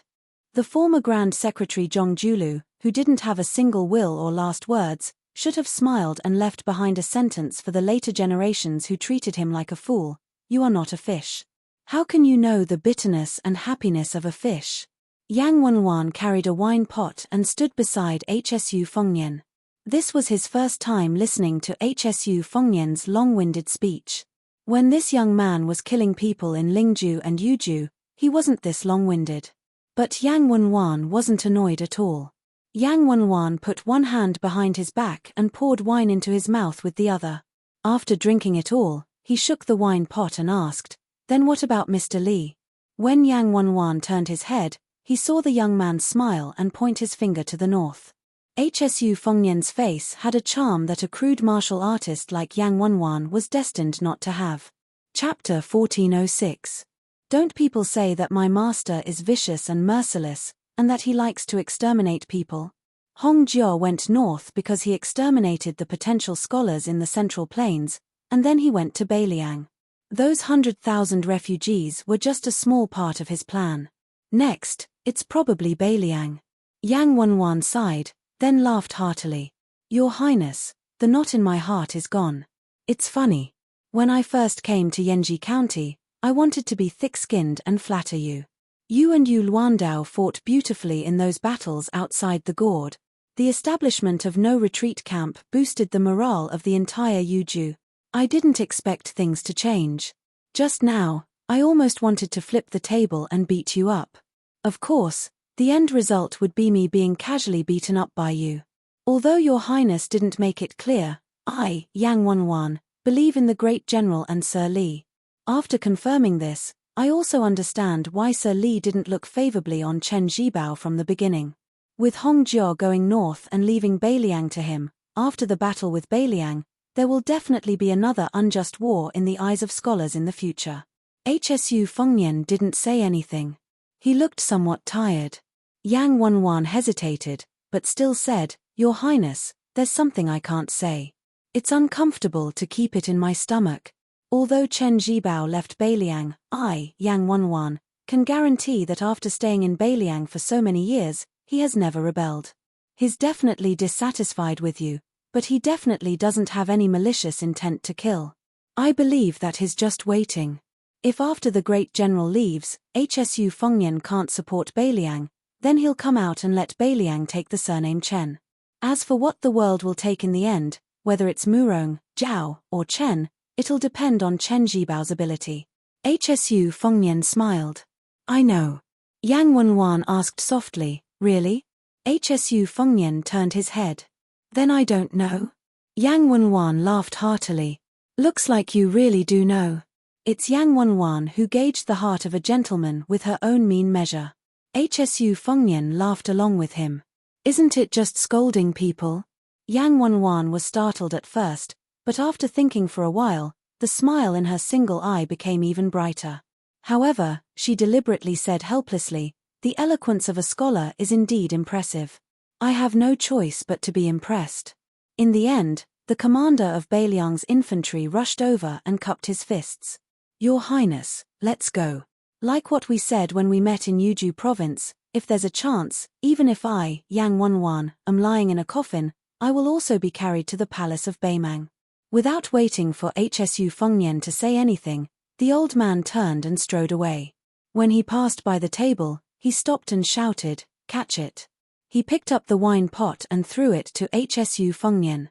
Speaker 1: The former Grand Secretary Zhong Julu, who didn't have a single will or last words, should have smiled and left behind a sentence for the later generations who treated him like a fool: you are not a fish. How can you know the bitterness and happiness of a fish? Yang Wanwan carried a wine pot and stood beside Hsu Fengnian. This was his first time listening to Hsu Fengnian's long-winded speech. When this young man was killing people in Lingju and Yuju, he wasn't this long-winded. But Yang Wanwan wasn't annoyed at all. Yang Wanwan put one hand behind his back and poured wine into his mouth with the other. After drinking it all, he shook the wine pot and asked, "Then what about Mr. Li?" When Yang Wanwan turned his head, he saw the young man smile and point his finger to the north. Hsu Fengnian's face had a charm that a crude martial artist like Yang Wanwan was destined not to have. Chapter 1406. Don't people say that my master is vicious and merciless, and that he likes to exterminate people? Hong Jiao went north because he exterminated the potential scholars in the Central Plains, and then he went to Beiliang. Those 100,000 refugees were just a small part of his plan. Next, it's probably Beiliang. Yang Wanwan sighed, then laughed heartily. Your Highness, the knot in my heart is gone. It's funny. When I first came to Yanji County, I wanted to be thick-skinned and flatter you. You and Yu Luandao fought beautifully in those battles outside the gourd. The establishment of no retreat camp boosted the morale of the entire Yuju. I didn't expect things to change. Just now, I almost wanted to flip the table and beat you up. Of course, the end result would be me being casually beaten up by you. Although your highness didn't make it clear, I, Yang Wanwan, believe in the great general and Sir Li. After confirming this, I also understand why Sir Li didn't look favorably on Chen Zhibao from the beginning. With Hong Jiao going north and leaving Beiliang to him, after the battle with Beiliang, there will definitely be another unjust war in the eyes of scholars in the future. Hsu Fengnian didn't say anything. He looked somewhat tired. Yang Wanwan hesitated, but still said, Your Highness, there's something I can't say. It's uncomfortable to keep it in my stomach. Although Chen Zhibao left Beiliang, I, Yang Wanwan, can guarantee that after staying in Beiliang for so many years, he has never rebelled. He's definitely dissatisfied with you, but he definitely doesn't have any malicious intent to kill. I believe that he's just waiting. If after the great general leaves, Hsu Fengnian can't support Beiliang, then he'll come out and let Beiliang take the surname Chen. As for what the world will take in the end, whether it's Murong, Zhao, or Chen, it'll depend on Chen Zhibao's ability. Hsu Fengnian smiled. I know. Yang Wanwan asked softly, Really? Hsu Fengnian turned his head. Then I don't know. Yang Wanwan laughed heartily. Looks like you really do know. It's Yang Wanwan who gauged the heart of a gentleman with her own mean measure. Hsu Fengnian laughed along with him. Isn't it just scolding people? Yang Wanwan was startled at first, but after thinking for a while, the smile in her single eye became even brighter. However, she deliberately said helplessly, The eloquence of a scholar is indeed impressive. I have no choice but to be impressed. In the end, the commander of Beiliang's infantry rushed over and cupped his fists. Your Highness, let's go. Like what we said when we met in Yuju province, if there's a chance, even if I, Yang Wanwan, am lying in a coffin, I will also be carried to the palace of Beimang. Without waiting for Hsu Fengnian to say anything, the old man turned and strode away. When he passed by the table, he stopped and shouted, Catch it. He picked up the wine pot and threw it to Hsu Fengnian.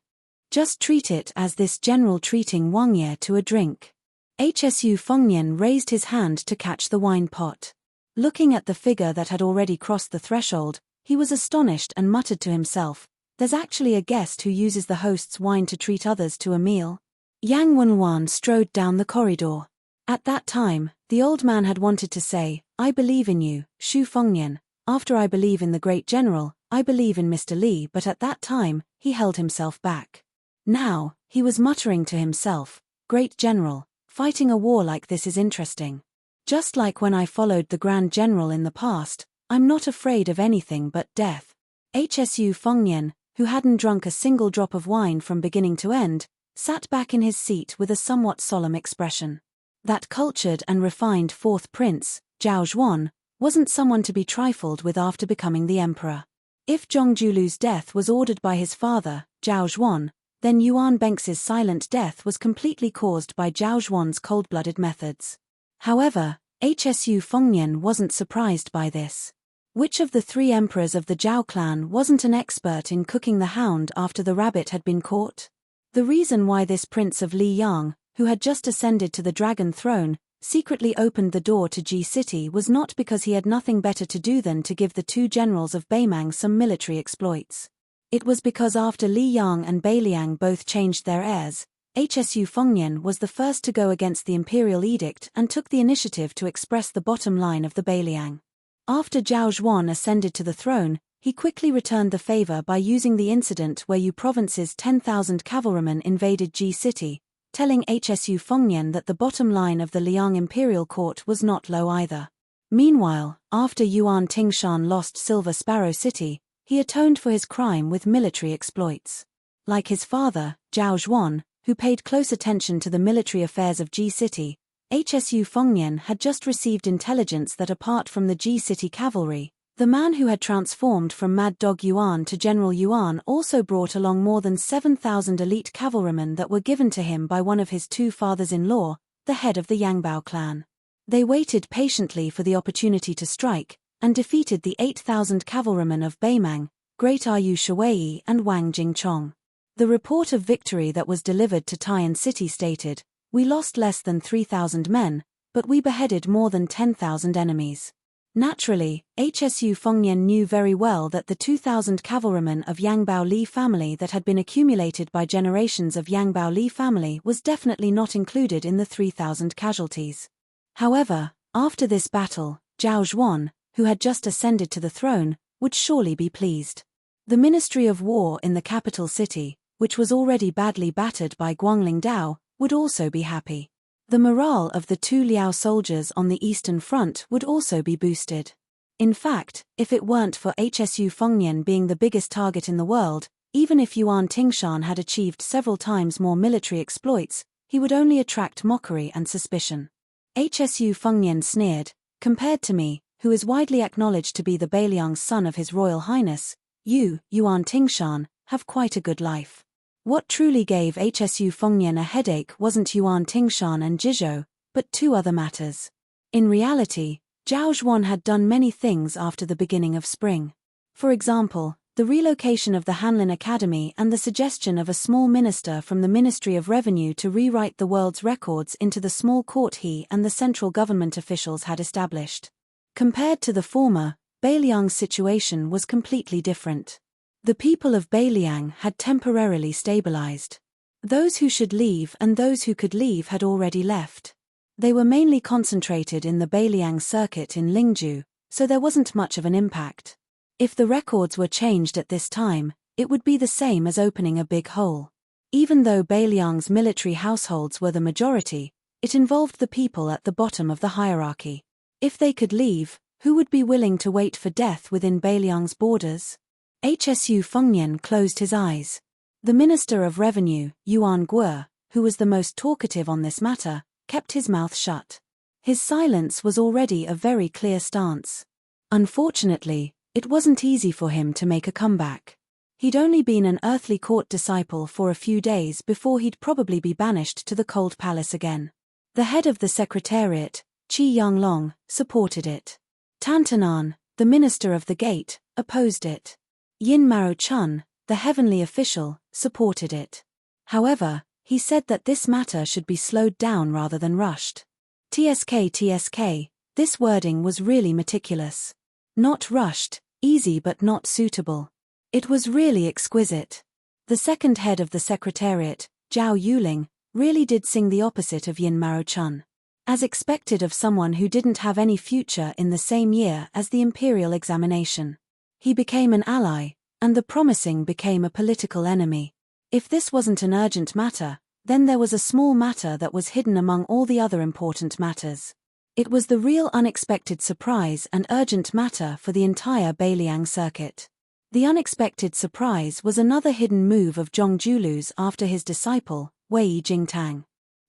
Speaker 1: Just treat it as this general treating Wang Ye to a drink. Hsu Fengnian raised his hand to catch the wine pot. Looking at the figure that had already crossed the threshold, he was astonished and muttered to himself, There's actually a guest who uses the host's wine to treat others to a meal. Yang Wanwan strode down the corridor. At that time, the old man had wanted to say, I believe in you, Shu Fengnian. After I believe in the great general, I believe in Mr. Li, but at that time, he held himself back. Now, he was muttering to himself, Great general, fighting a war like this is interesting. Just like when I followed the Grand General in the past, I'm not afraid of anything but death. Hsu Fengnian, who hadn't drunk a single drop of wine from beginning to end, sat back in his seat with a somewhat solemn expression. That cultured and refined fourth prince, Zhao Zhuan, wasn't someone to be trifled with after becoming the emperor. If Zhongjulu's death was ordered by his father, Zhao Zhuan, then Yuan Benx's silent death was completely caused by Zhao Zhuan's cold-blooded methods. However, Hsu Fengnian wasn't surprised by this. Which of the three emperors of the Zhao clan wasn't an expert in cooking the hound after the rabbit had been caught? The reason why this prince of Liyang, who had just ascended to the dragon throne, secretly opened the door to Ji City was not because he had nothing better to do than to give the two generals of Beimang some military exploits. It was because after Li Yang and Beiliang both changed their heirs, Hsu Fengnian was the first to go against the imperial edict and took the initiative to express the bottom line of the Beiliang. After Zhao Zhuan ascended to the throne, he quickly returned the favor by using the incident where Yu province's 10,000 cavalrymen invaded Ji City, telling Hsu Fengnian that the bottom line of the Liang imperial court was not low either. Meanwhile, after Yuan Tingshan lost Silver Sparrow City, he atoned for his crime with military exploits. Like his father, Zhao Zhuan, who paid close attention to the military affairs of Ji City, Hsu Fengnian had just received intelligence that apart from the Ji City cavalry, the man who had transformed from Mad Dog Yuan to General Yuan also brought along more than 7,000 elite cavalrymen that were given to him by one of his two fathers-in-law, the head of the Yangbao clan. They waited patiently for the opportunity to strike, and defeated the 8,000 cavalrymen of Beimang, Great are you Shuai and Wang Jingchong. The report of victory that was delivered to Tai'an City stated, "We lost less than 3,000 men, but we beheaded more than 10,000 enemies." Naturally, Hsu Fengnian knew very well that the 2,000 cavalrymen of Yangbao Li family that had been accumulated by generations of Yangbao Li family was definitely not included in the 3,000 casualties. However, after this battle, Zhao Zhuan, who had just ascended to the throne, would surely be pleased. The Ministry of War in the capital city, which was already badly battered by Guangling Dao, would also be happy. The morale of the 2 Liao soldiers on the Eastern Front would also be boosted. In fact, if it weren't for Hsu Fengnian being the biggest target in the world, even if Yuan Tingshan had achieved several times more military exploits, he would only attract mockery and suspicion. Hsu Fengnian sneered, "Compared to me, who is widely acknowledged to be the Beiliang's son of His Royal Highness, you, Yuan Tingshan, have quite a good life." What truly gave Hsu Fengnian a headache wasn't Yuan Tingshan and Jizhou, but 2 other matters. In reality, Zhao Zhuan had done many things after the beginning of spring. For example, the relocation of the Hanlin Academy and the suggestion of a small minister from the Ministry of Revenue to rewrite the world's records into the small court he and the central government officials had established. Compared to the former, Beiliang's situation was completely different. The people of Beiliang had temporarily stabilized. Those who should leave and those who could leave had already left. They were mainly concentrated in the Beiliang circuit in Lingzhou, so there wasn't much of an impact. If the records were changed at this time, it would be the same as opening a big hole. Even though Beiliang's military households were the majority, it involved the people at the bottom of the hierarchy. If they could leave, who would be willing to wait for death within Beiliang's borders? Hsu Fengnian closed his eyes. The Minister of Revenue, Yuan Guo, who was the most talkative on this matter, kept his mouth shut. His silence was already a very clear stance. Unfortunately, it wasn't easy for him to make a comeback. He'd only been an earthly court disciple for a few days before he'd probably be banished to the Cold Palace again. The head of the Secretariat, Qi Yanglong, supported it. Tantanan, the Minister of the Gate, opposed it. Yin Mao Chun, the heavenly official, supported it. However, he said that this matter should be slowed down rather than rushed. TSK, this wording was really meticulous. Not rushed, easy but not suitable. It was really exquisite. The second head of the Secretariat, Zhao Yuling, really did sing the opposite of Yin Mao Chun. As expected of someone who didn't have any future in the same year as the imperial examination. He became an ally, and the promising became a political enemy. If this wasn't an urgent matter, then there was a small matter that was hidden among all the other important matters. It was the real unexpected surprise and urgent matter for the entire Beiliang circuit. The unexpected surprise was another hidden move of Zhong Julu's after his disciple, Wei Jingtang.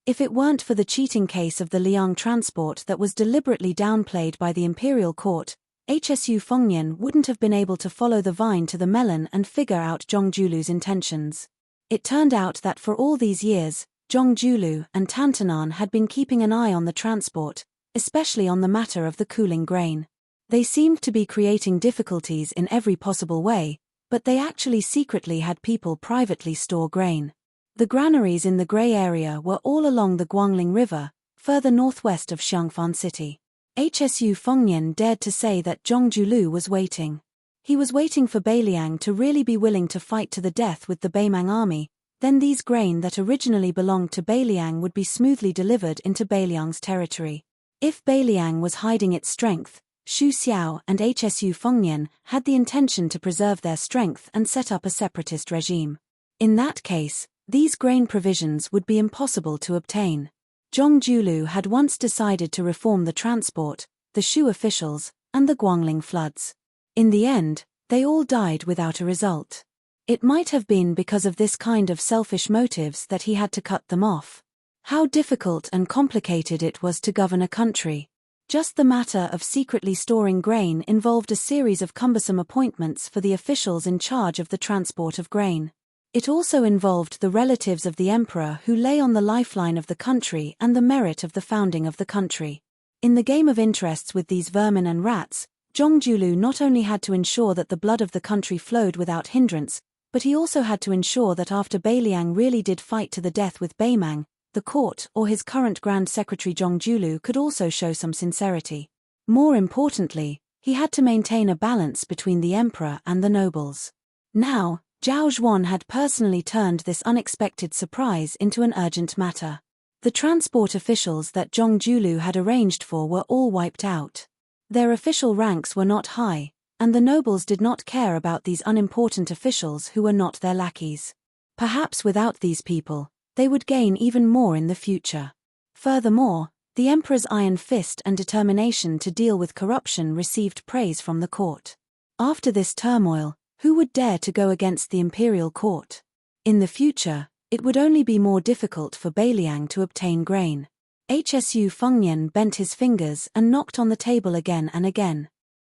Speaker 1: If it weren't for the cheating case of the Liang transport that was deliberately downplayed by the imperial court, Hsu Fengnian wouldn't have been able to follow the vine to the melon and figure out Zhong Julu's intentions. It turned out that for all these years, Zhong Julu and Tantanan had been keeping an eye on the transport, especially on the matter of the cooling grain. They seemed to be creating difficulties in every possible way, but they actually secretly had people privately store grain. The granaries in the Grey area were all along the Guangling River, further northwest of Xiangfan City. Hsu Fengnian dared to say that Zhong Julu was waiting. He was waiting for Beiliang to really be willing to fight to the death with the Beimang army, then these grain that originally belonged to Beiliang would be smoothly delivered into Beiliang's territory. If Beiliang was hiding its strength, Xu Xiao and Hsu Fengnian had the intention to preserve their strength and set up a separatist regime. In that case, these grain provisions would be impossible to obtain. Zhong Julu had once decided to reform the transport, the Shu officials, and the Guangling floods. In the end, they all died without a result. It might have been because of this kind of selfish motives that he had to cut them off. How difficult and complicated it was to govern a country. Just the matter of secretly storing grain involved a series of cumbersome appointments for the officials in charge of the transport of grain. It also involved the relatives of the emperor who lay on the lifeline of the country and the merit of the founding of the country. In the game of interests with these vermin and rats, Jongjulu not only had to ensure that the blood of the country flowed without hindrance, but he also had to ensure that after Bailiang really did fight to the death with Baimang, the court or his current Grand Secretary Jongjulu could also show some sincerity. More importantly, he had to maintain a balance between the emperor and the nobles. Now, Zhao Zhuan had personally turned this unexpected surprise into an urgent matter. The transport officials that Jongjulu had arranged for were all wiped out. Their official ranks were not high, and the nobles did not care about these unimportant officials who were not their lackeys. Perhaps without these people, they would gain even more in the future. Furthermore, the emperor's iron fist and determination to deal with corruption received praise from the court. After this turmoil, who would dare to go against the imperial court? In the future, it would only be more difficult for Bailiang to obtain grain. Hsu Fengnian bent his fingers and knocked on the table again and again.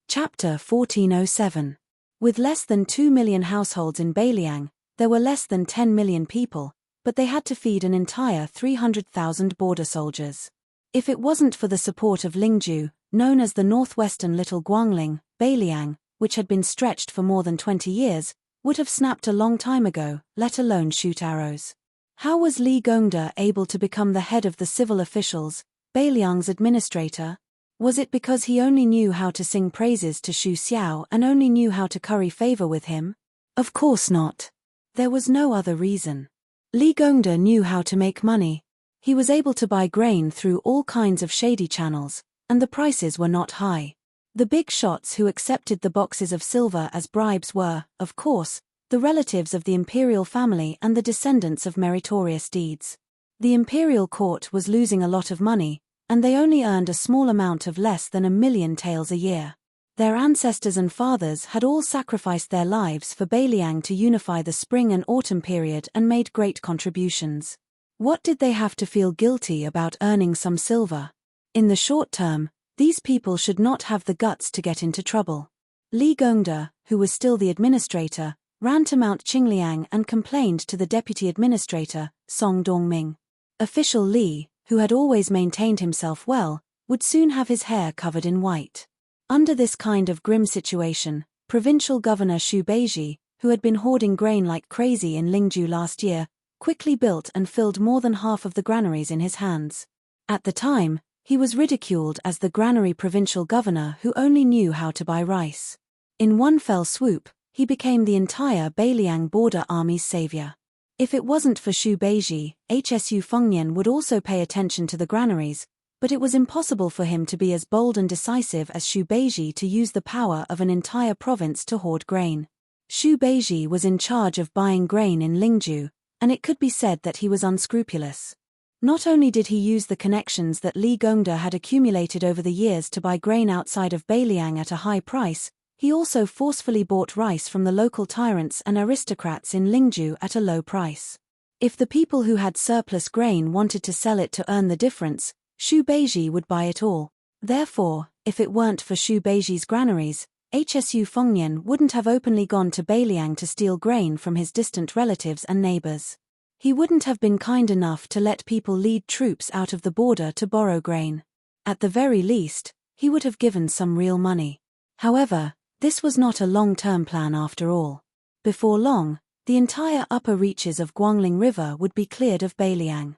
Speaker 1: Chapter 1407. With less than 2 million households in Bailiang, there were less than 10 million people, but they had to feed an entire 300,000 border soldiers. If it wasn't for the support of Lingju, known as the northwestern Little Guangling, Bailiang, which had been stretched for more than 20 years, would have snapped a long time ago, let alone shoot arrows. How was Li Gongda able to become the head of the civil officials, Bailiang's administrator? Was it because he only knew how to sing praises to Xu Xiao and only knew how to curry favor with him? Of course not. There was no other reason. Li Gongda knew how to make money. He was able to buy grain through all kinds of shady channels, and the prices were not high. The big shots who accepted the boxes of silver as bribes were, of course, the relatives of the imperial family and the descendants of meritorious deeds. The imperial court was losing a lot of money, and they only earned a small amount of less than 1,000,000 taels a year. Their ancestors and fathers had all sacrificed their lives for Bailiang to unify the spring and autumn period and made great contributions. What did they have to feel guilty about earning some silver? In the short term, these people should not have the guts to get into trouble. Li Gongda, who was still the administrator, ran to Mount Qingliang and complained to the deputy administrator, Song Dongming. Official Li, who had always maintained himself well, would soon have his hair covered in white. Under this kind of grim situation, provincial governor Xu Beiji, who had been hoarding grain like crazy in Lingju last year, quickly built and filled more than half of the granaries in his hands. At the time, he was ridiculed as the granary provincial governor who only knew how to buy rice. In one fell swoop, he became the entire Bailiang border army's savior. If it wasn't for Xu Beiji, Hsu Fengnian would also pay attention to the granaries, but it was impossible for him to be as bold and decisive as Xu Beiji to use the power of an entire province to hoard grain. Xu Beiji was in charge of buying grain in Lingju, and it could be said that he was unscrupulous. Not only did he use the connections that Li Gongda had accumulated over the years to buy grain outside of Bailiang at a high price, he also forcefully bought rice from the local tyrants and aristocrats in Lingju at a low price. If the people who had surplus grain wanted to sell it to earn the difference, Xu Beiji would buy it all. Therefore, if it weren't for Xu Beiji's granaries, Hsu Fengnian wouldn't have openly gone to Bailiang to steal grain from his distant relatives and neighbors. He wouldn't have been kind enough to let people lead troops out of the border to borrow grain. At the very least, he would have given some real money. However, this was not a long-term plan after all. Before long, the entire upper reaches of Guangling River would be cleared of Bailiang.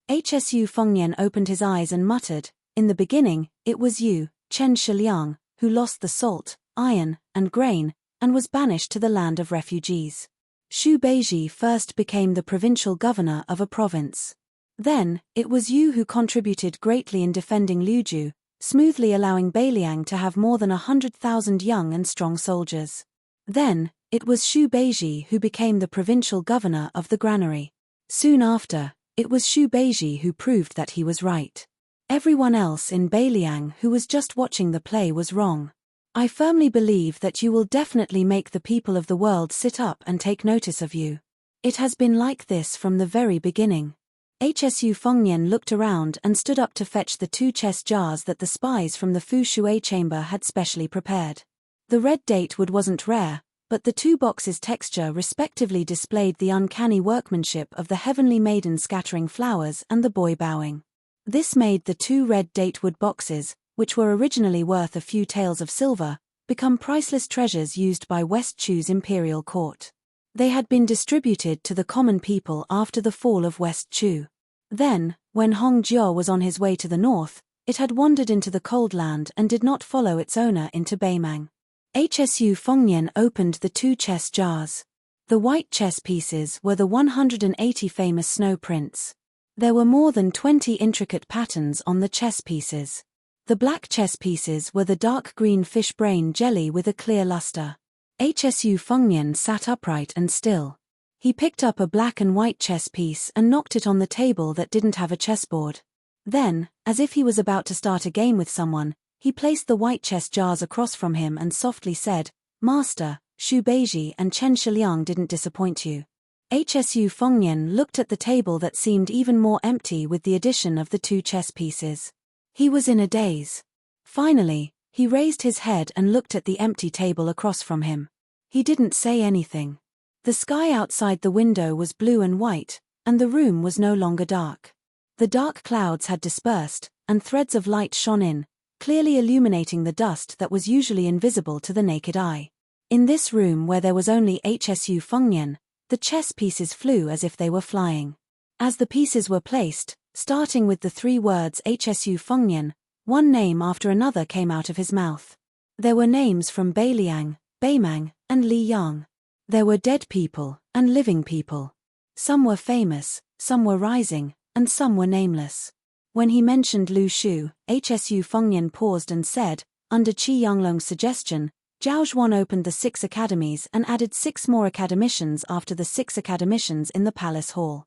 Speaker 1: Hsu Fengnian opened his eyes and muttered, "In the beginning, it was you, Chen Shiliang, who lost the salt, iron, and grain, and was banished to the land of refugees. Xu Beiji first became the provincial governor of a province. Then, it was you who contributed greatly in defending Liuju, smoothly allowing Bailiang to have more than 100,000 young and strong soldiers. Then, it was Xu Beiji who became the provincial governor of the granary. Soon after, it was Xu Beiji who proved that he was right. Everyone else in Bailiang who was just watching the play was wrong. I firmly believe that you will definitely make the people of the world sit up and take notice of you. It has been like this from the very beginning." Hsu Fengnian looked around and stood up to fetch the 2 chess jars that the spies from the Fu Shui chamber had specially prepared. The red datewood wasn't rare, but the 2 boxes' texture respectively displayed the uncanny workmanship of the heavenly maiden scattering flowers and the boy bowing. This made the 2 red datewood boxes, which were originally worth a few taels of silver, become priceless treasures used by West Chu's imperial court. They had been distributed to the common people after the fall of West Chu. Then, when Hong Jiao was on his way to the north, it had wandered into the cold land and did not follow its owner into Beimang. Hsu Fengnian opened the 2 chess jars. The white chess pieces were the 180 famous snow prints. There were more than 20 intricate patterns on the chess pieces. The black chess pieces were the dark green fish brain jelly with a clear luster. Hsu Fengnian sat upright and still. He picked up a black and white chess piece and knocked it on the table that didn't have a chessboard. Then, as if he was about to start a game with someone, he placed the white chess jars across from him and softly said, "Master, Xu Beiji and Chen Shiliang didn't disappoint you." Hsu Fengnian looked at the table that seemed even more empty with the addition of the 2 chess pieces. He was in a daze. Finally, he raised his head and looked at the empty table across from him. He didn't say anything. The sky outside the window was blue and white, and the room was no longer dark. The dark clouds had dispersed, and threads of light shone in, clearly illuminating the dust that was usually invisible to the naked eye. In this room where there was only Hsu Fengnian, the chess pieces flew as if they were flying. As the pieces were placed, starting with the 3 words Hsu Fengnian, one name after another came out of his mouth. There were names from Beiliang, Beimang, and Liyang. There were dead people, and living people. Some were famous, some were rising, and some were nameless. When he mentioned Lu Shu, Hsu Fengnian paused and said, under Qi Yanglong's suggestion, Zhao Zhuan opened the 6 academies and added 6 more academicians after the 6 academicians in the palace hall.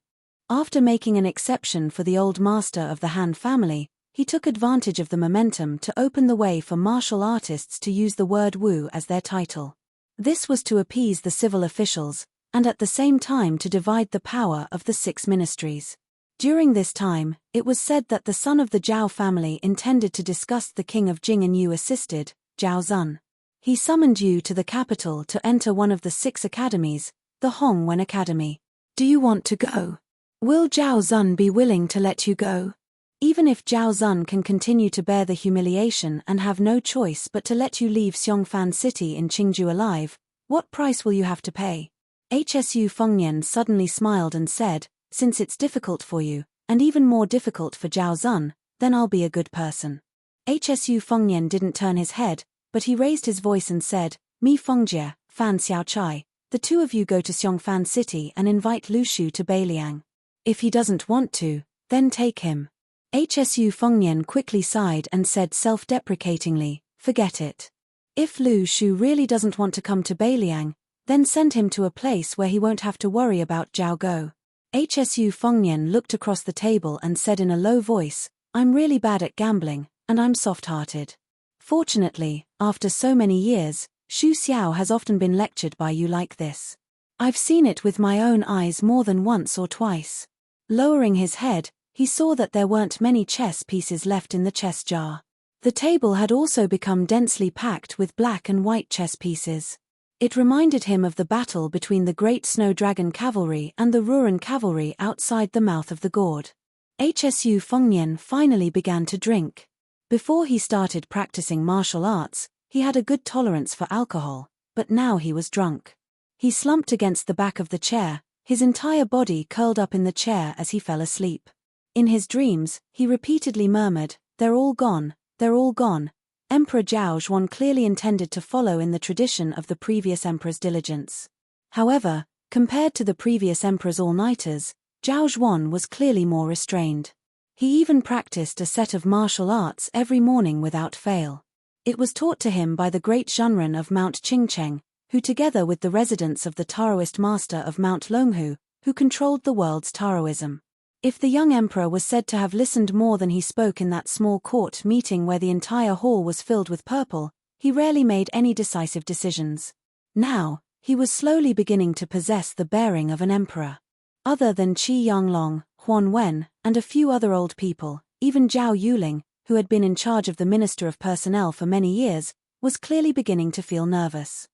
Speaker 1: After making an exception for the old master of the Han family, he took advantage of the momentum to open the way for martial artists to use the word Wu as their title. This was to appease the civil officials, and at the same time to divide the power of the 6 ministries. During this time, it was said that the son of the Zhao family intended to disgust the king of Jing and Yu assisted, Zhao Zun. He summoned Yu to the capital to enter one of the 6 academies, the Hongwen Academy. "Do you want to go? Will Zhao Zun be willing to let you go? Even if Zhao Zun can continue to bear the humiliation and have no choice but to let you leave Xiongfan City in Qingju alive, what price will you have to pay?" Hsu Fengnian suddenly smiled and said, "Since it's difficult for you, and even more difficult for Zhao Zun, then I'll be a good person." Hsu Fengnian didn't turn his head, but he raised his voice and said, "Mi Fengjie, Fan Xiaochai, the 2 of you go to Xiongfan City and invite Lu Shu to Beiliang. If he doesn't want to, then take him." Hsu Fengnian quickly sighed and said self-deprecatingly, "Forget it. If Lu Shu really doesn't want to come to Beiliang, then send him to a place where he won't have to worry about Zhao Go." Hsu Fengnian looked across the table and said in a low voice, "I'm really bad at gambling, and I'm soft-hearted. Fortunately, after so many years, Xu Xiao has often been lectured by you like this. I've seen it with my own eyes more than once or twice." Lowering his head, he saw that there weren't many chess pieces left in the chess jar. The table had also become densely packed with black and white chess pieces. It reminded him of the battle between the Great Snow Dragon Cavalry and the Ruran Cavalry outside the mouth of the gourd. Hsu Fengnian finally began to drink. Before he started practicing martial arts, he had a good tolerance for alcohol, but now he was drunk. He slumped against the back of the chair, his entire body curled up in the chair as he fell asleep. In his dreams, he repeatedly murmured, "They're all gone, they're all gone." Emperor Zhao Zhuan clearly intended to follow in the tradition of the previous emperor's diligence. However, compared to the previous emperor's all-nighters, Zhao Zhuan was clearly more restrained. He even practiced a set of martial arts every morning without fail. It was taught to him by the great Zhenren of Mount Qingcheng, who together with the residents of the Taoist master of Mount Longhu, who controlled the world's Taoism. If the young emperor was said to have listened more than he spoke in that small court meeting where the entire hall was filled with purple, he rarely made any decisive decisions. Now, he was slowly beginning to possess the bearing of an emperor. Other than Qi Yanglong, Huan Wen, and a few other old people, even Zhao Yuling, who had been in charge of the Minister of Personnel for many years, was clearly beginning to feel nervous.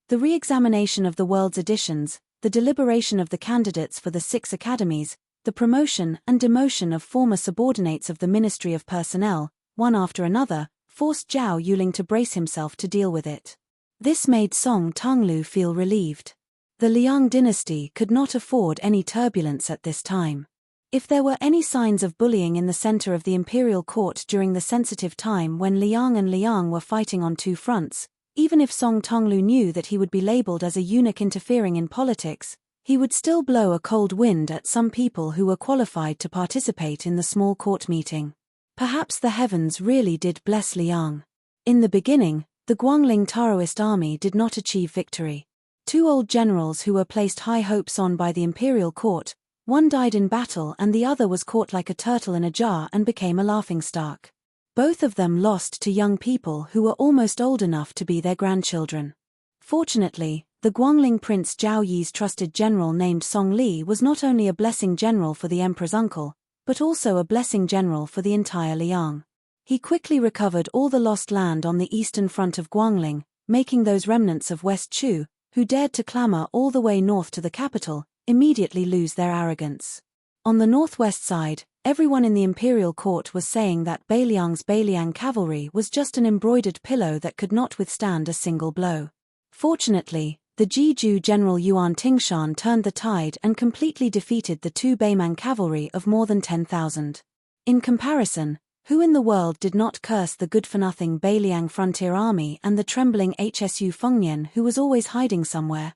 Speaker 1: The re-examination of the world's editions, the deliberation of the candidates for the 6 academies, the promotion and demotion of former subordinates of the Ministry of Personnel, one after another, forced Zhao Yuling to brace himself to deal with it. This made Song Tonglu feel relieved. The Liang dynasty could not afford any turbulence at this time. If there were any signs of bullying in the center of the imperial court during the sensitive time when Liang and Liang were fighting on two fronts, even if Song Tonglu knew that he would be labeled as a eunuch interfering in politics, he would still blow a cold wind at some people who were qualified to participate in the small court meeting. Perhaps the heavens really did bless Liang. In the beginning, the Guangling Taoist army did not achieve victory. Two old generals who were placed high hopes on by the imperial court, one died in battle and the other was caught like a turtle in a jar and became a laughingstock. Both of them lost to young people who were almost old enough to be their grandchildren. Fortunately, the Guangling Prince Zhao Yi's trusted general named Song Li was not only a blessing general for the emperor's uncle, but also a blessing general for the entire Liang. He quickly recovered all the lost land on the eastern front of Guangling, making those remnants of West Chu, who dared to clamor all the way north to the capital, immediately lose their arrogance. On the northwest side, everyone in the imperial court was saying that Beiliang's Beiliang cavalry was just an embroidered pillow that could not withstand a single blow. Fortunately, the Jiju general Yuan Tingshan turned the tide and completely defeated the two Beimang cavalry of more than 10,000. In comparison, who in the world did not curse the good-for-nothing Beiliang frontier army and the trembling HSU Fengnian who was always hiding somewhere?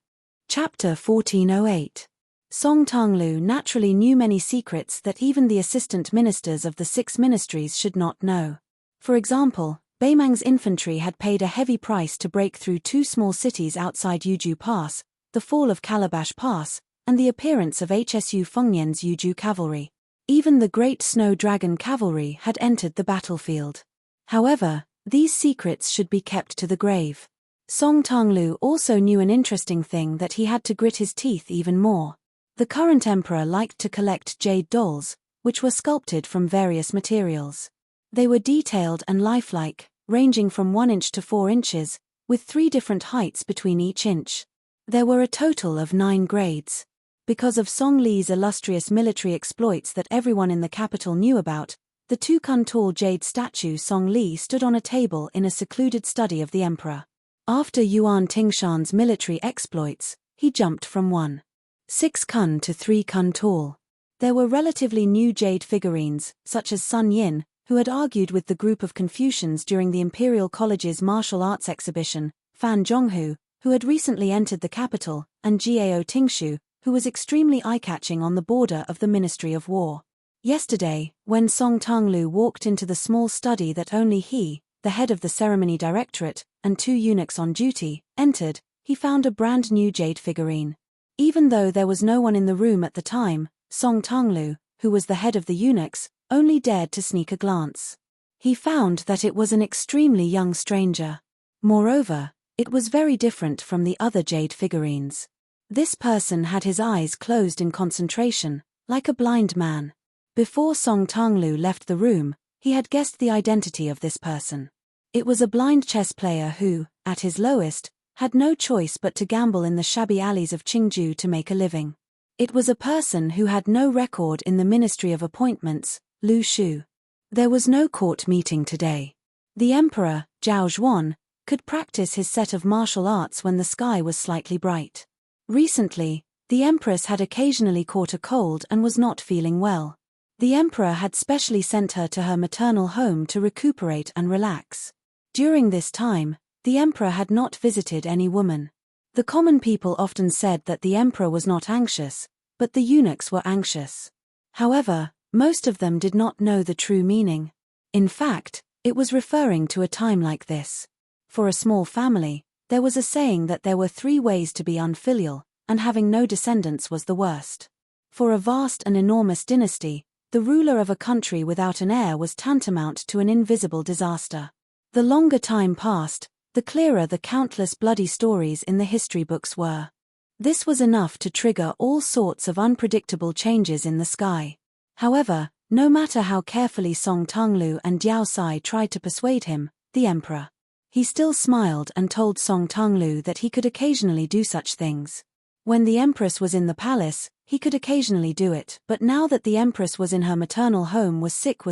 Speaker 1: Chapter 1408. Song Tonglu naturally knew many secrets that even the assistant ministers of the 6 ministries should not know. For example, Beimang's infantry had paid a heavy price to break through 2 small cities outside Yuju Pass, the fall of Calabash Pass, and the appearance of HSU Fengnian's Yuju cavalry. Even the Great Snow Dragon cavalry had entered the battlefield. However, these secrets should be kept to the grave. Song Tonglu also knew an interesting thing that he had to grit his teeth even more. The current emperor liked to collect jade dolls, which were sculpted from various materials. They were detailed and lifelike, ranging from 1 inch to 4 inches, with 3 different heights between each inch. There were a total of 9 grades. Because of Song Li's illustrious military exploits that everyone in the capital knew about, the 2-kun-tall jade statue Song Li stood on a table in a secluded study of the emperor. After Yuan Tingshan's military exploits, he jumped from 1.6 kun to 3 kun tall. There were relatively new jade figurines, such as Sun Yin, who had argued with the group of Confucians during the Imperial College's martial arts exhibition, Fan Zhonghu, who had recently entered the capital, and Jiao Tingshu, who was extremely eye-catching on the border of the Ministry of War. Yesterday, when Song Tonglu walked into the small study that only he, the head of the ceremony directorate, and 2 eunuchs on duty, entered, he found a brand new jade figurine. Even though there was no one in the room at the time, Song Tonglu, who was the head of the eunuchs, only dared to sneak a glance. He found that it was an extremely young stranger. Moreover, it was very different from the other jade figurines. This person had his eyes closed in concentration, like a blind man. Before Song Tonglu left the room, he had guessed the identity of this person. It was a blind chess player who, at his lowest, had no choice but to gamble in the shabby alleys of Qingju to make a living. It was a person who had no record in the Ministry of Appointments, Lu Shu. There was no court meeting today. The emperor, Zhao Zhuan, could practice his set of martial arts when the sky was slightly bright. Recently, the empress had occasionally caught a cold and was not feeling well. The emperor had specially sent her to her maternal home to recuperate and relax. During this time, the emperor had not visited any woman. The common people often said that the emperor was not anxious, but the eunuchs were anxious. However, most of them did not know the true meaning. In fact, it was referring to a time like this. For a small family, there was a saying that there were 3 ways to be unfilial, and having no descendants was the worst. For a vast and enormous dynasty, the ruler of a country without an heir was tantamount to an invisible disaster. The longer time passed, the clearer the countless bloody stories in the history books were. This was enough to trigger all sorts of unpredictable changes in the sky. However, no matter how carefully Song Tonglu and Diao Sai tried to persuade him, the emperor, he still smiled and told Song Tonglu that he could occasionally do such things. When the empress was in the palace, he could occasionally do it, but now that the empress was in her maternal home was sick,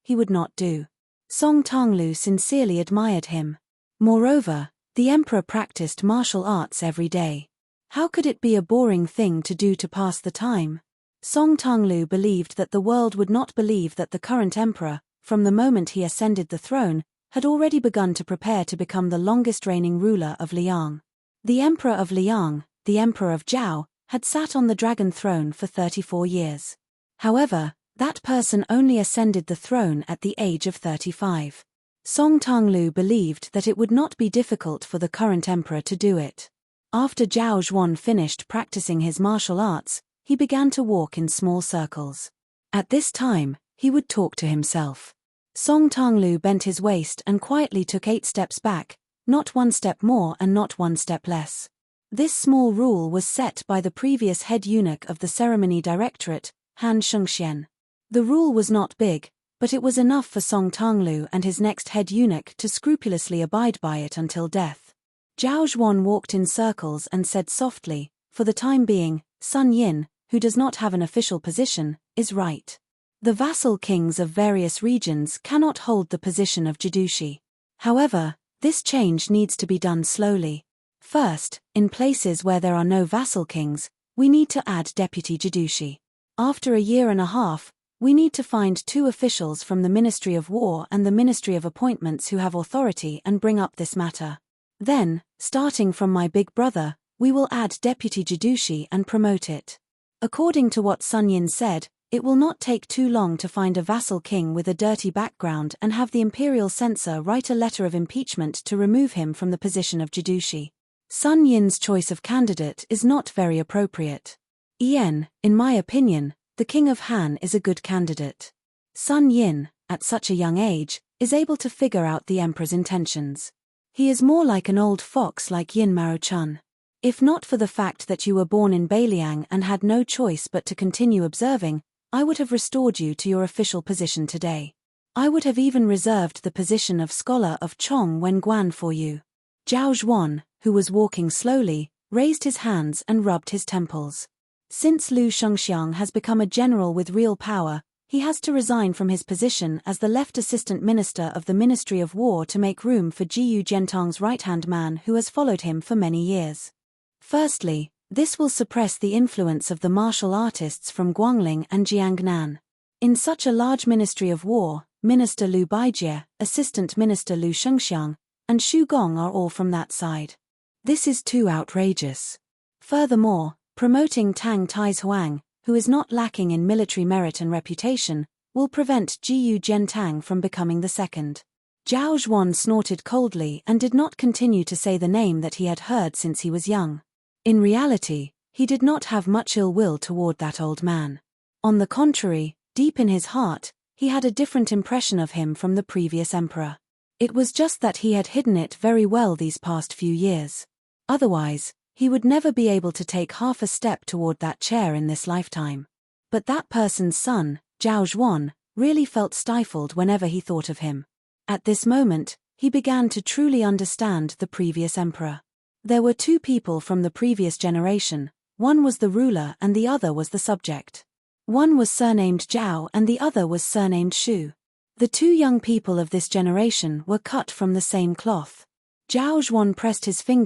Speaker 1: he would not do Song Tonglu sincerely admired him. Moreover, the emperor practiced martial arts every day. How could it be a boring thing to do to pass the time? Song Tonglu believed that the world would not believe that the current emperor, from the moment he ascended the throne, had already begun to prepare to become the longest reigning ruler of Liang. The emperor of Liang, the emperor of Zhao, had sat on the dragon throne for 34 years. However, that person only ascended the throne at the age of 35. Song Tonglu believed that it would not be difficult for the current emperor to do it. After Zhao Zhuan finished practicing his martial arts, he began to walk in small circles. At this time, he would talk to himself. Song Tonglu bent his waist and quietly took 8 steps back, not 1 step more and not 1 step less. This small rule was set by the previous head eunuch of the ceremony directorate, Han Shengxian. The rule was not big, but it was enough for Song Tonglu and his next head eunuch to scrupulously abide by it until death. Zhao Zhuan walked in circles and said softly, "For the time being, Sun Yin, who does not have an official position, is right. The vassal kings of various regions cannot hold the position of Jidushi. However, this change needs to be done slowly. First, in places where there are no vassal kings, we need to add deputy Jidushi. After a year and a half, we need to find 2 officials from the Ministry of War and the Ministry of Appointments who have authority and bring up this matter. Then, starting from my big brother, we will add deputy Jidushi and promote it." According to what Sun Yin said, it will not take too long to find a vassal king with a dirty background and have the imperial censor write a letter of impeachment to remove him from the position of Jidushi. Sun Yin's choice of candidate is not very appropriate. In my opinion, the king of Han is a good candidate. Sun Yin, at such a young age, is able to figure out the emperor's intentions. He is more like an old fox like Yin Maochun. If not for the fact that you were born in Beiliang and had no choice but to continue observing, I would have restored you to your official position today. I would have even reserved the position of scholar of Chong Wen Guan for you. Zhao Zhuan, who was walking slowly, raised his hands and rubbed his temples. Since Lu Shengxiang has become a general with real power, he has to resign from his position as the left assistant minister of the Ministry of War to make room for Jiyu Jiantang's right-hand man who has followed him for many years. Firstly, this will suppress the influence of the martial artists from Guangling and Jiangnan. In such a large Ministry of War, Minister Lu Baijie, Assistant Minister Lu Shengxiang, and Xu Gong are all from that side. This is too outrageous. Furthermore, promoting Tang Taizhuang, who is not lacking in military merit and reputation, will prevent Jiyu Jiantang from becoming the second. Zhao Zhuan snorted coldly and did not continue to say the name that he had heard since he was young. In reality, he did not have much ill will toward that old man. On the contrary, deep in his heart, he had a different impression of him from the previous emperor. It was just that he had hidden it very well these past few years. Otherwise, he would never be able to take half a step toward that chair in this lifetime. But that person's son, Zhao Zhuan, really felt stifled whenever he thought of him. At this moment, he began to truly understand the previous emperor. There were 2 people from the previous generation, one was the ruler and the other was the subject. One was surnamed Zhao and the other was surnamed Shu. The 2 young people of this generation were cut from the same cloth. Zhao Zhuan pressed his finger